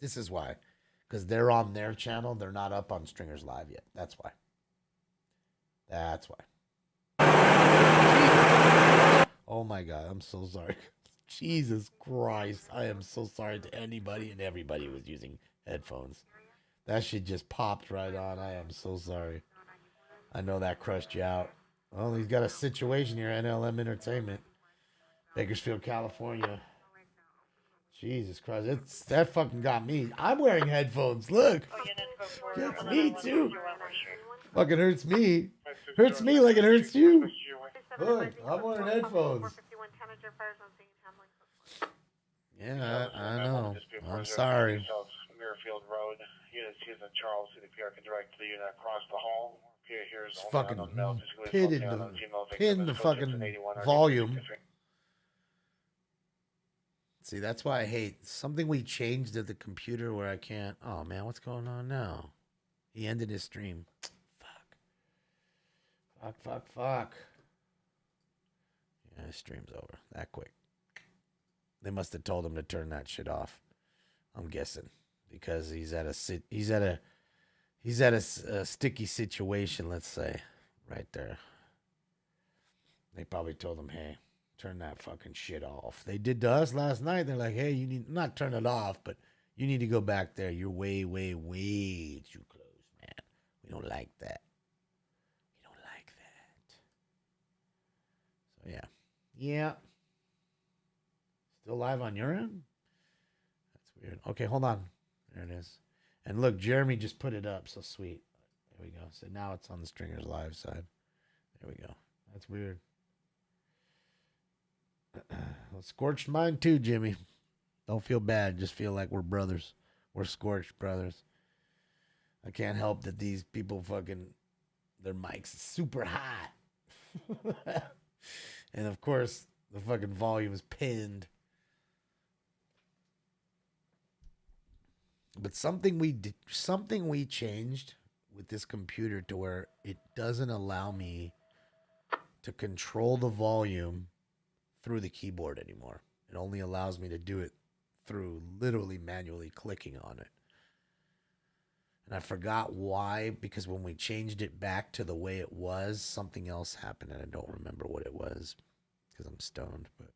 This is why. Because they're on their channel. They're not up on Stringers Live yet. That's why. That's why. Oh my God, I'm so sorry. Jesus Christ. I am so sorry to anybody and everybody who was using headphones. That shit just popped right on. I am so sorry. I know that crushed you out. Well, he's got a situation here, NLM Entertainment. Bakersfield, California. Jesus Christ. That fucking got me. I'm wearing headphones. Look. Gets me too. Fucking hurts me. Hurts me like it hurts you. Look, I'm wearing headphones. Yeah, I know. I'm sorry. Muirfield Road. Unit Susan Charles, CDPR can direct to the unit across the hall. Here is fucking pin the fucking volume. See, that's why I hate something we changed at the computer where I can't. Oh man, what's going on now? He ended his stream. Fuck. Yeah, his stream's over that quick. They must have told him to turn that shit off. I'm guessing. Because he's at a sticky situation, let's say, right there. They probably told him, "Hey, turn that fucking shit off." They did to us last night. They're like, "Hey, you need not turn it off, but you need to go back there. You're way, way, way too close, man. We don't like that. We don't like that." So yeah. Still live on your end? That's weird. Okay, hold on. There it is. And look, Jeremy just put it up. So sweet. There we go. So now it's on the Stringers Live side. There we go. That's weird. Well, scorched mine too, Jimmy. Don't feel bad. Just feel like we're brothers. We're scorched brothers. I can't help that these people fucking, their mics is super hot. And of course, the fucking volume is pinned. But something we changed with this computer to where it doesn't allow me to control the volume through the keyboard anymore. It only allows me to do it through literally manually clicking on it. And I forgot why, because when we changed it back to the way it was, something else happened, and I don't remember what it was because I'm stoned, but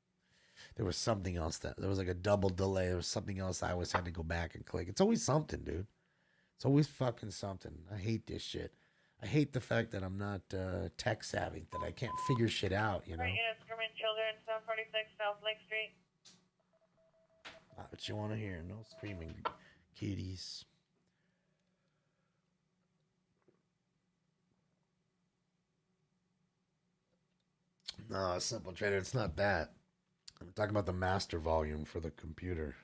there was something else there was like a double delay. There was something else I always had to go back and click. It's always something, dude. It's always fucking something. I hate this shit. I hate the fact that I'm not tech savvy, that I can't figure shit out, you know? Right, yeah, screaming children, 746 South Lake Street. Not what you want to hear. No screaming kitties. No, Simple Trader, it's not that. I'm talking about the master volume for the computer.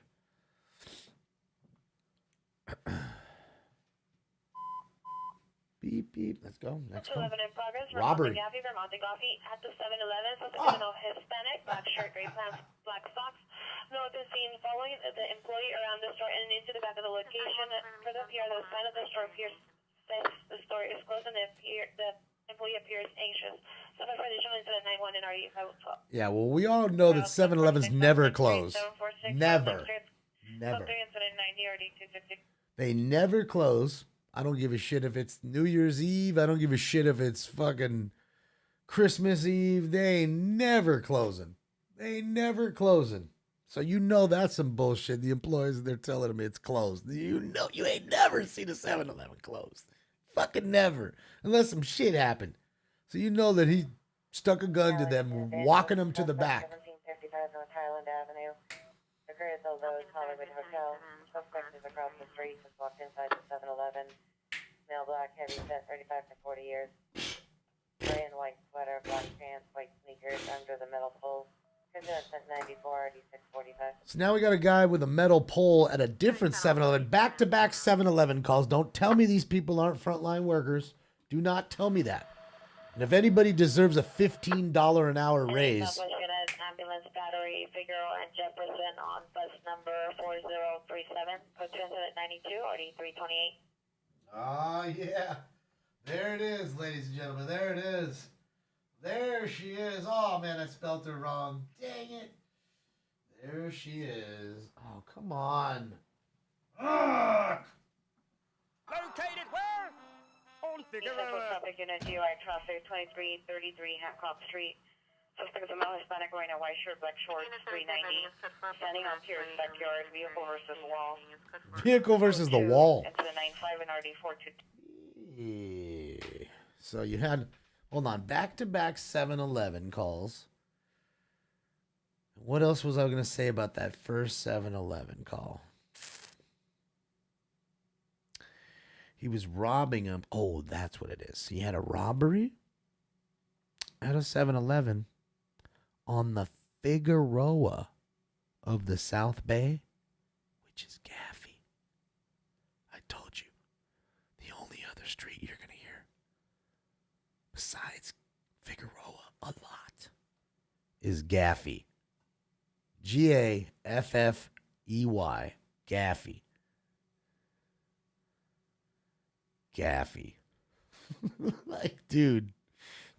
Beep, beep. Let's go. Next call. 11 in progress. Robbery. Vermonte Gaffey at the 7-Eleven. Suspect male Hispanic, black shirt, gray pants, black socks. No one been seen following the employee around the store and into the back of the location. For the PR, the sign of the store appears says the store is closed and the employee appears anxious. So for the gentleman to 91 and RE 512. Yeah, well, we all know that 7-Elevens never close. Never. Never. They never close. I don't give a shit if it's New Year's Eve. I don't give a shit if it's fucking Christmas Eve. They ain't never closing. They ain't never closing. So you know that's some bullshit. The employees, they're telling them it's closed. You know you ain't never seen a 7-Eleven closed. Fucking never. Unless some shit happened. So you know that he stuck a gun to them, walking them to the back. 1755 North Highland Avenue. The Grizzle Lowe's Hollywood Hotel. Suspect is across the street. Just walked inside the 7-Eleven. Male black, heavy set, 35 to 40 years. Gray and white sweater, black pants, white sneakers under the metal pole. Consistent 94, 8645. So now we got a guy with a metal pole at a different 7-Eleven. Back-to-back 7-Eleven calls. Don't tell me these people aren't frontline workers. Do not tell me that. And if anybody deserves a $15 an hour raise... Ambulance Battery, Figueroa, and Jefferson on bus number 4037, code 92, RD 328. Oh, yeah. There it is, ladies and gentlemen. There it is. There she is. Oh, man, I spelled her wrong. Dang it. There she is. Oh, come on. Ugh. Located where? On Figueroa. Traffic Unit GI Traffic 2333 Hancock Street. Suspect is a male Hispanic wearing a white shirt, black shorts, 390. Standing on Pierce backyard, vehicle versus wall. Vehicle versus the wall. Into the 95 and RD 422. Yeah. So you had, hold on, back-to-back 7-Eleven calls. What else was I going to say about that first 7-Eleven call? He was robbing him. Oh, that's what it is. He had a robbery at a 7-Eleven on the Figueroa of the South Bay, which is Gaffey. I told you, the only other street you're going to hear besides Figueroa a lot is Gaffey. Gaffey. Gaffey. Gaffey. Like, dude,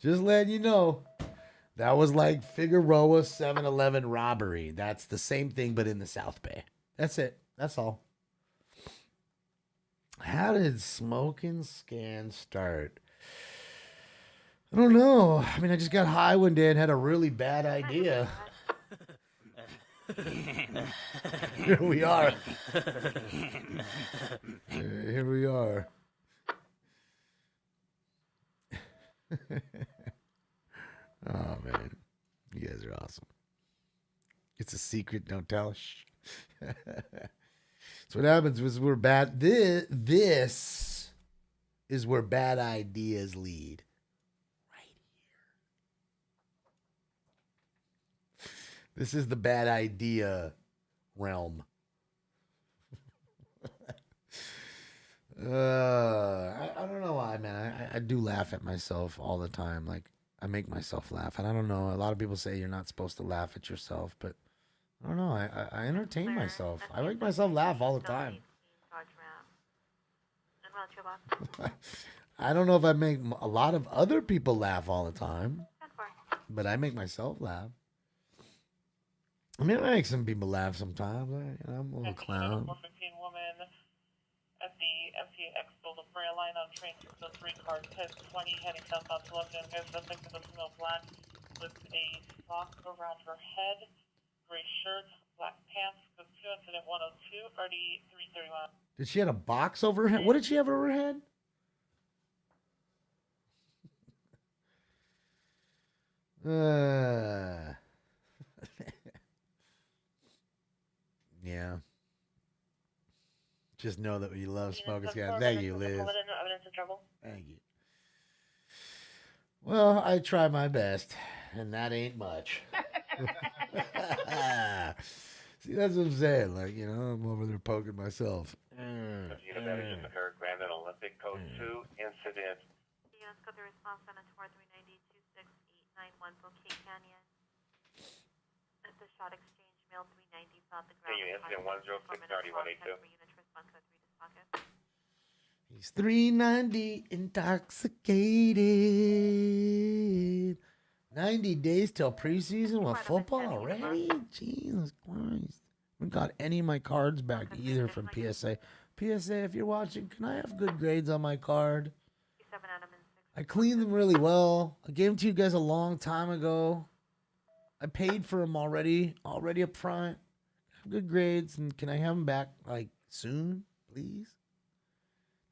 just letting you know, that was like Figueroa 7-Eleven robbery. That's the same thing, but in the South Bay. That's it. That's all. How did Smoking Scan start? I don't know. I mean, I just got high one day and had a really bad idea. Here we are. Here we are. Oh, man. You guys are awesome. It's a secret. Don't tell. Shh. So what happens is we're bad. This is where bad ideas lead. Right here. This is the bad idea realm. I don't know why, man. I do laugh at myself all the time. Like, I make myself laugh. And I don't know. A lot of people say you're not supposed to laugh at yourself, but I don't know. I entertain myself. I make myself laugh all the time. I don't know if I make a lot of other people laugh all the time, but I make myself laugh. I mean, I make some people laugh sometimes. I'm a little clown. At the MTX Golden Bray line on train 603, car 1020, heading southbound to London. There's the victim of female black with a sock around her head, gray shirt, black pants, code 2, incident 102, RD 331. Did she have a box over her head? What did she have over her head? Yeah. Just know that we love Smoking Scan. Thank you, Liz. Thank you. Well, I try my best, and that ain't much. See, that's what I'm saying. Like, you know, I'm over there poking myself. That has just occurred. Grandin Olympic Code 2 incident. Units got the response on a tour 390 26891 Bouquet Canyon. At the shot exchange, mail 390 south the ground. Incident 106-3182. Units respond code 3 to Spocket. He's 390 intoxicated. 90 days till preseason with football already? Jesus Christ. I haven't got any of my cards back either from PSA. PSA, if you're watching, can I have good grades on my card? I cleaned them really well. I gave them to you guys a long time ago. I paid for them already up front. Have good grades, and can I have them back, like, soon, please?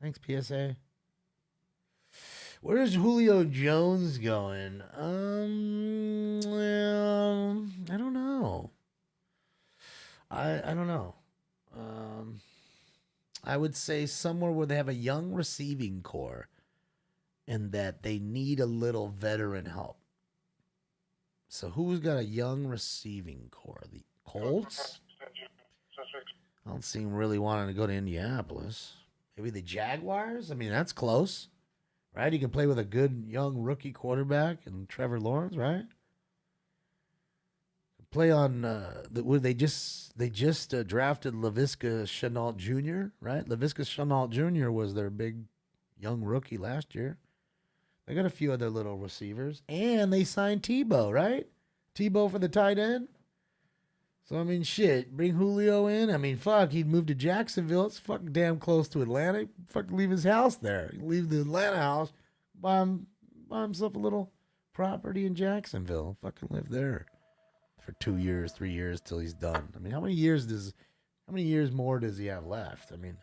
Thanks, PSA. Where's Julio Jones going? Well, I don't know. I don't know. I would say somewhere where they have a young receiving core and that they need a little veteran help. So who's got a young receiving core? The Colts? I don't see him really wanting to go to Indianapolis. Maybe the Jaguars? I mean, that's close, right? He can play with a good young rookie quarterback and Trevor Lawrence, right? Play on they just drafted Laviska Shenault Jr., right? Laviska Shenault Jr. was their big young rookie last year. They got a few other little receivers, and they signed Tebow, right? Tebow for the tight end. So I mean, shit, bring Julio in. I mean, fuck, he'd move to Jacksonville. It's fucking damn close to Atlanta. Fucking leave his house there. He'd leave the Atlanta house, buy himself a little property in Jacksonville. Fucking live there for 2 years, 3 years till he's done. I mean, how many years more does he have left? I mean,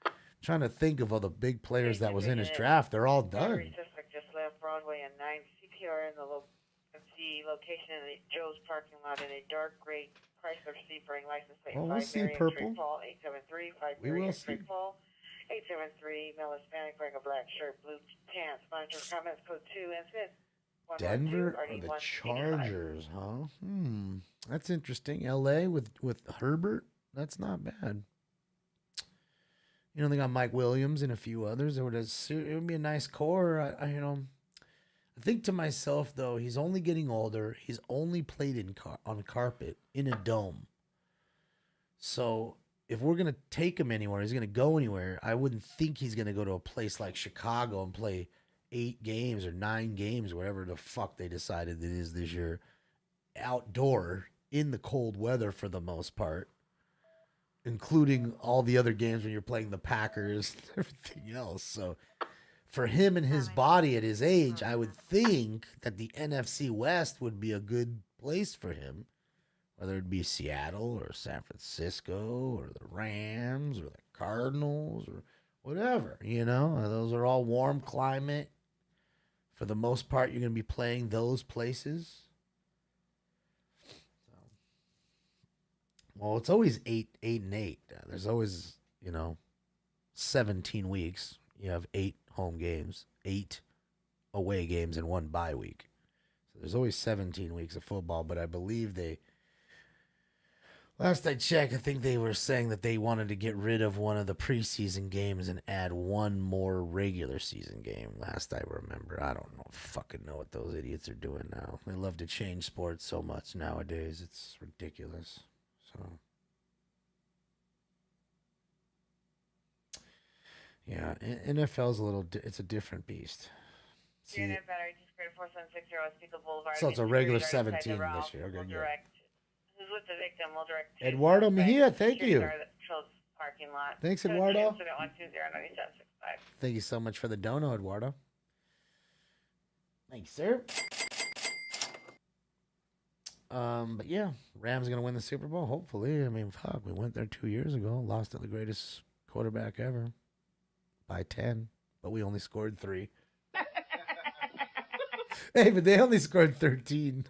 I'm trying to think of all the big players that was in his draft. They're all done. Suspect just left Broadway and 9 CPR in the location in the Joe's parking lot in a dark gray Chrysler Sebring license plate. Oh, we'll see purple. 873 We will see. 873 male Hispanic wearing a black shirt, blue pants. Monitor comments code 2 incident. Denver or the Chargers, huh? That's interesting. LA with Herbert. That's not bad. You know, they got Mike Williams and a few others. It would be a nice core. I think to myself, though, he's only getting older. He's only played on carpet in a dome. So if we're going to take him anywhere, he's going to go anywhere. I wouldn't think he's going to go to a place like Chicago and play 8 games or 9 games, whatever the fuck they decided it is this year, outdoor in the cold weather for the most part, including all the other games when you're playing the Packers and everything else. So for him and his body at his age, I would think that the NFC West would be a good place for him, whether it be Seattle or San Francisco or the Rams or the Cardinals or whatever, you know. Those are all warm climate. For the most part, you're going to be playing those places. So, well, it's always 8 and 8. There's always, 17 weeks. You have 8 home games, 8 away games, and 1 bye week. So there's always 17 weeks of football, but I believe last I checked, I think they were saying that they wanted to get rid of one of the preseason games and add one more regular season game. Last I remember, I don't fucking know what those idiots are doing now. They love to change sports so much nowadays. It's ridiculous. So, yeah, NFL's it's a different beast. See, so it's a regular 17 this year. Okay, good. Who's with the victim will direct Eduardo Mejia, thank you. Parking lot. Thanks, Eduardo. 120-9765. Thank you so much for the dono, Eduardo. Thanks, sir. But yeah, Rams gonna win the Super Bowl. Hopefully. I mean, fuck, we went there 2 years ago, lost to the greatest quarterback ever by 10, but we only scored 3. Hey, but they only scored 13.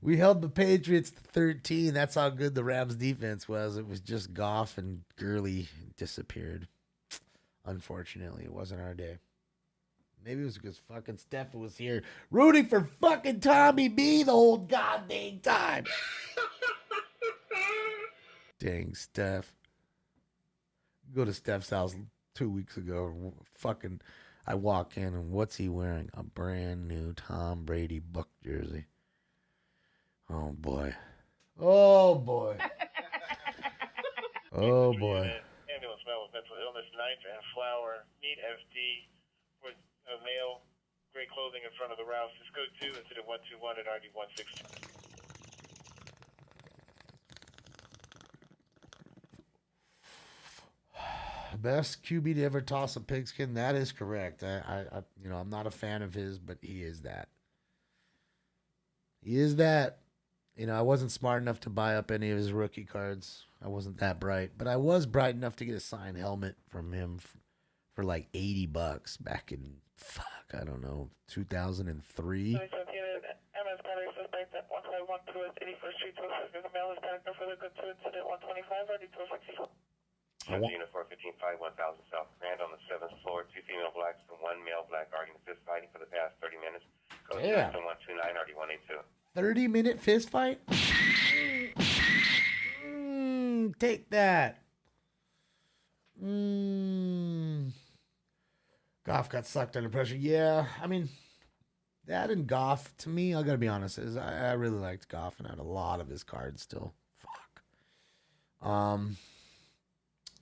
We held the Patriots to 13. That's how good the Rams defense was. It was just Goff and Gurley disappeared. Unfortunately, it wasn't our day. Maybe it was because fucking Steph was here rooting for fucking Tommy B the whole goddamn time. Dang, Steph. Go to Steph's house 2 weeks ago. Fucking, I walk in and what's he wearing? A brand new Tom Brady Buck jersey. Oh boy. Oh boy. Oh boy. Ambulance male with mental illness, knife and flower. Need FD with a male. Gray clothing in front of the Rouse. Is code 2, incident 121 at RD 160. Best QB to ever toss a pigskin. That is correct. I'm not a fan of his, but he is that. He is that. I wasn't smart enough to buy up any of his rookie cards. I wasn't that bright, but I was bright enough to get a signed helmet from him for like $80 back in, I don't know, 2003. MS battery suspect at 1512 West 81st Street, 206 is a male Hispanic, no further good to incident 125, RD 260. Uniform 15-5, 1000 South Grand on the 7th floor. 2 female blacks and 1 male black arguing fist fighting for the past 30 minutes. Code 129, RD 182. 30-minute fist fight? Take that. Goff got sucked under pressure. Yeah, I mean, that and Goff, to me, I got to be honest, I really liked Goff and I had a lot of his cards still.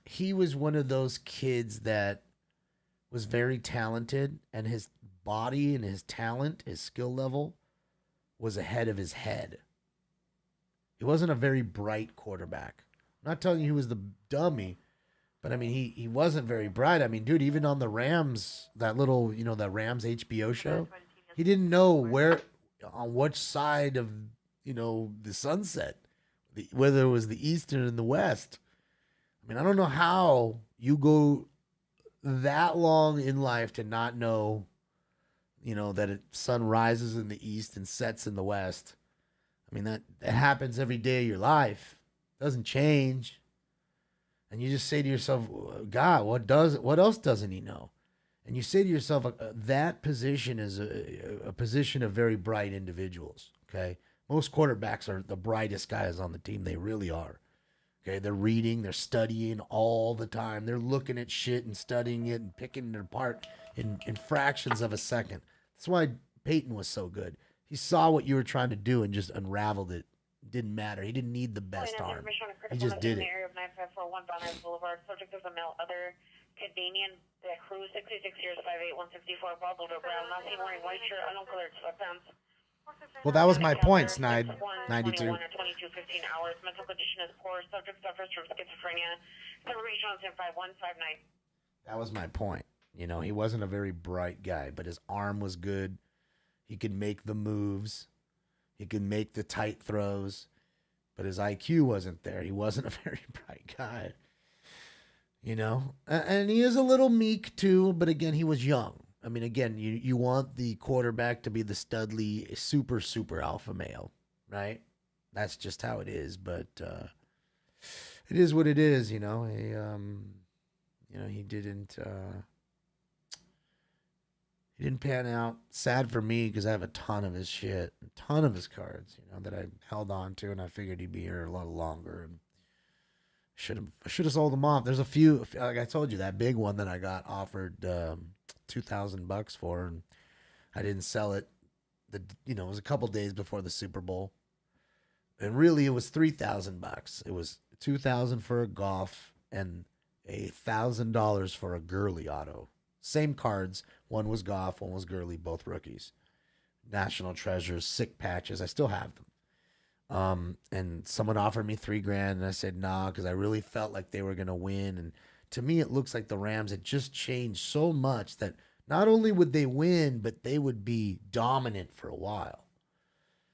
He was one of those kids that was very talented, and his body and his talent, his skill level, was ahead of his head. He wasn't a very bright quarterback. I'm not telling you he was the dummy, but I mean, he wasn't very bright. I mean, dude, even on the Rams, that little, the Rams HBO show, he didn't know on which side of, the sunset, whether it was the East or the West. I mean, I don't know how you go that long in life to not know, that sun rises in the East and sets in the West. I mean, that happens every day of your life. It doesn't change. And you just say to yourself, God, what else doesn't he know? And you say to yourself, that position is a position of very bright individuals, okay? Most quarterbacks are the brightest guys on the team. They really are. Okay, they're reading, they're studying all the time. They're looking at shit and studying it and picking it apart in fractions of a second. That's why Peyton was so good. He saw what you were trying to do and just unraveled it. It didn't matter. He didn't need the best arm. He just did it. In the area of 9541 Bonner Boulevard. Subject is a male other Canadian Cruz, 66 years, 5'8", 164, bald over brown, not seen wearing white shirt, uncolored sweatpants. Well, that was my point, Snide. 92. 21 or 22, 15 hours. Mental condition is poor. Subject suffers from schizophrenia. Information on 105159. That was my point. He wasn't a very bright guy, but his arm was good. He could make the moves. He could make the tight throws, but his IQ wasn't there. He wasn't a very bright guy. And he is a little meek too, but again, he was young. I mean, again, you want the quarterback to be the studly, super, super alpha male, right? That's just how it is. But it is what it is, He didn't pan out. Sad for me because I have a ton of his shit, a ton of his cards, that I held on to, and I figured he'd be here a little longer. And I should have sold them off. There's a few, like I told you, that big one that I got offered $2,000 for, and I didn't sell it. It was a couple days before the Super Bowl, and really it was $3,000. It was $2,000 for a Goff and $1,000 for a Gurley auto. Same cards. One was Goff, one was Gurley, both rookies. National treasures, sick patches. I still have them. And someone offered me $3,000, and I said nah, because I really felt like they were gonna win. And to me, it looks like the Rams had just changed so much that not only would they win, but they would be dominant for a while.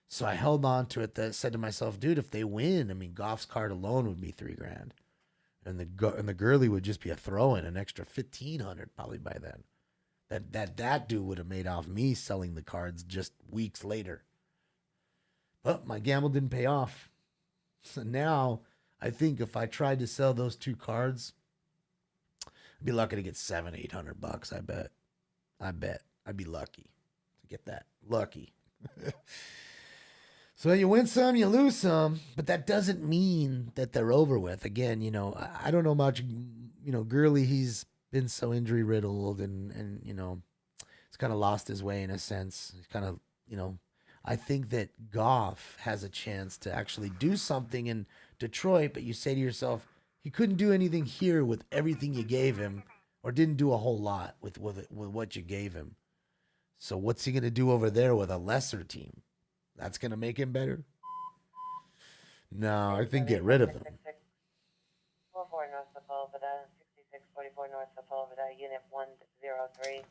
So I held on to it. That said to myself, dude, if they win, I mean, Goff's card alone would be $3,000. And the Gurley would just be a throw-in, an extra $1,500 probably by then. That dude would have made off me selling the cards just weeks later. But my gamble didn't pay off. So now I think if I tried to sell those two cards, I'd be lucky to get $700-800. I bet I'd be lucky to get that. Lucky. So you win some, you lose some, but that doesn't mean that they're over with. Again, you know, I don't know much, you know, Gurley, he's been so injury riddled and, you know, he's kind of lost his way in a sense. He's kind of, you know, I think that Goff has a chance to actually do something in Detroit, but you say to yourself, he couldn't do anything here with everything you gave him, or didn't do a whole lot with what you gave him. So what's he going to do over there with a lesser team? That's going to make him better? No, I think get rid of him. 44 North Sepulveda, 6644 North Sepulveda, Unit 103.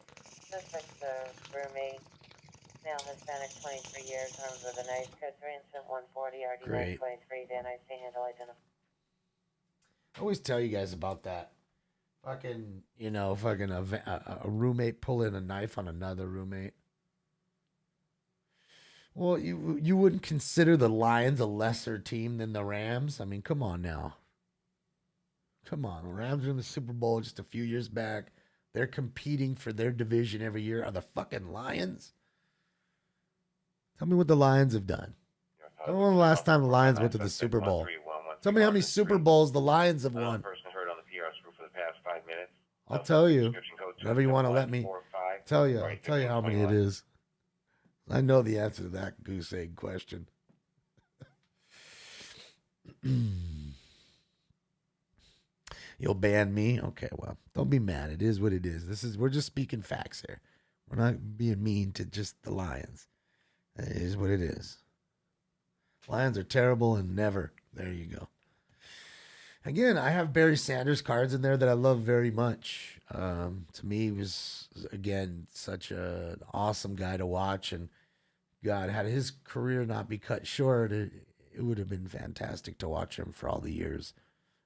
Suspect roommate, male Hispanic, 23 years, armed with a knife, code 3 incident 140, RD 923, Van Nuys, handle identified. I always tell you guys about that. Fucking, you know, fucking a roommate pulling a knife on another roommate. Well, you wouldn't consider the Lions a lesser team than the Rams? I mean, come on now. Come on. The Rams were in the Super Bowl just a few years back. They're competing for their division every year. Are the fucking Lions? Tell me what the Lions have done. I don't know the last time the Lions went to the Super Bowl. Tell me how many Super Bowls the Lions have won. I'll tell you. Whatever you want to let me tell you. I'll tell you how many it is. I know the answer to that goose egg question. You'll ban me? Okay, well, don't be mad. It is what it is. We're just speaking facts here. We're not being mean to just the Lions. It is what it is. Lions are terrible and never. There you go. Again, I have Barry Sanders cards in there that I love very much. To me, he was, again, such an awesome guy to watch. And God, had his career not be cut short, it would have been fantastic to watch him for all the years,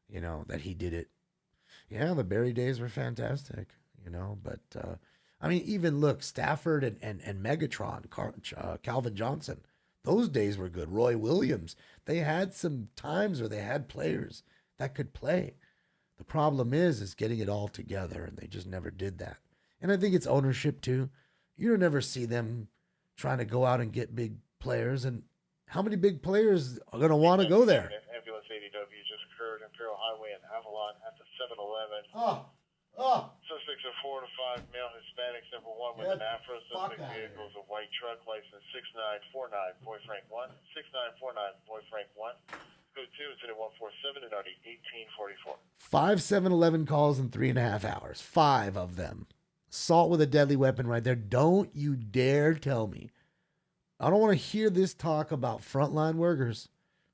you know, that he did it. Yeah, the Barry days were fantastic, you know. But, I mean, even look, Stafford and Megatron, Calvin Johnson, those days were good. Roy Williams, they had some times where they had players that could play. The problem is getting it all together, and they just never did that. And I think it's ownership too. You don't ever see them trying to go out and get big players. And how many big players are going to want to go there? Ambulance ADW just occurred Imperial Highway in Avalon at the 7-Eleven. Suspects are 4 to 5 male Hispanics, number 1 with an afro. Suspect vehicle is a white truck, license 6949, Boy Frank 1, 6949, Boy Frank 1. Code 2, incident 147 and RD 1844. 5 7-Eleven calls in 3.5 hours. 5 of them. Assault with a deadly weapon right there. Don't you dare tell me. I don't want to hear this talk about frontline workers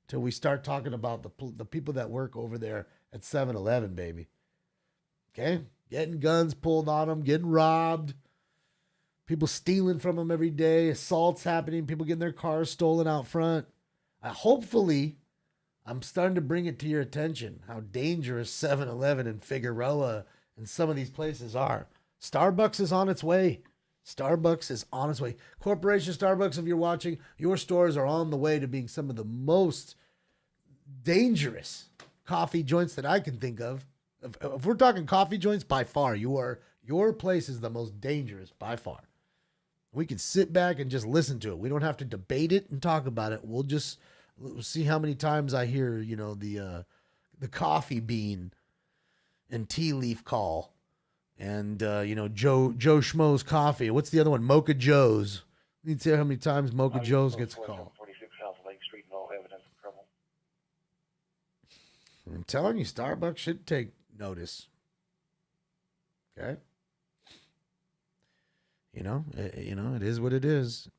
till we start talking about the people that work over there at 7-Eleven, baby. Okay? Getting guns pulled on them, getting robbed, people stealing from them every day, assaults happening, people getting their cars stolen out front. Hopefully, I'm starting to bring it to your attention how dangerous 7-Eleven and Figueroa and some of these places are. Starbucks is on its way. Starbucks is on its way. Corporation Starbucks, if you're watching, your stores are on the way to being some of the most dangerous coffee joints that I can think of. If we're talking coffee joints, by far, your place is the most dangerous by far. We can sit back and just listen to it. We don't have to debate it and talk about it. We'll see how many times I hear, you know, the coffee bean and tea leaf call, and you know, Joe Schmo's coffee. What's the other one? Mocha Joe's. You can see how many times Mocha Joe's gets a call. 46 South Lake Street, no evidence of trouble. I'm telling you, Starbucks should take notice. Okay. You know, it is what it is.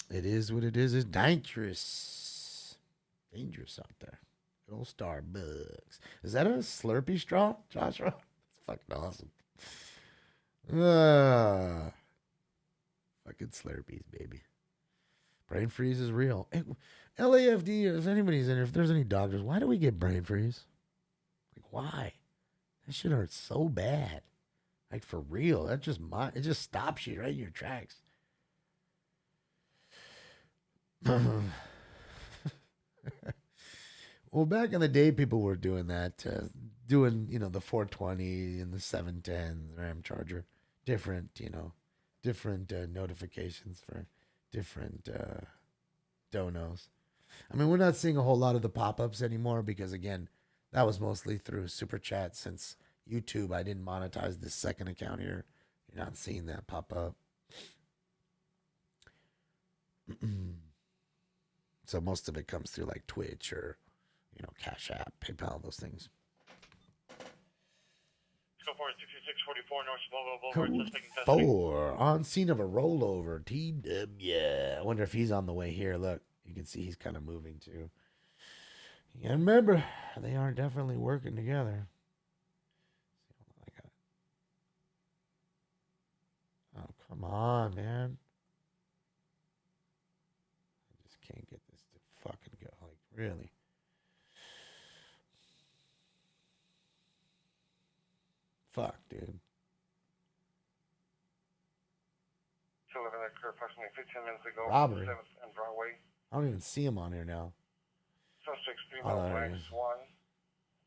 It is what it is. It's dangerous. Dangerous out there. Good old Starbucks. Is that a Slurpee straw, Joshua? That's fucking awesome. Fucking Slurpees, baby. Brain freeze is real. Hey, LAFD, if anybody's in here, if there's any doctors, why do we get brain freeze? Like, why? That shit hurts so bad. Like, for real. It just stops you right in your tracks. Well, back in the day, people were doing that, doing, you know, the 420 and the 710 Ram Charger, different notifications for different donos. I mean, we're not seeing a whole lot of the pop-ups anymore because, again, that was mostly through Super Chat. Since YouTube, I didn't monetize this second account here. You're not seeing that pop up. So most of it comes through like Twitch or, Cash App, PayPal, those things. Go for it, 6644 North Boulevard. Code 4, on scene of a rollover. TW. I wonder if he's on the way here. Look, you can see he's kind of moving too. And remember, they are definitely working together. Oh, come on, man. I just can't get this to fucking go. Like, really? Fuck, dude. Still living that occurred approximately 15 minutes ago. Robbery. 7th and Broadway. I don't even see him on here now. Suspects 3 Oh, male there he blanks, is. 1.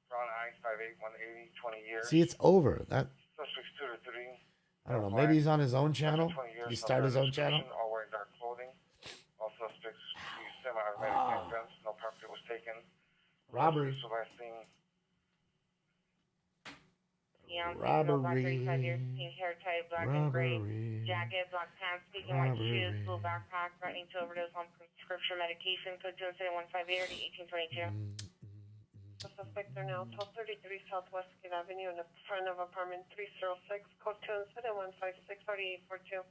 Brown eyes, 5'8", 180, 20 years. See, it's over. That Suspects 2 to 3. I don't know. Maybe he's on his own channel. 20 years. Did he start his own channel? All wearing dark clothing. All suspects use semi-automatic handguns. No property was taken. Robbery. So last thing. Robbery. 35 years, teen hair tie, black and gray jacket, black pants, speaking white shoes, blue backpack, threatening to overdose on prescription medication, code 207-158 or 1822. The suspects are now 1233 Southwest Skid Avenue in the front of apartment 306, code 207-156 4842.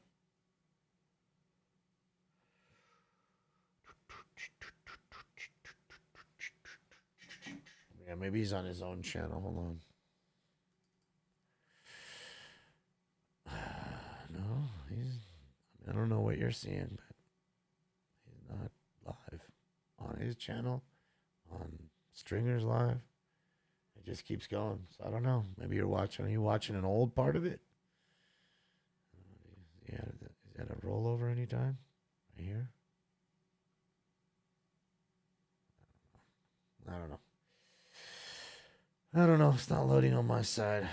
Yeah, maybe he's on his own channel. Hold on. No, I don't know what you're seeing, but he's not live on his channel, on Stringer's Live. It just keeps going. So I don't know. Maybe you're watching. Are you watching an old part of it? Yeah, is that a rollover anytime? Right here? I don't know. I don't know. It's not loading on my side.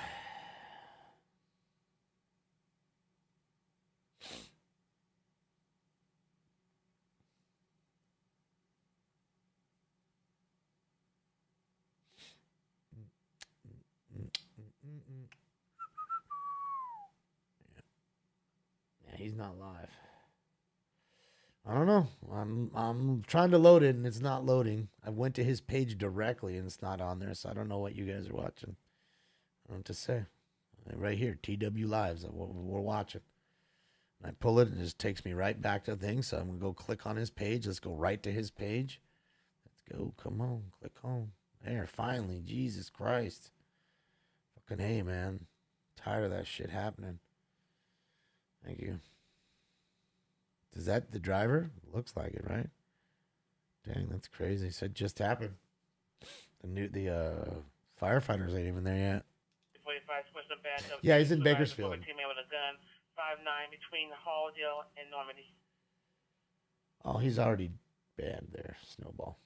Yeah, he's not live. I don't know. I'm trying to load it and it's not loading. I went to his page directly and it's not on there, so I don't know what you guys are watching. I don't know what to say. Right here, TW Lives. We're watching. And I pull it and it just takes me right back to the thing. So I'm gonna go click on his page. Let's go right to his page. Let's go. Come on, click on. There, finally. Jesus Christ. Fucking hey, man. Tired of that shit happening. Thank you. Is that the driver? Looks like it, right? Dang, that's crazy. Said just happened. The firefighters ain't even there yet. Yeah, he's in Bakersfield. Female with a gun, 5'9", between Halldale and Normandy. Oh, he's already banned there, Snowball.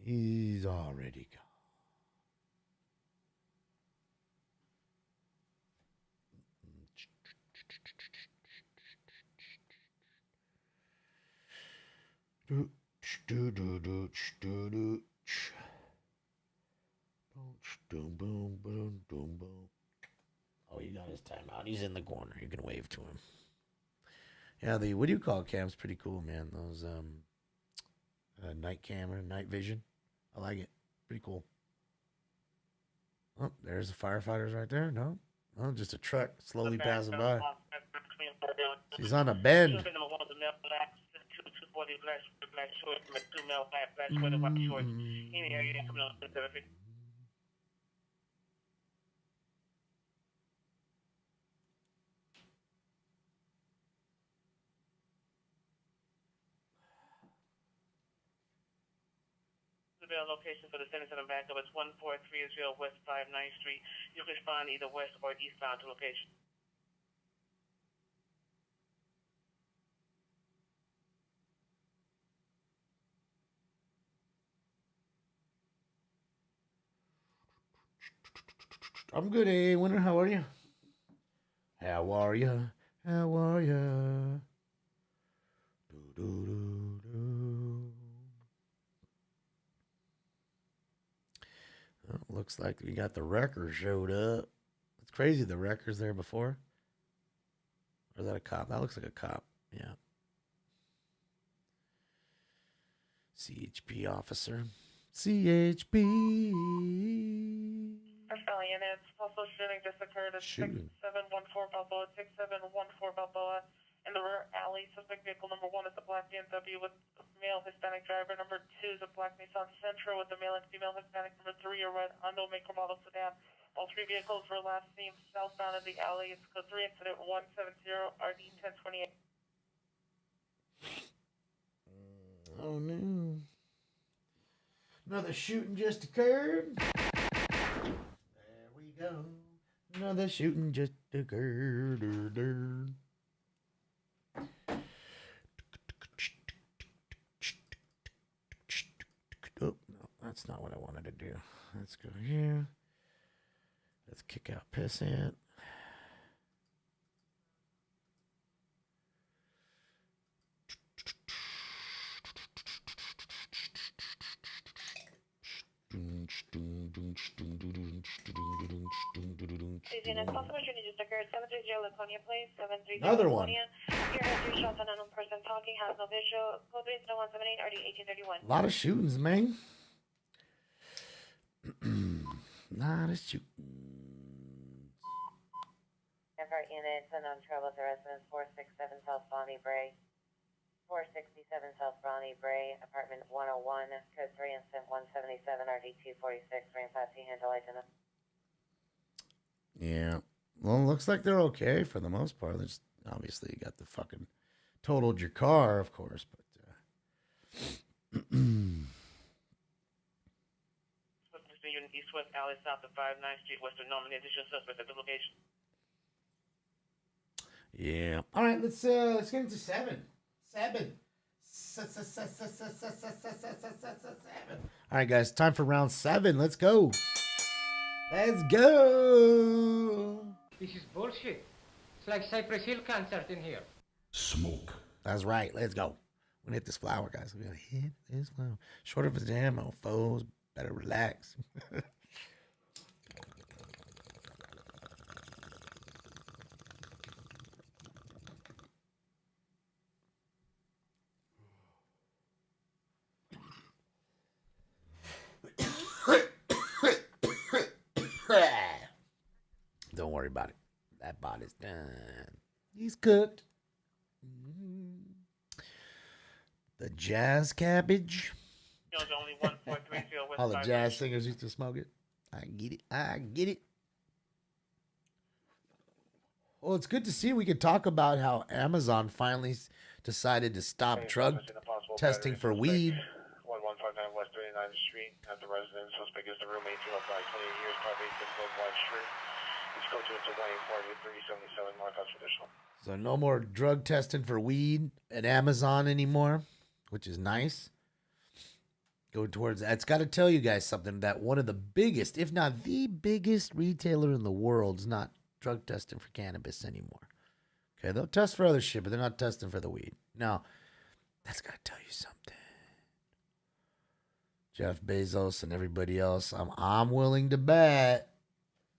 He's already gone. Oh, he got his time out. He's in the corner. You can wave to him. Yeah, the what do you call it cam's pretty cool, man. Those night camera, night vision. I like it. Pretty cool. Oh, there's the firefighters right there. No, oh, just a truck slowly passing by. He's on a bend. Location for the center center backup is 1430 West 59th Street. You can respond either west or eastbound to location. I'm good, eh, Winter? How are you? How are you? How are you? Well, looks like we got the wrecker showed up. It's crazy. The wrecker's there before. Or is that a cop? That looks like a cop. Yeah. CHP officer. CHP. Australian units. Also shooting just occurred at 6714 Balboa, 6714 Balboa. In the rear alley, suspect vehicle number 1 is a black BMW with a male Hispanic driver. Number 2 is a black Nissan Sentra with a male and female Hispanic. Number 3, a red Hondo maker model sedan. All 3 vehicles were last seen southbound in the alley. It's code 3, incident 170, RD 1028. Oh no. Another shooting just occurred. There we go. Another shooting just occurred. Oh, no, that's not what I wanted to do. Let's go here. Let's kick out Pissant. Another one. A lot of shootings, man. Lot of shootings. Effort units, unknown troubles, residence 467 South Bonnie Bray. 467 South Bonnie Bray, apartment 101, code 3, incident 177, RD 246, ran past handle license. Yeah. Well, it looks like they're okay for the most part. There's obviously you got the fucking totaled your car, of course, but Unit East-West Alley, south of 59th Street, Western Norman. Additional suspect at the location. yeah. All right, let's get into 7. 7. All right, guys, time for round 7. Let's go. Let's go. This is bullshit. It's like Cypress Hill concert in here. Smoke. That's right. Let's go. We're gonna hit this flower, guys. We're gonna hit this flower. Short of his ammo, foes. Better relax. Don't worry about it. That bot is done. He's cooked. The jazz cabbage. All the jazz singers used to smoke it. I get it. I get it. Well, it's good to see we could talk about how Amazon finally decided to stop drug testing for weed. 1159 West 39th Street at the residence. Suspect is the roommate who up by 28 years, probably physical white shirt. Let's go to it to 184 377 North House Traditional. So no more drug testing for weed at Amazon anymore, which is nice. Go towards that. It's got to tell you guys something that one of the biggest, if not the biggest retailer in the world is not drug testing for cannabis anymore. Okay, they'll test for other shit, but they're not testing for the weed. Now, that's got to tell you something. Jeff Bezos and everybody else, I'm willing to bet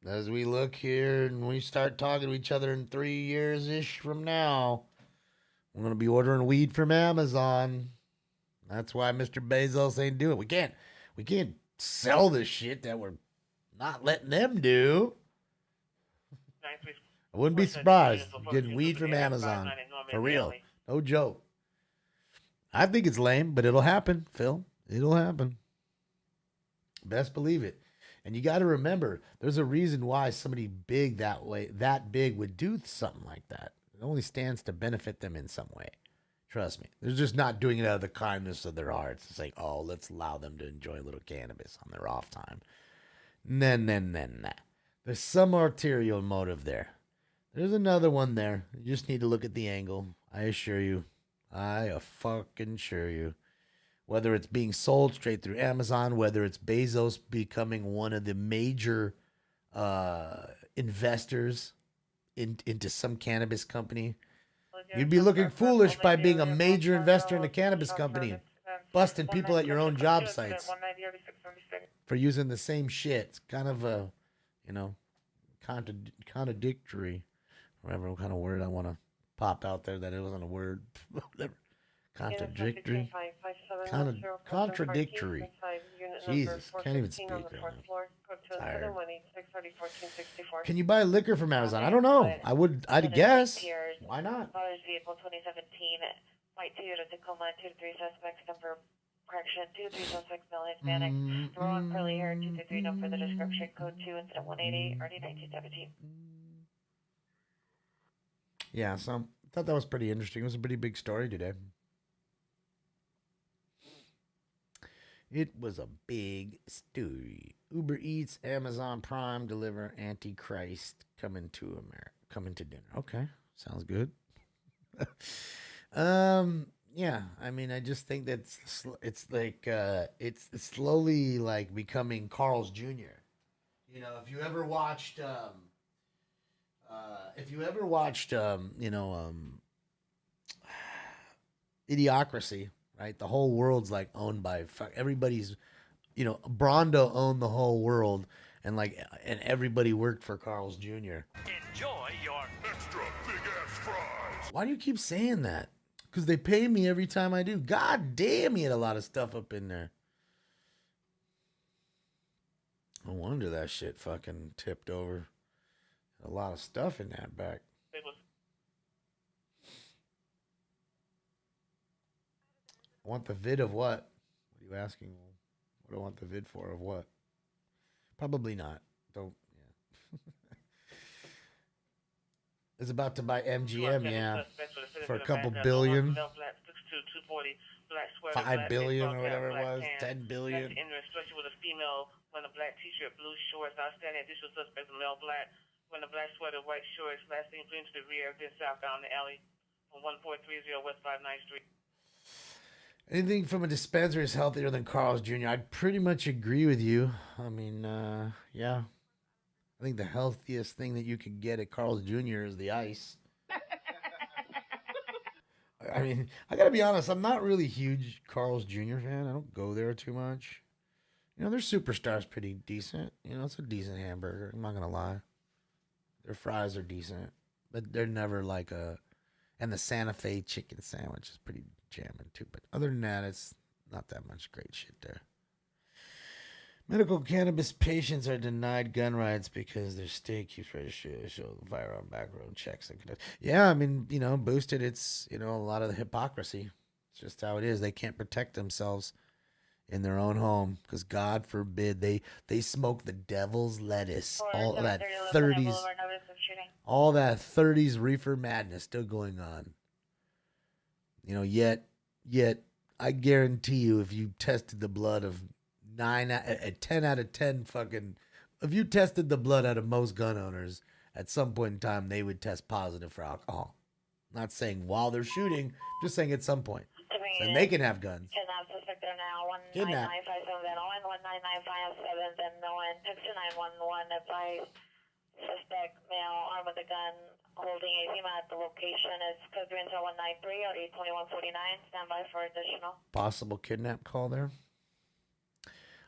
as we look here and we start talking to each other in 3 years-ish from now, we're going to be ordering weed from Amazon. That's why Mr. Bezos ain't doing it. We can't sell this shit that we're not letting them do. I wouldn't be surprised getting weed from Amazon. For real. No joke. I think it's lame, but it'll happen, Phil. It'll happen. Best believe it. And you got to remember, there's a reason why somebody big that big would do something like that. It only stands to benefit them in some way. Trust me. They're just not doing it out of the kindness of their hearts. It's like, oh, let's allow them to enjoy a little cannabis on their off time. Nah. There's some arterial motive there. There's another one there. You just need to look at the angle. I assure you. I fucking assure you. Whether it's being sold straight through Amazon, whether it's Bezos becoming one of the major investors into some cannabis company. You'd be looking foolish by being a major investor in a cannabis company and busting people at your own job sites for using the same shit. It's kind of a, contradictory, whatever kind of word I want to pop out there that it wasn't a word. Contradictory. Contradictory. Jesus, can't even speak right now. Tired. Can you buy liquor from Amazon? I don't know. I'd guess. Why not? Father's vehicle 2017, white Toyota Tacoma, 2 to 3 suspects, number correction, 2 to 3 suspects, male Hispanic, blonde curly hair, 2 to 3, no further description, code 2, incident 188, early 1917. Yeah, so I thought that was pretty interesting. It was a pretty big story today. It was a big story. Uber Eats, Amazon Prime, deliver Antichrist coming to America, coming to dinner. Okay, sounds good. Yeah, I mean, I just think that it's like it's slowly like becoming Carl's Jr. If you ever watched, Idiocracy. Right, the whole world's like owned by everybody's. Brondo owned the whole world, and everybody worked for Carl's Jr. Enjoy your extra big ass fries. Why do you keep saying that? Because they pay me every time I do. God damn, he had a lot of stuff up in there. No wonder that shit fucking tipped over. A lot of stuff in that back. I want the vid of what? What are you asking? What do I want the vid for? Of what? Probably not. Don't. Yeah. It's about to buy MGM, yeah, for a couple billion. 5 billion or whatever it was. 10 billion. In the structure with a female wearing a black t-shirt, blue shorts. Outstanding additional suspect, male black, wearing a black sweater, white shorts. Last thing to the rear, then southbound the alley from 1430 West 59th Street. Anything from a dispensary is healthier than Carl's Jr. I'd pretty much agree with you. I mean, yeah. I think the healthiest thing that you could get at Carl's Jr. is the ice. I mean, I got to be honest. I'm not really a huge Carl's Jr. fan. I don't go there too much. Their Superstar's pretty decent. It's a decent hamburger. I'm not going to lie. Their fries are decent. But they're never like a... And the Santa Fe chicken sandwich is pretty jamming too. But other than that, it's not that much great shit there. Medical cannabis patients are denied gun rights because their state keeps registering to show the firearm background checks. Yeah, I mean, boosted. It's, a lot of the hypocrisy. It's just how it is. They can't protect themselves in their own home because God forbid they smoke the devil's lettuce. All that 30s. All that 30s reefer madness still going on. Yet I guarantee you, if you tested the blood of 10 out of 10 fucking, if you tested the blood out of most gun owners, at some point in time, they would test positive for alcohol. Not saying while they're shooting, just saying at some point. And they can have guns. Kidnap suspect there now, 19957, then 19957, then no one, text to 911, advise suspect male armed with a gun holding a FEMA at the location. It's code 3-193 or 82149. Stand by for additional. Possible kidnap call there.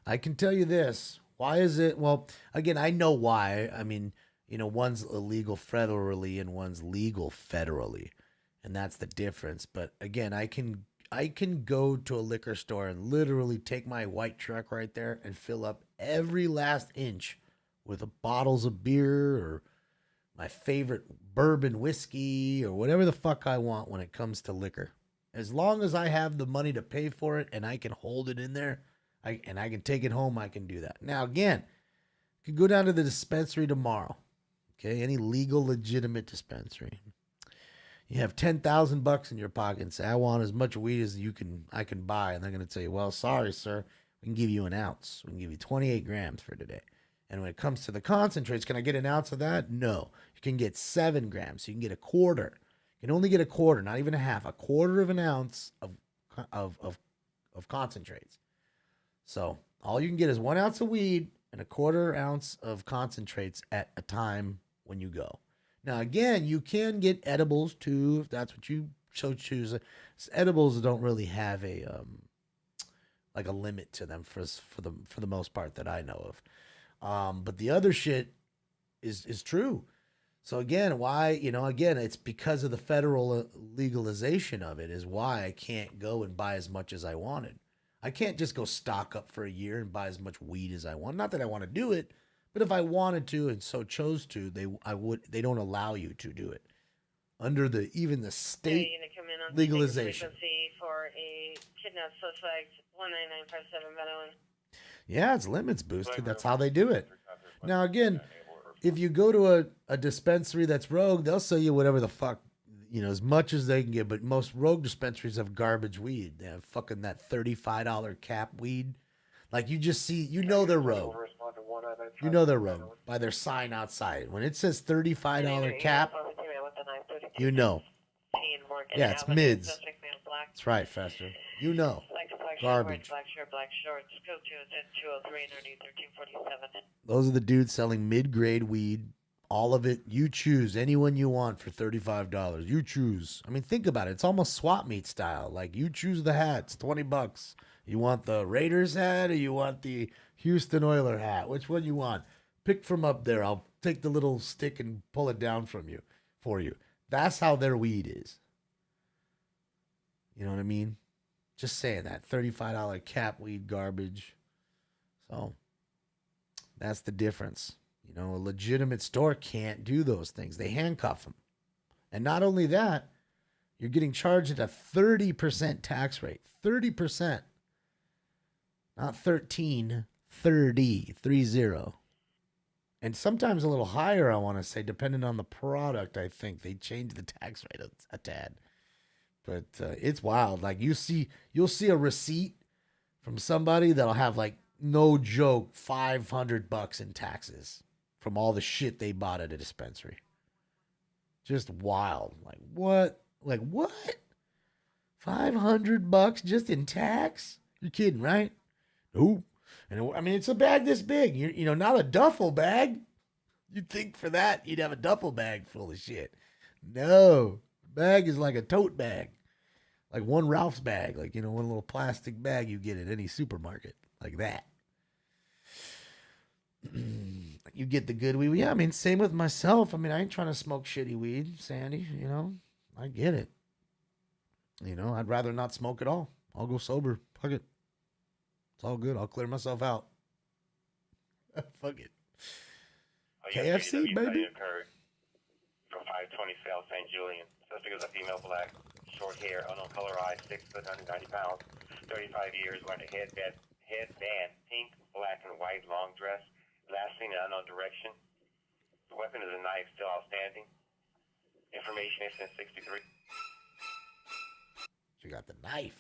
I can tell you this. Why is it? Well, again, I know why. I mean, one's illegal federally and one's legal federally. And that's the difference. But again, I can go to a liquor store and literally take my white truck right there and fill up every last inch with bottles of beer or my favorite bourbon whiskey or whatever the fuck I want when it comes to liquor. As long as I have the money to pay for it and I can hold it in there, I can take it home, I can do that. Now, again, I could go down to the dispensary tomorrow. Okay, any legal, legitimate dispensary. You have $10,000 in your pocket and say, I want as much weed as I can buy. And they're going to tell you, well, sorry, sir. We can give you an ounce. We can give you 28 grams for today. And when it comes to the concentrates, can I get an ounce of that? No. You can get 7 grams. You can get a quarter. You can only get a quarter, not even a half. A quarter of an ounce of concentrates. So all you can get is 1 ounce of weed and a quarter ounce of concentrates at a time when you go. Now, again, you can get edibles too if that's what you so choose. Edibles don't really have a like a limit to them for the most part that I know of. But the other shit is true. So again, why, again, it's because of the federal legalization of it is why I can't go and buy as much as I wanted. I can't just go stock up for a year and buy as much weed as I want. Not that I want to do it, but if I wanted to and so chose to, they don't allow you to do it under even the state legalization. For a kidnapped suspect, 19957 Meadow. Yeah, it's limits boosted. That's how they do it. Now, again, if you go to a dispensary that's rogue, they'll sell you whatever the fuck, as much as they can get. But most rogue dispensaries have garbage weed. They have fucking that $35 cap weed. Like you just see, they're rogue. They're rogue by their sign outside. When it says $35 cap, Yeah, it's mids. That's right, Fester. Garbage. Those are the dudes selling mid-grade weed. All of it. You choose anyone you want for $35. You choose. I mean, think about it. It's almost swap meet style. Like, you choose the hat. It's $20. You want the Raiders hat or you want the Houston Oiler hat? Which one you want? Pick from up there. I'll take the little stick and pull it down for you. That's how their weed is. You know what I mean? Just saying that. $35 cap weed garbage. So that's the difference. A legitimate store can't do those things. They handcuff them. And not only that, you're getting charged at a 30% tax rate. 30%. Not 13, 30. And sometimes a little higher, I want to say, depending on the product, I think. They change the tax rate a tad. But it's wild. Like, you'll see a receipt from somebody that'll have, like, no joke, $500 in taxes from all the shit they bought at a dispensary. Just wild. Like, what? Like, what? $500 just in tax? You're kidding, right? Nope. And I mean, it's a bag this big. Not a duffel bag. You'd think for that you'd have a duffel bag full of shit. No. Bag is like a tote bag. Like one Ralph's bag. Like, one little plastic bag you get at any supermarket. Like that. You get the good weed. Yeah, I mean, same with myself. I mean, I ain't trying to smoke shitty weed, Sandy. I get it. I'd rather not smoke at all. I'll go sober. Fuck it. It's all good. I'll clear myself out. Fuck it. KFC, baby. From 520 South St. Julian. Suspect is a female, black, short hair, unknown color eyes, 6 foot, 190 pounds, 35 years, wearing a headband, pink, black, and white, long dress, last seen in unknown direction. The weapon is a knife, still outstanding. Information is 63. You got the knife.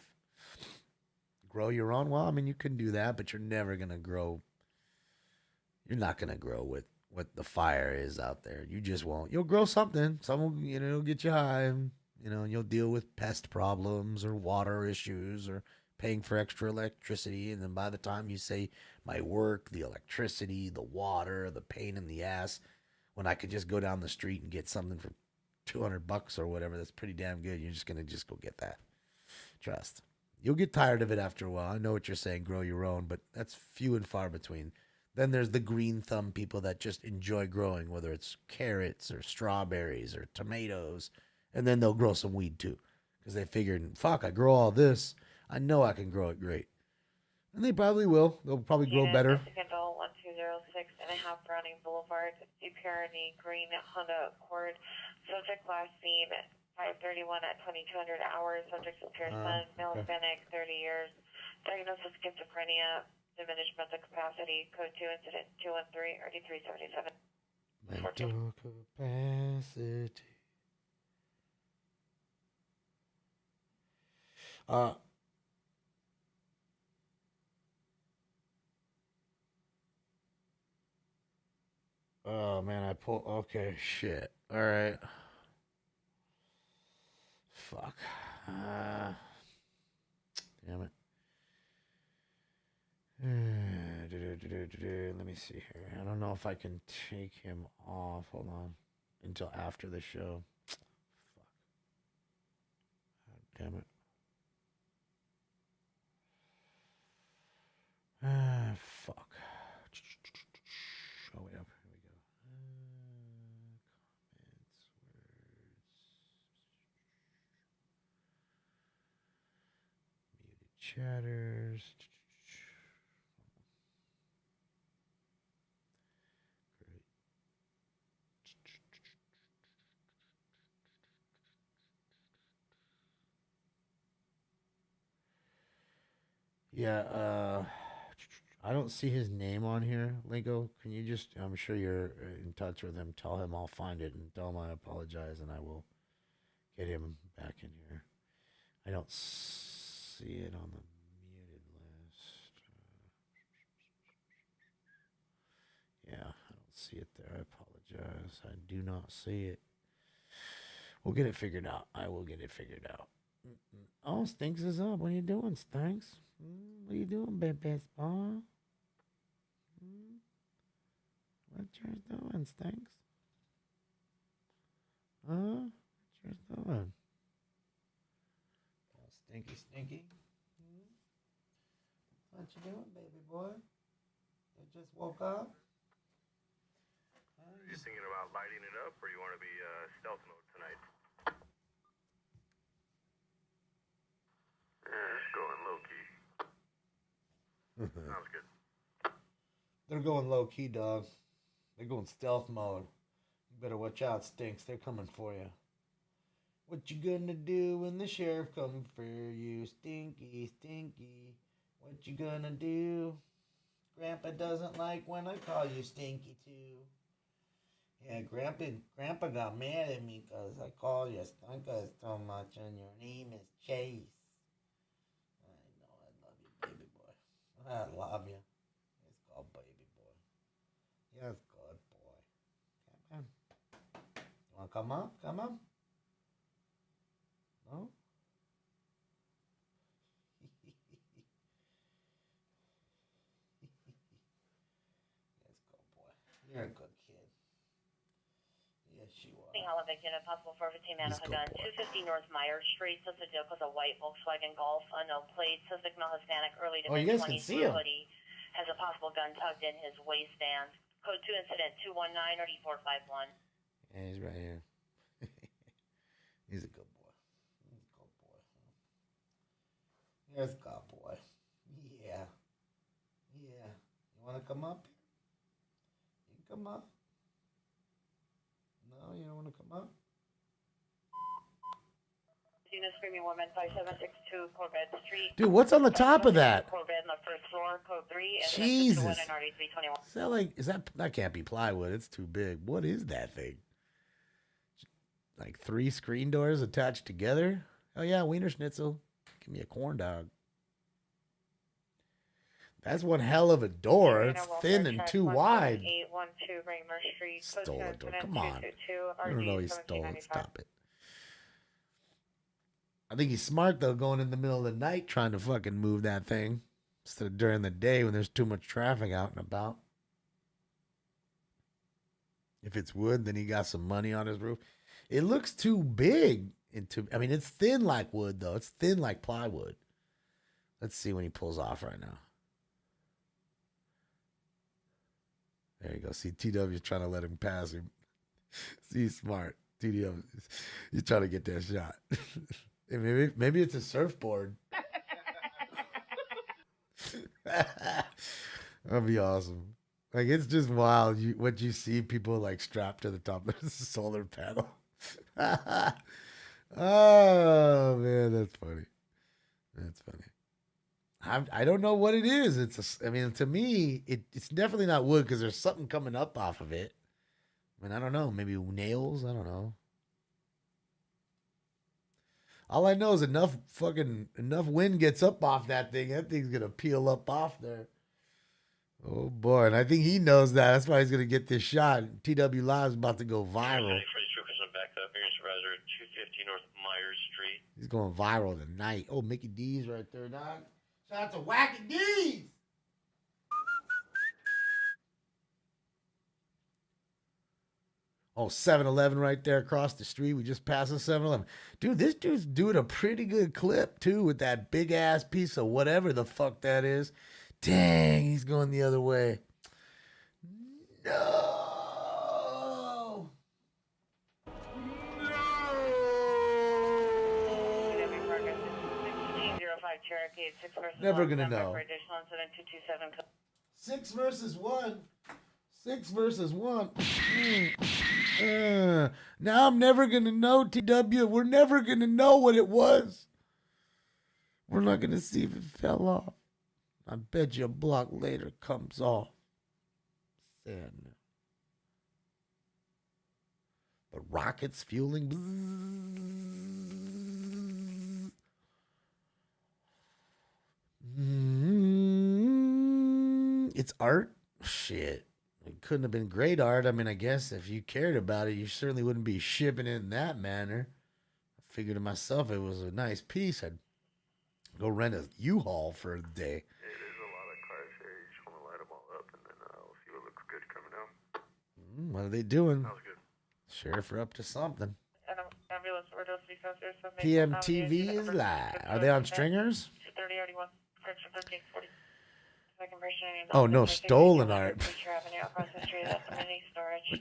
Grow your own? Well, I mean, you can do that, but you're never going to grow. You're not going to grow with what the fire is out there. You just won't. You'll grow something. Someone, will get you high. And you'll deal with pest problems or water issues or paying for extra electricity. And then by the time you say my work, the electricity, the water, the pain in the ass, when I could just go down the street and get something for $200 or whatever, that's pretty damn good. You're just going to go get that. Trust. You'll get tired of it after a while. I know what you're saying, grow your own, but that's few and far between. Then there's the green thumb people that just enjoy growing, whether it's carrots or strawberries or tomatoes, and then they'll grow some weed too because they figured, fuck, I grow all this. I know I can grow it great. And they probably will. They'll probably grow better. 1206 and a half Browning Boulevard, CPRNE Green Honda Accord. Subject last seen at 5:31 at 2200 hours. Subject is Pearson, male Hispanic, 30 years. Diagnosis schizophrenia, diminished mental capacity. Code 2 incident 213 RD377. Mental capacity. Oh man, I pulled. Okay, shit. All right. Fuck. Damn it. Let me see here. I don't know if I can take him off. Hold on. until after the show. Fuck. God damn it. Fuck. Oh, wait up. Here we go. Comments, words. Muted chatters. Great. Yeah, I don't see his name on here, Lingo. Can you just, I'm sure you're in touch with him. Tell him I'll find it and tell him I apologize and I will get him back in here. I don't see it on the muted list. Yeah, I don't see it there. I apologize. I do not see it. We'll get it figured out. I will get it figured out. Oh, Stinks is up. What are you doing, Stinks? What are you doing, baby spawn? What you're doing, Stinks? Huh? What you're doing? Oh, stinky, stinky. What you doing, baby boy? You just woke up? You thinking about lighting it up, or you want to be stealth mode tonight? Just going low key. Sounds good. They're going low key, dog. They're going stealth mode. You better watch out, Stinks. They're coming for you. What you gonna do when the sheriff comes for you? Stinky, stinky. What you gonna do? Grandpa doesn't like when I call you Stinky too. Yeah, Grandpa got mad at me because I call you Stinka so much and your name is Chase. I know I love you, baby boy. I love you. It's called baby boy. Yes, good boy. Come on. You want to come up? Come up. No? Yes, good boy. You're a good kid. Yes, you are. Holiday unit, possible 415 man with a gun, 250 North Meyer Street. Suspect vehicle is a white Volkswagen Golf, unknown plate. Suspect male Hispanic, early to you guys can see him. hoodie, has a possible gun tugged in his waistband. Code 2 incident 219 or D451. Yeah, he's right here. He's a good boy. He's a good boy. Here's a good boy. Yeah. Yeah. You want to come up? You can come up. No, you don't want to come up? Unit screaming woman 5762 Corvette Street. Dude, what's on the top of that? Corvette on the first floor, code 3. Jesus. And RD321. Is that can't be plywood. It's too big. What is that thing? Like 3 screen doors attached together? Oh yeah, Wiener Schnitzel. Give me a corn dog. That's one hell of a door. It's thin and too wide. 812 Raymer Street. Stole a door. Come on. I don't know he stole it. Stop it. I think he's smart, though, going in the middle of the night trying to fucking move that thing instead of during the day when there's too much traffic out and about. If it's wood, then he got some money on his roof. It looks too big. I mean, it's thin like wood, though. It's thin like plywood. Let's see when he pulls off right now. There you go. See, TW's trying to let him pass him. See, he's smart. TW, he's trying to get that shot. Maybe it's a surfboard. That'd be awesome. Like, it's just wild what you see people like strapped to the top of the solar panel. Oh man, that's funny. That's funny. I don't know what it is. I mean, to me, it's definitely not wood because there's something coming up off of it. I mean, I don't know. Maybe nails. I don't know. All I know is enough wind gets up off that thing. That thing's gonna peel up off there. Oh boy, and I think he knows that. That's why he's gonna get this shot. TW Live's about to go viral. He's going viral tonight. Oh, Mickey D's right there, dog. Shout out to Wacky D's. Oh, 7-Eleven right there across the street. We just passed a 7-Eleven. Dude, this dude's doing a pretty good clip, too, with that big-ass piece of whatever the fuck that is. Dang, he's going the other way. No! Never gonna know. 6 versus 1. 6 versus 1. Now I'm never going to know, TW. We're never going to know what it was. We're not going to see if it fell off. I bet you a block later comes off. Sad. The rockets fueling. It's art? Shit. It couldn't have been great art. I mean, I guess if you cared about it, you certainly wouldn't be shipping it in that manner. I figured to myself it was a nice piece. I'd go rent a U-Haul for a day. Yeah, there's a lot of cars here. You just want to light them all up, and then we'll see what looks good coming out. What are they doing? Sounds good. Sheriff are up to something. Ambulance order 3 PMTV is live. Are they on stringers? 3081, correction 1340. Oh, no, stolen art. But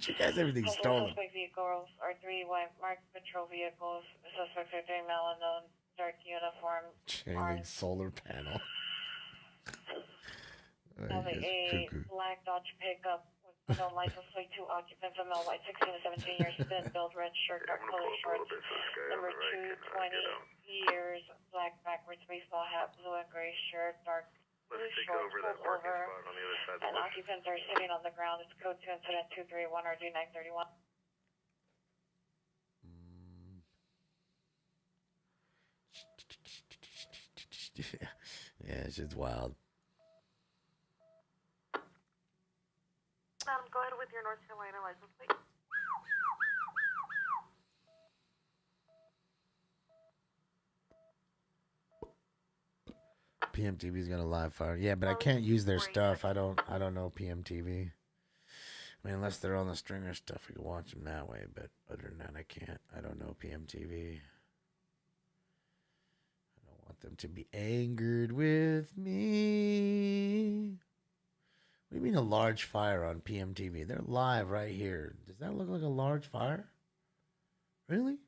you guys, everything's stolen. Suspect vehicles are 3 white marked patrol vehicles. Suspects are 3 male unknown, dark uniform. Chain solar panel. A black Dodge pickup with no license plate, 2 occupants, a male, white, 16 to 17 years, thin build, red shirt, dark color shorts. Number 2, 20 years, black backwards baseball hat, blue and gray shirt, dark. Let's take over that parking spot on the other side. And occupants are sitting on the ground. It's code 2 incident 231 RD 931. Yeah, it's just wild. Madam, go ahead with your North Carolina license plate. PMTV's gonna live fire. Yeah, but I can't use their stuff. I don't know PMTV. I mean, unless they're on the stringer stuff, we can watch them that way. But other than that, I can't. I don't know PMTV. I don't want them to be angered with me. What do you mean a large fire on PMTV? They're live right here. Does that look like a large fire? Really?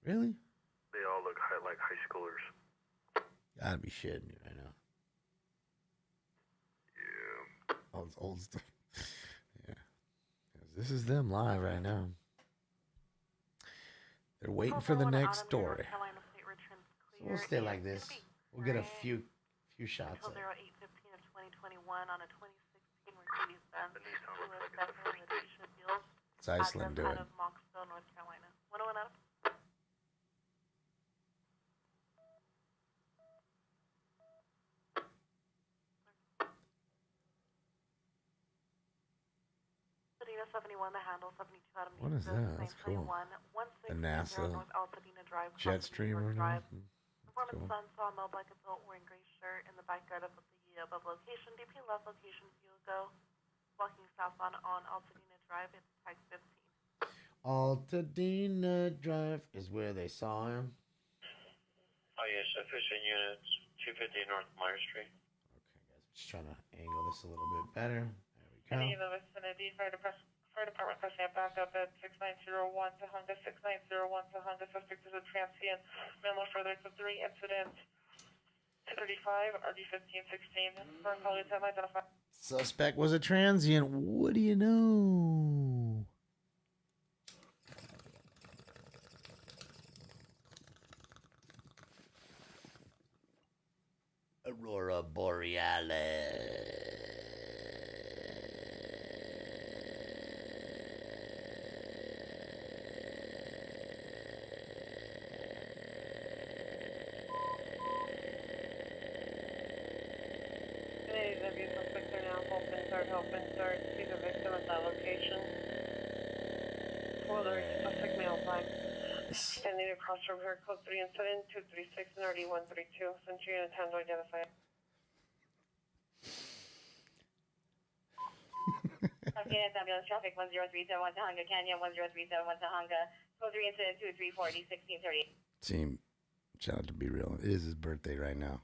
Really? They all look like high schoolers. Gotta be shitting me right now. Yeah. All this old stuff. Yeah. This is them live right now. They're waiting for the next story. So we'll stay like this. We'll get a few shots of it. 0815 of 2021 on a 2016 Mercedes-Benz. It's Iceland doing. Out of Mocksville, North Carolina. 101 up. Pasadena 71, the handle 72 out of What is that? That's cool. The NASA Jetstream or something. Performance son saw a male black adult wearing gray shirt in the backyard of the above location. DP left location Hugo, walking southbound on Altadena Drive. It's tag 15. Altadena Drive is where they saw him. Oh yes, sufficient units, 250 North Meyer Street. Okay, guys, just trying to angle this a little bit better. There we go. Any of the vicinity, fire department pressing a backup at 6901 to Honda, 6901 to Honda. Suspect is a transient. Memo further to 3 incidents. 235, RD 1516. For calling time identified. Suspect was a transient. What do you know? Aurora Borealis. Open start, see the victim at that location. Spoiler, suspect male black. Standing across from her, code 3 incident, 236 and RD 132. Centurion and time to identify. Unit ambulance traffic 10371 Tahunga Canyon, 10371 Tahunga, 23 incident 2340, 1630. Team, shout out to Be Real. It is his birthday right now.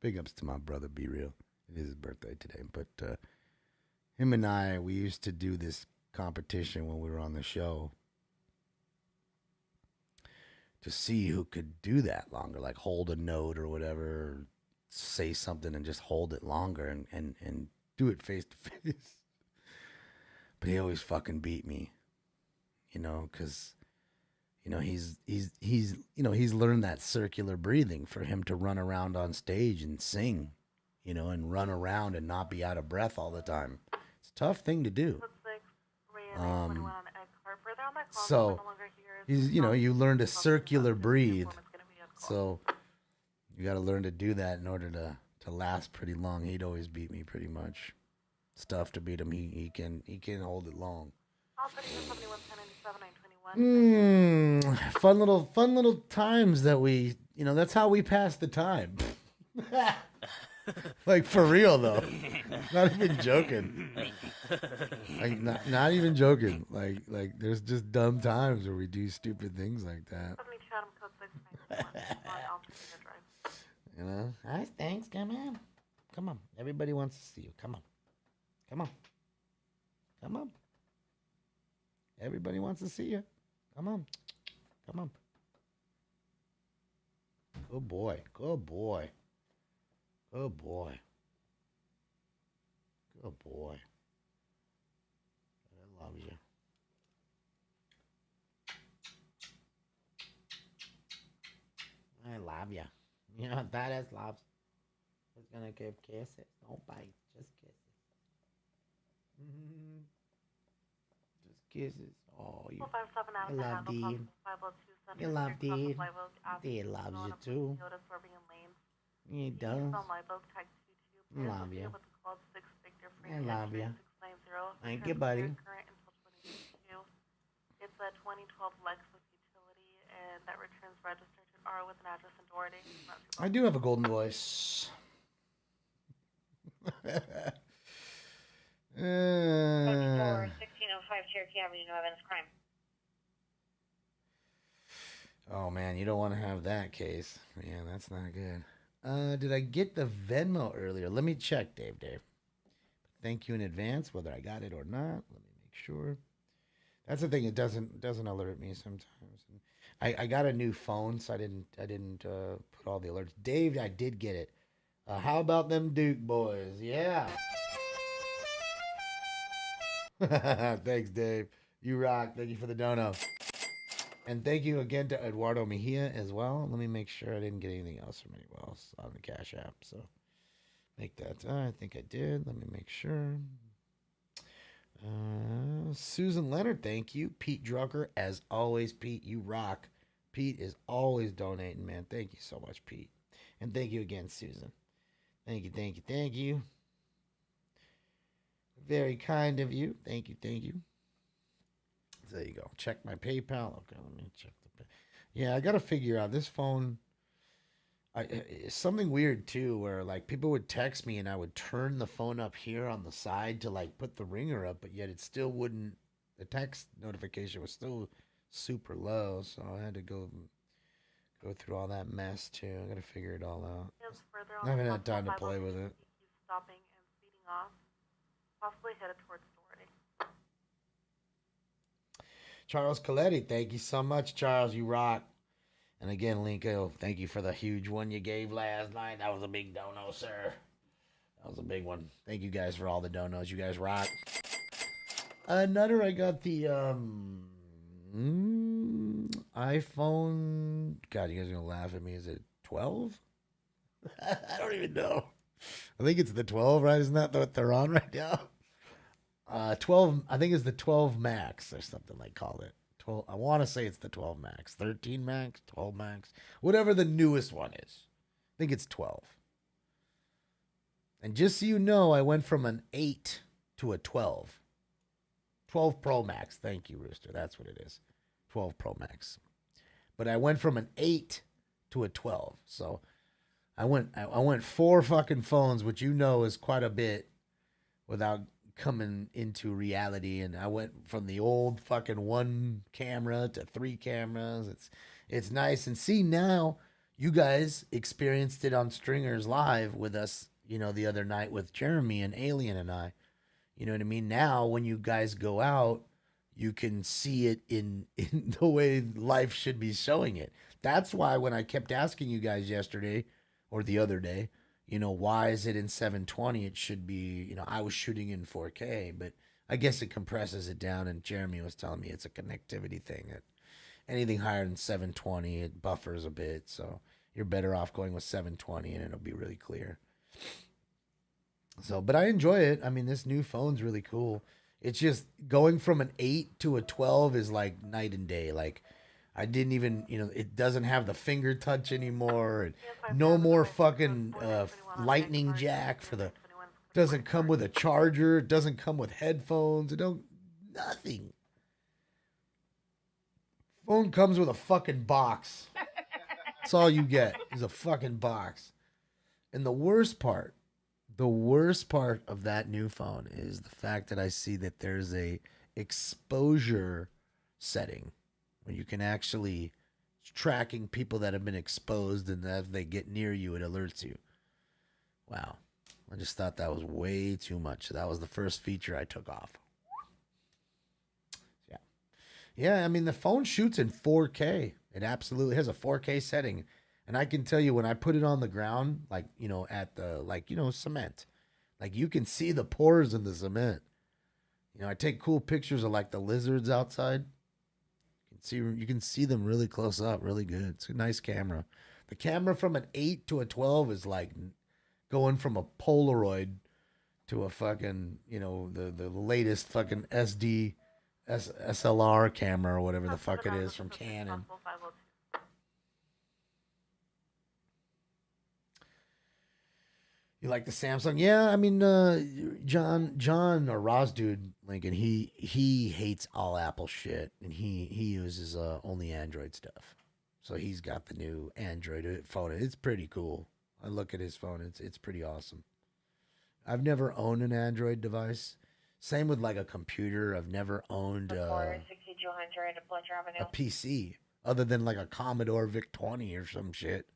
Big ups to my brother, Be Real. It is his birthday today. But him and I, we used to do this competition when we were on the show to see who could do that longer, like hold a note or whatever, or say something and just hold it longer and do it face to face. But he always fucking beat me, you know, because, you know, he's learned that circular breathing for him to run around on stage and sing, you know, and run around and not be out of breath all the time. It's a tough thing to do. So he's, you know, you learn to circular breathe. So you got to learn to do that in order to last pretty long. He'd always beat me pretty much. It's tough to beat him. He can hold it long. Fun little times that we, you know, that's how we pass the time. Like, for real though. Not even joking. Like, not even joking. Like there's just dumb times where we do stupid things like that. You know? Hi, thanks. Come on. Come on. Everybody wants to see you. Come on. Come on. Come on. Everybody wants to see you. Come on. Come on. Good boy. Good boy. Good boy. Good boy. I love you. I love you. You know what that is, loves? It's gonna give kisses. Don't bite. Just kisses. Mm-hmm. Just kisses. Oh, you love Dean. You love Dean. Dean loves you too. He does. Love you. I love you. Thank you, buddy. It's a 2012 Lexus utility, and that returns registered to R with an address in Doherty. I do have a golden voice. 1605 Cherokee Avenue, New Evans, crime. Oh man, you don't want to have that case. Man, that's not good. Did I get the Venmo earlier? Let me check, Dave. Thank you in advance, whether I got it or not. Let me make sure. That's the thing; it doesn't alert me sometimes. I got a new phone, so I didn't put all the alerts. Dave, I did get it. How about them Duke boys? Yeah. Thanks, Dave. You rock. Thank you for the dono. And thank you again to Eduardo Mejia as well. Let me make sure I didn't get anything else from anyone else on the Cash App. So make that. I think I did. Let me make sure. Susan Leonard, thank you. Pete Drucker, as always, Pete, you rock. Pete is always donating, man. Thank you so much, Pete. And thank you again, Susan. Thank you, thank you, thank you. Very kind of you. Thank you, thank you. There you go. Check my PayPal. Okay, let me check the Yeah, I got to figure out this phone. It's something weird too, where like people would text me and I would turn the phone up here on the side to like put the ringer up, but yet it still wouldn't. The text notification was still super low, so I had to go through all that mess too. I got to figure it all out. I haven't had time to play with it. Stopping and speeding off, possibly headed towards Doherty. Charles Coletti, thank you so much, Charles. You rock. And again, Linko, thank you for the huge one you gave last night. That was a big dono, sir. That was a big one. Thank you guys for all the donos. You guys rock. Another, I got the iPhone. God, you guys are going to laugh at me. Is it 12? I don't even know. I think it's the 12, right? Isn't that what they're on right now? 12, I think it's the 12 Max or something like call it. 12, I want to say it's the 12 Max. 13 Max, 12 Max, whatever the newest one is. I think it's 12. And just so you know, I went from an 8 to a 12. 12 Pro Max. Thank you, Rooster. That's what it is. 12 Pro Max. But I went from an 8 to a 12. So I went 4 fucking phones, which you know is quite a bit, without coming into reality, and I went from the old fucking 1 camera to 3 cameras. It's nice. And see, now you guys experienced it on Stringers Live with us, you know, the other night with Jeremy and Alien and I. You know what I mean? Now when you guys go out, you can see it in the way life should be showing it. That's why when I kept asking you guys yesterday or the other day, you know, why is it in 720? It should be, you know, I was shooting in 4K, but I guess it compresses it down, and Jeremy was telling me it's a connectivity thing. Anything higher than 720, it buffers a bit, so you're better off going with 720 and it'll be really clear. So, but I enjoy it. I mean, this new phone's really cool. It's just going from an 8 to a 12 is like night and day. Like, I didn't even, you know, it doesn't have the finger touch anymore. No more fucking lightning jack for the, doesn't come with a charger. It doesn't come with headphones. It don't, nothing. Phone comes with a fucking box. That's all you get is a fucking box. And the worst part of that new phone is the fact that I see that there's a exposure setting where you can actually tracking people that have been exposed, and as they get near you, it alerts you. Wow. I just thought that was way too much. That was the first feature I took off. Yeah. Yeah, I mean, the phone shoots in 4K. It absolutely has a 4K setting. And I can tell you, when I put it on the ground, like, you know, at the, like, you know, cement, like, you can see the pores in the cement. You know, I take cool pictures of, like, the lizards outside. You can see them really close up, really good. It's a nice camera. The camera from an 8 to a 12 is like going from a Polaroid to a fucking, you know, the latest fucking SLR camera or whatever the fuck it is from Canon. You like the Samsung? Yeah, I mean, John or Ross dude Lincoln, he hates all Apple shit, and he uses only Android stuff. So he's got the new Android phone. It's pretty cool. I look at his phone. It's pretty awesome. I've never owned an Android device. Same with like a computer. I've never owned a PC other than like a Commodore VIC-20 or some shit.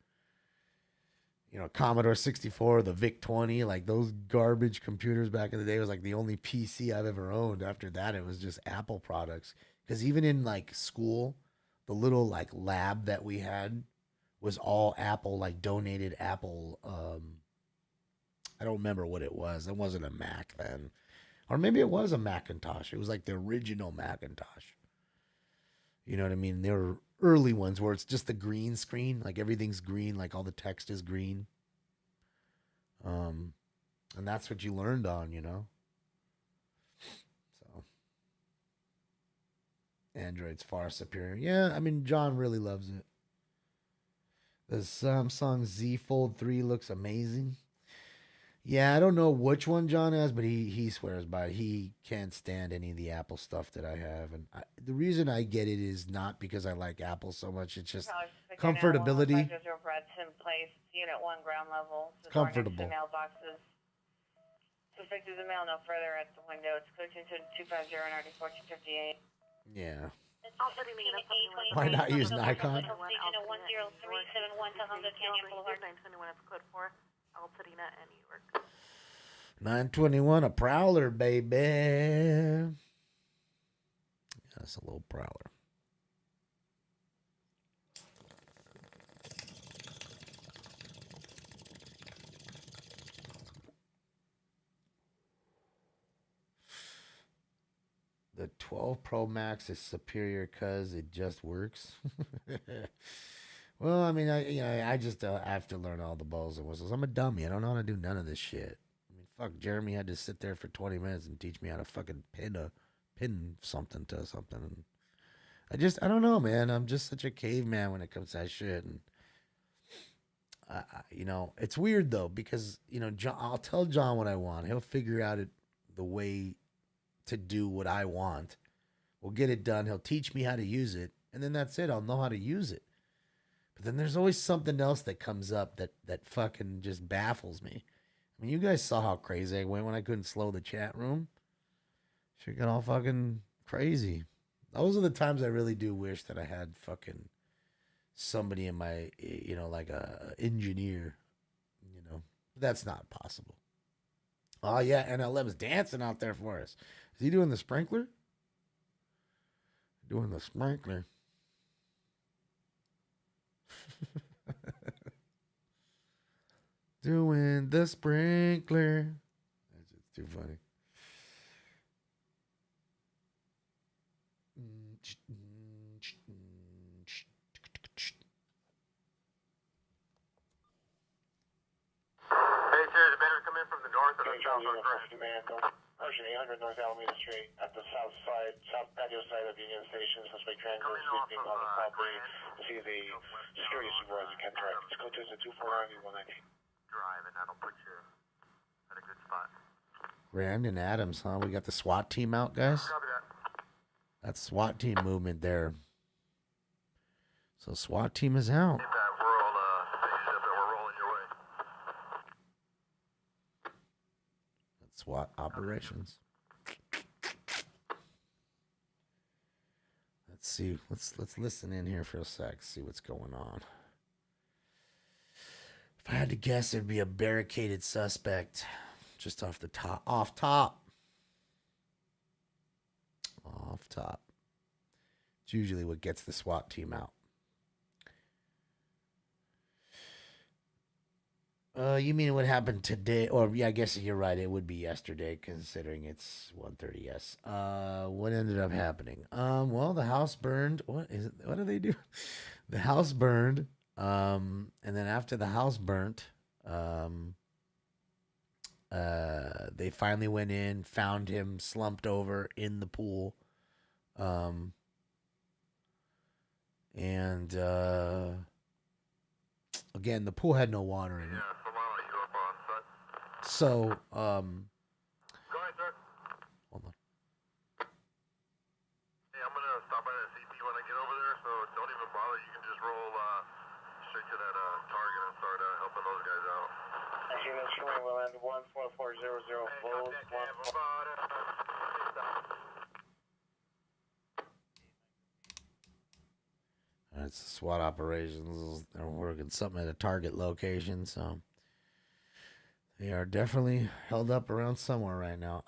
You know, Commodore 64, the VIC-20, like those garbage computers back in the day was like the only PC I've ever owned. After that, it was just Apple products. Because even in like school, the little like lab that we had was all Apple, like donated Apple. I don't remember what it was. It wasn't a Mac then. Or maybe it was a Macintosh. It was like the original Macintosh. You know what I mean? There were early ones where it's just the green screen, like everything's green, like all the text is green. And that's what you learned on, you know? So Android's far superior. Yeah, I mean, John really loves it. The Samsung Z Fold 3 looks amazing. Yeah, I don't know which one John has, but he swears by it. He can't stand any of the Apple stuff that I have. And the reason I get it is not because I like Apple so much. It's just comfortability. Unit 1, ground level. Comfortable. Mailboxes. Suspect is a mail no further at the window. It's code 250 and RD 1458. Yeah. Also, do you mean Why not use Nikon? 921 is code 4, Altadena and New York. 921, a Prowler, baby. Yeah, that's a little Prowler. The 12 Pro Max is superior because it just works. Well, I mean, I just have to learn all the bells and whistles. I'm a dummy. I don't know how to do none of this shit. I mean, fuck, Jeremy had to sit there for 20 minutes and teach me how to fucking pin something to something. And I don't know, man. I'm just such a caveman when it comes to that shit. And you know, it's weird though because you know, I'll tell John what I want. He'll figure out the way to do what I want. We'll get it done. He'll teach me how to use it, and then that's it. I'll know how to use it. But then there's always something else that comes up that fucking just baffles me. I mean, you guys saw how crazy I went when I couldn't slow the chat room. Shit got all fucking crazy. Those are the times I really do wish that I had fucking somebody in my, like a engineer, That's not possible. Oh, yeah, NLM's dancing out there for us. Is he doing the sprinkler? Doing the sprinkler. Doing the sprinkler. That's just too funny. Hey, Terry, the banner come in from the north or the south on correction? Ocean 800 North Alameda Street at the south patio side of Union Station. Suspect triangle sleeping on the property. To see the security supervisor, Ken Direct. Let's go to the 249-119. Drive, and that'll put you at a good spot. Brandon Adams, huh? We got the SWAT team out, guys. Copy that. That's SWAT team movement there. So SWAT team is out. Keep that. We're all finished up and we're rolling your way. That's SWAT operations. Let's see. Let's listen in here for a sec. See what's going on. If I had to guess, it'd be a barricaded suspect, just off the top. Off top. It's usually what gets the SWAT team out. You mean what happened today? Or yeah, I guess you're right. It would be yesterday, considering it's 1:30. Yes. What ended up happening? Well, the house burned. What is it? What do they do? The house burned. And then after the house burnt, they finally went in, found him slumped over in the pool. And again, the pool had no water in it. Yeah, so I'll let you up on set. So, Go ahead, sir. hold on. Hey, I'm going to stop by that CP when I get over there, so don't even bother. You can just roll straight to that target and start helping those guys out. Actually, that's showing we'll end 14400 Bose. It's SWAT operations. They're working something at a target location, so they are definitely held up around somewhere right now.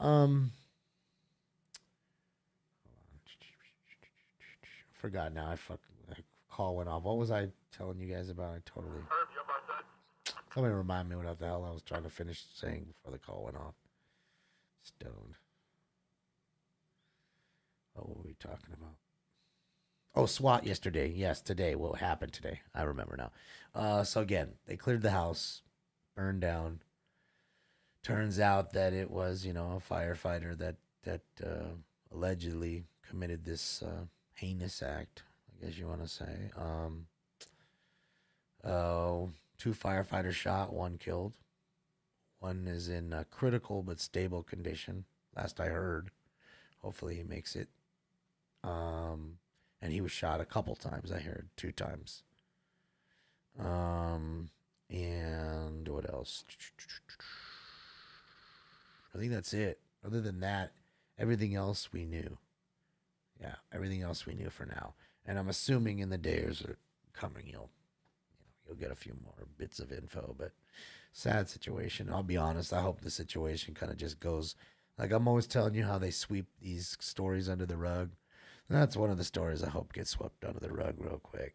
Forgot now. I call went off. What was I telling you guys about? I totally. Somebody remind me what the hell I was trying to finish saying before the call went off. Stoned. What were we talking about? Oh, SWAT yesterday. Yes, today. What happened today? I remember now. So again, they cleared the house, burned down. Turns out that it was, a firefighter that allegedly committed this heinous act, I guess you want to say. 2 firefighters shot, 1 killed. 1 is in critical but stable condition, last I heard. Hopefully he makes it. And he was shot a couple times, I heard, 2 times. And what else? I think that's it. Other than that, everything else we knew. Yeah, everything else we knew for now. And I'm assuming in the days are coming, you'll get a few more bits of info. But sad situation. I'll be honest. I hope the situation kind of just goes. Like I'm always telling you how they sweep these stories under the rug. And that's one of the stories I hope gets swept under the rug real quick.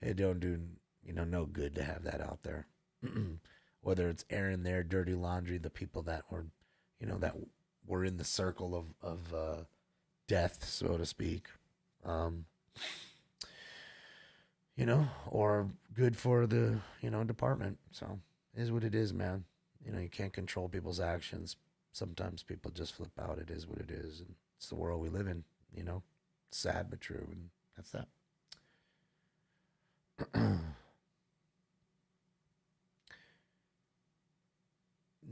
It don't do no good to have that out there. Whether it's airing their dirty laundry, the people that were, that were in the circle of death, so to speak. Or good for the, department. So it is what it is, man. You can't control people's actions. Sometimes people just flip out. It is what it is. And it's the world we live in, sad but true. And that's that.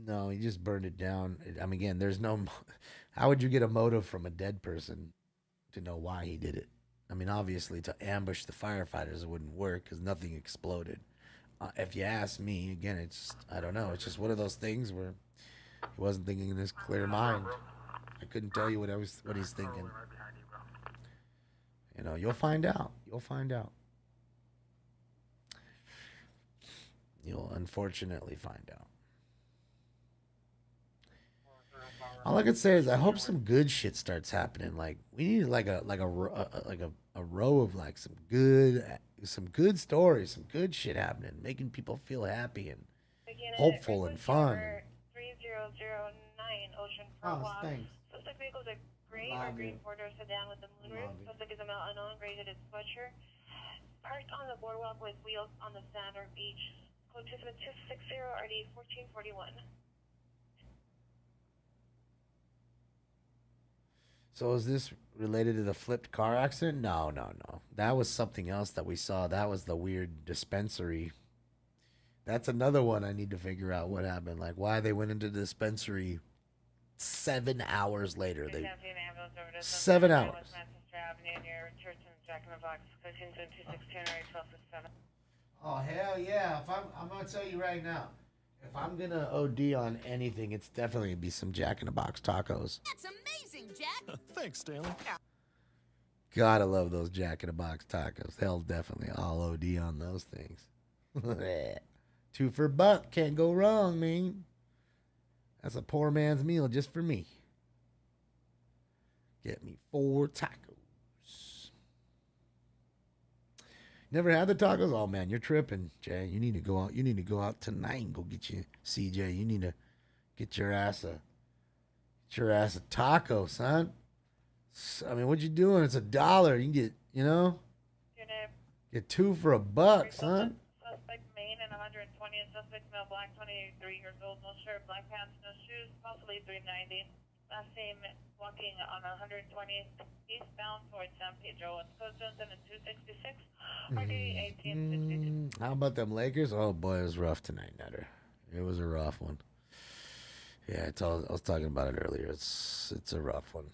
No, he just burned it down. Again, there's no. How would you get a motive from a dead person to know why he did it? Obviously, to ambush the firefighters, it wouldn't work because nothing exploded. If you ask me, again, I don't know. It's just one of those things where he wasn't thinking in his clear mind. I couldn't tell you what he's thinking. You know, you'll find out. You'll find out. You'll unfortunately find out. All I can say is I hope some good shit starts happening. Like we need like a row of like some good stories, some good shit happening, making people feel happy and hopeful and fun. 3009 Ocean Oh, Walk. thanks. Suspect vehicle is a gray or green four-door sedan with a moonroof. Suspect is a male unknown, gray hooded sweatshirt. Parked on the boardwalk with wheels on the sand or beach. Code 27260 RD 1441. So is this related to the flipped car accident? No. That was something else that we saw. That was the weird dispensary. That's another one I need to figure out what happened. Like why they went into the dispensary 7 hours later. 7 hours. Oh hell yeah! I'm gonna tell you right now, if I'm gonna OD on anything, it's definitely gonna be some Jack in the Box tacos. That's amazing, Jack. Thanks, Stanley. Gotta love those Jack in the Box tacos. They'll definitely all OD on those things. 2 for $1, can't go wrong, man. That's a poor man's meal just for me. Get me 4 tacos. Never had the tacos? Oh man, you're tripping, Jay. You need to go out. You need to go out tonight and go get you CJ. You need to get your ass a taco, son. I mean, what you doing? It's $1. You can get, you know, get 2 for $1, son. Suspect Maine and 120. Suspect male, black, 23 years old, no shirt, black pants, no shoes, possibly 390. Last name walking on 120 eastbound towards San Pedro. It's code 266 RD 1862. How about them Lakers? Oh boy, it was rough tonight, Nutter. It was a rough one. Yeah, I was talking about it earlier. It's a rough one.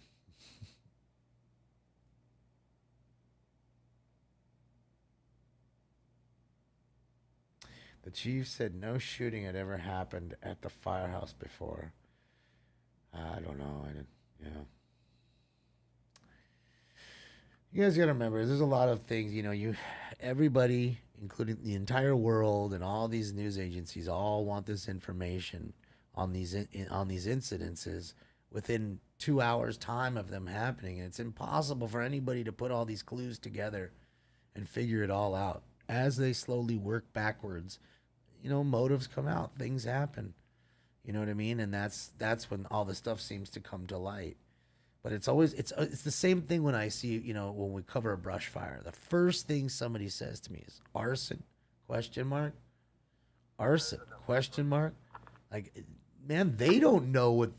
The chief said no shooting had ever happened at the firehouse before. I don't know. I didn't. Yeah. You guys gotta remember, there's a lot of things. You know, everybody, including the entire world and all these news agencies, all want this information on these incidences within 2 hours' time of them happening. And it's impossible for anybody to put all these clues together and figure it all out. As they slowly work backwards, you know, motives come out, things happen. You know what I mean? And that's when all the stuff seems to come to light. But it's always it's the same thing when I see, you know, when we cover a brush fire. The first thing somebody says to me is arson? ? Arson? ? Like, man, they don't know what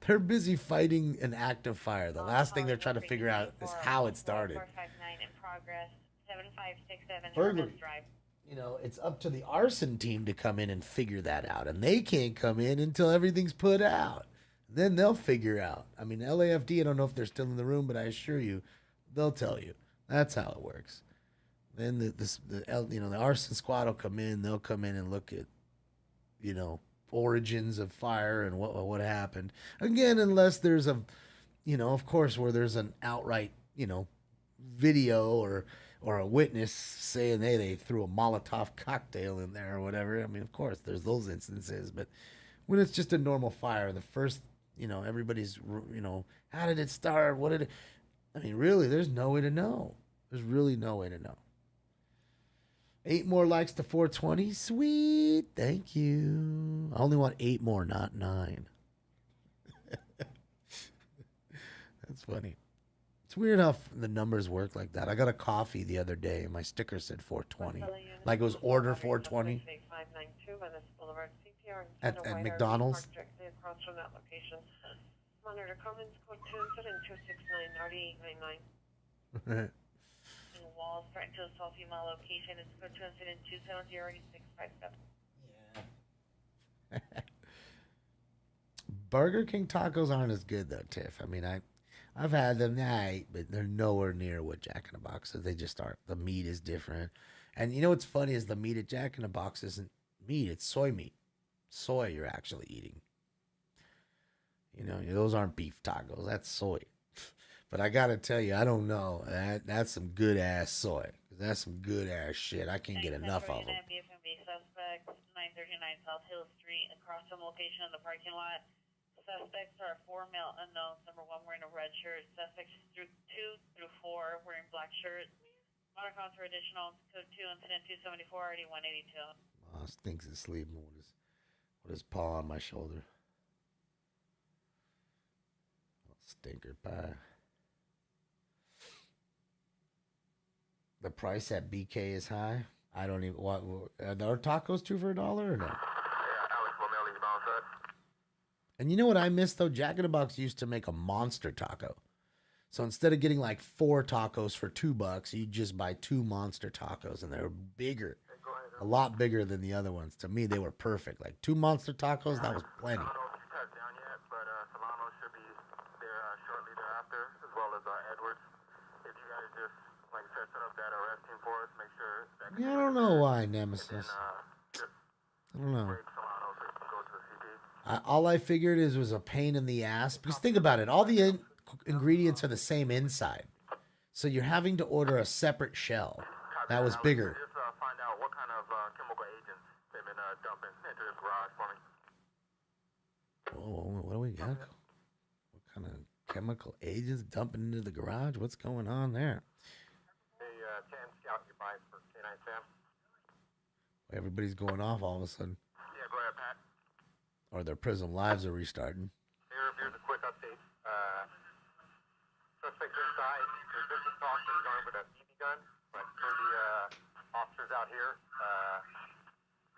they're busy fighting an active fire. The last thing they're trying to figure out is how it started. 459 in progress. 7567 Burglary. Hermes Drive. You know, it's up to the arson team to come in and figure that out. And they can't come in until everything's put out. Then they'll figure out. I mean, LAFD, I don't know if they're still in the room, but I assure you, they'll tell you. That's how it works. Then the arson squad will come in. They'll come in and look at, you know, origins of fire and what happened. Again, unless there's a, you know, of course, where there's an outright, you know, video or a witness saying, hey, they threw a Molotov cocktail in there or whatever. I mean, of course, there's those instances. But when it's just a normal fire, the first, you know, everybody's, you know, how did it start? What did it... I mean, really, there's no way to know. There's really no way to know. 8 more likes to 420. Sweet. Thank you. I only want 8 more, not 9. That's funny. It's weird how the numbers work like that. I got a coffee the other day and my sticker said 420. Like it was order 420. 592 Venice Boulevard, CPR At McDonald's. Directly across from that location. Monitor comments code 269 RD899. In Walls, right to the South Female location. It's code 270 657. Yeah. Burger King tacos aren't as good though, Tiff. I mean, I've had them, but they're nowhere near what Jack in the Box is. They just aren't. The meat is different. And you know what's funny is the meat at Jack in the Box isn't meat. It's soy meat. Soy you're actually eating. You know, those aren't beef tacos. That's soy. But I gotta tell you, I don't know. That's some good ass soy. That's some good ass shit. I can't get enough of them. BFMB suspects, 939 South Hill Street, across from location in the parking lot. Suspects are 4 male unknowns. Number 1 wearing a red shirt. Suspects 2 through 4 wearing black shirts. Motor counts for additional. Code 2, incident 274, ID 182. Oh, Stinks is sleeping with his paw on my shoulder. Stinker pie. The price at BK is high. I don't even. What are there tacos 2 for $1 or no? And you know what I miss though? Jack in the Box used to make a monster taco. So instead of getting like 4 tacos for $2, you just buy 2 monster tacos, and they're bigger, a lot bigger than the other ones. To me, they were perfect. Like 2 monster tacos, that was plenty. I don't know if it's touched down yet, but Solano should be there shortly thereafter, as well as Edwards. If you guys just, like I said, set up that arrest team for us, make sure that. Yeah, I don't know why, Nemesis. I don't know. All I figured was a pain in the ass. Because think about it. All the ingredients are the same inside. So you're having to order a separate shell. That was bigger. Just find out what kind of chemical agents they've been dumping into this garage for me. Oh, what do we got? What kind of chemical agents dumping into the garage? What's going on there? Hey, Sam, scout your bike for K9 Sam. Everybody's going off all of a sudden. Yeah, go ahead, Pat. Or their prison lives are restarting. Here's a quick update. Suspect inside. There's business talk that he's armed with a BB gun, but for the officers out here,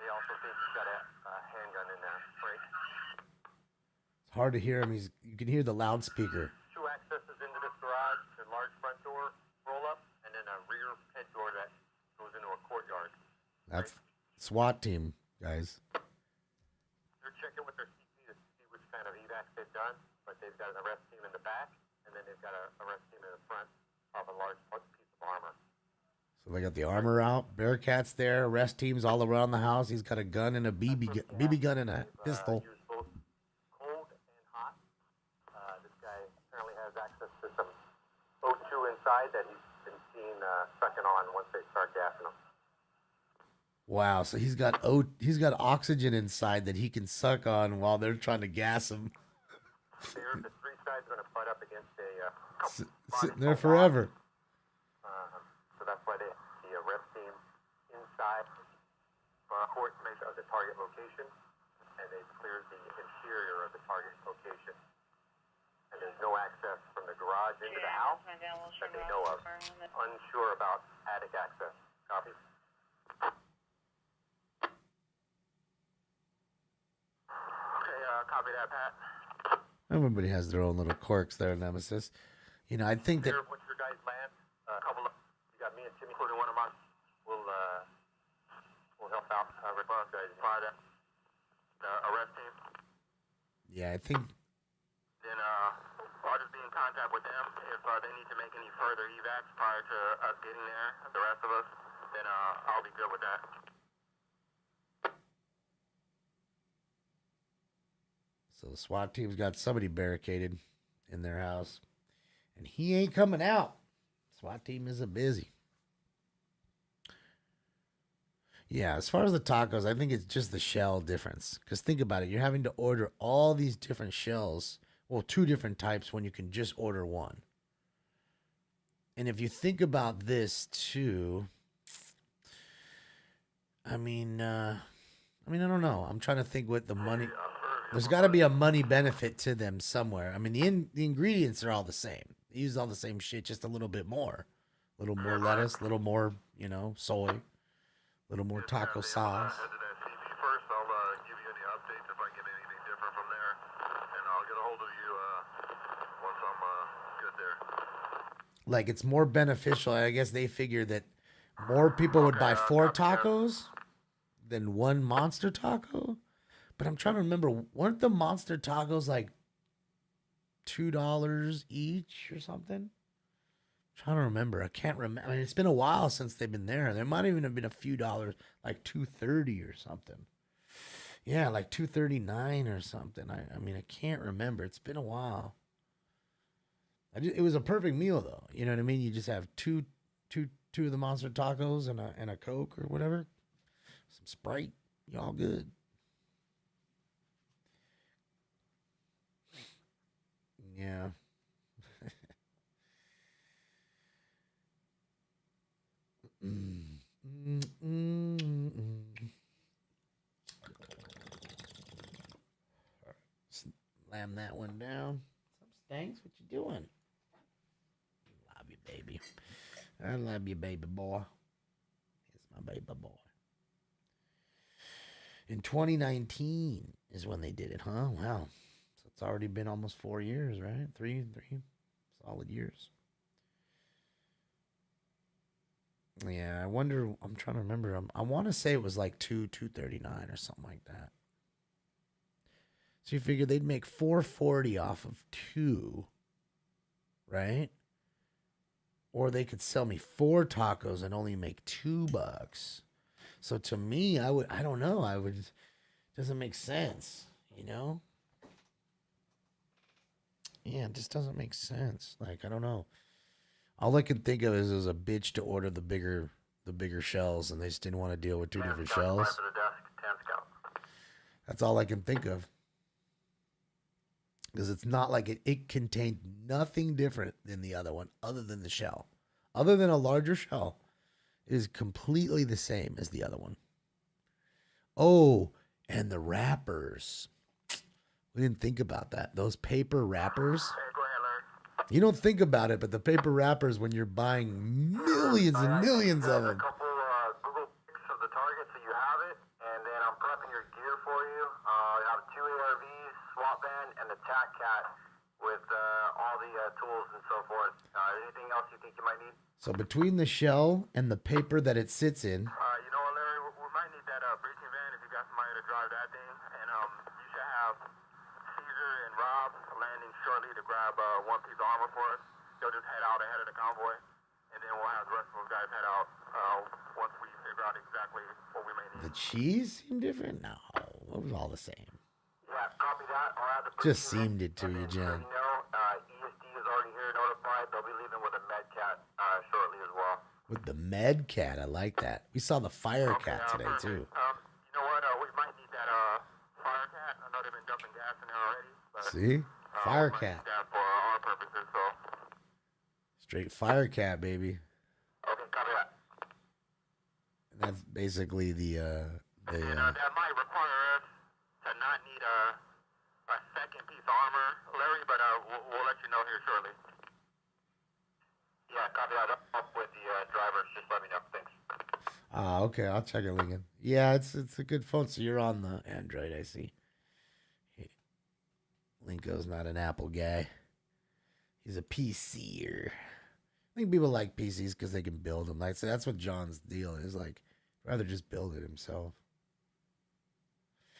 they also think he's got a handgun in there. Break. It's hard to hear him. You can hear the loudspeaker. 2 accesses into this garage, a large front door roll up, and then a rear head door that goes into a courtyard. That's SWAT team, guys. They're checking with their CP to see which kind of evacs they've done, but they've got an arrest team in the back, and then they've got an arrest team in the front of a large piece of armor. So they got the armor out, Bearcat's there, arrest teams all around the house. He's got a gun and a BB gun and a pistol. He was both cold and hot. This guy apparently has access to some O2 inside that he's been seen sucking on once they start gassing him. Wow, so he's got oxygen inside that he can suck on while they're trying to gas him. The 3 sides are going to butt up against Sitting there forever. So that's why the arrest team inside court measure of the target location, and they've cleared the interior of the target location. And there's no access from the garage into the house that they know of. Unsure about attic access. Copy. Copy that, Pat. Everybody has their own little quirks there, Nemesis. You know, I think that. Once your guys land, a couple of you got me and Timmy, including one of us. We'll help out. Response guys, by the arrest team. Yeah, I think. Then I'll just be in contact with them if they need to make any further evacs prior to us getting there. The rest of us, then I'll be good with that. So the SWAT team's got somebody barricaded in their house, and he ain't coming out. SWAT team isn't busy. Yeah, as far as the tacos, I think it's just the shell difference. Because think about it. You're having to order all these different shells. Well, 2 different types when you can just order 1. And if you think about this too, I mean, I don't know. I'm trying to think what the money... There's got to be a money benefit to them somewhere. I mean, the ingredients are all the same. They use all the same shit, just a little bit more. A little more lettuce, a little more, soy, a little more taco sauce. First, I'll give you any updates if I get anything different from there, and I'll get a hold of you once I'm good there. Like, it's more beneficial. I guess they figure that more people would buy 4 tacos than 1 monster taco. But I'm trying to remember, weren't the monster tacos like $2 each or something? I'm trying to remember. I can't remember. I mean, it's been a while since they've been there. There might even have been a few dollars, like $2.30 or something. Yeah, like 239 or something. I mean, I can't remember. It's been a while. It was a perfect meal though. You know what I mean? You just have two of the monster tacos and a Coke or whatever. Some Sprite. You all good. Yeah. Slam that one down. Some Stanks, what you doing? Love you, baby. I love you, baby boy. It's my baby boy. In 2019 is when they did it, huh? Wow. So it's already been almost 4 years, right? Three solid years. Yeah, I wonder. I'm trying to remember. I want to say it was like 239 or something like that. So you figure they'd make $4.40 off of 2, right? Or they could sell me 4 tacos and only make $2. So to me, I don't know. Doesn't make sense, you know? Yeah, it just doesn't make sense. Like, I don't know. All I can think of is it was a bitch to order the bigger shells, and they just didn't want to deal with 2 different shells. That's all I can think of. Because it's not like it contained nothing different than the other one, other than the shell. Other than a larger shell, it is completely the same as the other one. Oh, and the wrappers. We didn't think about that. Those paper wrappers. You don't think about it, but the paper wrappers, when you're buying millions and millions of them. A couple Google pics of the target so you have it, and then I'm prepping your gear for you. I have 2 ARVs, SWAT band, and the TAC cat with all the tools and so forth. Anything else you think you might need? So between the shell and the paper that it sits in. You know what, Larry? We might need that breaching van if you got somebody to drive that thing. And you should have Caesar and Rob landing shortly to grab 1 piece of armor for us. They'll just head out ahead of the convoy. And then we'll have the rest of those guys head out once we figure out exactly what we may need. The cheese seemed different? No, it was all the same. Yeah, copy that. I'll have the Just seemed it to you, Jen. ESD is already here notified. They'll be leaving with a med cat shortly as well. With the med cat, I like that. We saw the fire cat today, too. You know what? We might need that fire cat. I know they've been dumping gas in there already. But, See? Fire we might cat. need that for our purposes, so. Straight fire cat, baby. Okay, copy that. And that's basically the that might require us to not need a second piece of armor, Larry, but we'll let you know here shortly. Yeah, copy that. Up with the drivers. Just let me know. Thanks. Okay. I'll check it, Lincoln. Yeah, it's a good phone. So you're on the Android, I see. Linko's not an Apple guy. He's a PCer. I think people like PCs because they can build them. Like, so that's what John's deal is. Like, rather just build it himself.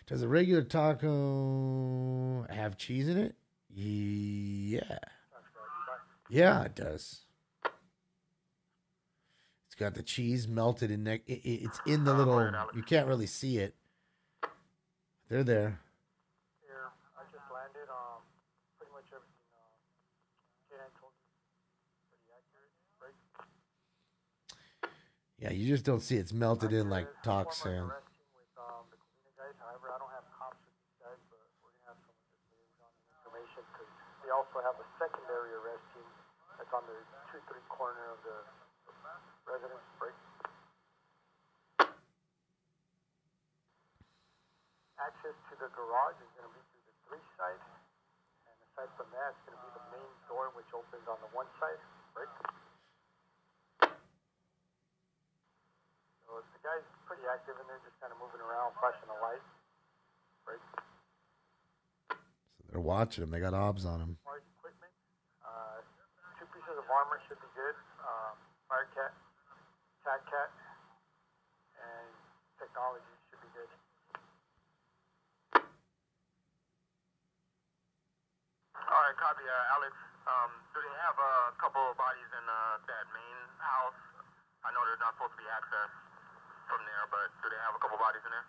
Does a regular taco have cheese in it? Yeah. Yeah, it does. It's got the cheese melted in there. It's in the little. You can't really see it. They're there. Here, I just landed. Pretty much everything. Jan told me pretty accurate, right? Yeah, you just don't see it. It's melted in like talk sand. However, I don't have comps with these guys, but we're going to have someone just liaison and information because they also have a secondary arrest team that's on the 2-3 corner of the residence break. Access to the garage is going to be through the 3 side, and aside from that, it's going to be the main door which opens on the 1 side, right? So the guy's pretty active in there, just kind of moving around, flashing a light. Right. So they're watching him. They got obs on him. Equipment. 2 pieces of armor should be good. Fire cat, TAC cat, and technology should be good. All right, copy, Alex. Do they have a couple of bodies in that main house? I know there's not supposed to be access from there, but do they have a couple bodies in there?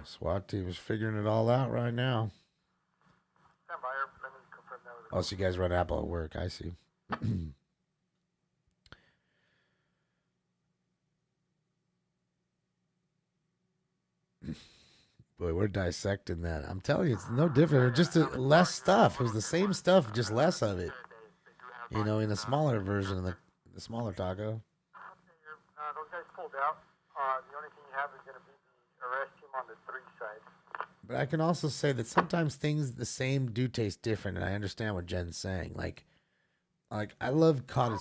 SWAT team is figuring it all out right now. Stand by here. Let me confirm that with Oh, so you guys run Apple at work. I see. Boy, we're dissecting that. I'm telling you, it's no different. Just less stuff. It was the same stuff, just less of it. You know, in a smaller version of the smaller taco. those guys pulled out. The only thing you have is going to be the arrest team on the 3 side. But I can also say that sometimes things the same do taste different, and I understand what Jen's saying. Like I love cottage.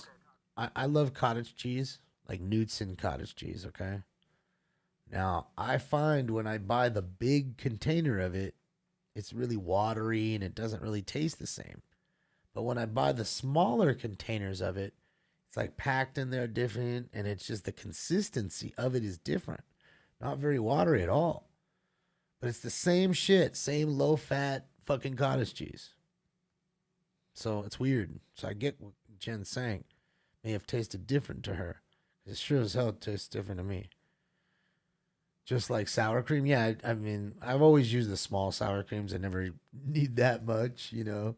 I love cottage cheese, like Knudsen cottage cheese. Okay. Now I find when I buy the big container of it, it's really watery and it doesn't really taste the same. But when I buy the smaller containers of it, it's like packed in there different, and it's just the consistency of it is different. Not very watery at all. But it's the same shit, same low-fat fucking cottage cheese. So it's weird. So I get what Jen's saying. May have tasted different to her. It sure as hell tastes different to me. Just like sour cream. Yeah, I mean, I've always used the small sour creams. I never need that much, you know.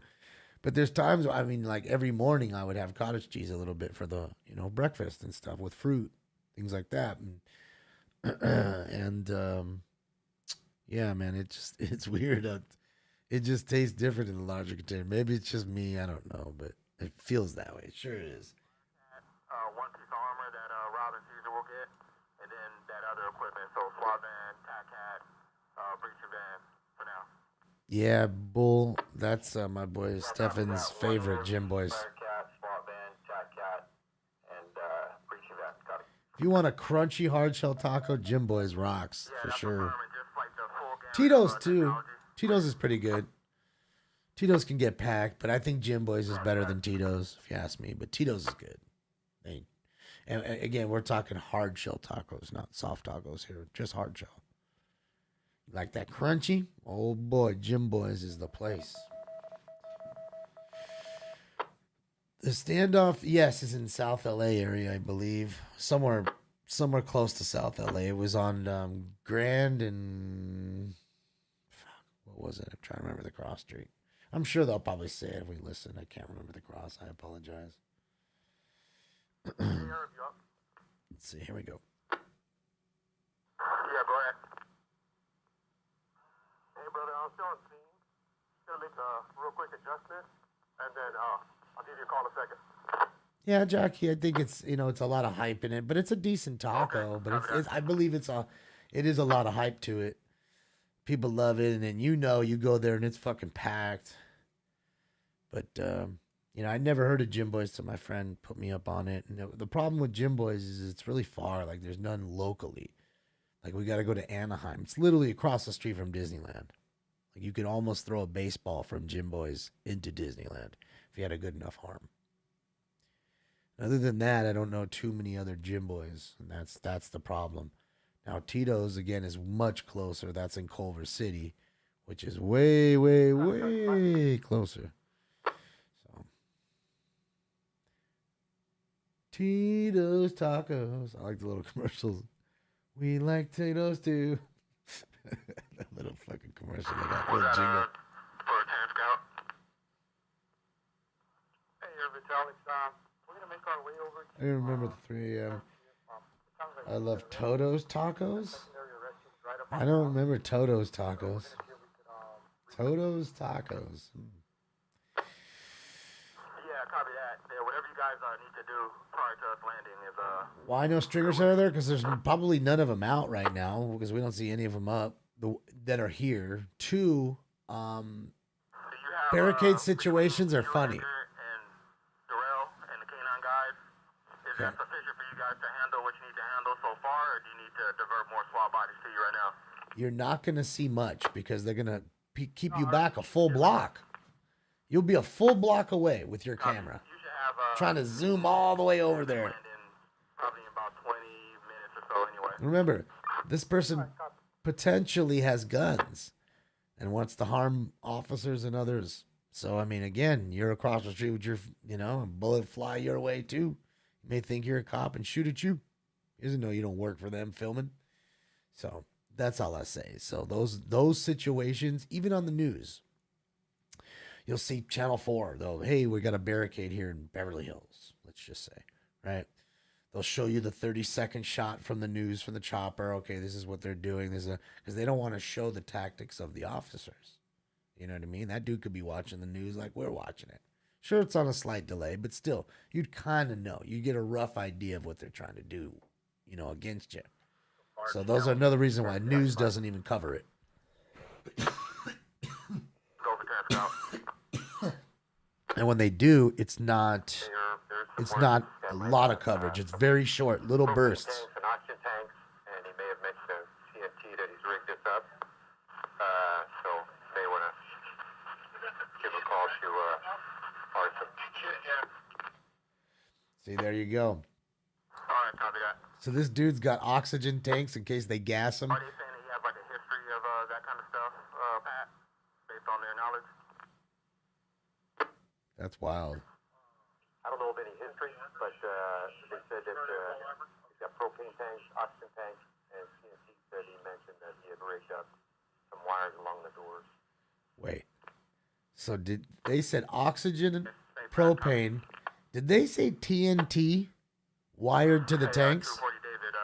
But there's times, I mean, like every morning I would have cottage cheese a little bit for the, you know, breakfast and stuff with fruit, things like that. And yeah, man, it's weird. It just tastes different in the larger container. Maybe it's just me. I don't know, but it feels that way. It sure is. One piece of armor that Rob and Caesar will get, and then that other equipment. So SWAT van, TAC hat, breacher van for now. Yeah, Bull. That's my boy Stefan's favorite, Jim Boys. If you want a crunchy hard shell taco, Jim Boys rocks for sure. Tito's too. Tito's is pretty good. Tito's can get packed, but I think Jim Boys is better than Tito's, if you ask me. But Tito's is good. And again, we're talking hard shell tacos, not soft tacos here. Just hard shell. Like that crunchy? Oh boy, Jim Boys is the place. The standoff, yes, is in South LA area, I believe. Somewhere close to South LA. It was on Grand and what was it? I'm trying to remember the cross street. I'm sure they'll probably say it if we listen. I can't remember the cross. I apologize. Let's see. Here we go. Yeah, go ahead. Hey, brother, I'm still on scene. Gonna make a real quick adjustment, and then I'll give you a call in a second. Yeah, Jackie, I think it's, you know, it's a lot of hype in it, but it's a decent taco. But it's I believe it is a lot of hype to it. People love it, and then you go there and it's fucking packed. But you know, I never heard of Jim Boys till my friend put me up on it. And the problem with Jim Boys is it's really far. Like there's none locally. Like we got to go to Anaheim. It's literally across the street from Disneyland. Like you could almost throw a baseball from Jim Boys into Disneyland if you had a good enough arm. Other than that, I don't know too many other Jim Boys, and that's the problem. Now Tito's again is much closer. That's in Culver City, which is way, way, way closer. So Tito's Tacos. I like the little commercials. We like Tito's too. That little fucking commercial. I got little jingle. For a 10 scout. Hey, Vitaly, we're gonna make our way over to. I remember the 3 a.m. I love Toto's Tacos. I don't remember Toto's Tacos. Toto's Tacos. Yeah, copy that. Yeah, whatever you guys need to do prior to us landing is Why no stringers are there? Because there's probably none of them out right now because we don't see any of them up that are here. 2, barricade situations are funny. Is that sufficient for you guys to handle what you need to handle so far, or do you need to divert more SWAT bodies to you right now? You're not going to see much because they're going to keep you back a full block. You'll be a full block away with your camera. You should have, trying to zoom all the way over there. Probably in about 20 minutes or so anyway. Remember, this person potentially has guns and wants to harm officers and others. So, I mean, again, you're across the street with your, you know, a bullet fly your way too. May think you're a cop and shoot at you. He doesn't know you don't work for them filming. So That's all I say. So those situations, even on the news, you'll see Channel 4. They'll, hey, we got a barricade here in Beverly Hills, let's just say, right? They'll show you the 30-second shot from the news from the chopper. Okay, this is what they're doing. Because they don't want to show the tactics of the officers. You know what I mean? That dude could be watching the news like we're watching it. Sure, it's on a slight delay, but still, you'd kind of know. You get a rough idea of what they're trying to do, you know, against you. So those are another reason why news doesn't even cover it. And when they do, it's not a lot of coverage. It's very short, little bursts. And oxygen tanks, and he may have mentioned a CNT that he's rigged this up. So you may want to give a call to Arson. See, there you go. All right, copy that. So this dude's got oxygen tanks in case they gas him. Are they saying that he has like a history of that kind of stuff, Pat, based on their knowledge? That's wild. I don't know of any history, but they said that he's got propane tanks, oxygen tanks, and CNC said he mentioned that he had rigged up some wires along the doors. Wait. So did they said oxygen, propane? Did they say TNT wired to the tanks? David,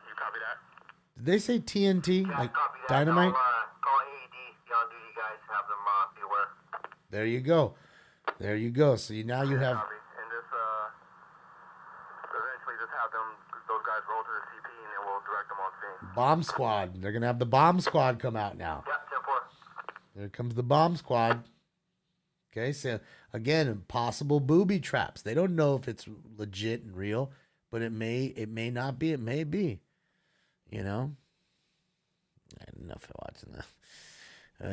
you copy that? Did they say TNT like dynamite? Call AED, the on-duty guys, have them be aware. There you go. There you go. So now you have. And this, eventually just have those guys roll to the CP, and then we'll direct them on scene. Bomb squad. They're gonna have the bomb squad come out now. Yep, 10-4. There comes the bomb squad. Okay, so again, possible booby traps. They don't know if it's legit and real, but it may not be. It may be. You know. Enough of watching that. Let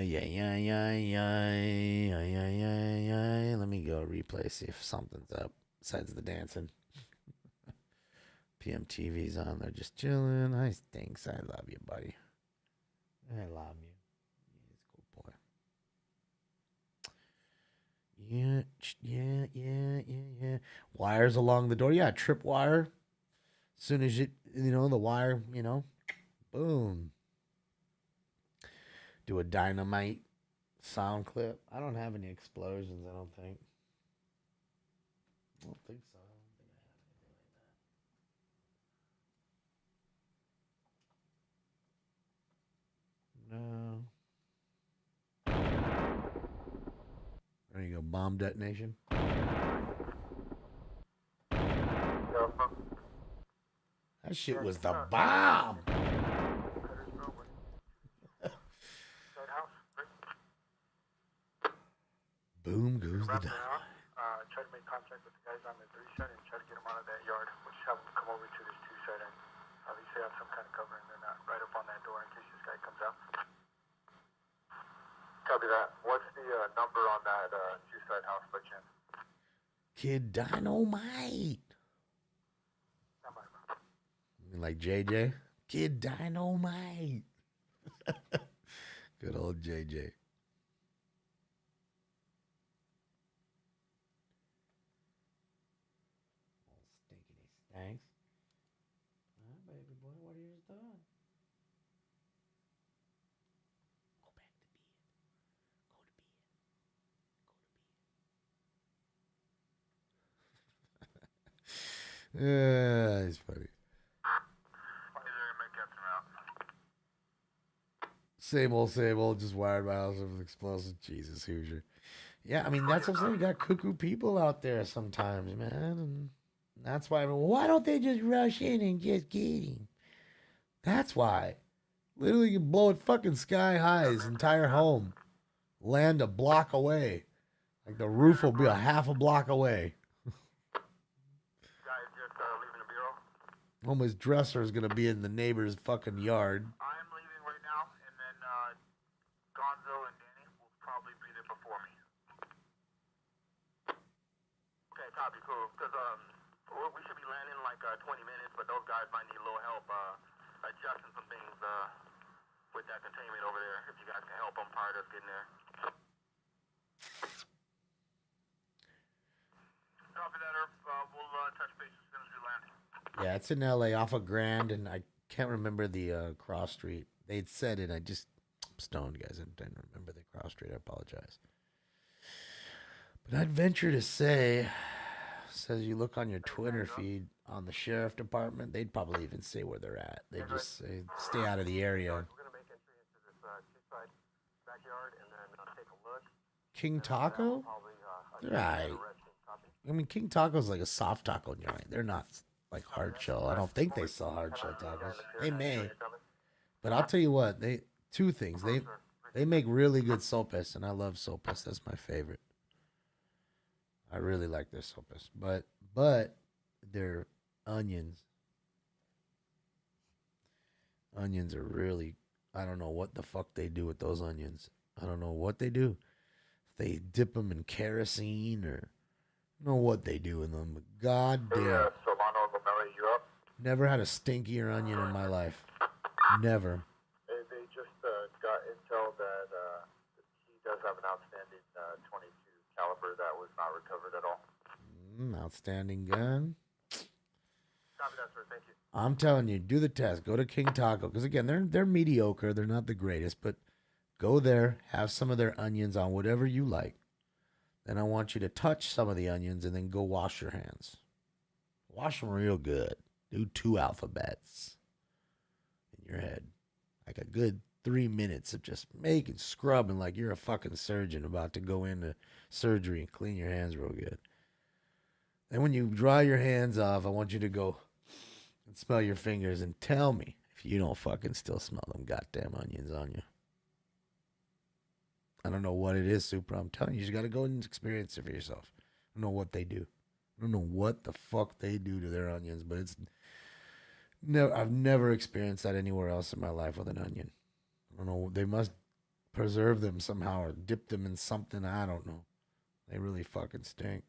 me go replay, see if something's up besides the dancing. PMTV's on. They're just chilling. Hi, Stinks. I love you, buddy. I love you. He's a good boy. Yeah. Wires along the door. Yeah, trip wire. As soon as the wire, boom. Do a dynamite sound clip. I don't have any explosions, I don't think. I don't think so. No. There you go. Bomb detonation. That shit was the bomb. Boom goes the dynamite. Try to make contact with the guys on the 3 side and try to get them out of that yard. We'll just have them come over to this 2 side and at least have some kind of cover, and they're not right up on that door in case this guy comes out. Copy that. What's the number on that 2 side house by chance? Kid Dynamite. Like JJ? Kid Dynamite. Good old JJ. Thanks. All right, baby boy, what are you doing? Go back to bed. Go to bed. Yeah, it's funny. Same old, just wired my house with explosives. Jesus, Hoosier. Yeah, I mean, that's what I'm saying. You got cuckoo people out there sometimes, man. And that's why, why don't they just rush in and just get him? That's why. Literally, you can blow it fucking sky high, his entire home. Land a block away. Like the roof will be a half a block away. Guys just leaving the bureau? His dresser is going to be in the neighbor's fucking yard. I'm leaving right now, and then Gonzo and Danny will probably be there before me. Okay, copy, cool. Because we should be landing in like 20 minutes, but those guys might need a little help adjusting some things with that containment over there. If you guys can help them prior to us getting there. Copy that, Irv. We'll touch base as soon as we land. Yeah, it's in LA off of Grand, and I can't remember the cross street they'd said it. I'm stoned, guys. I didn't remember the cross street. I apologize. But I'd venture to say, says you look on your Twitter feed on the sheriff department, they'd probably even say where they're at. They just say, stay out of the area. We're going to make entry into this two-side backyard and then take a look. King Taco? Right. I mean, King Taco's like a soft taco joint. They're not like hard shell. I don't think they sell hard shell tacos. They may. But I'll tell you what, two things. They make really good sopes, and I love sopes. That's my favorite. I really like their sopes. But their onions are really, I don't know what the fuck they do with those onions. I don't know what they do. They dip them in kerosene or I don't know what they do in them. But goddamn. Never had a stinkier onion in my life. Never. They just got intel that he does have an outstanding 22 caliber that was not recovered at all. Outstanding gun. Copy that, sir. Thank you. I'm telling you, do the test. Go to King Taco. Because, again, they're mediocre. They're not the greatest. But go there. Have some of their onions on whatever you like. Then I want you to touch some of the onions and then go wash your hands. Wash them real good. Do 2 alphabets in your head. Like a good 3 minutes of just making, scrubbing like you're a fucking surgeon about to go into surgery and clean your hands real good. Then when you dry your hands off, I want you to go and smell your fingers and tell me if you don't fucking still smell them goddamn onions on you. I don't know what it is, Super. I'm telling you, you just got to go and experience it for yourself. I don't know what they do. I don't know what the fuck they do to their onions, but I've never experienced that anywhere else in my life with an onion. I don't know. They must preserve them somehow or dip them in something. I don't know. They really fucking stink.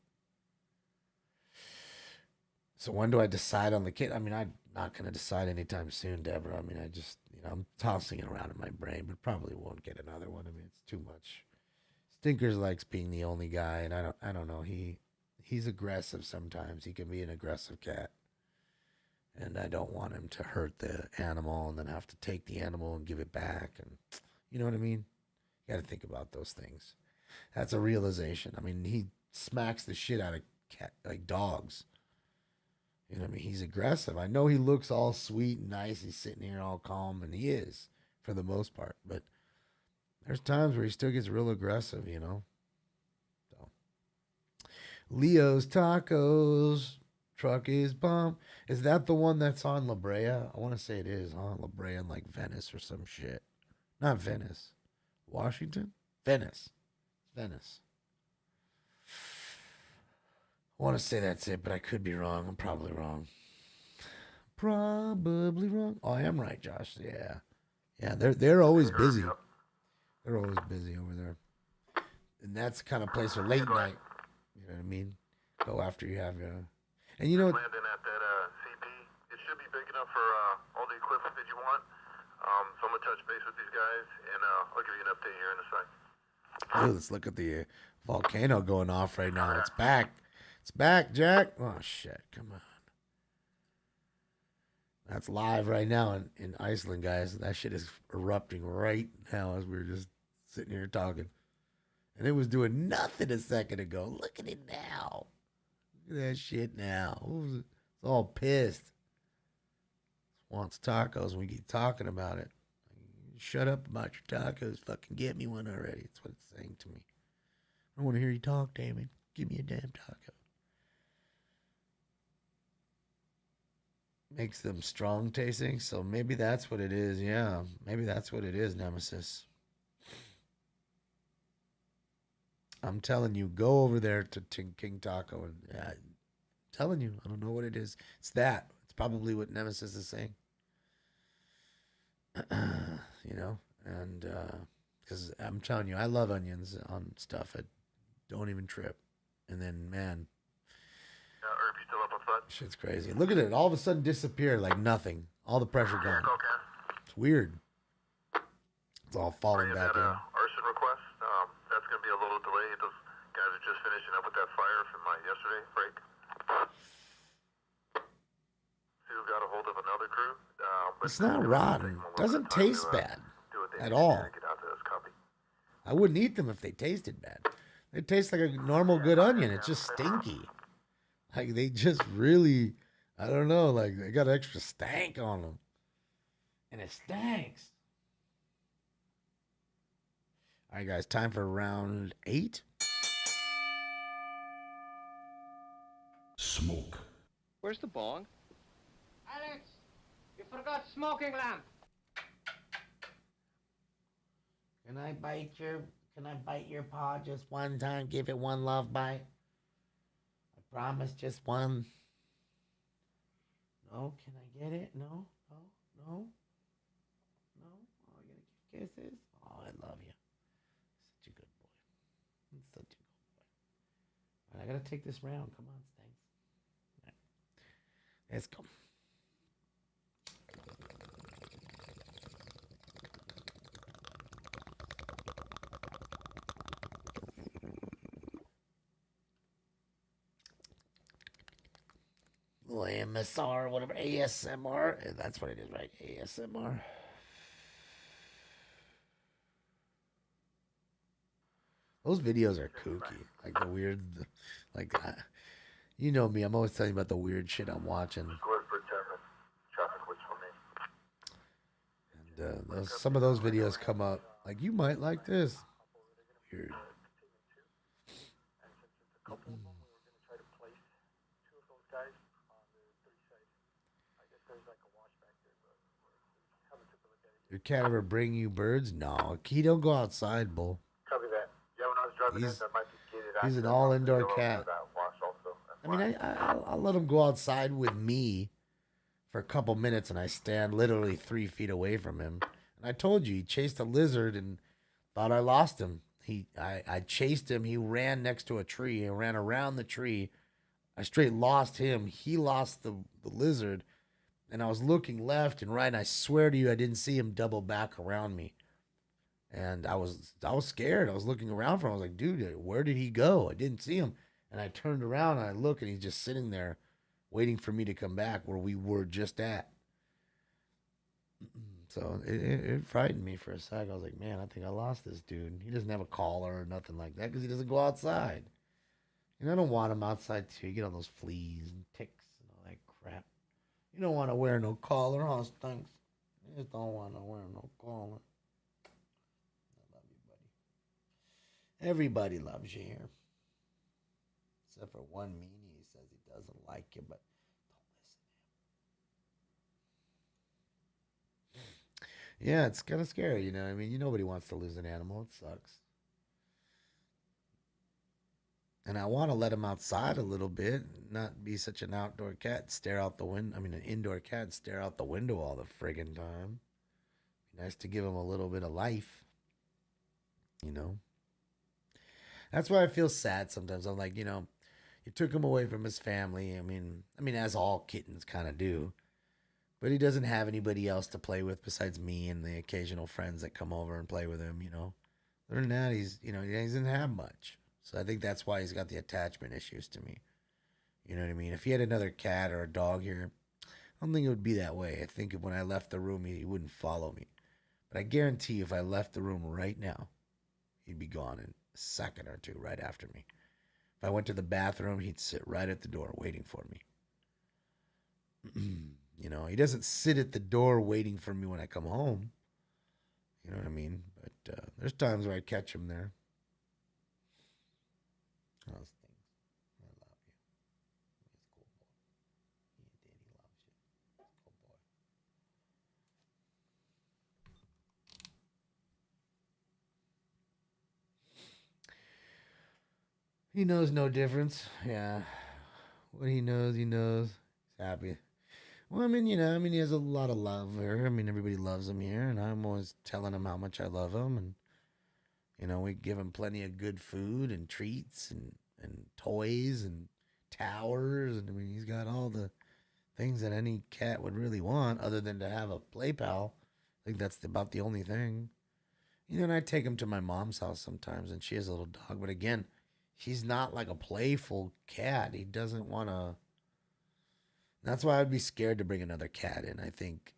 So when do I decide on the kid? I mean, I'm not going to decide anytime soon, Deborah. I mean, I'm tossing it around in my brain, but probably won't get another one. I mean, it's too much. Stinkers likes being the only guy, and I don't know. He's aggressive sometimes. He can be an aggressive cat. And I don't want him to hurt the animal and then have to take the animal and give it back. And you know what I mean? You got to think about those things. That's a realization. I mean, he smacks the shit out of like dogs. You know what I mean? He's aggressive. I know he looks all sweet and nice. He's sitting here all calm, and he is for the most part. But there's times where he still gets real aggressive, you know? So, Leo's Tacos. Truck is bomb. Is that the one that's on La Brea? I want to say it is on La Brea in like Venice or some shit. Not Venice. Washington? Venice. Venice. I want to say that's it, but I could be wrong. I'm probably wrong. Probably wrong. Oh, I am right, Josh. Yeah. Yeah, they're always busy. They're always busy over there. And that's the kind of place for late night. You know what I mean? Go after you have your... And you know, landing at that CB, it should be big enough for all the equipment that you want. So I'm gonna touch base with these guys, and I'll give you an update here in a sec. Ooh, let's look at the volcano going off right now. It's back. It's back, Jack. Oh shit! Come on. That's live right now in Iceland, guys. That shit is erupting right now as we're just sitting here talking. And it was doing nothing a second ago. Look at it now. Look at that shit now. It's all pissed. Wants tacos. We keep talking about it. Shut up about your tacos. Fucking get me one already. That's what it's saying to me. I don't want to hear you talk, Damon. Give me a damn taco. Makes them strong tasting. So maybe that's what it is. Yeah. Maybe that's what it is, Nemesis. I'm telling you, go over there to King Taco. And I'm telling you, I don't know what it is. It's that. It's probably what Nemesis is saying. You know? And because I'm telling you, I love onions on stuff. I don't even trip. And then, man. Herb, you still up on foot? Shit's crazy. Look at it. All of a sudden disappeared like nothing. All the pressure gone. It's weird. It's all falling back in. Arson request. That's going to be a little delayed. Those guys are just finishing up with that fire from yesterday break. So we got a hold of another crew. It's not rotten. Doesn't taste bad at all. I wouldn't eat them if they tasted bad. They taste like a normal good onion. It's just stinky. Like they just really, I don't know, like they got extra stank on them. And it stinks. All right, guys, time for round 8. Smoke. Where's the bong? Alex, you forgot smoking lamp. Can I bite your paw just one time? Give it one love bite. I promise, just one. No, can I get it? No. Oh, you gonna give kisses? Oh, I love you. Such a good boy. He's such a good boy. All right, I gotta take this round. Come on, Stanks. All right. Let's go. AMSR, whatever, ASMR. That's what it is, right? ASMR. Those videos are kooky. Like the weird, like, you know me. I'm always telling you about the weird shit I'm watching. And some of those videos come up. Like, you might like this. Weird. Your cat ever bring you birds? No, he don't go outside, bull. Copy that. Yeah, when I was driving in, there might be gated access. He's an all-indoor cat. I mean, I'll let him go outside with me for a couple minutes, and I stand literally 3 feet away from him. And I told you, he chased a lizard and thought I lost him. I chased him. He ran next to a tree and ran around the tree. I straight lost him. He lost the lizard. And I was looking left and right, and I swear to you, I didn't see him double back around me. And I was scared. I was looking around for him. I was like, dude, where did he go? I didn't see him. And I turned around, and I look, and he's just sitting there waiting for me to come back where we were just at. So it frightened me for a sec. I was like, man, I think I lost this dude. He doesn't have a collar or nothing like that because he doesn't go outside. And I don't want him outside, too. You get all those fleas and ticks and all that crap. You don't want to wear no collar, huh, Stinks? You just don't want to wear no collar. I love you, buddy. Everybody loves you here. Except for one meanie. He says he doesn't like you, but don't listen to him. Yeah, it's kind of scary, you know. I mean, nobody wants to lose an animal. It sucks. And I want to let him outside a little bit, not be such an outdoor cat, stare out the window. I mean, an indoor cat, stare out the window all the friggin' time. Be nice to give him a little bit of life, you know. That's why I feel sad sometimes. I'm like, you took him away from his family. I mean, as all kittens kind of do. But he doesn't have anybody else to play with besides me and the occasional friends that come over and play with him, Other than that, he doesn't have much. So I think that's why he's got the attachment issues to me. You know what I mean? If he had another cat or a dog here, I don't think it would be that way. I think when I left the room, he wouldn't follow me. But I guarantee you, if I left the room right now, he'd be gone in a second or two right after me. If I went to the bathroom, he'd sit right at the door waiting for me. He doesn't sit at the door waiting for me when I come home. You know what I mean? But there's times where I catch him there. Those things. I love you. He's a cool boy. Daddy loves you. Cool boy. He knows no difference. Yeah. What he knows, he knows. He's happy. Well, he has a lot of love here. Everybody loves him here, and I'm always telling him how much I love him, and we give him plenty of good food and treats and toys and towers. And he's got all the things that any cat would really want other than to have a play pal. I think that's about the only thing. And I take him to my mom's house sometimes, and she has a little dog. But again, he's not like a playful cat. He doesn't want to. That's why I'd be scared to bring another cat in. I think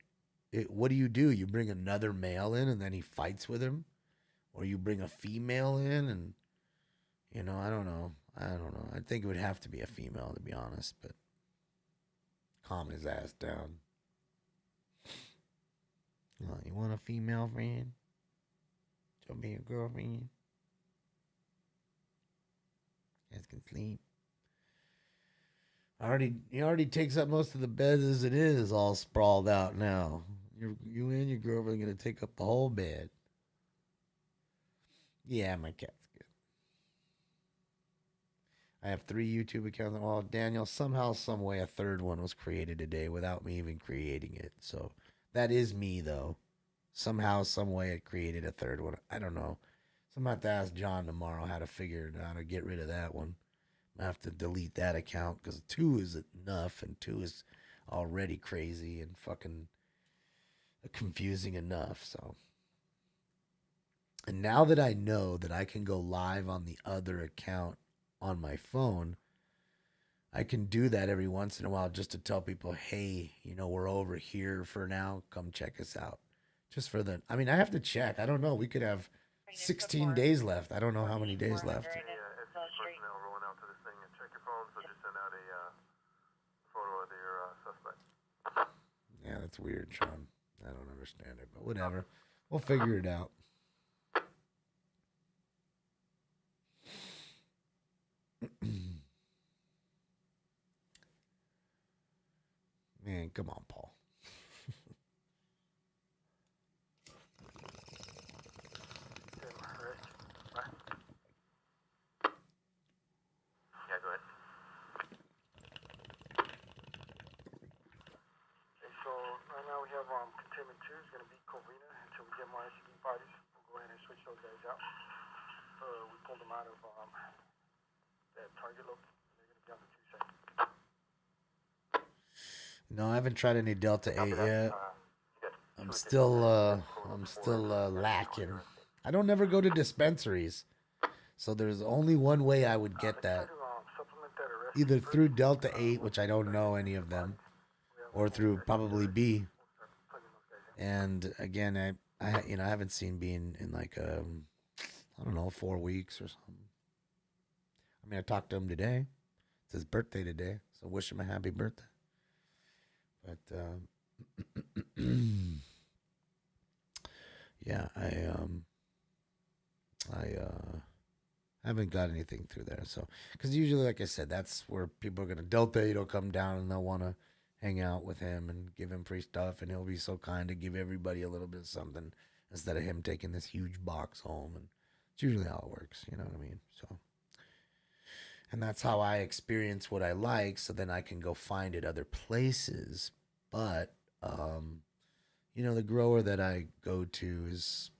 what do? You bring another male in and then he fights with him? Or you bring a female in and, you know, I don't know. I think it would have to be a female, to be honest, but calm his ass down. Oh, you want a female friend? She'll be your girlfriend. Guys can sleep. He already takes up most of the bed as it is, all sprawled out now. You and your girlfriend are gonna take up the whole bed. Yeah, my cat's good. I have 3 YouTube accounts. Well, Daniel, somehow, some way, a third one was created today without me even creating it. So that is me, though. Somehow, some way, it created a third one. I don't know. So I'm going to have to ask John tomorrow how to get rid of that one. I have to delete that account because 2 is enough, and 2 is already crazy and fucking confusing enough. So, and now that I know that I can go live on the other account on my phone, I can do that every once in a while just to tell people, hey, you know, we're over here for now. Come check us out. Just for the, I mean, I have to check. I don't know. We could have 16 days left. I don't know how many days left. Personnel rolling out to this thing and check your phone, so just send out a photo of your suspect. Yeah, that's weird, Sean. I don't understand it, but whatever. We'll figure it out. Man, come on, Paul. Yeah, go ahead. Okay, so right now we have containment 2 is going to be Covina until we get more SCD bodies. We'll go ahead and switch those guys out. We pulled them out of that target loop. They're going to be on the 2 side. No, I haven't tried any Delta 8 yet. I'm still lacking. I don't ever go to dispensaries. So there's only one way I would get that. Either through Delta 8, which I don't know any of them, or through probably B. And again, I haven't seen B in like I don't know, 4 weeks or something. I mean, I talked to him today. It's his birthday today, so wish him a happy birthday. But yeah, I haven't got anything through there. So, because usually, like I said, that's where people are gonna Delta 8 will come down and they'll want to hang out with him and give him free stuff, and he'll be so kind to give everybody a little bit of something instead of him taking this huge box home. And it's usually how it works. You know what I mean? So. And that's how I experience what I like, so then I can go find it other places. But, you know, the grower that I go to is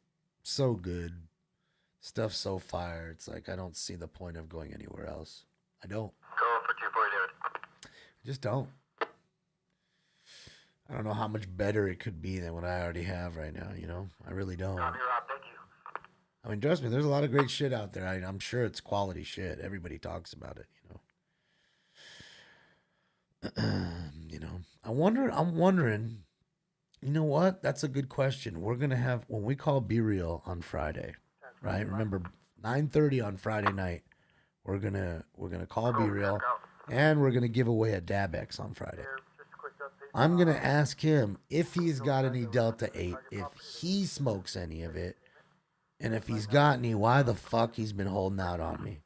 so good. Stuff's so fire. It's like I don't see the point of going anywhere else. I don't. Go for 240, David. I just don't. I don't know how much better it could be than what I already have right now, you know? I really don't. Copy, Rob. Thank you. I mean, trust me, there's a lot of great shit out there. I'm sure it's quality shit. Everybody talks about it, you know. You know, I'm wondering, you know what? That's a good question. We're going to have, when we call Be Real on Friday, right? Remember, 9:30 on Friday night, we're going to call Be Real, and we're going to give away a Dabex on Friday. I'm going to ask him if he's got any Delta 8, if he smokes any of it, and if he's got any, why the fuck he's been holding out on me.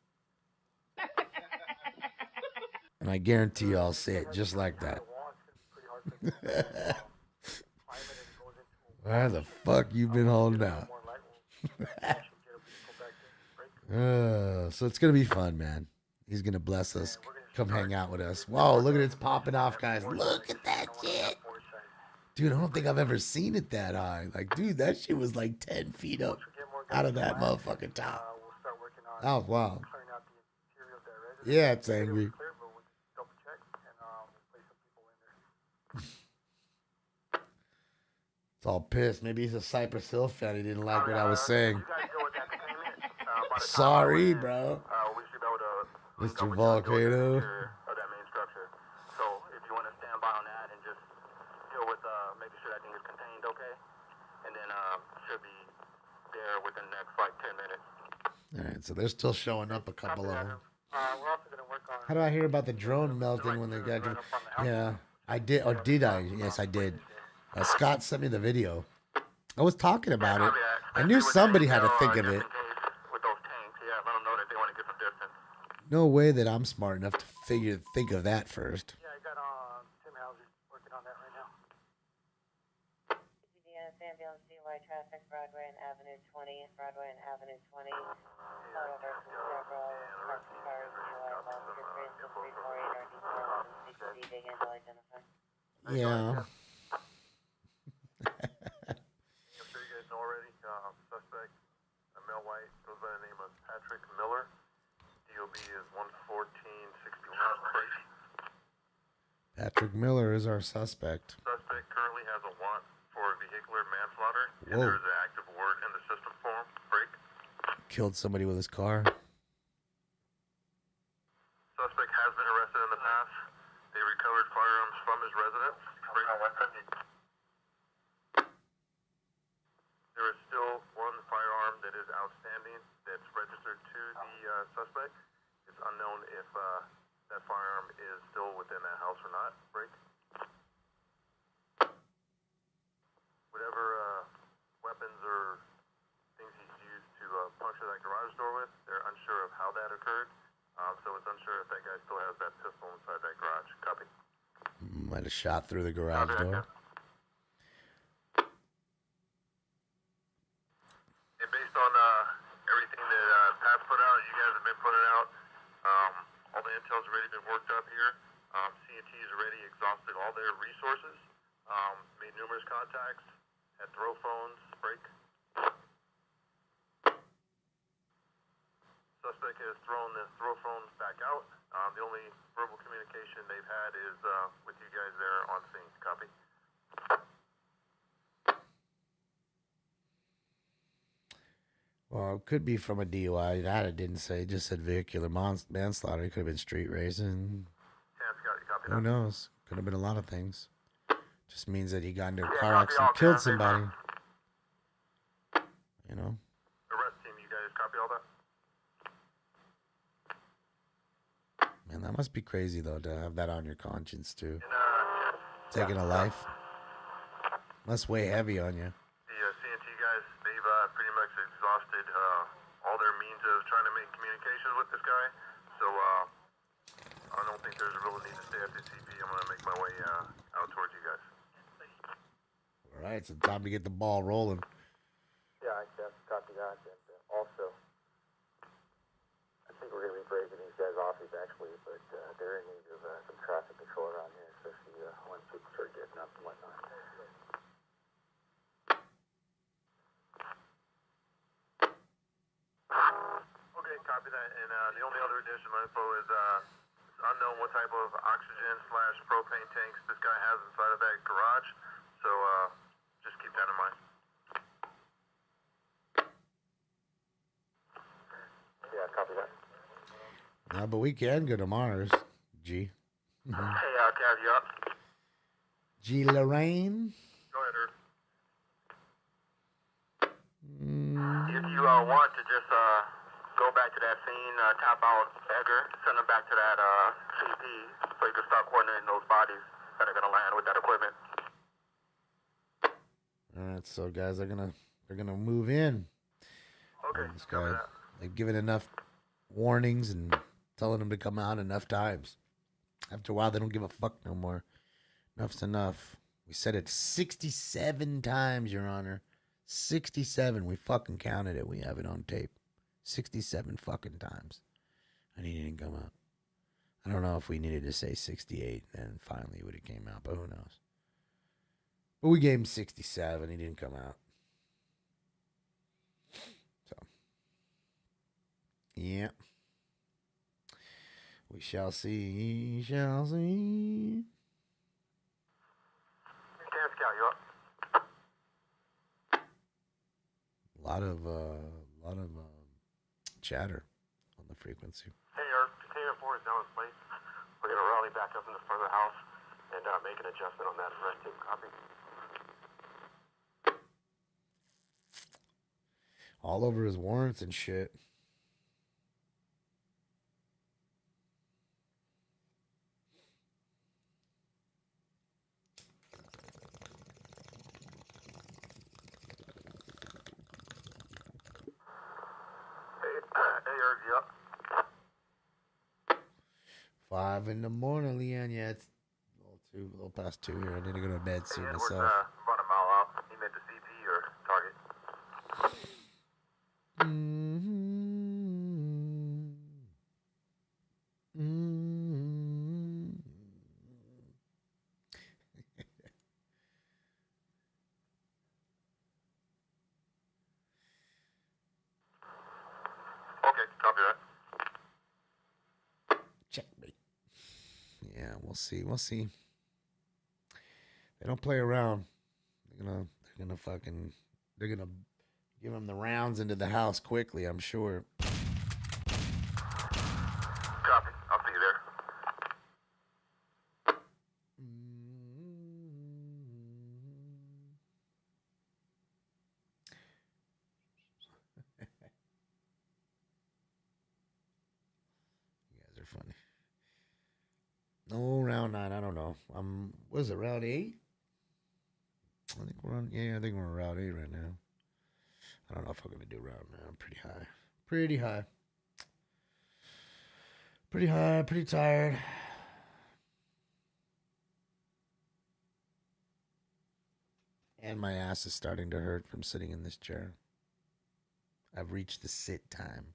And I guarantee you I'll say it just like that. Why the fuck you been holding out? So it's going to be fun, man. He's going to bless us. Come hang out with us. Whoa, look at it. It's popping off, guys. Look at that shit. Dude, I don't think I've ever seen it that high. Like, dude, that shit was like 10 feet up out of that motherfucking top. That was wild. Yeah, it's angry. It's all pissed. Maybe he's a Cypress Hill fan. He didn't like what I was saying. Sorry, bro. Mr. Volcano. Of that main structure. So if you want to stand by on that and just deal with making sure that thing is contained Okay. And then should be there within the next like 10 minutes. All right, so they're still showing up, a couple of them. We're also going to work on... How do I hear about the drone melting when they got... Yeah, I did. Or did I? Yes, I did. Scott sent me the video. I was talking about it. I knew somebody had to think of it. With those tanks, yeah, let them know that they want to get some distance. No way that I'm smart enough to think of that first. Yeah, I got Tim Hauser working on that right now. CDS ambulance DUI traffic, Broadway and Avenue 20, Broadway and Avenue 20. Auto versus several parked cars, DUI officer 348 RD4 CCD being able to identify. Yeah. I'm sure you guys know already. Suspect, a male white, goes by the name of Patrick Miller. DOB is 11461. Patrick Miller is our suspect. Suspect currently has a warrant for vehicular manslaughter. Whoa. And there is an active warrant in the system for him. Break. Killed somebody with his car. Suspect has been arrested in the past. They recovered firearms from his residence. Break. There is still one firearm that is outstanding that's registered to the suspect. It's unknown if that firearm is still within that house or not. Break. Whatever weapons or things he's used to puncture that garage door with, they're unsure of how that occurred. So it's unsure if that guy still has that pistol inside that garage. Copy. Might have shot through the garage door. And based on everything that Pat's put out, you guys have been putting out, all the intel's already been worked up here. C&T's already exhausted all their resources, made numerous contacts, had throw phones, break. Suspect has thrown the throw phones back out. The only verbal communication they've had is with you guys there on scene. Copy. Well, it could be from a DUI. That it didn't say. It just said vehicular manslaughter. It could have been street racing. Who knows? Could have been a lot of things. Just means that he got into a car accident and killed somebody. You know? Arrest team, you guys copy all that? Man, that must be crazy, though, to have that on your conscience, too. Taking a life. Must weigh heavy on you. The C&T guys, they've pretty much exhausted all their means of trying to make communication with this guy. So I don't think there's a real need to stay at the CP. I'm going to make my way out towards you guys. All right, so time to get the ball rolling. Yeah, I can copy that. And also, I think we're going to be breaking these guys off eventually, but they're in need of some traffic control around here, especially once people start getting up and whatnot. Okay, copy that. And the only other additional info is it's unknown what type of oxygen/propane tanks this guy has inside of that garage. So just keep that in mind. Yeah, copy that. But we can go to Mars, G. Hey, Cav, you up? G. Lorraine. Go ahead, Irv. If you want to just go back to that scene, tap out Edgar, send him back to that CP so you can start coordinating those bodies that are going to land with that equipment. All right, so guys, they're gonna move in. Okay. This guy, they've given enough warnings and telling them to come out enough times. After a while, they don't give a fuck no more. Enough's enough. We said it 67 times, Your Honor. 67. We fucking counted it. We have it on tape. 67 fucking times. And he didn't come out. I don't know if we needed to say 68, then finally it would have came out, but who knows. But we gave him 67. He didn't come out. So, yeah. We shall see. Shall see. Damn, Scout, you up? A lot of chatter on the frequency. Hey, our container 4 is now in place. We're going to rally back up in the front of the house and make an adjustment on that arrest team. Copy. All over his warrants and shit. Yep. 5 in the morning, Leanne. Yeah, it's a little past 2 here. I need to go to bed soon myself. About a mile out. He meant the CP or target. Okay, copy that. Checkmate. Yeah, we'll see. We'll see. They don't play around. They're gonna give him the rounds into the house quickly, I'm sure. Copy. I'll see you there. You guys are funny. No, round 9. I don't know. What is it, round 8? I think we're on. Yeah, I think we're on round 8 right now. I don't know if I'm gonna do round 9. I'm pretty high. Pretty high. Pretty high. Pretty tired. And my ass is starting to hurt from sitting in this chair. I've reached the sit time.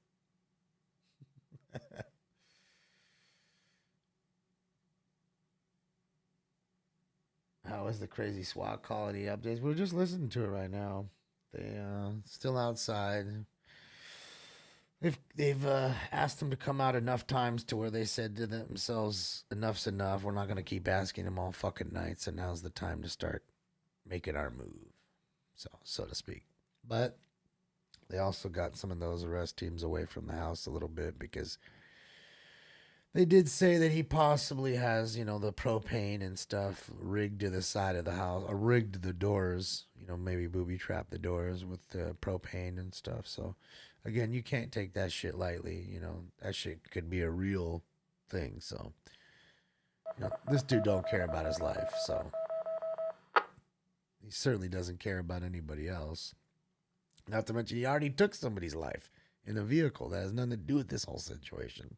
How is the crazy SWAT quality updates? We're just listening to it right now. They still outside. They've asked them to come out enough times to where they said to themselves, enough's enough. We're not going to keep asking them all fucking nights, and now's the time to start making our move, so to speak. But they also got some of those arrest teams away from the house a little bit because they did say that he possibly has, the propane and stuff rigged to the side of the house, or rigged to the doors, maybe booby trap the doors with the propane and stuff. So, again, you can't take that shit lightly. That shit could be a real thing. So, this dude don't care about his life. So, he certainly doesn't care about anybody else. Not to mention, he already took somebody's life in a vehicle that has nothing to do with this whole situation.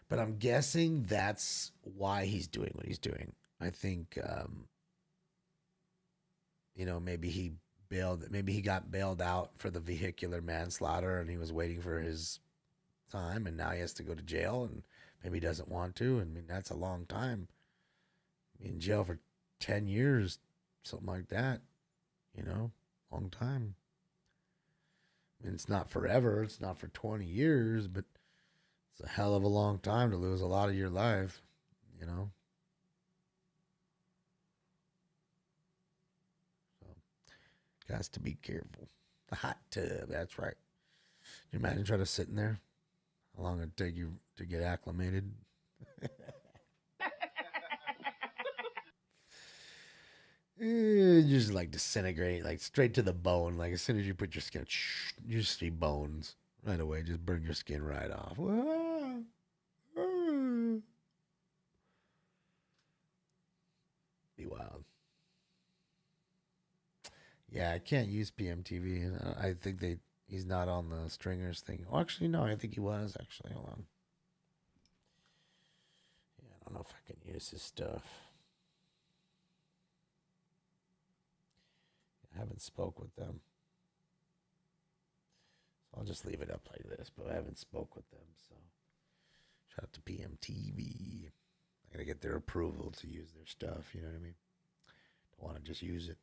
But I'm guessing that's why he's doing what he's doing. I think, maybe he got bailed out for the vehicular manslaughter and he was waiting for his time and now he has to go to jail and maybe he doesn't want to. I mean, that's a long time. In jail for 10 years, something like that, long time. I mean, it's not forever. It's not for 20 years, but it's a hell of a long time to lose a lot of your life, So, guys, to be careful. The hot tub, that's right. Can you imagine trying to sit in there? How long it'd take you to get acclimated? You just like disintegrate, like straight to the bone. Like as soon as you put your skin, you just see bones right away. Just burn your skin right off. Be wild. Yeah, I can't use PMTV. I think he's not on the stringers thing. Oh, actually, no, I think he was actually. Hold on. Yeah, I don't know if I can use his stuff. I haven't spoke with them. So I'll just leave it up like this, but I haven't spoke with them, so shout out to PMTV. I gotta get their approval to use their stuff, you know what I mean? Don't want to just use it.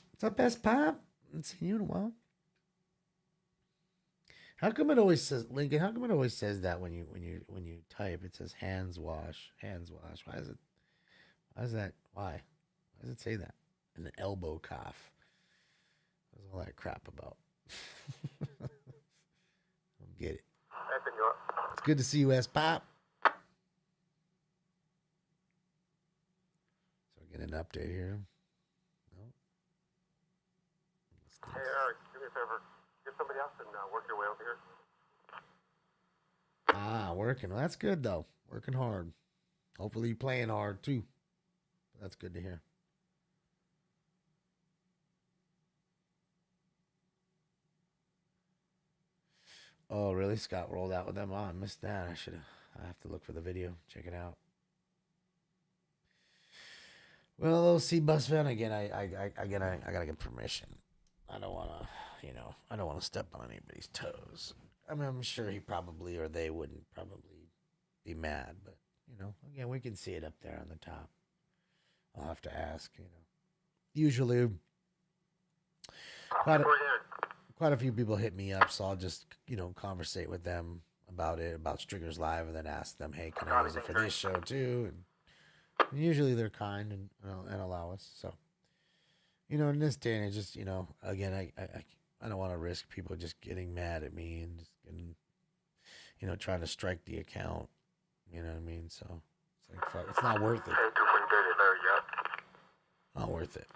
What's up, Best Pop? I haven't seen you in a while. How come it always says, Lincoln, how come it always says that when you type? It says hands wash. Why is that? Why does it say that? An elbow cough. What's all that crap about? I don't get it. It's good to see you, S Pop. So get an update here. No. Hey, Eric, do me a favor. Get somebody else and work your way over here. Ah, working. Well, that's good, though. Working hard. Hopefully you're playing hard, too. That's good to hear. Oh, really? Scott rolled out with them? Oh, I missed that. I have to look for the video. Check it out. Well, OC bus van again. I gotta get permission. I don't wanna, I don't wanna step on anybody's toes. I mean, I'm sure he probably or they wouldn't probably be mad, but again, we can see it up there on the top. I'll have to ask. Usually, quite a few people hit me up, so I'll just conversate with them about it, about Striggers Live, and then ask them, hey, can I use it for this show too? And usually they're kind and allow us. So, in this day and age, just again, I don't want to risk people just getting mad at me and just getting, trying to strike the account. You know what I mean? So it's like, fuck, it's not worth it. Not worth it.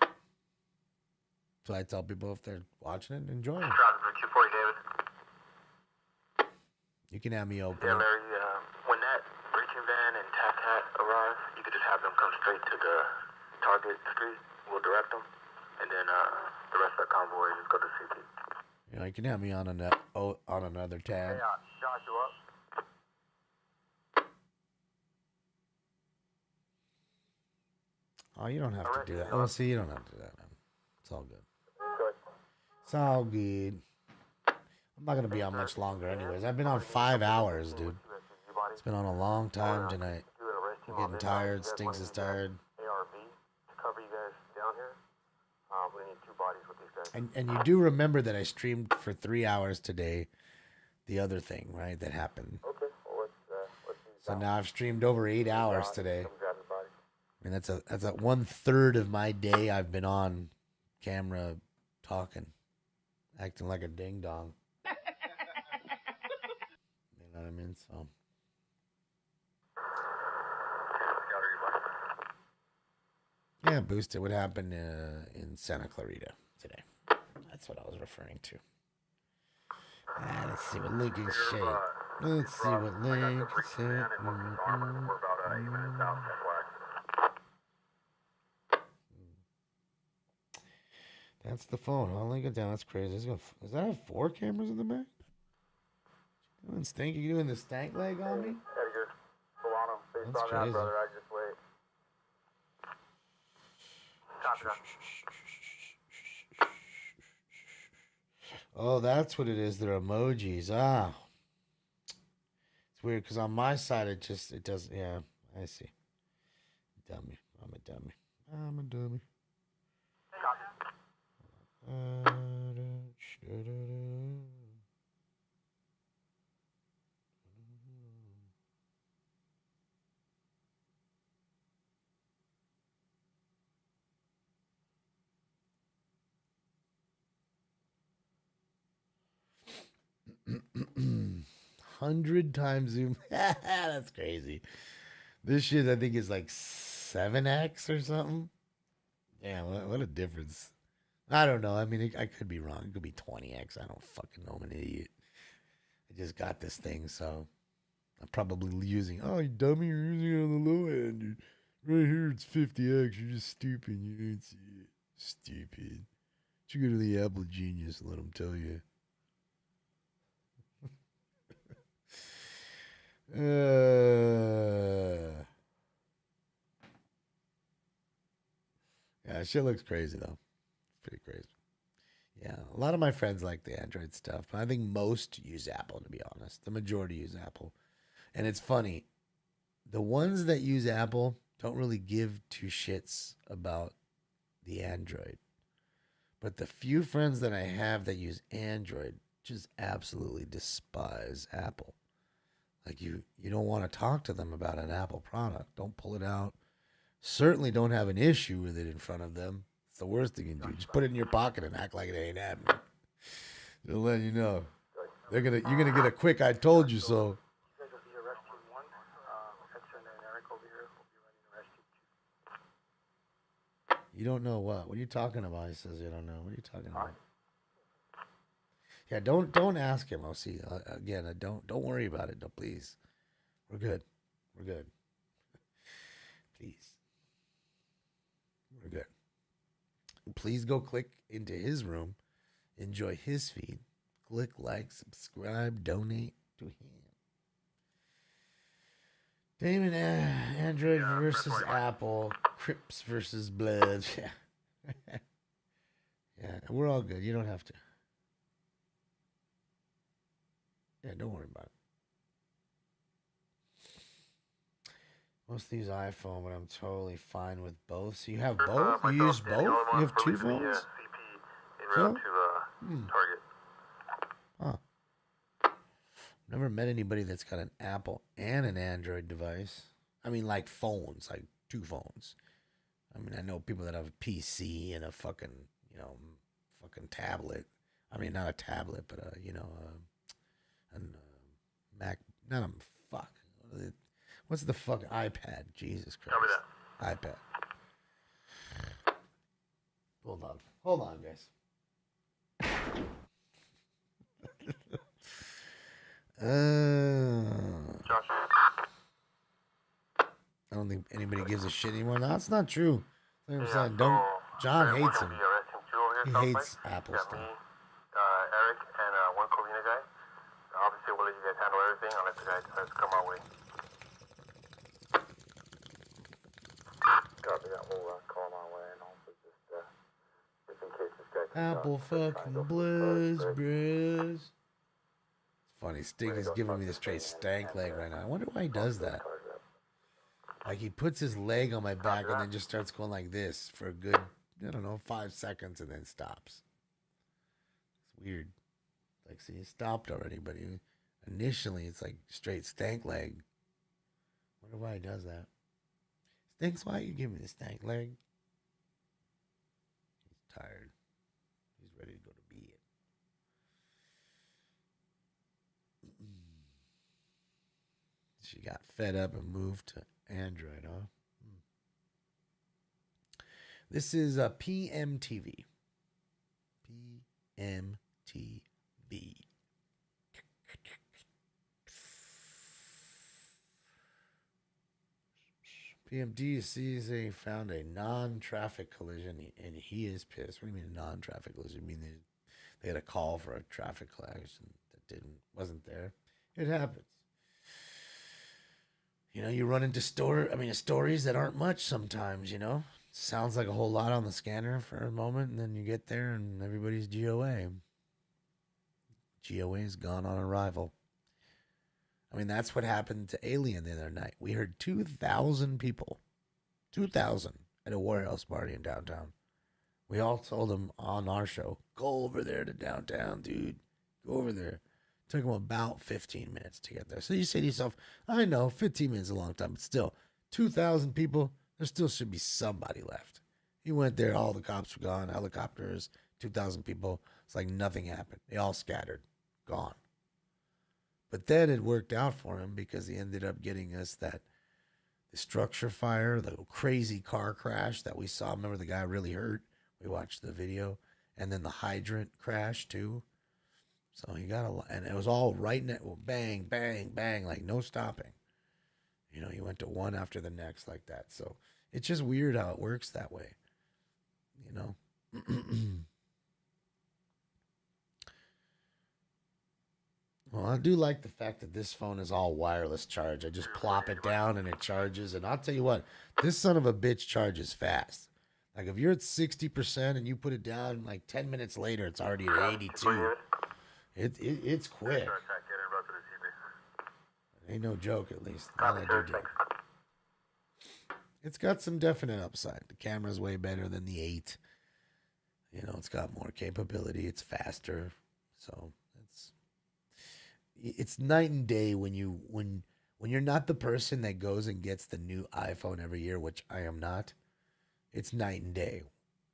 So I tell people if they're watching it, enjoy it. You can have me open. Yeah, Larry, when that breaching van and Tac Hat arrive, you could just have them come straight to the target street. We'll direct them. And then the rest of the convoy just go to CT. You can have me on another tab. Hey, Joshua. Oh, you don't have to do that. Oh, see, you don't have to do that, man. It's all good. It's all good. I'm not going to be on much longer anyways. I've been on 5 hours, dude. It's been on a long time tonight. I'm getting tired. Stinks is tired. ARV to cover you guys down here. We need 2 bodies with these guys. And you do remember that I streamed for 3 hours today. The other thing, right, that happened. Okay. Well, let's so now I've streamed over 8 hours today. I mean, that's a 1/3 of my day I've been on camera talking, acting like a ding dong. You know what I mean? So. Yeah, boosted. What happened in Santa Clarita today? That's what I was referring to. Let's see what link is shaped. Let's see what link is shaped. That's the phone. I'll link it down. That's crazy. Does that have 4 cameras in the back? You doing stank? You doing the stank leg on me? Edgar, Solano, based on that, brother, I just wait. Oh, that's what it is. They're emojis. Ah. It's weird because on my side, it doesn't. Yeah, I see. Dummy. I'm a dummy. I'm a dummy. Hundred times zoom. That's crazy. This shit I think is like 7x or something. Damn, what a difference. I don't know. I mean, I could be wrong. It could be 20x. I don't fucking know. I'm an idiot. I just got this thing, so I'm probably using. Oh, you dummy! You're using it on the low end, dude. Right here, it's 50x. You're just stupid. You didn't see it. Stupid. You go to the Apple Genius and let them tell you. Yeah, shit looks crazy though. Pretty crazy. Yeah, a lot of my friends like the Android stuff. I think most use Apple, to be honest. The majority use Apple. And it's funny. The ones that use Apple don't really give 2 shits about the Android. But the few friends that I have that use Android just absolutely despise Apple. Like you don't want to talk to them about an Apple product. Don't pull it out. Certainly don't have an issue with it in front of them. It's the worst thing you can do. Just put it in your pocket and act like it ain't happening. They'll let you know. You're gonna get a quick "I told you so." You guys will be arresting 1. Edson and Eric over here will be running arresting 2. You don't know what? What are you talking about? He says you don't know. What are you talking about? Yeah, don't ask him. OC. Again, don't worry about it. No, please. We're good. We're good. Please. We're good. Please go click into his room. Enjoy his feed. Click like, subscribe, donate to him. Damon, Android versus Apple. Crips versus Bloods. Yeah. Yeah, we're all good. You don't have to. Yeah, don't worry about it. Most these iPhone, but I'm totally fine with both. So you have both? You use both? You have two phones? So? Target. Huh. Never met anybody that's got an Apple and an Android device. I mean, like phones, like two phones. I mean, I know people that have a PC and a fucking, fucking tablet. I mean, not a tablet, but a Mac. Not a fuck. What's the fuck iPad? Jesus Christ. Tell me that. iPad. Hold on, guys. Josh. I don't think anybody gives a shit anymore. No, that's not true. Like I'm saying, John hates him. He hates Apple stuff. Me, Eric, and one Covina guy. Obviously, we'll let you guys handle everything. I'll let the guys come our way. Copy that. We'll call my way and also just in case this guy. Apple fucking Bloods, bruh. It's funny. Sting is giving me the straight stank leg right now. I wonder why he does that. Like he puts his leg on my back and then just starts going like this for a good, 5 seconds and then stops. It's weird. Like, see, he stopped already, but initially it's like straight stank leg. Wonder why he does that. Stinks, why you give me the stank leg? He's tired. He's ready to go to bed. She got fed up and moved to Android, huh? This is a PMTV. PMTV. PMD sees they found a non-traffic collision, and he is pissed. What do you mean a non-traffic collision? I mean they had a call for a traffic collision that wasn't there. It happens. You run into stories that aren't much sometimes, Sounds like a whole lot on the scanner for a moment, and then you get there and everybody's GOA. GOA is gone on arrival. I mean, that's what happened to Alien the other night. We heard 2,000 people, 2,000 at a warehouse party in downtown. We all told them on our show, go over there to downtown, dude. Go over there. It took them about 15 minutes to get there. So you say to yourself, I know, 15 minutes is a long time, but still, 2,000 people, there still should be somebody left. He went there, all the cops were gone, helicopters, 2,000 people. It's like nothing happened. They all scattered, gone. But then it worked out for him because he ended up getting us the structure fire, the crazy car crash that we saw. Remember, the guy really hurt. We watched the video. And then the hydrant crash, too. So he got and it was all right in it. Bang, bang, bang, like no stopping. He went to one after the next like that. So it's just weird how it works that way. Well, I do like the fact that this phone is all wireless charge. I just plop it down and it charges. And I'll tell you what, this son of a bitch charges fast. Like if you're at 60% and you put it down, like 10 minutes later, it's already at 82. It's quick. Ain't no joke, at least. It's got some definite upside. The camera's way better than the 8. It's got more capability. It's faster. So it's night and day when you're not the person that goes and gets the new iPhone every year, which I am not. It's night and day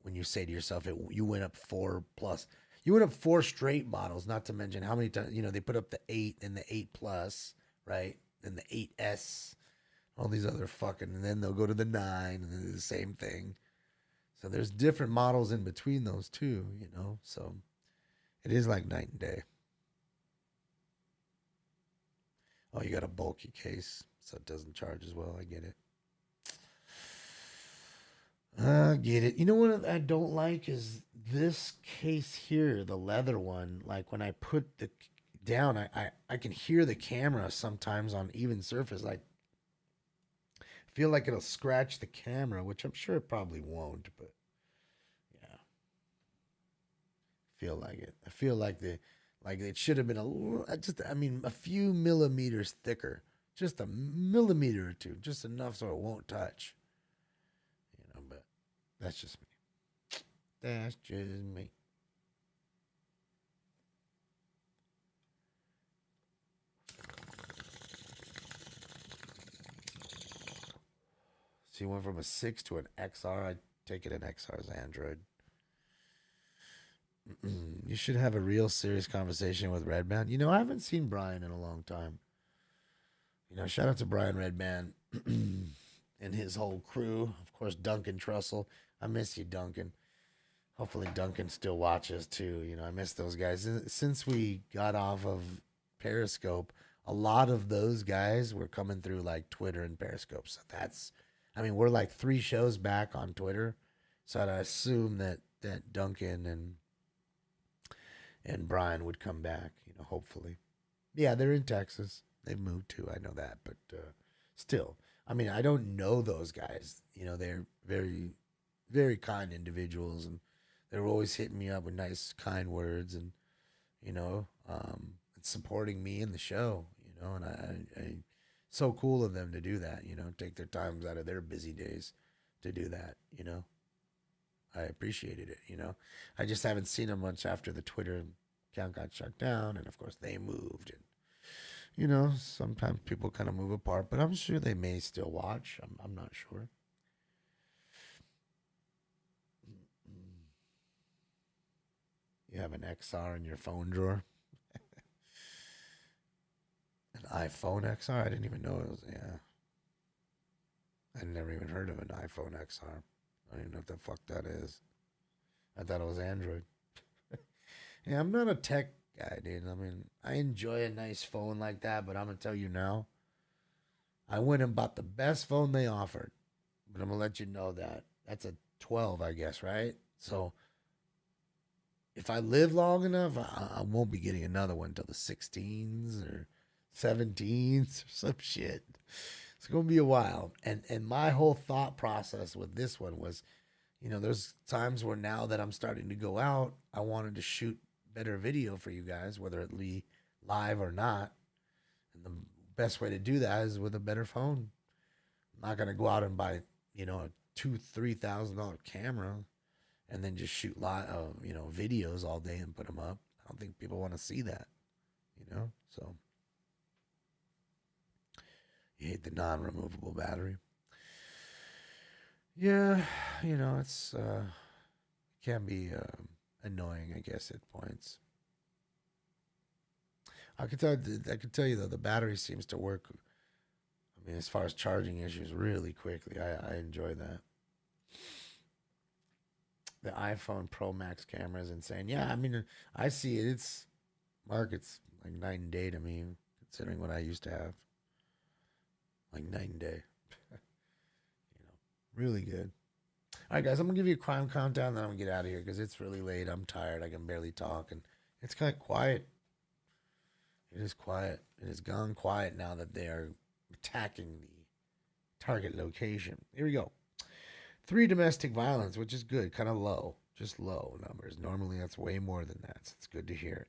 when you say to yourself, you went up 4+. You went up 4 straight models, not to mention how many times, they put up the 8 and the 8 Plus, right? And the 8S, all these other and then they'll go to the 9 and then do the same thing. So there's different models in between those two, So It is like night and day. Oh, you got a bulky case, so it doesn't charge as well. I get it. I get it. You know what I don't like is this case here, the leather one. Like when I put the down, I can hear the camera sometimes on even surface. Like, I feel like it'll scratch the camera, which I'm sure it probably won't, but yeah. Feel like it. I feel like it should have been a few millimeters thicker. Just a millimeter or two. Just enough so it won't touch. You know, but that's just me. That's just me. So you went from a 6 to an XR. I'd take it an XR's Android. You should have a real serious conversation with Redman. You know, I haven't seen Brian in a long time. You know, shout out to Brian Redman and his whole crew. Of course, Duncan Trussell. I miss you, Duncan. Hopefully Duncan still watches too. You know, I miss those guys. Since we got off of Periscope, a lot of those guys were coming through like Twitter and Periscope. So we're like 3 shows back on Twitter. So I'd assume that Duncan and Brian would come back, you know, hopefully. Yeah, they're in Texas. They've moved too. I know that, but still. I mean, I don't know those guys. You know, they're very, very kind individuals, and they were always hitting me up with nice, kind words, and you know, supporting me in the show. You know, and I so cool of them to do that. You know, take their times out of their busy days to do that. You know, I appreciated it. You know, I just haven't seen them much after the Twitter account got shut down, and of course they moved, and you know, sometimes people kind of move apart, but I'm sure they may still watch. I'm not sure. You have an XR in your phone drawer? An iPhone XR? I didn't even know it was, yeah. I never even heard of an iPhone XR. I don't even know what the fuck that is. I thought it was Android. Yeah, I'm not a tech guy, dude. I mean, I enjoy a nice phone like that, but I'm going to tell you now, I went and bought the best phone they offered. But I'm going to let you know that. That's a 12, I guess, right? So if I live long enough, I won't be getting another one until the 16s or 17s or some shit. It's going to be a while. And my whole thought process with this one was, you know, there's times where now that I'm starting to go out, I wanted to shoot better video for you guys, whether it be live or not. And the best way to do that is with a better phone. I'm not going to go out and buy, you know, a $2,000-$3,000 camera and then just shoot you know, videos all day and put them up. I don't think people want to see that, you know? So you hate the non-removable battery. Yeah, you know, it's can be annoying, I guess, at points. I could tell you though, the battery seems to work. I mean, as far as charging issues, really quickly. I enjoy that. The iPhone Pro Max camera is insane. Yeah, I mean, I see it. It's like night and day to me, considering what I used to have. Like night and day. You know, really good. All right, guys, I'm going to give you a crime countdown, then I'm going to get out of here because it's really late. I'm tired. I can barely talk, and it's kind of quiet. It is quiet. It has gone quiet now that they are attacking the target location. Here we go. 3 domestic violence, which is good, kind of low, just low numbers. Normally that's way more than that, so it's good to hear.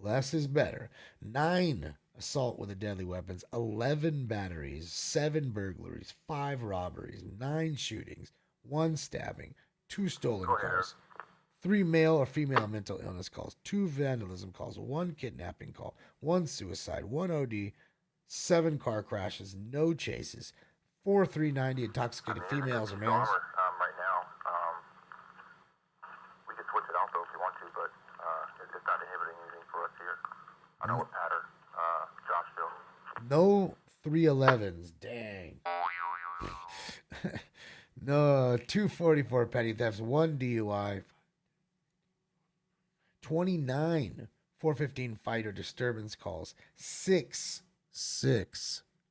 Less is better. 9 assault with a deadly weapons, 11 batteries, 7 burglaries, 5 robberies, 9 shootings, 1 stabbing, 2 stolen calls, 3 male or female mental illness calls, 2 vandalism calls, 1 kidnapping call, 1 suicide, 1 OD, 7 car crashes, no chases, 4 390 intoxicated females or males. Right now, we can switch it out though if you want to, but it's not inhibiting anything for us here. I know what pattern, Joshville. No 311s, dang. No, 244 petty thefts, 1 DUI, 29 415 fighter disturbance calls, 6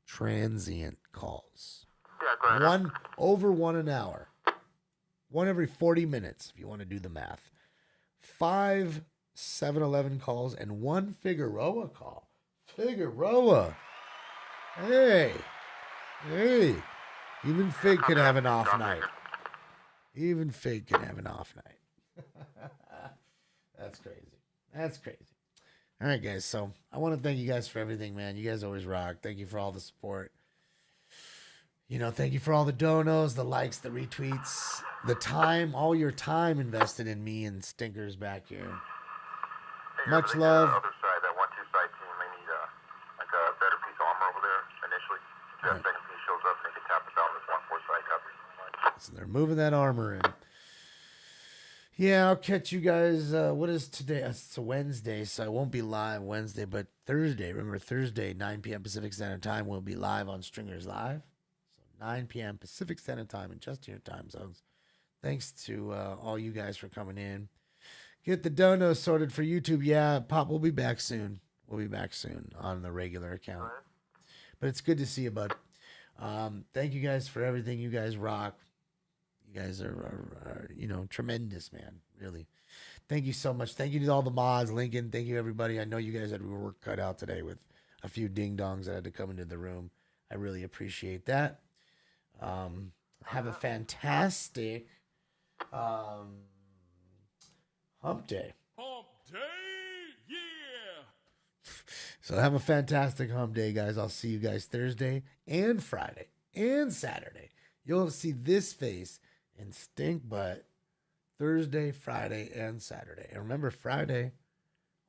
transient calls. Over one an hour. One every 40 minutes, if you want to do the math. 5 7-Eleven calls and 1 Figueroa call. Figueroa. Hey. Even Fig can have an off night. That's crazy. All right, guys. So I want to thank you guys for everything, man. You guys always rock. Thank you for all the support. Thank you for all the donos, the likes, the retweets, the time, all your time invested in me and Stinkers back here. Much love. Other side, that 1-2 side team, they need like a better piece of armor over there initially. Jeff second piece shows up and they can tap us out on this 1-4 side cover. So they're moving that armor in. Yeah, I'll catch you guys. What is today? It's a Wednesday, so I won't be live Wednesday, but Thursday. Remember, Thursday, 9 p.m. Pacific Standard Time, we'll be live on Stringers Live. So 9 p.m. Pacific Standard Time, and just in your time zones. Thanks to all you guys for coming in. Get the donos sorted for YouTube. Yeah, Pop, we'll be back soon. We'll be back soon on the regular account. But it's good to see you, bud. Thank you guys for everything. You guys rock. You guys are tremendous, man. Really. Thank you so much. Thank you to all the mods. Lincoln, thank you, everybody. I know you guys had work cut out today with a few ding-dongs that had to come into the room. I really appreciate that. Have a fantastic Hump Day. Hump Day, yeah. So have a fantastic Hump Day, guys. I'll see you guys Thursday and Friday and Saturday. You'll see this face and stink butt Thursday, Friday, and Saturday. And remember, Friday,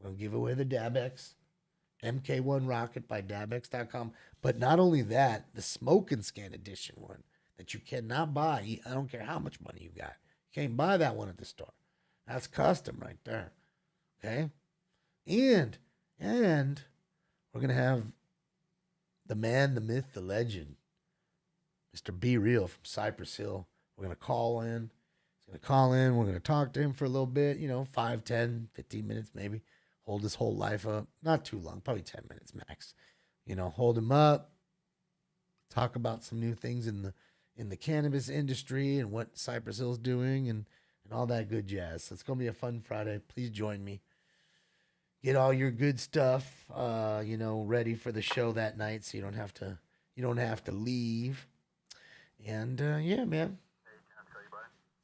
we'll give away the DabX MK1 Rocket by dabx.com. But not only that, the Smoke and Scan Edition one that you cannot buy. I don't care how much money you got. You can't buy that one at the store. That's custom right there. Okay? And we're going to have the man, the myth, the legend, Mr. Be Real from Cypress Hill. We're going to call in. He's going to call in. We're going to talk to him for a little bit, 5, 10, 15 minutes maybe. Hold his whole life up. Not too long, probably 10 minutes max. Hold him up. Talk about some new things in the cannabis industry and what Cypress Hill's doing and all that good jazz. So it's going to be a fun Friday. Please join me. Get all your good stuff, ready for the show that night so you don't have to leave. And yeah, man.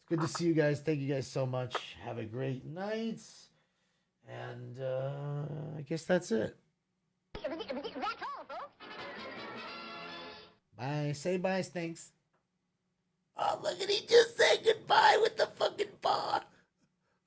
It's good to see you guys. Thank you guys so much. Have a great night. And I guess that's it. That's all, folks. Bye. Say bye, Stinks. Oh, look at he just